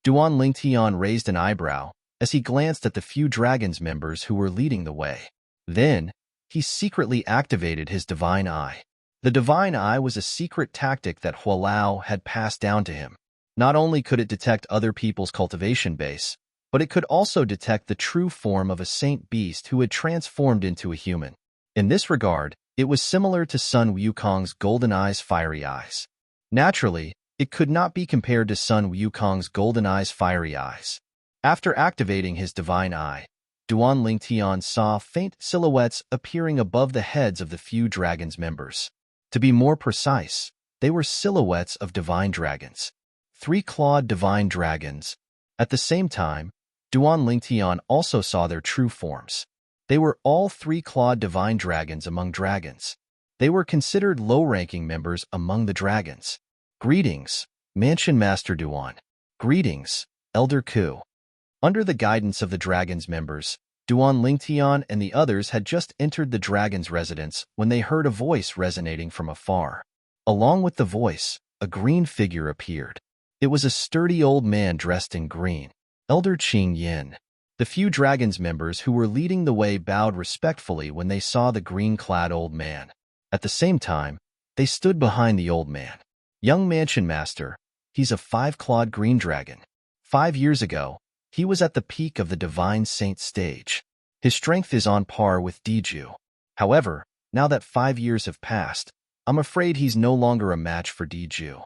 Duan Lingtian raised an eyebrow as he glanced at the few dragons members who were leading the way. Then, he secretly activated his Divine Eye. The Divine Eye was a secret tactic that Hualao had passed down to him. Not only could it detect other people's cultivation base, but it could also detect the true form of a saint beast who had transformed into a human. In this regard, it was similar to Sun Wukong's golden eyes, fiery eyes. Naturally, it could not be compared to Sun Wukong's golden eyes, fiery eyes. After activating his divine eye, Duan Lingtian saw faint silhouettes appearing above the heads of the few dragons' members. To be more precise, they were silhouettes of divine dragons. Three-clawed divine dragons. At the same time, Duan Lingtian also saw their true forms. They were all three-clawed divine dragons among dragons. They were considered low-ranking members among the dragons. Greetings, Mansion Master Duan. Greetings, Elder Ku. Under the guidance of the dragon's members, Duan Lingtian and the others had just entered the dragon's residence when they heard a voice resonating from afar. Along with the voice, a green figure appeared. It was a sturdy old man dressed in green, Elder Qing Yin. The few dragon's members who were leading the way bowed respectfully when they saw the green-clad old man. At the same time, they stood behind the old man. Young Mansion Master, he's a five-clawed green dragon. 5 years ago, he was at the peak of the Divine Saint stage. His strength is on par with Diju. However, now that 5 years have passed, I'm afraid he's no longer a match for Diju.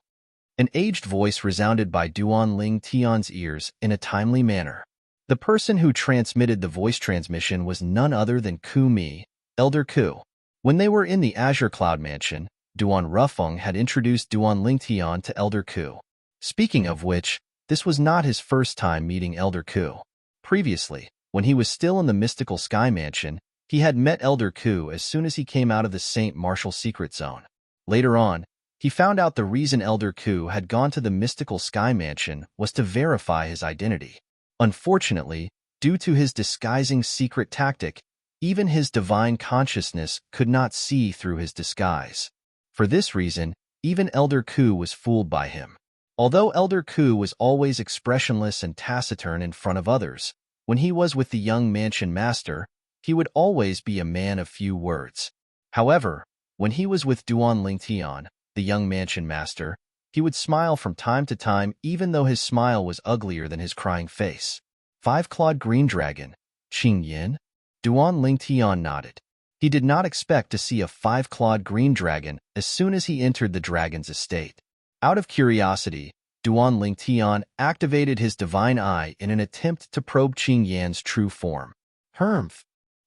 An aged voice resounded by Duan Lingtian's ears in a timely manner. The person who transmitted the voice transmission was none other than Ku Mi, Elder Ku. When they were in the Azure Cloud Mansion, Duan Rufeng had introduced Duan Lingtian to Elder Ku. Speaking of which, this was not his first time meeting Elder Ku. Previously, when he was still in the mystical Sky Mansion, he had met Elder Ku as soon as he came out of the Saint Martial Secret Zone. Later on, he found out the reason Elder Ku had gone to the mystical Sky Mansion was to verify his identity. Unfortunately, due to his disguising secret tactic, even his divine consciousness could not see through his disguise. For this reason, even Elder Ku was fooled by him. Although Elder Ku was always expressionless and taciturn in front of others, when he was with the young Mansion Master, he would always be a man of few words. However, when he was with Duan Lingtian, the young Mansion Master, he would smile from time to time even though his smile was uglier than his crying face. Five-clawed green dragon, Qing Yin? Duan Lingtian nodded. He did not expect to see a five-clawed green dragon as soon as he entered the dragon's estate. Out of curiosity, Duan Lingtian activated his divine eye in an attempt to probe Qing Yan's true form. Humph!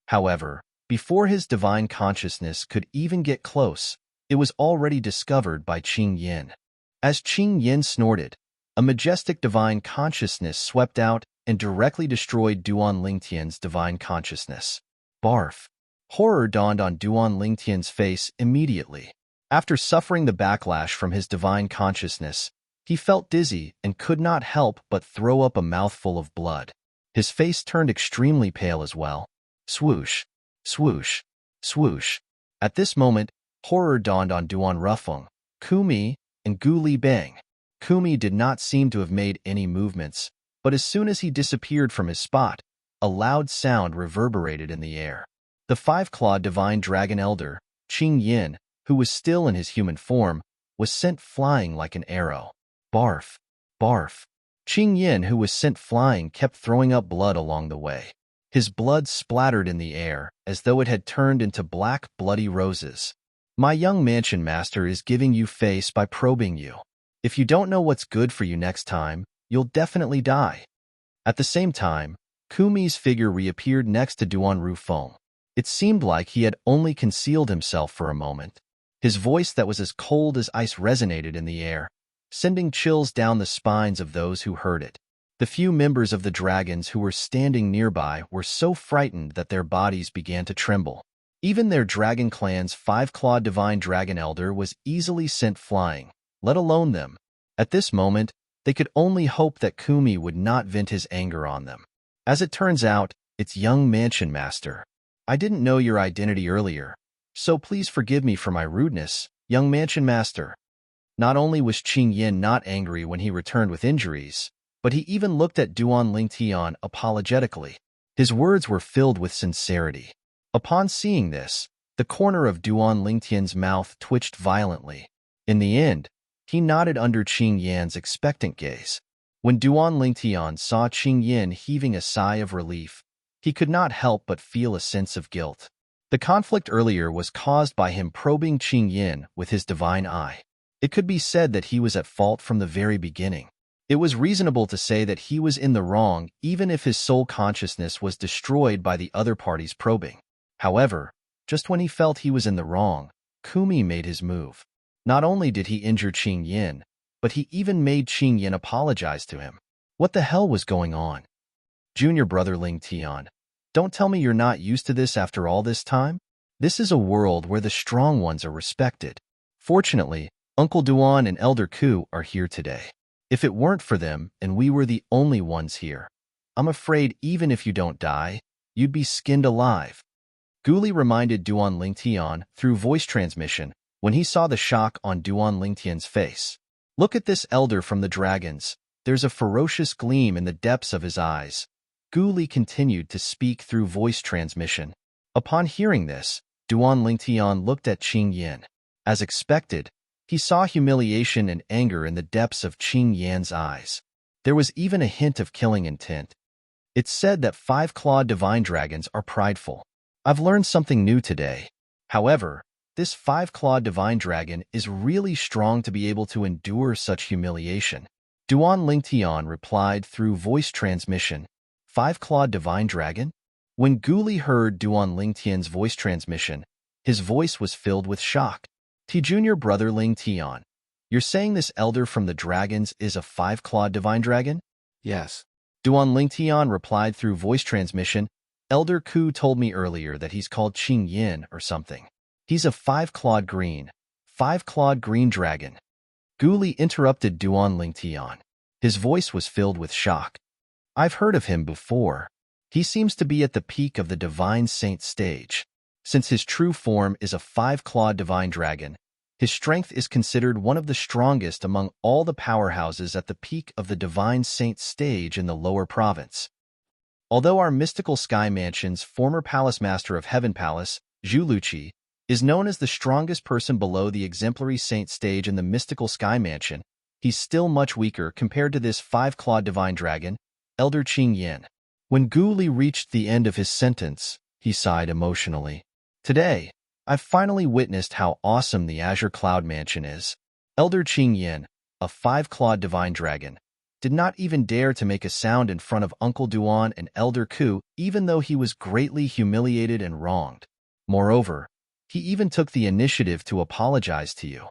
However, before his divine consciousness could even get close, it was already discovered by Qing Yin. As Qing Yin snorted, a majestic divine consciousness swept out and directly destroyed Duan Lingtian's divine consciousness. Barf! Horror dawned on Duan Lingtian's face immediately. After suffering the backlash from his divine consciousness, he felt dizzy and could not help but throw up a mouthful of blood. His face turned extremely pale as well. Swoosh! Swoosh! Swoosh! At this moment, horror dawned on Duan Rufeng, Ku Mi, and Gu Li Bang. Ku Mi did not seem to have made any movements, but as soon as he disappeared from his spot, a loud sound reverberated in the air. The five-clawed divine dragon elder, Qing Yin, who was still in his human form, was sent flying like an arrow. Barf! Barf! Qing Yin, who was sent flying, kept throwing up blood along the way. His blood splattered in the air as though it had turned into black, bloody roses. My young Mansion Master is giving you face by probing you. If you don't know what's good for you next time, you'll definitely die. At the same time, Ku Mi's figure reappeared next to Duan Rufeng. It seemed like he had only concealed himself for a moment. His voice that was as cold as ice resonated in the air, sending chills down the spines of those who heard it. The few members of the dragons who were standing nearby were so frightened that their bodies began to tremble. Even their dragon clan's five-clawed divine dragon elder was easily sent flying, let alone them. At this moment, they could only hope that Ku Mi would not vent his anger on them. As it turns out, it's young Mansion Master. I didn't know your identity earlier, so please forgive me for my rudeness, young Mansion Master. Not only was Qing Yin not angry when he returned with injuries, but he even looked at Duan Lingtian apologetically. His words were filled with sincerity. Upon seeing this, the corner of Duan Lingtian's mouth twitched violently. In the end, he nodded under Qing Yan's expectant gaze. When Duan Lingtian saw Qing Yin heaving a sigh of relief, he could not help but feel a sense of guilt. The conflict earlier was caused by him probing Qing Yin with his divine eye. It could be said that he was at fault from the very beginning. It was reasonable to say that he was in the wrong even if his soul consciousness was destroyed by the other party's probing. However, just when he felt he was in the wrong, Kumi made his move. Not only did he injure Qing Yin, but he even made Qing Yin apologize to him. What the hell was going on? Junior brother Ling Tian, don't tell me you're not used to this after all this time? This is a world where the strong ones are respected. Fortunately, Uncle Duan and Elder Ku are here today. If it weren't for them and we were the only ones here, I'm afraid even if you don't die, you'd be skinned alive. Guli reminded Duan Lingtian through voice transmission when he saw the shock on Duan Lingtian's face. Look at this elder from the dragons. There's a ferocious gleam in the depths of his eyes. Guli continued to speak through voice transmission. Upon hearing this, Duan Lingtian looked at Qing Yin. As expected, he saw humiliation and anger in the depths of Qing Yan's eyes. There was even a hint of killing intent. It's said that 5-clawed divine dragons are prideful. I've learned something new today. However, this 5-clawed divine dragon is really strong to be able to endure such humiliation. Duan Lingtian replied through voice transmission. 5-clawed divine dragon? When Guli heard Duan Lingtian's voice transmission, his voice was filled with shock. Junior brother Ling Tian, you're saying this elder from the dragons is a 5-clawed divine dragon? Yes. Duan Ling Tian replied through voice transmission. Elder Ku told me earlier that he's called Qing Yin or something. He's a 5-clawed green dragon. Guli interrupted Duan Ling Tian. His voice was filled with shock. I've heard of him before. He seems to be at the peak of the divine saint stage. Since his true form is a 5-clawed divine dragon, his strength is considered one of the strongest among all the powerhouses at the peak of the divine saint stage in the lower province. Although our mystical sky mansion's former palace master of Heaven Palace, Zhu Luqi, is known as the strongest person below the exemplary saint stage in the mystical sky mansion, he's still much weaker compared to this 5-clawed divine dragon, Elder Qing Yin. When Guli reached the end of his sentence, he sighed emotionally. Today, I've finally witnessed how awesome the Azure Cloud Mansion is. Elder Qing Yin, a 5-clawed divine dragon, did not even dare to make a sound in front of Uncle Duan and Elder Ku, even though he was greatly humiliated and wronged. Moreover, he even took the initiative to apologize to you.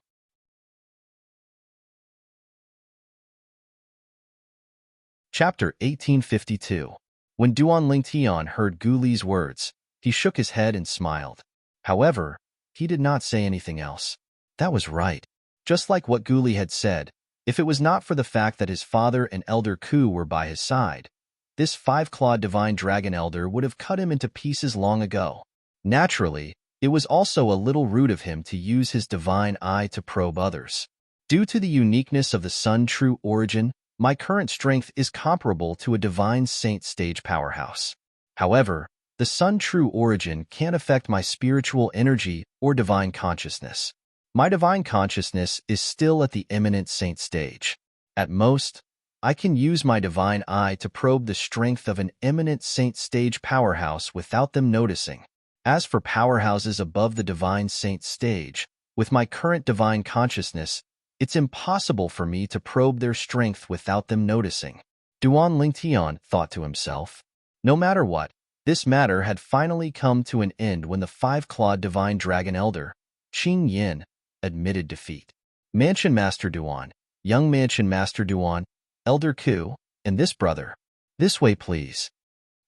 Chapter 1852. When Duan Lingtian heard Guli's words, he shook his head and smiled. However, he did not say anything else. That was right. Just like what Guli had said, if it was not for the fact that his father and Elder Ku were by his side, this 5-clawed divine dragon elder would have cut him into pieces long ago. Naturally, it was also a little rude of him to use his divine eye to probe others. Due to the uniqueness of the Sun True Origin, my current strength is comparable to a divine saint stage powerhouse. However, the Sun True Origin can't affect my spiritual energy or divine consciousness. My divine consciousness is still at the eminent saint stage. At most, I can use my divine eye to probe the strength of an eminent saint stage powerhouse without them noticing. As for powerhouses above the divine saint stage, with my current divine consciousness, it's impossible for me to probe their strength without them noticing. Duan Lingtian thought to himself. No matter what, this matter had finally come to an end when the 5-clawed divine dragon elder, Qing Yin, admitted defeat. Mansion Master Duan, young Mansion Master Duan, Elder Ku, and this brother. This way, please.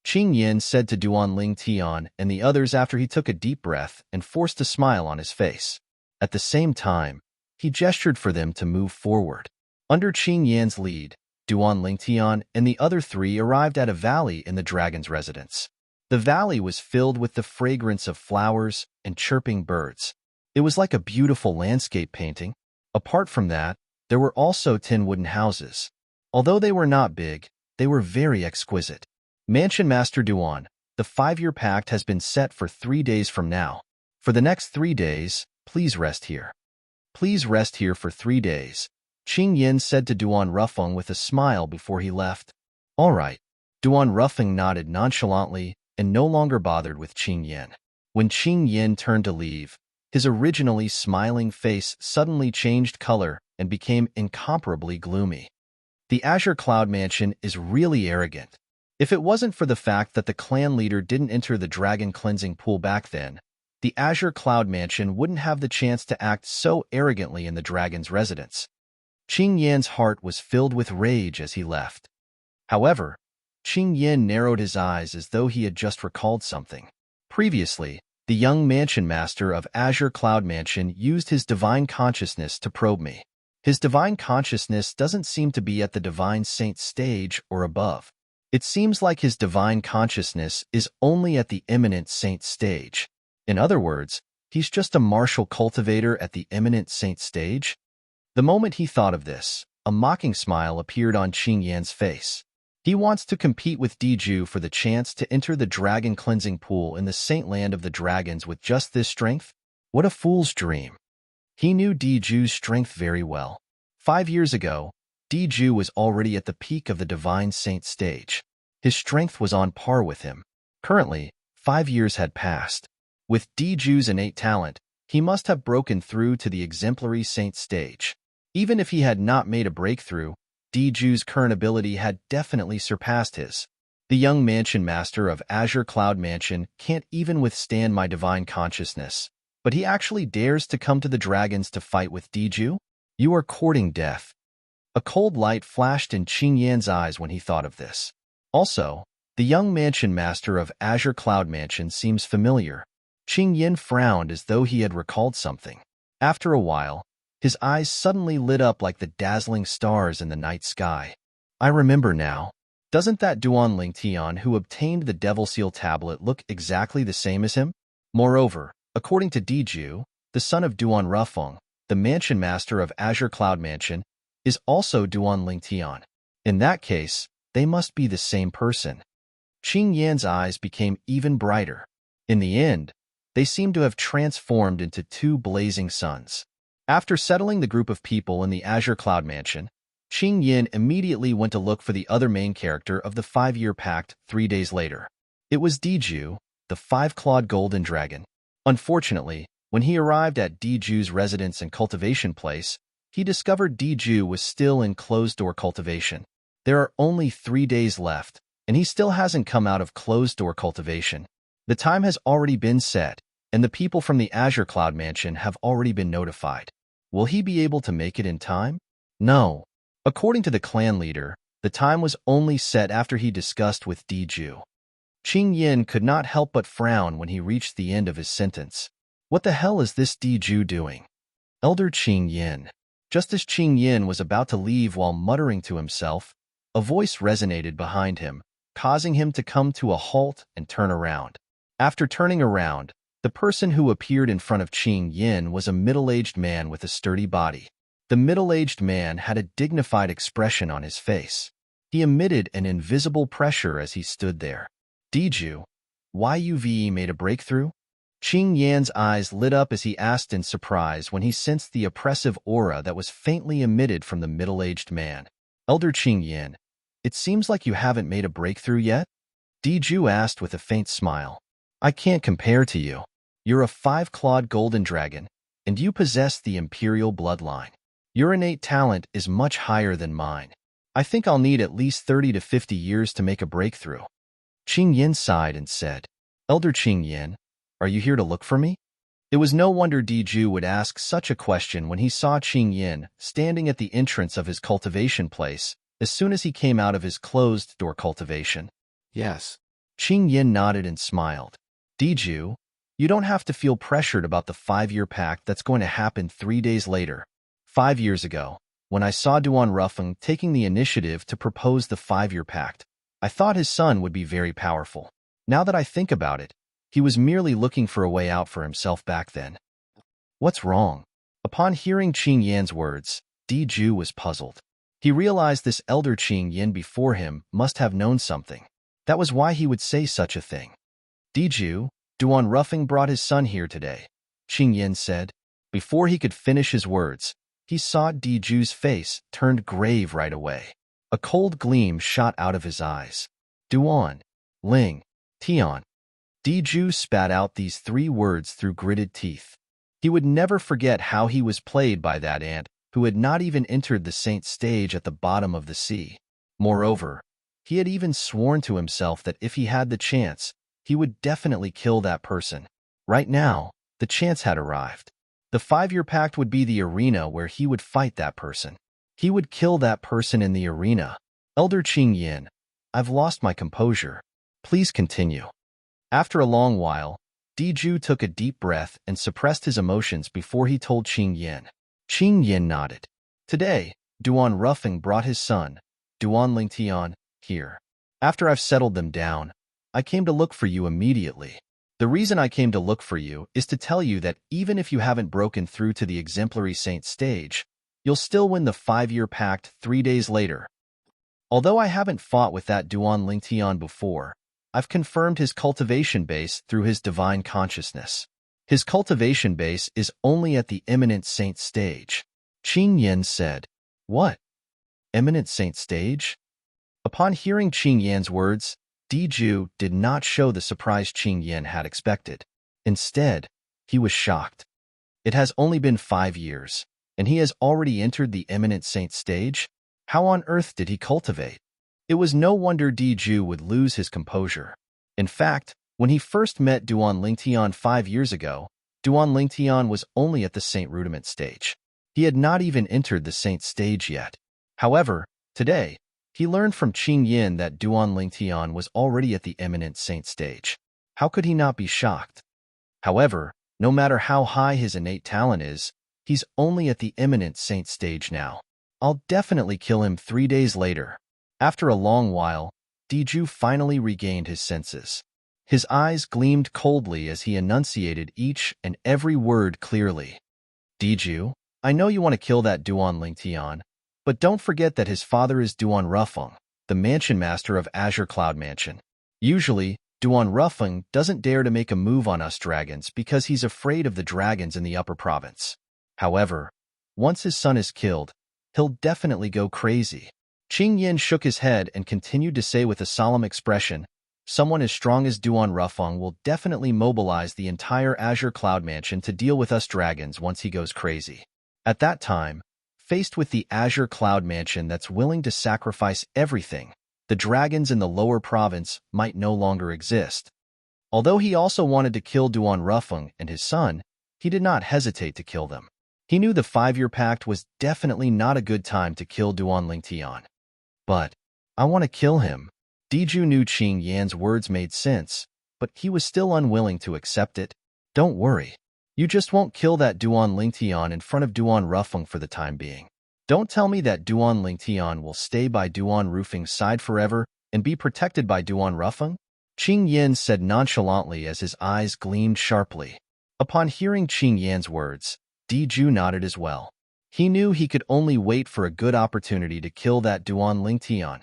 Qing Yin said to Duan Lingtian and the others after he took a deep breath and forced a smile on his face. At the same time, he gestured for them to move forward. Under Qing Yan's lead, Duan Lingtian and the other three arrived at a valley in the dragon's residence. The valley was filled with the fragrance of flowers and chirping birds. It was like a beautiful landscape painting. Apart from that, there were also 10 wooden houses. Although they were not big, they were very exquisite. Mansion Master Duan, the 5-year pact has been set for 3 days from now. For the next 3 days, please rest here. Please rest here for 3 days. Qing Yin said to Duan Rufeng with a smile before he left. All right. Duan Rufeng nodded nonchalantly and no longer bothered with Qing Yin. When Qing Yin turned to leave, his originally smiling face suddenly changed color and became incomparably gloomy. The Azure Cloud Mansion is really arrogant. If it wasn't for the fact that the clan leader didn't enter the dragon cleansing pool back then, the Azure Cloud Mansion wouldn't have the chance to act so arrogantly in the dragon's residence. Qing Yan's heart was filled with rage as he left. However, Qing Yin narrowed his eyes as though he had just recalled something. Previously, the young mansion master of Azure Cloud Mansion used his divine consciousness to probe me. His divine consciousness doesn't seem to be at the divine saint stage or above. It seems like his divine consciousness is only at the eminent saint stage. In other words, he's just a martial cultivator at the eminent saint stage. The moment he thought of this, a mocking smile appeared on Qing Yan's face. He wants to compete with Diju for the chance to enter the dragon cleansing pool in the saint land of the dragons with just this strength? What a fool's dream. He knew Diju's strength very well. 5 years ago, Diju was already at the peak of the divine saint stage. His strength was on par with him. Currently, 5 years had passed. With Diju's innate talent, he must have broken through to the exemplary saint stage. Even if he had not made a breakthrough, Diju's current ability had definitely surpassed his. The young mansion master of Azure Cloud Mansion can't even withstand my divine consciousness, but he actually dares to come to the dragons to fight with Diju? You are courting death. A cold light flashed in Qing Yan's eyes when he thought of this. Also, the young mansion master of Azure Cloud Mansion seems familiar. Qing Yin frowned as though he had recalled something. After a while, his eyes suddenly lit up like the dazzling stars in the night sky. I remember now. Doesn't that Duan Lingtian who obtained the Devil Seal tablet look exactly the same as him? Moreover, according to Diju, the son of Duan Rufeng, the mansion master of Azure Cloud Mansion, is also Duan Lingtian. In that case, they must be the same person. Qing Yan's eyes became even brighter. In the end, they seemed to have transformed into two blazing suns. After settling the group of people in the Azure Cloud Mansion, Qing Yin immediately went to look for the other main character of the 5-year pact 3 days later. It was Diju, the 5-clawed golden dragon. Unfortunately, when he arrived at Diju's residence and cultivation place, he discovered Diju was still in closed-door cultivation. There are only 3 days left, and he still hasn't come out of closed-door cultivation. The time has already been set, and the people from the Azure Cloud Mansion have already been notified. Will he be able to make it in time? No. According to the clan leader, the time was only set after he discussed with Diju. Qing Yin could not help but frown when he reached the end of his sentence. What the hell is this Diju doing? Elder Qing Yin. Just as Qing Yin was about to leave while muttering to himself, a voice resonated behind him, causing him to come to a halt and turn around. After turning around, the person who appeared in front of Qing Yin was a middle-aged man with a sturdy body. The middle-aged man had a dignified expression on his face. He emitted an invisible pressure as he stood there. Diju, why you've made a breakthrough? Qing Yan's eyes lit up as he asked in surprise when he sensed the oppressive aura that was faintly emitted from the middle-aged man. Elder Qing Yin, it seems like you haven't made a breakthrough yet? Diju asked with a faint smile. I can't compare to you. You're a 5-clawed golden dragon, and you possess the imperial bloodline. Your innate talent is much higher than mine. I think I'll need at least 30 to 50 years to make a breakthrough. Qing Yin sighed and said, Elder Qing Yin, are you here to look for me? It was no wonder Diju would ask such a question when he saw Qing Yin standing at the entrance of his cultivation place as soon as he came out of his closed-door cultivation. Yes. Qing Yin nodded and smiled. Diju, you don't have to feel pressured about the 5-year pact that's going to happen 3 days later. 5 years ago, when I saw Duan Rufeng taking the initiative to propose the 5-year pact, I thought his son would be very powerful. Now that I think about it, he was merely looking for a way out for himself back then. What's wrong? Upon hearing Qing Yan's words, Diju was puzzled. He realized this elder Qing Yin before him must have known something. That was why he would say such a thing. Diju, Duan Rufeng brought his son here today, Qing Yin said. Before he could finish his words, he saw Diju's face turned grave right away. A cold gleam shot out of his eyes. Duan, Ling, Tian. Diju spat out these 3 words through gritted teeth. He would never forget how he was played by that ant who had not even entered the saint stage at the bottom of the sea. Moreover, he had even sworn to himself that if he had the chance, he would definitely kill that person. Right now, the chance had arrived. The 5-year pact would be the arena where he would fight that person. He would kill that person in the arena. Elder Qing Yin, I've lost my composure. Please continue. After a long while, Diju took a deep breath and suppressed his emotions before he told Qing Yin. Qing Yin nodded. Today, Duan Ruffing brought his son, Duan Lingtian, here. After I've settled them down, I came to look for you immediately. The reason I came to look for you is to tell you that even if you haven't broken through to the exemplary saint stage, you'll still win the 5-year pact 3 days later. Although I haven't fought with that Duan Lingtian before, I've confirmed his cultivation base through his divine consciousness. His cultivation base is only at the eminent saint stage. Qing Yin said, What? Eminent saint stage? Upon hearing Qing Yan's words, Diju did not show the surprise Qing Yin had expected. Instead, he was shocked. It has only been 5 years, and he has already entered the eminent saint stage? How on earth did he cultivate? It was no wonder Diju would lose his composure. In fact, when he first met Duan Lingtian 5 years ago, Duan Lingtian was only at the saint rudiment stage. He had not even entered the saint stage yet. However, today, he learned from Qing Yin that Duan Lingtian was already at the eminent saint stage. How could he not be shocked? However, no matter how high his innate talent is, he's only at the eminent saint stage now. I'll definitely kill him 3 days later. After a long while, Diju finally regained his senses. His eyes gleamed coldly as he enunciated each and every word clearly. Diju, I know you want to kill that Duan Lingtian, but don't forget that his father is Duan Rufeng, the mansion master of Azure Cloud Mansion. Usually, Duan Rufeng doesn't dare to make a move on us dragons because he's afraid of the dragons in the upper province. However, once his son is killed, he'll definitely go crazy. Qing Yin shook his head and continued to say with a solemn expression, Someone as strong as Duan Rufeng will definitely mobilize the entire Azure Cloud Mansion to deal with us dragons once he goes crazy. At that time, faced with the Azure Cloud Mansion that's willing to sacrifice everything, the dragons in the lower province might no longer exist. Although he also wanted to kill Duan Rufeng and his son, he did not hesitate to kill them. He knew the 5-year pact was definitely not a good time to kill Duan Lingtian. But, I want to kill him. Diju knew Qing Yan's words made sense, but he was still unwilling to accept it. Don't worry. You just won't kill that Duan Lingtian in front of Duan Rufeng for the time being. Don't tell me that Duan Lingtian will stay by Duan Rufeng's side forever and be protected by Duan Rufeng? Qing Yin said nonchalantly as his eyes gleamed sharply. Upon hearing Qing Yan's words, Diju nodded as well. He knew he could only wait for a good opportunity to kill that Duan Lingtian.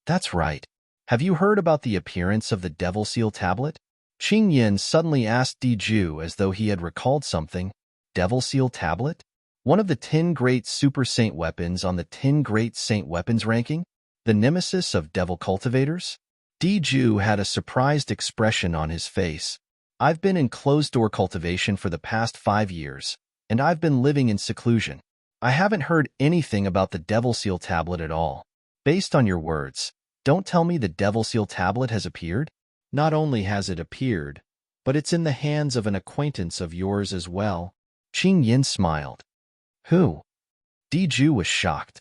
That's right. Have you heard about the appearance of the Devil Seal Tablet? Qing Yin suddenly asked Diju as though he had recalled something. Devil Seal Tablet? One of the 10 great Super Saint weapons on the 10 great Saint weapons ranking? The nemesis of devil cultivators? Diju had a surprised expression on his face. I've been in closed-door cultivation for the past 5 years, and I've been living in seclusion. I haven't heard anything about the Devil Seal Tablet at all. Based on your words, don't tell me the Devil Seal Tablet has appeared? Not only has it appeared, but it's in the hands of an acquaintance of yours as well. Qing Yin smiled. Who? Diju was shocked.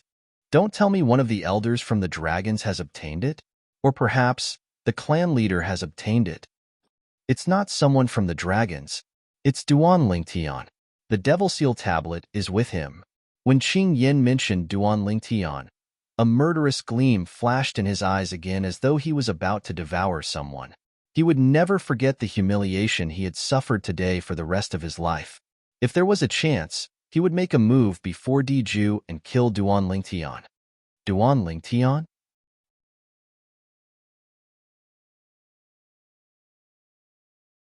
Don't tell me one of the elders from the dragons has obtained it? Or perhaps, the clan leader has obtained it. It's not someone from the dragons. It's Duan Lingtian. The Devil Seal Tablet is with him. When Qing Yin mentioned Duan Lingtian, a murderous gleam flashed in his eyes again as though he was about to devour someone. He would never forget the humiliation he had suffered today for the rest of his life. If there was a chance, he would make a move before Diju and kill Duan Lingtian. Duan Lingtian?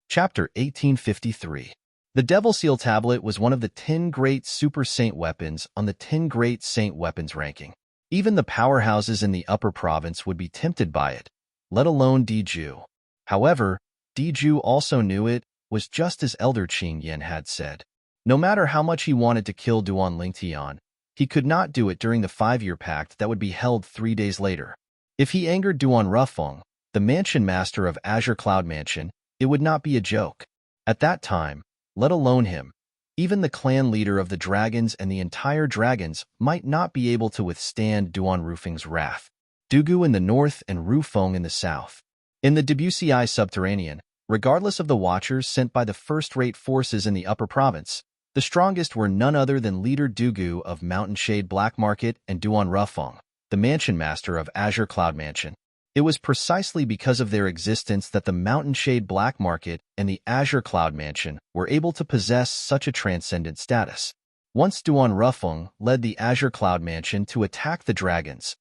Chapter 1853. The Devil Seal Tablet was one of the 10 great Super Saint weapons on the 10 great Saint weapons ranking. Even the powerhouses in the upper province would be tempted by it, let alone Diju. However, Diju also knew it was just as Elder Qing Yin had said. No matter how much he wanted to kill Duan Lingtian, he could not do it during the 5-year pact that would be held 3 days later. If he angered Duan Rufeng, the mansion master of Azure Cloud Mansion, it would not be a joke. At that time, let alone him, even the clan leader of the dragons and the entire dragons might not be able to withstand Duan Rufeng's wrath. Dugu in the north and Rufeng in the south. In the Debussy subterranean, regardless of the watchers sent by the first-rate forces in the upper province, the strongest were none other than leader Dugu of Mountain Shade Black Market and Duan Rufeng, the mansion master of Azure Cloud Mansion. It was precisely because of their existence that the Mountain Shade Black Market and the Azure Cloud Mansion were able to possess such a transcendent status. Once Duan Rufeng led the Azure Cloud Mansion to attack the dragons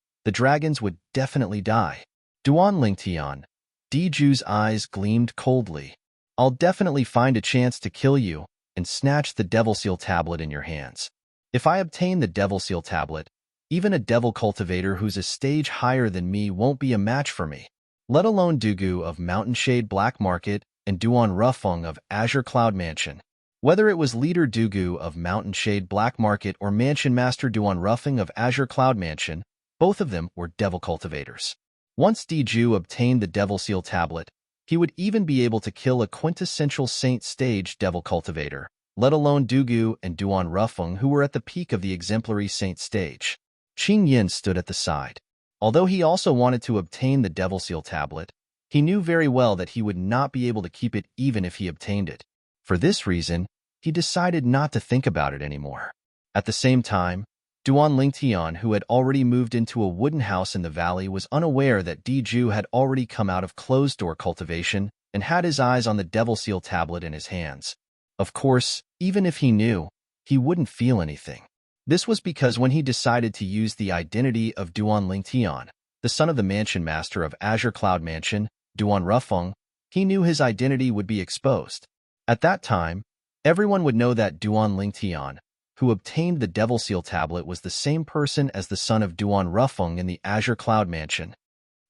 would definitely die. Duan Lingtian, Diju's eyes gleamed coldly. I'll definitely find a chance to kill you and snatch the Devil Seal Tablet in your hands. If I obtain the Devil Seal Tablet, even a devil cultivator who's a stage higher than me won't be a match for me, let alone Dugu of Mountain Shade Black Market and Duan Rufeng of Azure Cloud Mansion. Whether it was leader Dugu of Mountain Shade Black Market or mansion master Duan Rufeng of Azure Cloud Mansion, both of them were devil cultivators. Once Diju obtained the Devil Seal Tablet, he would even be able to kill a quintessential Saint Stage devil cultivator, let alone Dugu and Duan Rufeng who were at the peak of the exemplary Saint Stage. Qing Yin stood at the side. Although he also wanted to obtain the Devil Seal Tablet, he knew very well that he would not be able to keep it even if he obtained it. For this reason, he decided not to think about it anymore. At the same time, Duan Lingtian, who had already moved into a wooden house in the valley, was unaware that Diju had already come out of closed-door cultivation and had his eyes on the Devil Seal Tablet in his hands. Of course, even if he knew, he wouldn't feel anything. This was because when he decided to use the identity of Duan Lingtian, the son of the mansion master of Azure Cloud Mansion, Duan Rufeng, he knew his identity would be exposed. At that time, everyone would know that Duan Lingtian, who obtained the Devil Seal Tablet, was the same person as the son of Duan Rufeng in the Azure Cloud Mansion.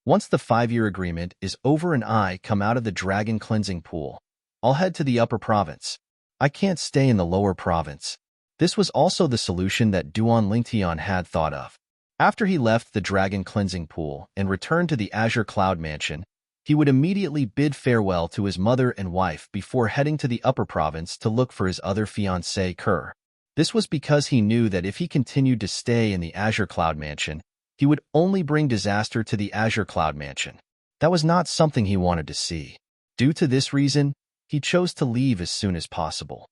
Once the 5-year agreement is over and I come out of the dragon cleansing pool, I'll head to the upper province. I can't stay in the lower province. This was also the solution that Duan Lingtian had thought of. After he left the dragon cleansing pool and returned to the Azure Cloud Mansion, he would immediately bid farewell to his mother and wife before heading to the upper province to look for his other fiancée, Kerr. This was because he knew that if he continued to stay in the Azure Cloud Mansion, he would only bring disaster to the Azure Cloud Mansion. That was not something he wanted to see. Due to this reason, he chose to leave as soon as possible.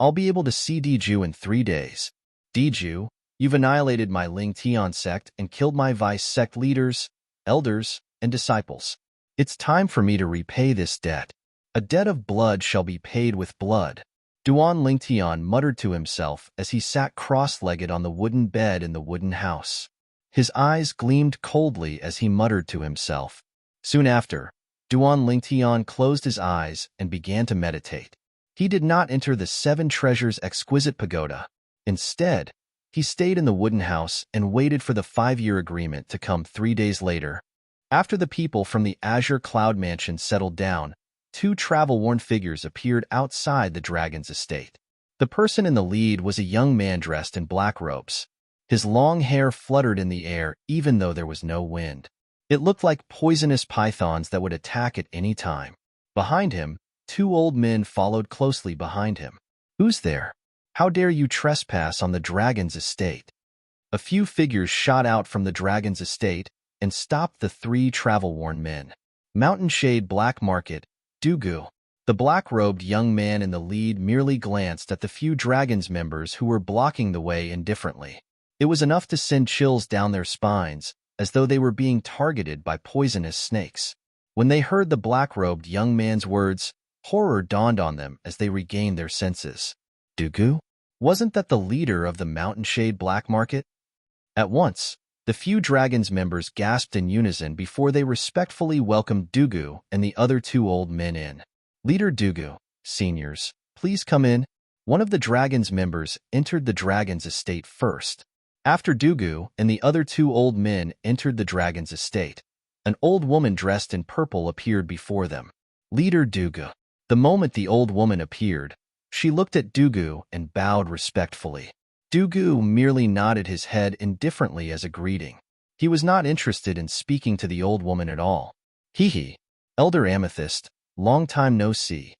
I'll be able to see Diju in 3 days. Diju, you've annihilated my Ling Tian sect and killed my vice sect leaders, elders, and disciples. It's time for me to repay this debt. A debt of blood shall be paid with blood. Duan Lingtian muttered to himself as he sat cross-legged on the wooden bed in the wooden house. His eyes gleamed coldly as he muttered to himself. Soon after, Duan Lingtian closed his eyes and began to meditate. He did not enter the 7 Treasures exquisite pagoda. Instead, he stayed in the wooden house and waited for the 5-year agreement to come 3 days later. After the people from the Azure Cloud Mansion settled down, 2 travel-worn figures appeared outside the dragon's estate. The person in the lead was a young man dressed in black robes. His long hair fluttered in the air even though there was no wind. It looked like poisonous pythons that would attack at any time. Behind him, 2 old men followed closely behind him. Who's there? How dare you trespass on the dragon's estate? A few figures shot out from the dragon's estate and stopped the 3 travel-worn men. Mountain Shade Black Market, Dugu. The black-robed young man in the lead merely glanced at the few dragon's members who were blocking the way indifferently. It was enough to send chills down their spines, as though they were being targeted by poisonous snakes. When they heard the black-robed young man's words, horror dawned on them as they regained their senses. Dugu? Wasn't that the leader of the Mountain Shade Black Market? At once, the few dragons members gasped in unison before they respectfully welcomed Dugu and the other 2 old men in. Leader Dugu, seniors, Please come in. One of the dragon's members entered the dragon's estate first. After Dugu and the other two old men entered the dragon's estate, an old woman dressed in purple appeared before them. Leader Dugu. The moment the old woman appeared, she looked at Dugu and bowed respectfully. Dugu merely nodded his head indifferently as a greeting. He was not interested in speaking to the old woman at all. Hee. Elder Amethyst, long time no see.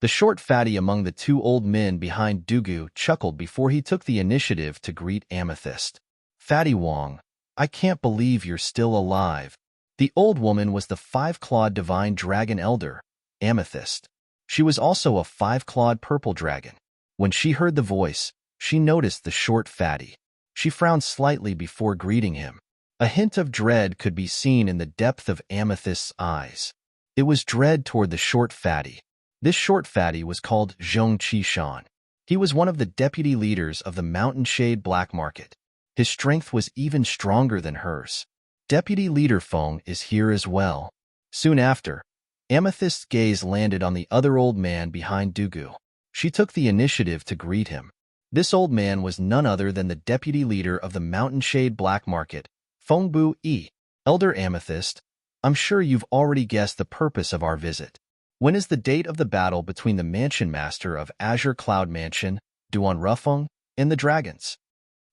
The short fatty among the two old men behind Dugu chuckled before he took the initiative to greet Amethyst. Fatty Wong, I can't believe you're still alive. The old woman was the five-clawed divine dragon elder, Amethyst. She was also a five-clawed purple dragon. When she heard the voice, she noticed the short fatty. She frowned slightly before greeting him. A hint of dread could be seen in the depth of Amethyst's eyes. It was dread toward the short fatty. This short fatty was called Zhong Qishan. He was one of the deputy leaders of the Mountain Shade Black Market. His strength was even stronger than hers. Deputy Leader Feng is here as well. Soon after, Amethyst's gaze landed on the other old man behind Dugu. She took the initiative to greet him. This old man was none other than the deputy leader of the Mountain Shade Black Market, Feng Bu Yi. Elder Amethyst, I'm sure you've already guessed the purpose of our visit. When is the date of the battle between the Mansion Master of Azure Cloud Mansion, Duan Rufeng, and the dragons?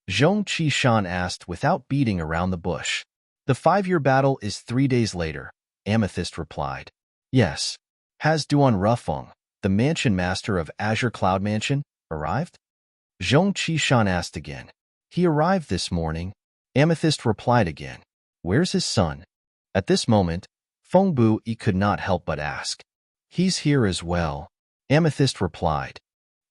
Zhong Qishan asked without beating around the bush. The 5-year battle is 3 days later, Amethyst replied. Yes. Has Duan Rufeng, the Mansion Master of Azure Cloud Mansion, arrived? Zhong Qishan asked again. He arrived this morning. Amethyst replied again. Where's his son? At this moment, Feng Bu Yi could not help but ask. He's here as well, Amethyst replied.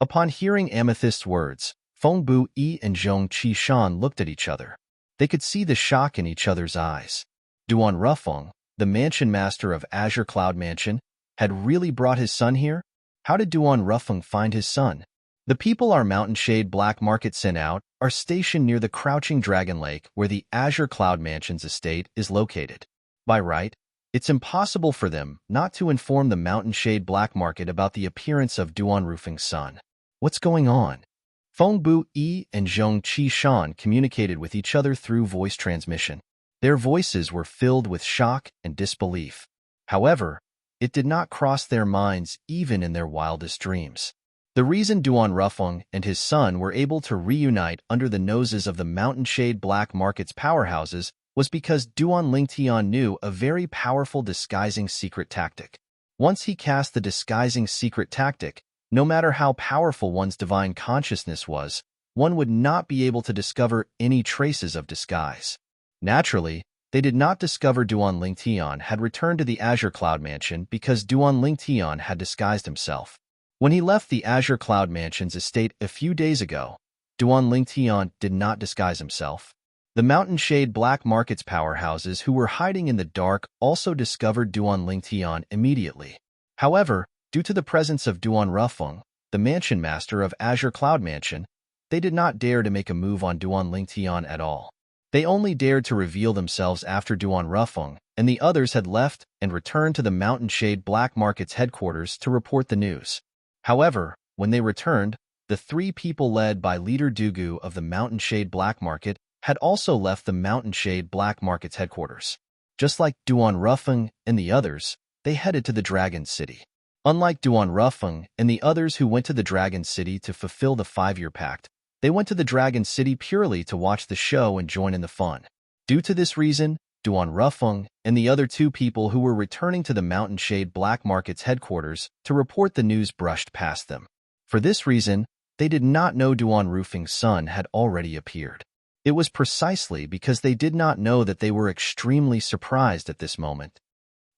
Upon hearing Amethyst's words, Feng Bu Yi and Zhong Qishan looked at each other. They could see the shock in each other's eyes. Duan Rufeng, the Mansion Master of Azure Cloud Mansion, had really brought his son here? How did Duan Rufeng find his son? The people our Mountain Shade Black Market sent out are stationed near the Crouching Dragon Lake where the Azure Cloud Mansion's estate is located. By right, it's impossible for them not to inform the Mountain Shade Black Market about the appearance of Duan Rufeng's son. What's going on? Feng Bu Yi and Zhong Qishan communicated with each other through voice transmission. Their voices were filled with shock and disbelief. However, it did not cross their minds even in their wildest dreams. The reason Duan Rufeng and his son were able to reunite under the noses of the Mountain Shade Black Market's powerhouses was because Duan Lingtian knew a very powerful disguising secret tactic. Once he cast the disguising secret tactic, no matter how powerful one's divine consciousness was, one would not be able to discover any traces of disguise. Naturally, they did not discover Duan Lingtian had returned to the Azure Cloud Mansion because Duan Lingtian had disguised himself. When he left the Azure Cloud Mansion's estate a few days ago, Duan Lingtian did not disguise himself. The Mountain Shade Black Market's powerhouses who were hiding in the dark also discovered Duan Lingtian immediately. However, due to the presence of Duan Rufeng, the Mansion Master of Azure Cloud Mansion, they did not dare to make a move on Duan Lingtian at all. They only dared to reveal themselves after Duan Rufeng and the others had left and returned to the Mountain Shade Black Market's headquarters to report the news. However, when they returned, the 3 people led by Leader Dugu of the Mountain Shade Black Market had also left the Mountain Shade Black Market's headquarters. Just like Duan Rufeng and the others, they headed to the Dragon City. Unlike Duan Rufeng and the others who went to the Dragon City to fulfill the 5-year pact, they went to the Dragon City purely to watch the show and join in the fun. Due to this reason, Duan Rufeng and the other 2 people who were returning to the Mountain Shade Black Market's headquarters to report the news brushed past them. For this reason, they did not know Duan Rufeng's son had already appeared. It was precisely because they did not know that they were extremely surprised at this moment.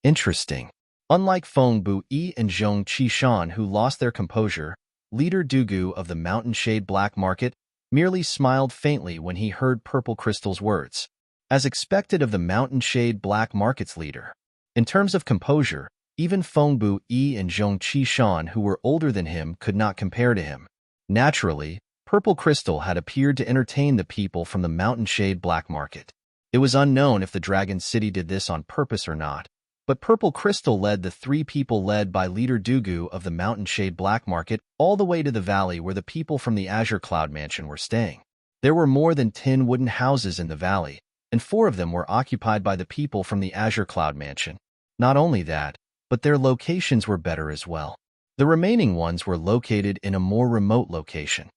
Interesting. Unlike Feng Bu Yi and Zhong Qishan who lost their composure, Leader Dugu of the Mountain Shade Black Market merely smiled faintly when he heard Purple Crystal's words. As expected of the Mountain Shade Black Market's leader. In terms of composure, even Feng Bu Yi and Zhong Qishan who were older than him could not compare to him. Naturally, Purple Crystal had appeared to entertain the people from the Mountain Shade Black Market. It was unknown if the Dragon City did this on purpose or not, But Purple Crystal led the 3 people led by leader Dugu of the Mountain Shade Black Market all the way to the valley where the people from the Azure Cloud Mansion were staying. There were more than 10 wooden houses in the valley, and 4 of them were occupied by the people from the Azure Cloud Mansion. Not only that, but their locations were better as well. The remaining ones were located in a more remote location.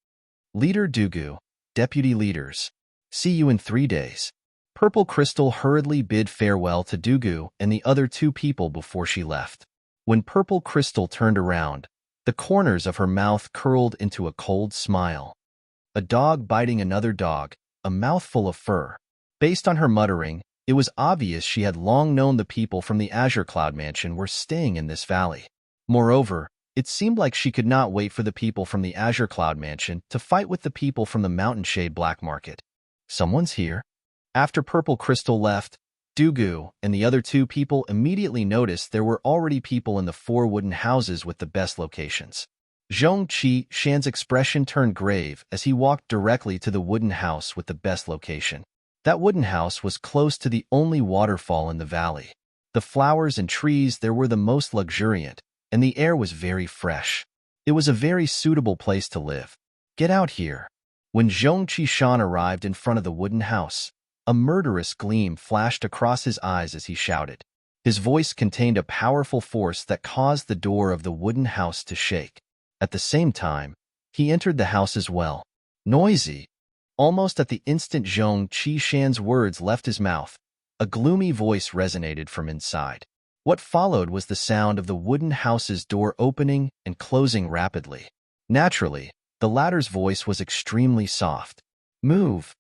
Leader Dugu, deputy leaders, see you in 3 days. Purple Crystal hurriedly bid farewell to Dugu and the other 2 people before she left. When Purple Crystal turned around, the corners of her mouth curled into a cold smile. A dog biting another dog, a mouthful of fur. Based on her muttering, it was obvious she had long known the people from the Azure Cloud Mansion were staying in this valley. Moreover, it seemed like she could not wait for the people from the Azure Cloud Mansion to fight with the people from the Mountain Shade Black Market. Someone's here. After Purple Crystal left, Dugu and the other 2 people immediately noticed there were already people in the 4 wooden houses with the best locations. Zhong Qi Shan's expression turned grave as he walked directly to the wooden house with the best location. That wooden house was close to the only waterfall in the valley. The flowers and trees there were the most luxuriant, and the air was very fresh. It was a very suitable place to live. Get out here. When Zhong Qi Shan arrived in front of the wooden house, a murderous gleam flashed across his eyes as he shouted. His voice contained a powerful force that caused the door of the wooden house to shake. At the same time, he entered the house as well. Noisy. Almost at the instant Zhong Qi Shan's words left his mouth, a gloomy voice resonated from inside. What followed was the sound of the wooden house's door opening and closing rapidly. Naturally, the latter's voice was extremely soft. Move.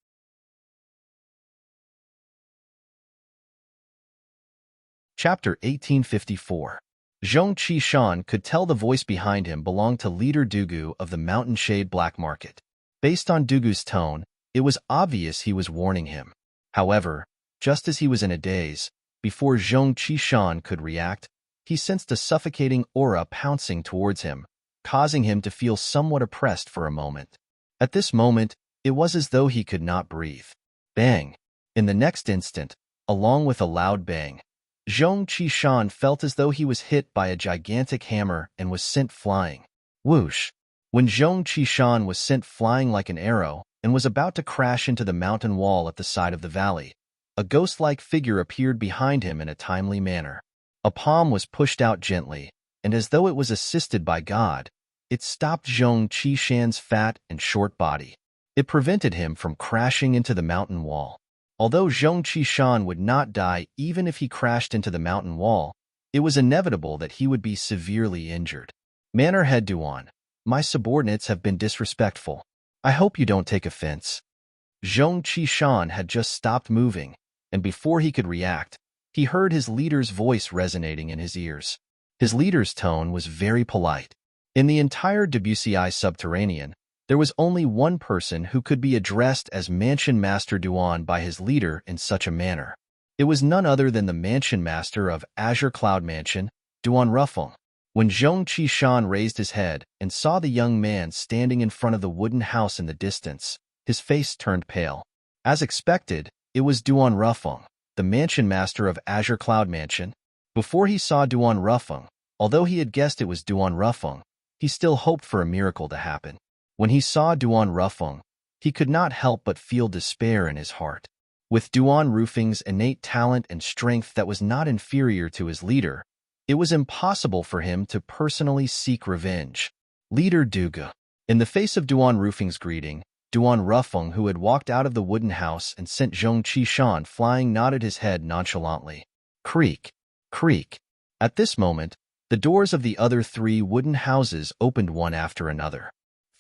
Chapter 1854. Zhong Qi Shan could tell the voice behind him belonged to leader Dugu of the Mountain Shade Black Market. Based on Dugu's tone, it was obvious he was warning him. However, just as he was in a daze, before Zhong Qi Shan could react, he sensed a suffocating aura pouncing towards him, causing him to feel somewhat oppressed for a moment. At this moment, it was as though he could not breathe. Bang! In the next instant, along with a loud bang, Zhong Qi Shan felt as though he was hit by a gigantic hammer and was sent flying. Whoosh! When Zhong Qi Shan was sent flying like an arrow and was about to crash into the mountain wall at the side of the valley, a ghost-like figure appeared behind him in a timely manner. A palm was pushed out gently, and as though it was assisted by God, it stopped Zhong Qi Shan's fat and short body. It prevented him from crashing into the mountain wall. Although Zhong Qi Shan would not die even if he crashed into the mountain wall, it was inevitable that he would be severely injured. Manor Head Duan, my subordinates have been disrespectful. I hope you don't take offense. Zhong Qi Shan had just stopped moving, and before he could react, he heard his leader's voice resonating in his ears. His leader's tone was very polite. In the entire WCI subterranean, there was only one person who could be addressed as Mansion Master Duan by his leader in such a manner. It was none other than the Mansion Master of Azure Cloud Mansion, Duan Rufeng. When Zhong Qi Shan raised his head and saw the young man standing in front of the wooden house in the distance, his face turned pale. As expected, it was Duan Rufeng, the Mansion Master of Azure Cloud Mansion. Before he saw Duan Rufeng, although he had guessed it was Duan Rufeng, he still hoped for a miracle to happen. When he saw Duan Rufeng, he could not help but feel despair in his heart. With Duan Rufeng's innate talent and strength that was not inferior to his leader, it was impossible for him to personally seek revenge. Leader Dugu. In the face of Duan Rufeng's greeting, Duan Rufeng, who had walked out of the wooden house and sent Zhong Qi Shan flying, nodded his head nonchalantly. Creak, creak. At this moment, the doors of the other 3 wooden houses opened one after another.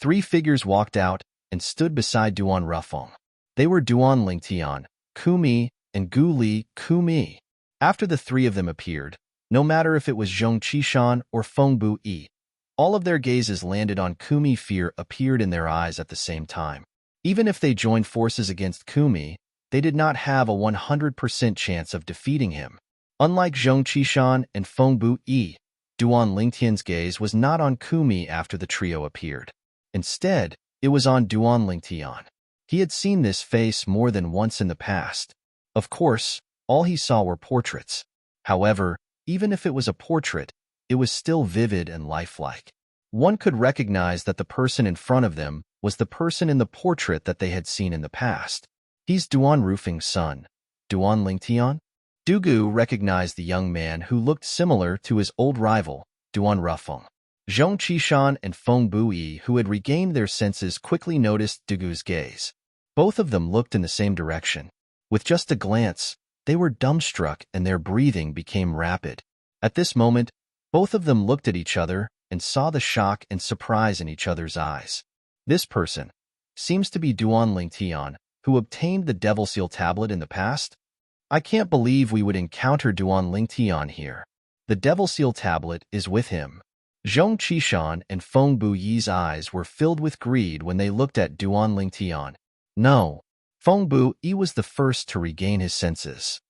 3 figures walked out and stood beside Duan Rufeng. They were Duan Lingtian, Kumi, and Gu Li Kumi. After the 3 of them appeared, no matter if it was Zhong Qi Shan or Feng Bu Yi, all of their gazes landed on Kumi. Fear appeared in their eyes at the same time. Even if they joined forces against Kumi, they did not have a 100% chance of defeating him. Unlike Zhong Qi Shan and Feng Bu Yi, Duan Lingtian's gaze was not on Kumi after the trio appeared. Instead, it was on Duan Lingtian. He had seen this face more than once in the past. Of course, all he saw were portraits. However, Even if it was a portrait, it was still vivid and lifelike. One could recognize that the person in front of them was the person in the portrait that they had seen in the past. He's Duan Rufeng's son, Duan Lingtian. Dugu recognized the young man who looked similar to his old rival, Duan Rufeng. Zhong Qishan and Feng Bui, who had regained their senses, quickly noticed Dugu's gaze. Both of them looked in the same direction. With just a glance, they were dumbstruck and their breathing became rapid. At this moment, both of them looked at each other and saw the shock and surprise in each other's eyes. This person seems to be Duan Lingtian, who obtained the Devil Seal tablet in the past. I can't believe we would encounter Duan Lingtian here. The Devil Seal tablet is with him. Zhong Qishan and Feng Buyi's eyes were filled with greed when they looked at Duan Lingtian. No, Feng Buyi was the first to regain his senses.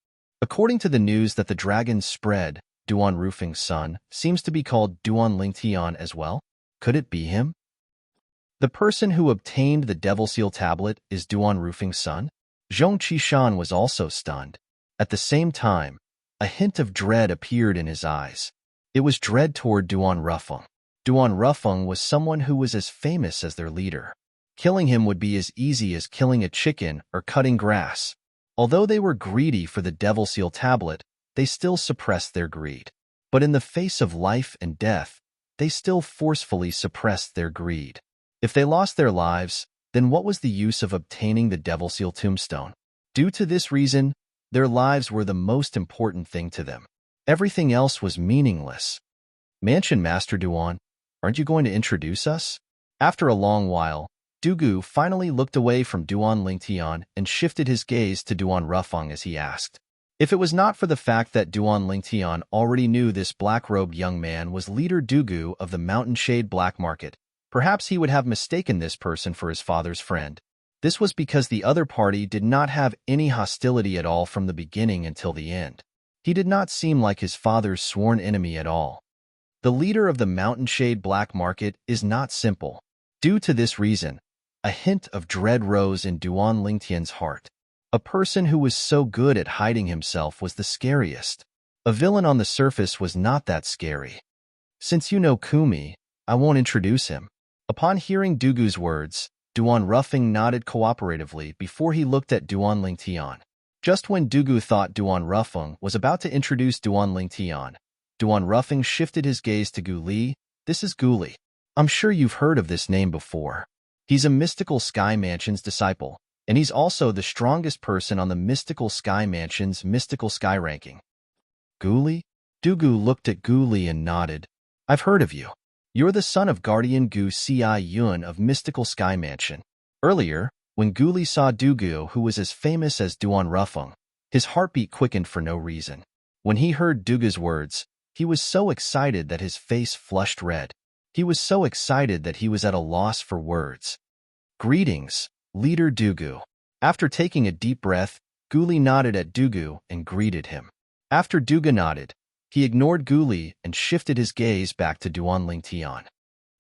According to the news that the dragons spread, Duan Rufeng's son seems to be called Duan Lingtian as well. Could it be him? The person who obtained the Devil Seal tablet is Duan Rufeng's son? Zhong Qishan was also stunned. At the same time, a hint of dread appeared in his eyes. It was dread toward Duan Rufeng. Duan Rufeng was someone who was as famous as their leader. Killing him would be as easy as killing a chicken or cutting grass. Although they were greedy for the Devil Seal tablet, they still suppressed their greed. But in the face of life and death, they still forcefully suppressed their greed. If they lost their lives, then what was the use of obtaining the Devil Seal tombstone? Due to this reason, their lives were the most important thing to them. Everything else was meaningless. Mansion Master Duan, aren't you going to introduce us? After a long while, Dugu finally looked away from Duan Lingtian and shifted his gaze to Duan Rufeng as he asked. If it was not for the fact that Duan Lingtian already knew this black-robed young man was leader Dugu of the Mountain Shade Black Market, perhaps he would have mistaken this person for his father's friend. This was because the other party did not have any hostility at all from the beginning until the end. He did not seem like his father's sworn enemy at all. The leader of the Mountain Shade Black Market is not simple. Due to this reason, a hint of dread rose in Duan Lingtian's heart. A person who was so good at hiding himself was the scariest. A villain on the surface was not that scary. Since you know Kumi, I won't introduce him. Upon hearing Dugu's words, Duan Rufeng nodded cooperatively before he looked at Duan Lingtian. Just when Dugu thought Duan Rufeng was about to introduce Duan Lingtian, Duan Rufeng shifted his gaze to Gu Li. This is Gu Li. I'm sure you've heard of this name before. He's a Mystical Sky Mansion's disciple, and he's also the strongest person on the Mystical Sky Mansion's Mystical Sky ranking. Gu Li? Dugu looked at Gu Li and nodded. I've heard of you. You're the son of Guardian Gu Ci Yun of Mystical Sky Mansion. Earlier, when Gu Li saw Dugu, who was as famous as Duan Rufeng, his heartbeat quickened for no reason. When he heard Dugu's words, he was so excited that his face flushed red. He was so excited that he was at a loss for words. Greetings, Leader Dugu. After taking a deep breath, Gu Li nodded at Dugu and greeted him. After Dugu nodded, he ignored Gu Li and shifted his gaze back to Duan Lingtian.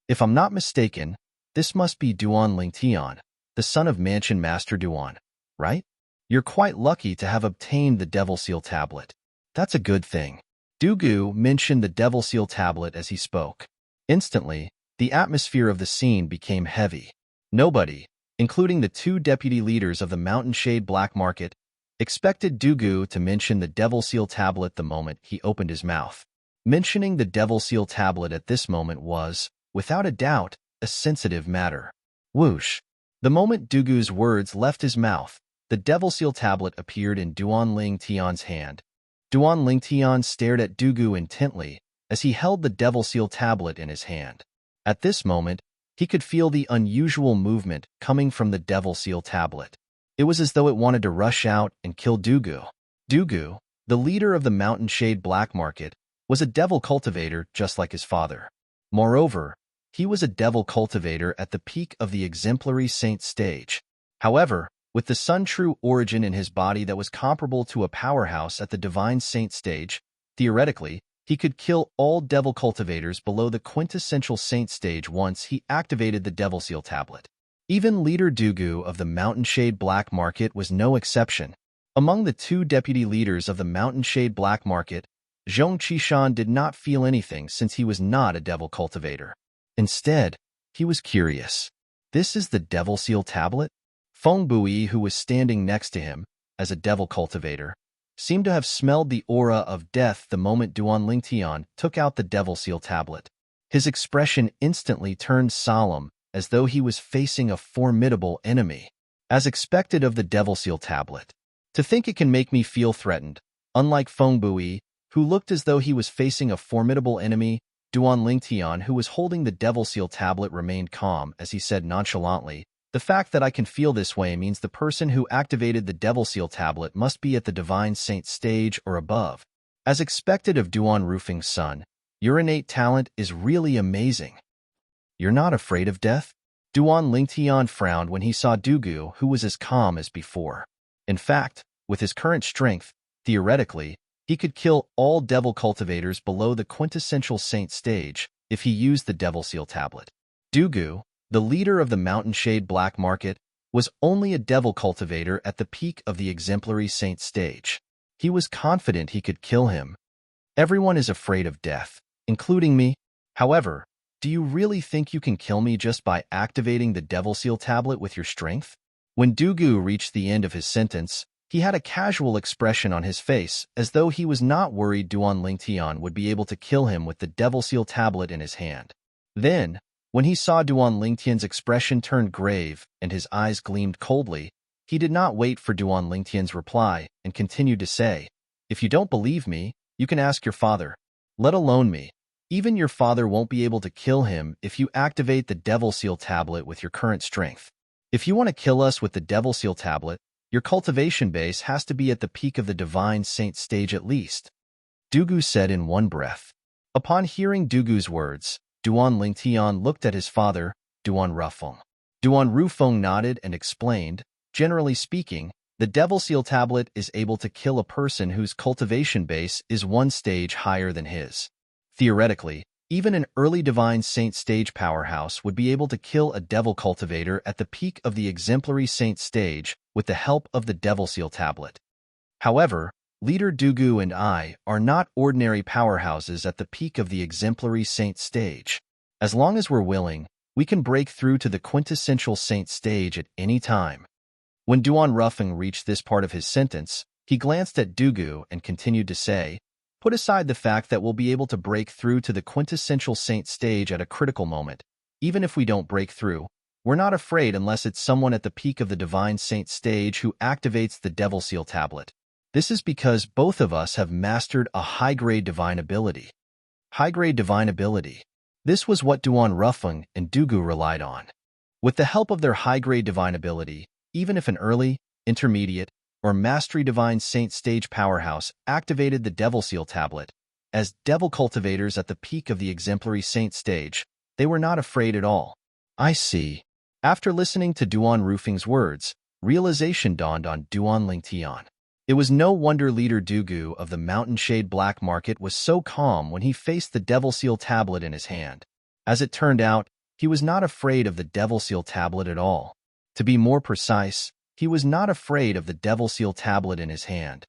If I'm not mistaken, this must be Duan Lingtian, the son of Mansion Master Duan, right? You're quite lucky to have obtained the Devil Seal tablet. That's a good thing. Dugu mentioned the Devil Seal tablet as he spoke. Instantly, the atmosphere of the scene became heavy. Nobody, including the two deputy leaders of the Mountain Shade Black Market, expected Dugu to mention the Devil Seal tablet the moment he opened his mouth. Mentioning the Devil Seal tablet at this moment was, without a doubt, a sensitive matter. Whoosh! The moment Dugu's words left his mouth, the Devil Seal tablet appeared in Duan Lingtian's hand. Duan Lingtian stared at Dugu intently as he held the Devil Seal tablet in his hand. At this moment, he could feel the unusual movement coming from the Devil Seal tablet. It was as though it wanted to rush out and kill Dugu. Dugu, the leader of the Mountain Shade Black Market, was a devil cultivator just like his father. Moreover, he was a devil cultivator at the peak of the exemplary saint stage. However, with the sun-true origin in his body that was comparable to a powerhouse at the divine saint stage, theoretically, he could kill all devil cultivators below the quintessential saint stage once he activated the Devil Seal tablet. Even leader Dugu of the Mountain Shade Black Market was no exception. Among the two deputy leaders of the Mountain Shade Black Market, Zhong Qishan did not feel anything since he was not a devil cultivator. Instead, he was curious. This is the devil seal tablet? Feng Bui, who was standing next to him, as a devil cultivator, seemed to have smelled the aura of death the moment Duan Lingtian took out the devil seal tablet. His expression instantly turned solemn, as though he was facing a formidable enemy. As expected of the devil seal tablet. To think it can make me feel threatened. Unlike Feng Bui, who looked as though he was facing a formidable enemy, Duan Lingtian, who was holding the devil seal tablet, remained calm as he said nonchalantly, "The fact that I can feel this way means the person who activated the devil seal tablet must be at the divine saint stage or above. As expected of Duan Rufing's son, your innate talent is really amazing. You're not afraid of death?" Duan Lingtian frowned when he saw Dugu, who was as calm as before. In fact, with his current strength, theoretically, he could kill all devil cultivators below the quintessential saint stage if he used the devil seal tablet. Dugu, the leader of the Mountain Shade Black Market, was only a devil cultivator at the peak of the exemplary saint stage. He was confident he could kill him. Everyone is afraid of death, including me. However, do you really think you can kill me just by activating the devil seal tablet with your strength? When Dugu reached the end of his sentence, he had a casual expression on his face, as though he was not worried Duan Lingtian would be able to kill him with the devil seal tablet in his hand. Then, when he saw Duan Lingtian's expression turned grave and his eyes gleamed coldly, he did not wait for Duan Lingtian's reply and continued to say, "If you don't believe me, you can ask your father. Let alone me. Even your father won't be able to kill him if you activate the devil seal tablet with your current strength. If you want to kill us with the devil seal tablet, your cultivation base has to be at the peak of the divine saint stage at least," Dugu said in one breath. Upon hearing Dugu's words, Duan Lingtian looked at his father, Duan Rufeng. Duan Rufeng nodded and explained, "Generally speaking, the devil seal tablet is able to kill a person whose cultivation base is one stage higher than his. Theoretically, even an early divine saint stage powerhouse would be able to kill a devil cultivator at the peak of the exemplary saint stage with the help of the devil seal tablet. However, Leader Dugu and I are not ordinary powerhouses at the peak of the exemplary saint stage. As long as we're willing, we can break through to the quintessential saint stage at any time." When Duan Rufeng reached this part of his sentence, he glanced at Dugu and continued to say, "Put aside the fact that we'll be able to break through to the quintessential saint stage at a critical moment. Even if we don't break through, we're not afraid unless it's someone at the peak of the divine saint stage who activates the devil seal tablet. This is because both of us have mastered a high-grade divine ability." High-grade divine ability. This was what Duan Rufeng and Dugu relied on. With the help of their high-grade divine ability, even if an early, intermediate, or mastery divine saint stage powerhouse activated the devil seal tablet, as devil cultivators at the peak of the exemplary saint stage, they were not afraid at all. "I see." After listening to Duan Rufeng's words, realization dawned on Duan Lingtian. It was no wonder Leader Dugu of the Mountain Shade Black Market was so calm when he faced the devil seal tablet in his hand. As it turned out, he was not afraid of the devil seal tablet at all. To be more precise, he was not afraid of the devil seal tablet in his hand.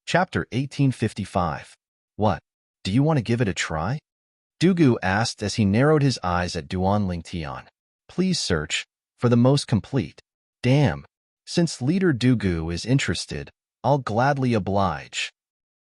Chapter 1855. What? Do you want to give it a try? Dugu asked as he narrowed his eyes at Duan Lingtian. "Please search for the most complete." "Damn. Since Leader Dugu is interested, I'll gladly oblige."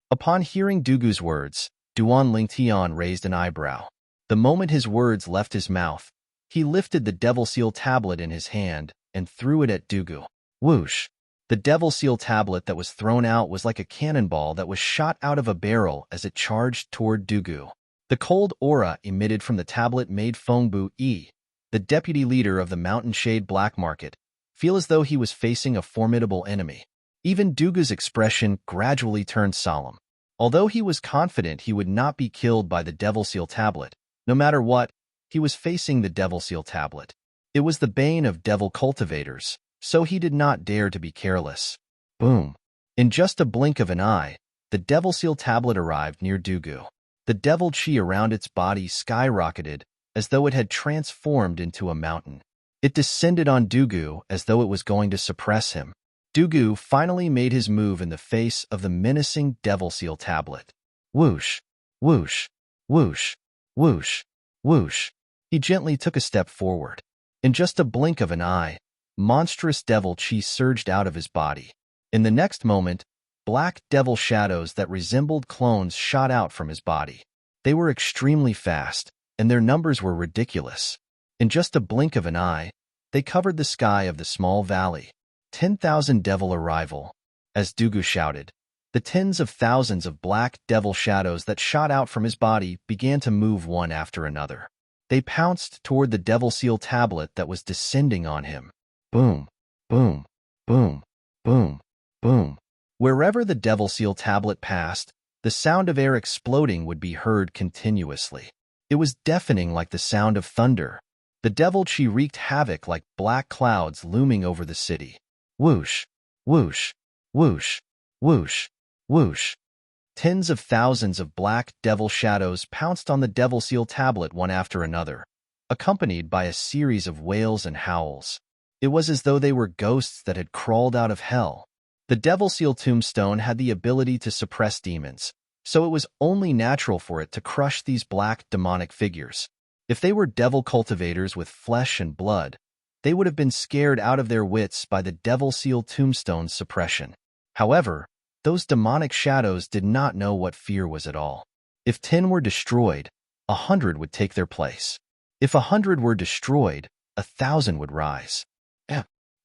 Upon hearing Dugu's words, Duan Lingtian raised an eyebrow. The moment his words left his mouth, he lifted the devil seal tablet in his hand and threw it at Dugu. Whoosh! The devil seal tablet that was thrown out was like a cannonball that was shot out of a barrel as it charged toward Dugu. The cold aura emitted from the tablet made Feng Bui, the deputy leader of the Mountain Shade Black Market, feel as though he was facing a formidable enemy. Even Dugu's expression gradually turned solemn. Although he was confident he would not be killed by the devil seal tablet, no matter what, he was facing the devil seal tablet. It was the bane of devil cultivators, so he did not dare to be careless. Boom! In just a blink of an eye, the devil seal tablet arrived near Dugu. The devil chi around its body skyrocketed as though it had transformed into a mountain. It descended on Dugu as though it was going to suppress him. Dugu finally made his move in the face of the menacing Devil Seal tablet. Whoosh, whoosh, whoosh, whoosh, whoosh. He gently took a step forward. In just a blink of an eye, monstrous devil chi surged out of his body. In the next moment, black devil shadows that resembled clones shot out from his body. They were extremely fast, and their numbers were ridiculous. In just a blink of an eye, they covered the sky of the small valley. 10,000 devil arrival. As Dugu shouted, the tens of thousands of black devil shadows that shot out from his body began to move one after another. They pounced toward the Devil Seal tablet that was descending on him. Boom, boom, boom, boom, boom. Wherever the Devil Seal tablet passed, the sound of air exploding would be heard continuously. It was deafening like the sound of thunder. The devil chi wreaked havoc like black clouds looming over the city. Whoosh, whoosh, whoosh, whoosh, whoosh. Tens of thousands of black devil shadows pounced on the Devil Seal tablet one after another, accompanied by a series of wails and howls. It was as though they were ghosts that had crawled out of hell. The Devil Seal tombstone had the ability to suppress demons, so it was only natural for it to crush these black demonic figures. If they were devil cultivators with flesh and blood, they would have been scared out of their wits by the Devil Seal tombstone's suppression. However, those demonic shadows did not know what fear was at all. If 10 were destroyed, 100 would take their place. If 100 were destroyed, 1,000 would rise.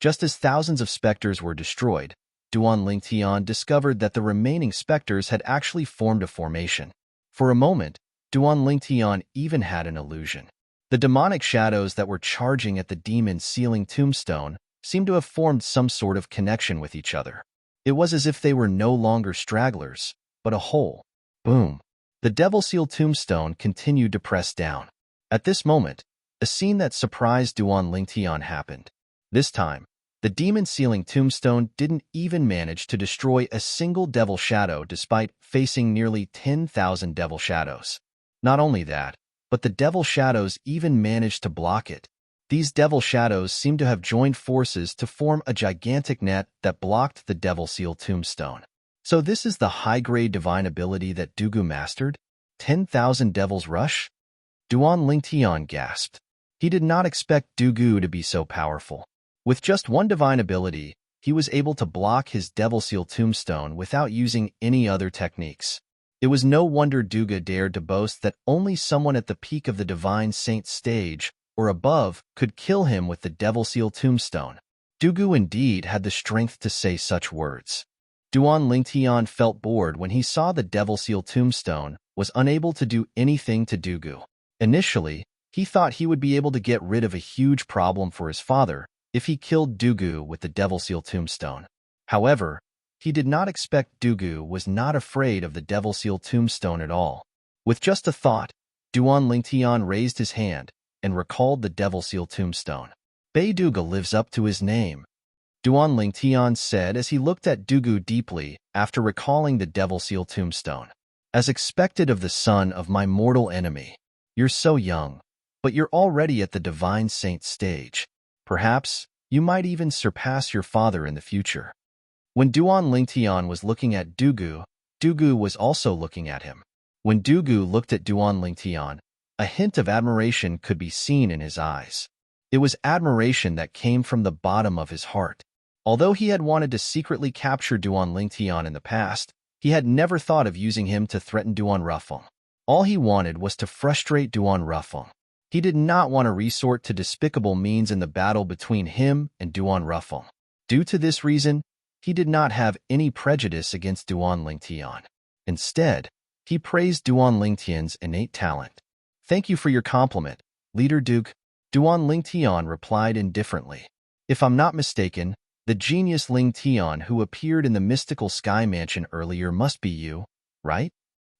Just as thousands of specters were destroyed, Duan Lingtian discovered that the remaining specters had actually formed a formation. For a moment, Duan Lingtian even had an illusion. The demonic shadows that were charging at the demon sealing tombstone seemed to have formed some sort of connection with each other. It was as if they were no longer stragglers, but a whole. Boom. The Devil Seal tombstone continued to press down. At this moment, a scene that surprised Duan Lingtian happened. This time, the demon sealing tombstone didn't even manage to destroy a single devil shadow despite facing nearly 10,000 devil shadows. Not only that, but the devil shadows even managed to block it. These devil shadows seemed to have joined forces to form a gigantic net that blocked the Devil Seal tombstone. So this is the high-grade divine ability that Dugu mastered? 10,000 Devil's Rush? Duan Lingtian gasped. He did not expect Dugu to be so powerful. With just one divine ability, he was able to block his Devil Seal tombstone without using any other techniques. It was no wonder Dugu dared to boast that only someone at the peak of the Divine Saint stage, or above, could kill him with the Devil Seal tombstone. Dugu indeed had the strength to say such words. Duan Lingtian felt bored when he saw the Devil Seal tombstone was unable to do anything to Dugu. Initially, he thought he would be able to get rid of a huge problem for his father if he killed Dugu with the Devil Seal tombstone. However, he did not expect Dugu was not afraid of the Devil Seal tombstone at all. With just a thought, Duan Lingtian raised his hand and recalled the Devil Seal tombstone. Bei Dugu lives up to his name, Duan Lingtian said as he looked at Dugu deeply after recalling the Devil Seal tombstone. As expected of the son of my mortal enemy, you're so young, but you're already at the Divine Saint stage. Perhaps you might even surpass your father in the future. When Duan Lingtian was looking at Dugu, Dugu was also looking at him. When Dugu looked at Duan Lingtian, a hint of admiration could be seen in his eyes. It was admiration that came from the bottom of his heart. Although he had wanted to secretly capture Duan Lingtian in the past, he had never thought of using him to threaten Duan Rufeng. All he wanted was to frustrate Duan Rufeng. He did not want to resort to despicable means in the battle between him and Duan Rufeng. Due to this reason, he did not have any prejudice against Duan Lingtian. Instead, he praised Duan Lingtian's innate talent. Thank you for your compliment, Leader Duke, Duan Lingtian replied indifferently. If I'm not mistaken, the genius Lingtian who appeared in the mystical sky mansion earlier must be you, right?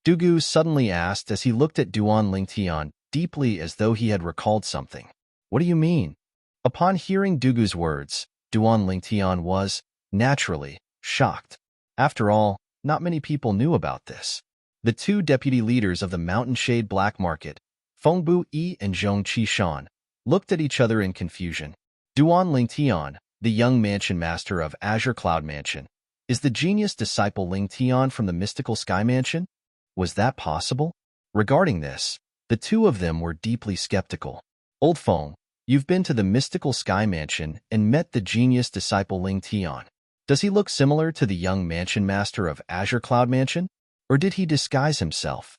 Dugu suddenly asked as he looked at Duan Lingtian deeply as though he had recalled something. What do you mean? Upon hearing Dugu's words, Duan Lingtian was, naturally, shocked. After all, not many people knew about this. The two deputy leaders of the Mountain Shade Black Market, Fengbu Yi and Zhong Qishan, looked at each other in confusion. Duan Lingtian, the young mansion master of Azure Cloud Mansion. Is the genius disciple Ling Tian from the mystical Sky Mansion? Was that possible? Regarding this, the two of them were deeply skeptical. Old Feng, you've been to the mystical Sky Mansion and met the genius disciple Ling Tian. Does he look similar to the young mansion master of Azure Cloud Mansion? Or did he disguise himself?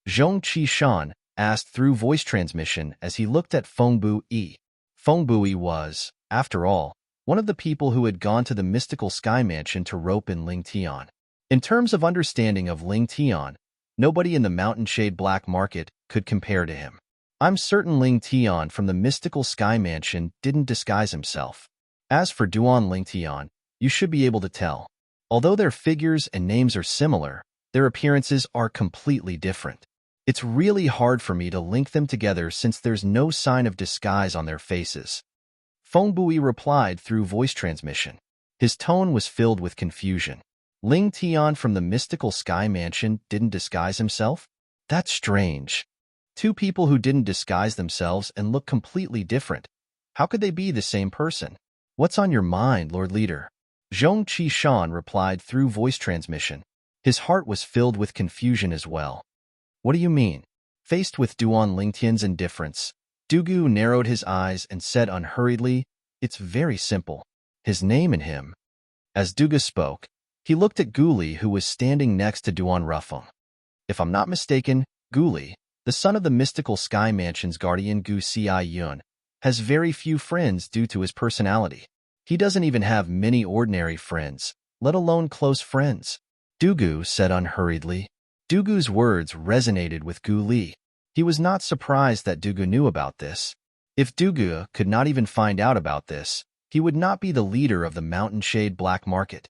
Zhong Qishan asked through voice transmission as he looked at Feng Bui. Feng Bui was, after all, one of the people who had gone to the mystical Sky Mansion to rope in Ling Tian. In terms of understanding of Ling Tian, nobody in the Mountain Shade Black Market could compare to him. I'm certain Ling Tian from the mystical Sky Mansion didn't disguise himself. As for Duan Ling Tian, you should be able to tell. Although their figures and names are similar, their appearances are completely different. It's really hard for me to link them together since there's no sign of disguise on their faces. Feng Bui replied through voice transmission. His tone was filled with confusion. Ling Tian from the mystical Sky Mansion didn't disguise himself? That's strange. Two people who didn't disguise themselves and look completely different. How could they be the same person? What's on your mind, Lord Leader? Zhong Qishan replied through voice transmission. His heart was filled with confusion as well. What do you mean? Faced with Duan Lingtian's indifference, Dugu narrowed his eyes and said unhurriedly, It's very simple. His name and him. As Dugu spoke, he looked at Guli, who was standing next to Duan Rufeng. If I'm not mistaken, Guli, the son of the mystical Sky Mansion's guardian Gu Xi Yun, has very few friends due to his personality. He doesn't even have many ordinary friends, let alone close friends. Dugu said unhurriedly. Dugu's words resonated with Gu Li. He was not surprised that Dugu knew about this. If Dugu could not even find out about this, he would not be the leader of the Mountain Shade Black Market.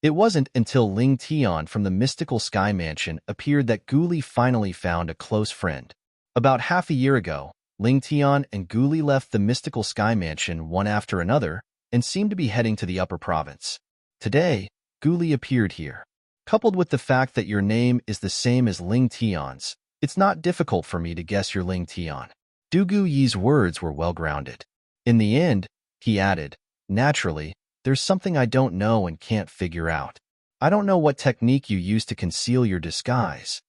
It wasn't until Ling Tian from the mystical Sky Mansion appeared that Gu Li finally found a close friend. About half a year ago, Ling Tian and Gu Li left the mystical Sky Mansion one after another and seemed to be heading to the upper province. Today, Gu Li appeared here. Coupled with the fact that your name is the same as Ling Tian's, it's not difficult for me to guess you're Ling Tian. Dugu Yi's words were well-grounded. In the end, he added, naturally, there's something I don't know and can't figure out. I don't know what technique you use to conceal your disguise.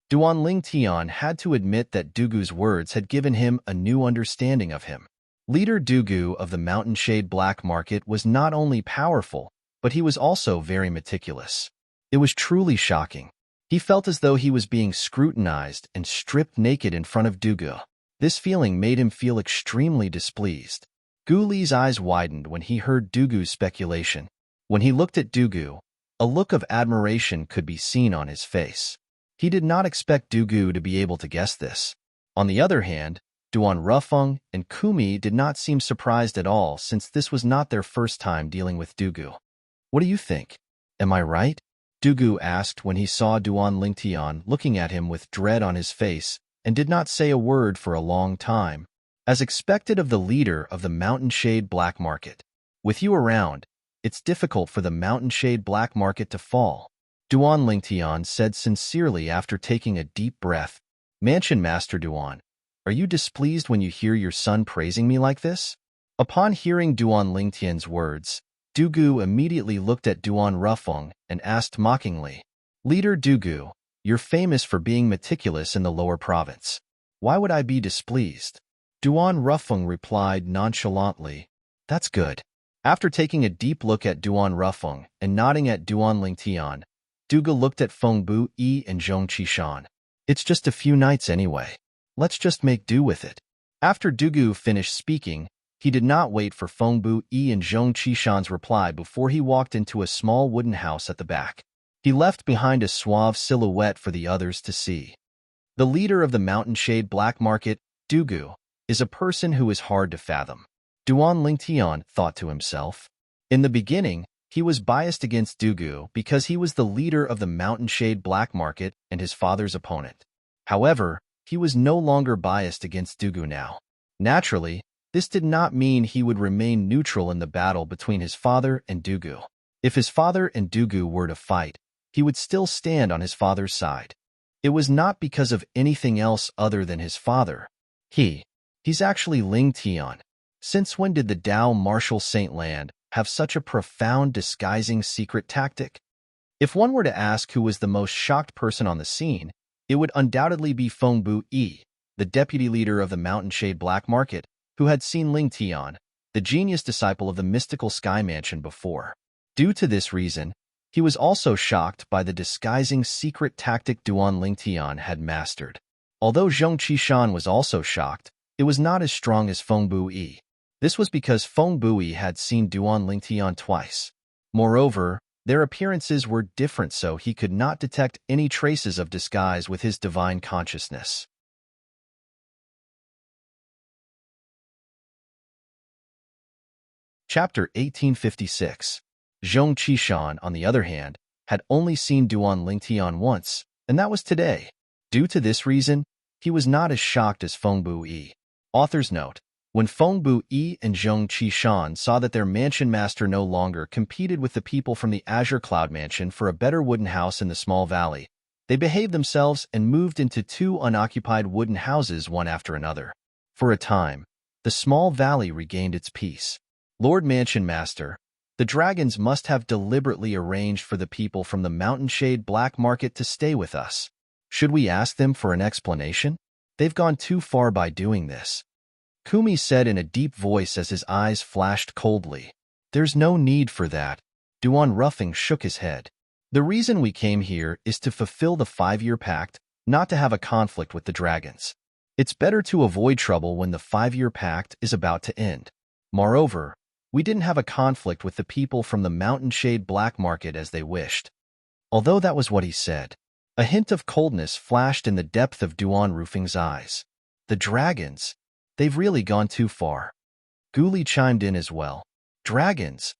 Duan Ling Tian had to admit that Dugu's words had given him a new understanding of him. Leader Dugu of the Mountain Shade Black Market was not only powerful, but he was also very meticulous. It was truly shocking. He felt as though he was being scrutinized and stripped naked in front of Dugu. This feeling made him feel extremely displeased. Gu Li's eyes widened when he heard Dugu's speculation. When he looked at Dugu, a look of admiration could be seen on his face. He did not expect Dugu to be able to guess this. On the other hand, Duan Rufeng and Kumi did not seem surprised at all since this was not their first time dealing with Dugu. What do you think? Am I right? Dugu asked when he saw Duan Lingtian looking at him with dread on his face and did not say a word for a long time. As expected of the leader of the Mountain Shade Black Market. With you around, it's difficult for the Mountain Shade Black Market to fall. Duan Lingtian said sincerely after taking a deep breath. Mansion Master Duan, are you displeased when you hear your son praising me like this? Upon hearing Duan Lingtian's words, Dugu immediately looked at Duan Rufeng and asked mockingly, Leader Dugu, you're famous for being meticulous in the lower province. Why would I be displeased? Duan Rufeng replied nonchalantly, That's good. After taking a deep look at Duan Rufeng and nodding at Duan Lingtian, Dugu looked at Feng Bui and Zhong Qishan. It's just a few nights anyway. Let's just make do with it. After Dugu finished speaking, he did not wait for Feng Bui and Zhong Qishan's reply before he walked into a small wooden house at the back. He left behind a suave silhouette for the others to see. The leader of the Mountain Shade Black Market, Dugu, is a person who is hard to fathom. Duan Lingtian thought to himself. In the beginning, he was biased against Dugu because he was the leader of the Mountain Shade Black Market and his father's opponent. However, he was no longer biased against Dugu now. Naturally, this did not mean he would remain neutral in the battle between his father and Dugu. If his father and Dugu were to fight, he would still stand on his father's side. It was not because of anything else other than his father. He's actually Ling Tian. Since when did the Tao Marshal Saint Land have such a profound disguising secret tactic? If one were to ask who was the most shocked person on the scene, it would undoubtedly be Feng Bu Yi, the deputy leader of the Mountain Shade Black Market, who had seen Ling Tian, the genius disciple of the mystical Sky Mansion, before. Due to this reason, he was also shocked by the disguising secret tactic Duan Ling Tian had mastered. Although Zheng Qishan was also shocked, it was not as strong as Feng Bu Yi. This was because Feng Bu Yi had seen Duan Ling Tian twice. Moreover, their appearances were different, so he could not detect any traces of disguise with his divine consciousness. Chapter 1856. Zheng Qishan, on the other hand, had only seen Duan Ling Tian once, and that was today. Due to this reason, he was not as shocked as Feng Bu Yi. Author's note: when Feng Bu Yi and Zheng Qishan saw that their mansion master no longer competed with the people from the Azure Cloud Mansion for a better wooden house in the small valley, they behaved themselves and moved into 2 unoccupied wooden houses one after another. For a time, the small valley regained its peace. Lord Mansion Master, the dragons must have deliberately arranged for the people from the Mountain Shade Black Market to stay with us. Should we ask them for an explanation? They've gone too far by doing this. Kumi said in a deep voice as his eyes flashed coldly. There's no need for that. Duan Ruffing shook his head. The reason we came here is to fulfill the 5-year pact, not to have a conflict with the dragons. It's better to avoid trouble when the 5-year pact is about to end. Moreover, we didn't have a conflict with the people from the Mountain Shade Black Market as they wished. Although that was what he said, a hint of coldness flashed in the depth of Duan Rufing's eyes. The dragons, they've really gone too far. Guli chimed in as well. Dragons?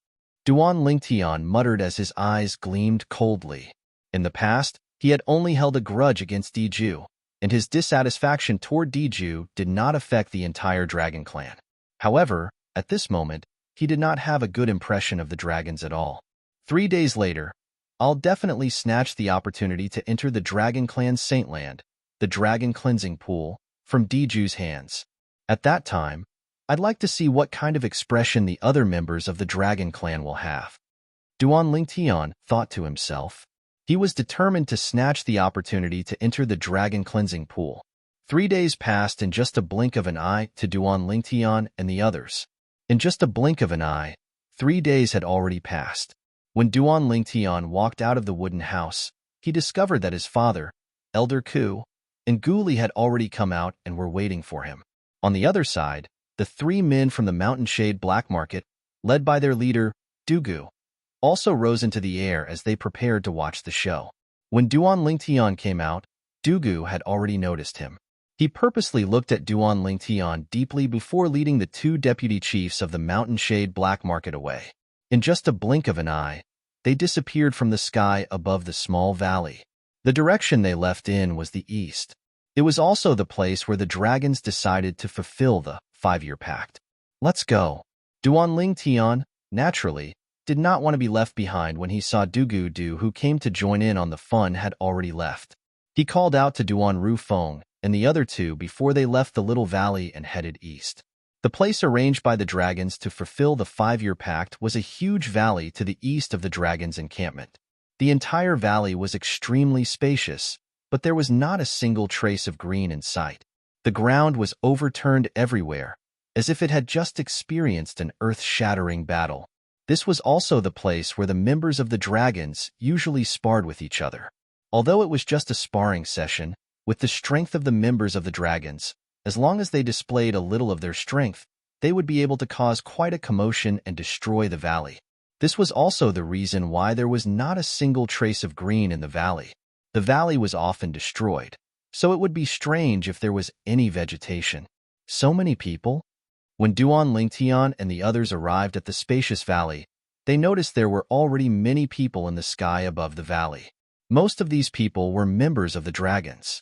Duan Ling Tian muttered as his eyes gleamed coldly. In the past, he had only held a grudge against Diju, and his dissatisfaction toward Diju did not affect the entire dragon clan. However, at this moment, he did not have a good impression of the dragons at all. 3 days later, I'll definitely snatch the opportunity to enter the Dragon Clan's Saintland, the Dragon Cleansing Pool, from Diju's hands. At that time, I'd like to see what kind of expression the other members of the Dragon Clan will have. Duan Ling Tian thought to himself. He was determined to snatch the opportunity to enter the Dragon Cleansing Pool. 3 days passed in just a blink of an eye to Duan Ling Tian and the others. In just a blink of an eye, 3 days had already passed. When Duan Ling Tian walked out of the wooden house, he discovered that his father, Elder Ku, and Guli had already come out and were waiting for him. On the other side, the 3 men from the Mountain Shade Black Market, led by their leader, Dugu, also rose into the air as they prepared to watch the show. When Duan Ling Tian came out, Dugu had already noticed him. He purposely looked at Duan Ling Tian deeply before leading the 2 deputy chiefs of the Mountain Shade Black Market away. In just a blink of an eye, they disappeared from the sky above the small valley. The direction they left in was the east. It was also the place where the dragons decided to fulfill the 5-year pact. Let's go. Duan Ling Tian, naturally, did not want to be left behind when he saw Dugu Du, who came to join in on the fun, had already left. He called out to Duan Rufeng and the other 2 before they left the little valley and headed east. The place arranged by the dragons to fulfill the 5-year pact was a huge valley to the east of the dragons' encampment. The entire valley was extremely spacious, but there was not a single trace of green in sight. The ground was overturned everywhere, as if it had just experienced an earth-shattering battle. This was also the place where the members of the dragons usually sparred with each other. Although it was just a sparring session, with the strength of the members of the dragons, as long as they displayed a little of their strength, they would be able to cause quite a commotion and destroy the valley. This was also the reason why there was not a single trace of green in the valley. The valley was often destroyed, so it would be strange if there was any vegetation. So many people? When Duan Ling Tian and the others arrived at the spacious valley, they noticed there were already many people in the sky above the valley. Most of these people were members of the dragons.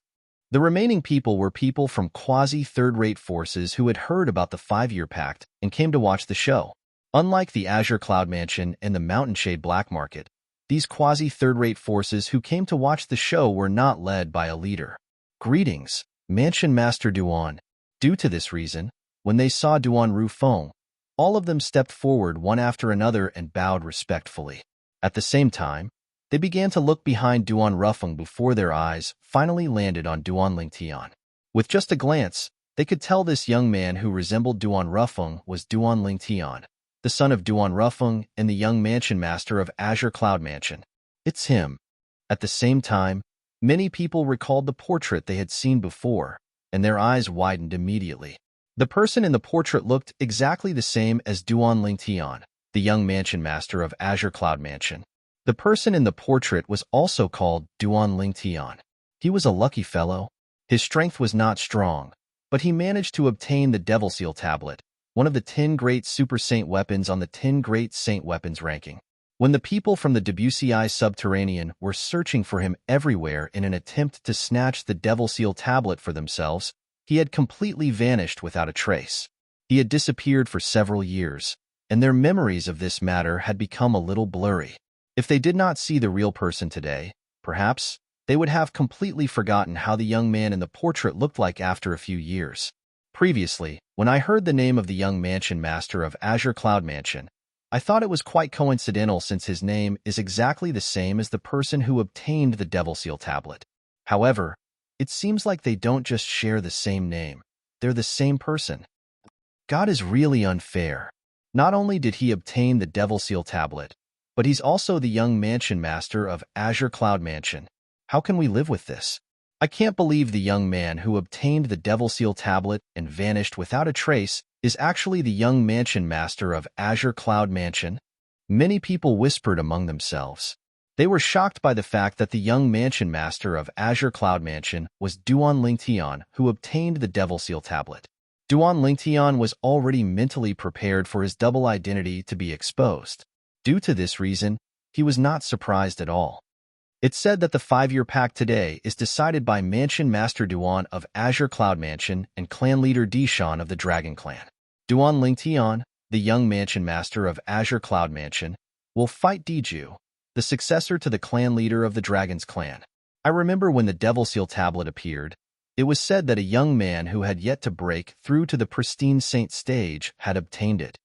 The remaining people were people from quasi-third-rate forces who had heard about the 5-year pact and came to watch the show. Unlike the Azure Cloud Mansion and the Mountain Shade Black Market, these quasi-third-rate forces who came to watch the show were not led by a leader. Greetings, Mansion Master Duan. Due to this reason, When they saw Duan Rufeng, all of them stepped forward one after another and bowed respectfully. At the same time, they began to look behind Duan Rufeng before their eyes finally landed on Duan Lingtian. With just a glance, they could tell this young man who resembled Duan Rufeng was Duan Lingtian, the son of Duan Rufeng and the young mansion master of Azure Cloud Mansion. It's him. At the same time, many people recalled the portrait they had seen before, and their eyes widened immediately. The person in the portrait looked exactly the same as Duan Lingtian, the young mansion master of Azure Cloud Mansion. The person in the portrait was also called Duan Lingtian. He was a lucky fellow. His strength was not strong, but he managed to obtain the Devil Seal Tablet, one of the 10 great Super Saint weapons on the 10 great Saint weapons ranking. When the people from the WCI Subterranean were searching for him everywhere in an attempt to snatch the Devil Seal Tablet for themselves, he had completely vanished without a trace. He had disappeared for several years, and their memories of this matter had become a little blurry. If they did not see the real person today, perhaps they would have completely forgotten how the young man in the portrait looked like after a few years. Previously, when I heard the name of the young mansion master of Azure Cloud Mansion, I thought it was quite coincidental since his name is exactly the same as the person who obtained the Devil Seal Tablet. However, it seems like they don't just share the same name, they're the same person. God is really unfair. Not only did he obtain the Devil Seal Tablet, but he's also the young mansion master of Azure Cloud Mansion. How can we live with this? I can't believe the young man who obtained the Devil Seal Tablet and vanished without a trace is actually the young mansion master of Azure Cloud Mansion. Many people whispered among themselves. They were shocked by the fact that the young mansion master of Azure Cloud Mansion was Duan Lingtian, who obtained the Devil Seal Tablet. Duan Lingtian was already mentally prepared for his double identity to be exposed. Due to this reason, he was not surprised at all. It's said that the 5-year pact today is decided by Mansion Master Duan of Azure Cloud Mansion and clan leader Dishan of the Dragon Clan. Duan Lingtian, the young mansion master of Azure Cloud Mansion, will fight Diju, the successor to the clan leader of the Dragon's Clan. I remember when the Devil Seal Tablet appeared, it was said that a young man who had yet to break through to the pristine saint stage had obtained it.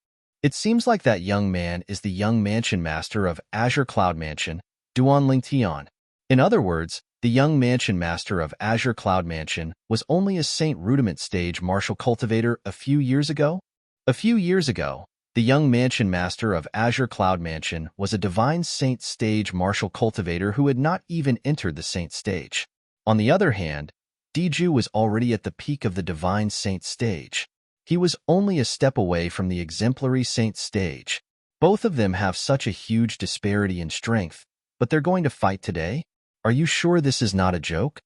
It seems like that young man is the young mansion master of Azure Cloud Mansion, Duan Lingtian. In other words, the young mansion master of Azure Cloud Mansion was only a saint rudiment stage martial cultivator a few years ago. A few years ago, the young mansion master of Azure Cloud Mansion was a divine saint stage martial cultivator who had not even entered the saint stage. On the other hand, Diju was already at the peak of the divine saint stage. He was only a step away from the exemplary saint stage. Both of them have such a huge disparity in strength, but they're going to fight today? Are you sure this is not a joke?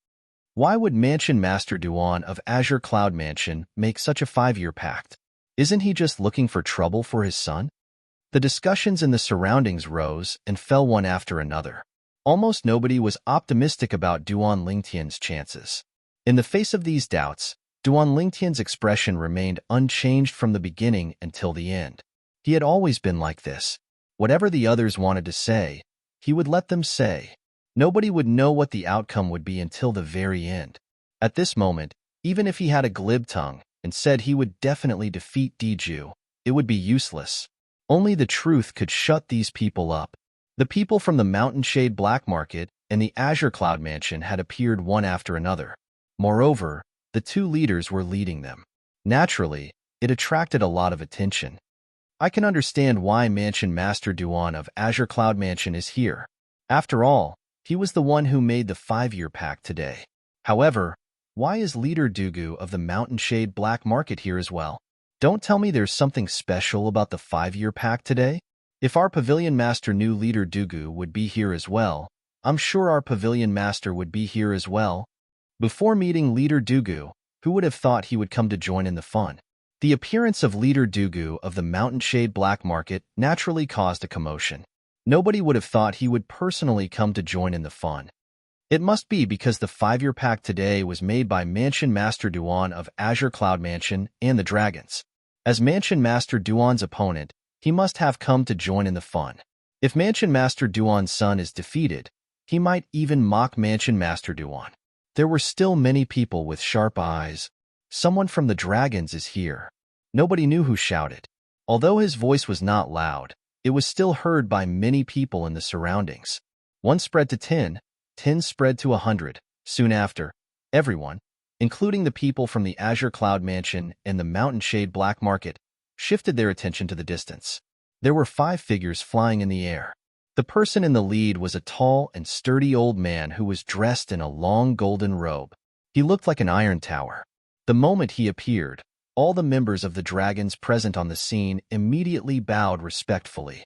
Why would Mansion Master Duan of Azure Cloud Mansion make such a 5-year pact? Isn't he just looking for trouble for his son? The discussions in the surroundings rose and fell one after another. Almost nobody was optimistic about Duan Lingtian's chances. In the face of these doubts, Duan Lingtian's expression remained unchanged from the beginning until the end. He had always been like this. Whatever the others wanted to say, he would let them say. Nobody would know what the outcome would be until the very end. At this moment, even if he had a glib tongue and said he would definitely defeat Diju, it would be useless. Only the truth could shut these people up. The people from the Mountain Shade Black Market and the Azure Cloud Mansion had appeared one after another. Moreover, the two leaders were leading them. Naturally, it attracted a lot of attention. I can understand why Mansion Master Duan of Azure Cloud Mansion is here. After all, he was the one who made the 5-year pact today. However, why is Leader Dugu of the Mountain Shade Black Market here as well? Don't tell me there's something special about the 5-year pact today? If our Pavilion Master knew Leader Dugu would be here as well, I'm sure our Pavilion Master would be here as well. Before meeting Leader Dugu, who would have thought he would come to join in the fun? The appearance of Leader Dugu of the Mountain Shade Black Market naturally caused a commotion. Nobody would have thought he would personally come to join in the fun. It must be because the 5-year pact today was made by Mansion Master Duan of Azure Cloud Mansion and the Dragons. As Mansion Master Duan's opponent, he must have come to join in the fun. If Mansion Master Duan's son is defeated, he might even mock Mansion Master Duan. There were still many people with sharp eyes. Someone from the Dragons is here. Nobody knew who shouted. Although his voice was not loud, it was still heard by many people in the surroundings. 1 spread to 10, 10 spread to 100. Soon after, everyone, including the people from the Azure Cloud Mansion and the Mountain Shade Black Market, shifted their attention to the distance. There were 5 figures flying in the air. The person in the lead was a tall and sturdy old man who was dressed in a long golden robe. He looked like an iron tower. The moment he appeared, all the members of the dragons present on the scene immediately bowed respectfully.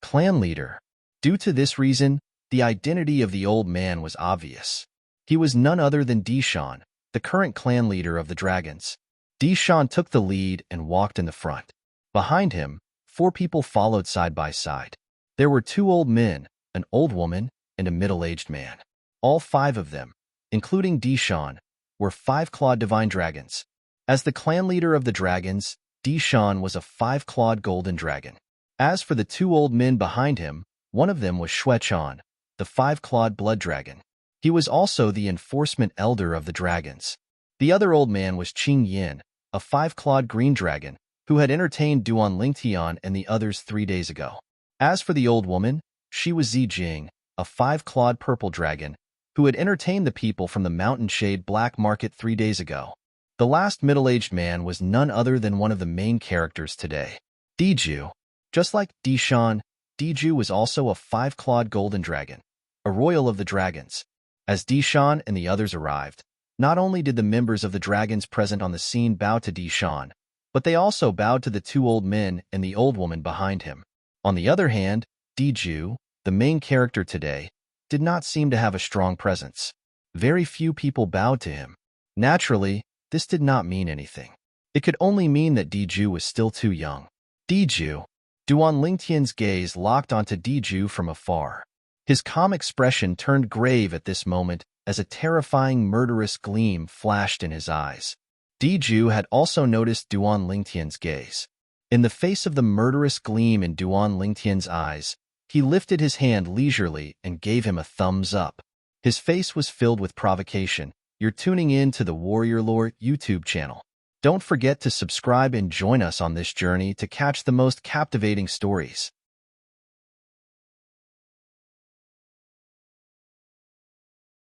Clan leader. Due to this reason, the identity of the old man was obvious. He was none other than Deshawn, the current clan leader of the dragons. Deshawn took the lead and walked in the front. Behind him, 4 people followed side by side. There were 2 old men, an old woman, and a middle-aged man. All 5 of them, including Deshawn, were 5-clawed divine dragons. As the clan leader of the dragons, Deshawn was a 5-clawed golden dragon. As for the 2 old men behind him, one of them was Shuechan, the 5-clawed blood dragon. He was also the enforcement elder of the dragons. The other old man was Qing Yin, a 5-clawed green dragon, who had entertained Duan Lingtian and the others 3 days ago. As for the old woman, she was Zijing, a 5-clawed purple dragon, who had entertained the people from the Mountain Shade Black Market 3 days ago. The last middle-aged man was none other than one of the main characters today, Diju. Just like Deshawn, Diju was also a 5-clawed golden dragon, a royal of the dragons. As Deshawn and the others arrived, not only did the members of the dragons present on the scene bow to Deshawn, but they also bowed to the 2 old men and the old woman behind him. On the other hand, Diju, the main character today, did not seem to have a strong presence. Very few people bowed to him. Naturally, this did not mean anything. It could only mean that Diju was still too young. Diju. Duan Lingtian's gaze locked onto Diju from afar. His calm expression turned grave at this moment as a terrifying murderous gleam flashed in his eyes. Diju had also noticed Duan Lingtian's gaze. In the face of the murderous gleam in Duan Lingtian's eyes, he lifted his hand leisurely and gave him a thumbs up. His face was filled with provocation. You're tuning in to the Warrior Lore YouTube channel. Don't forget to subscribe and join us on this journey to catch the most captivating stories.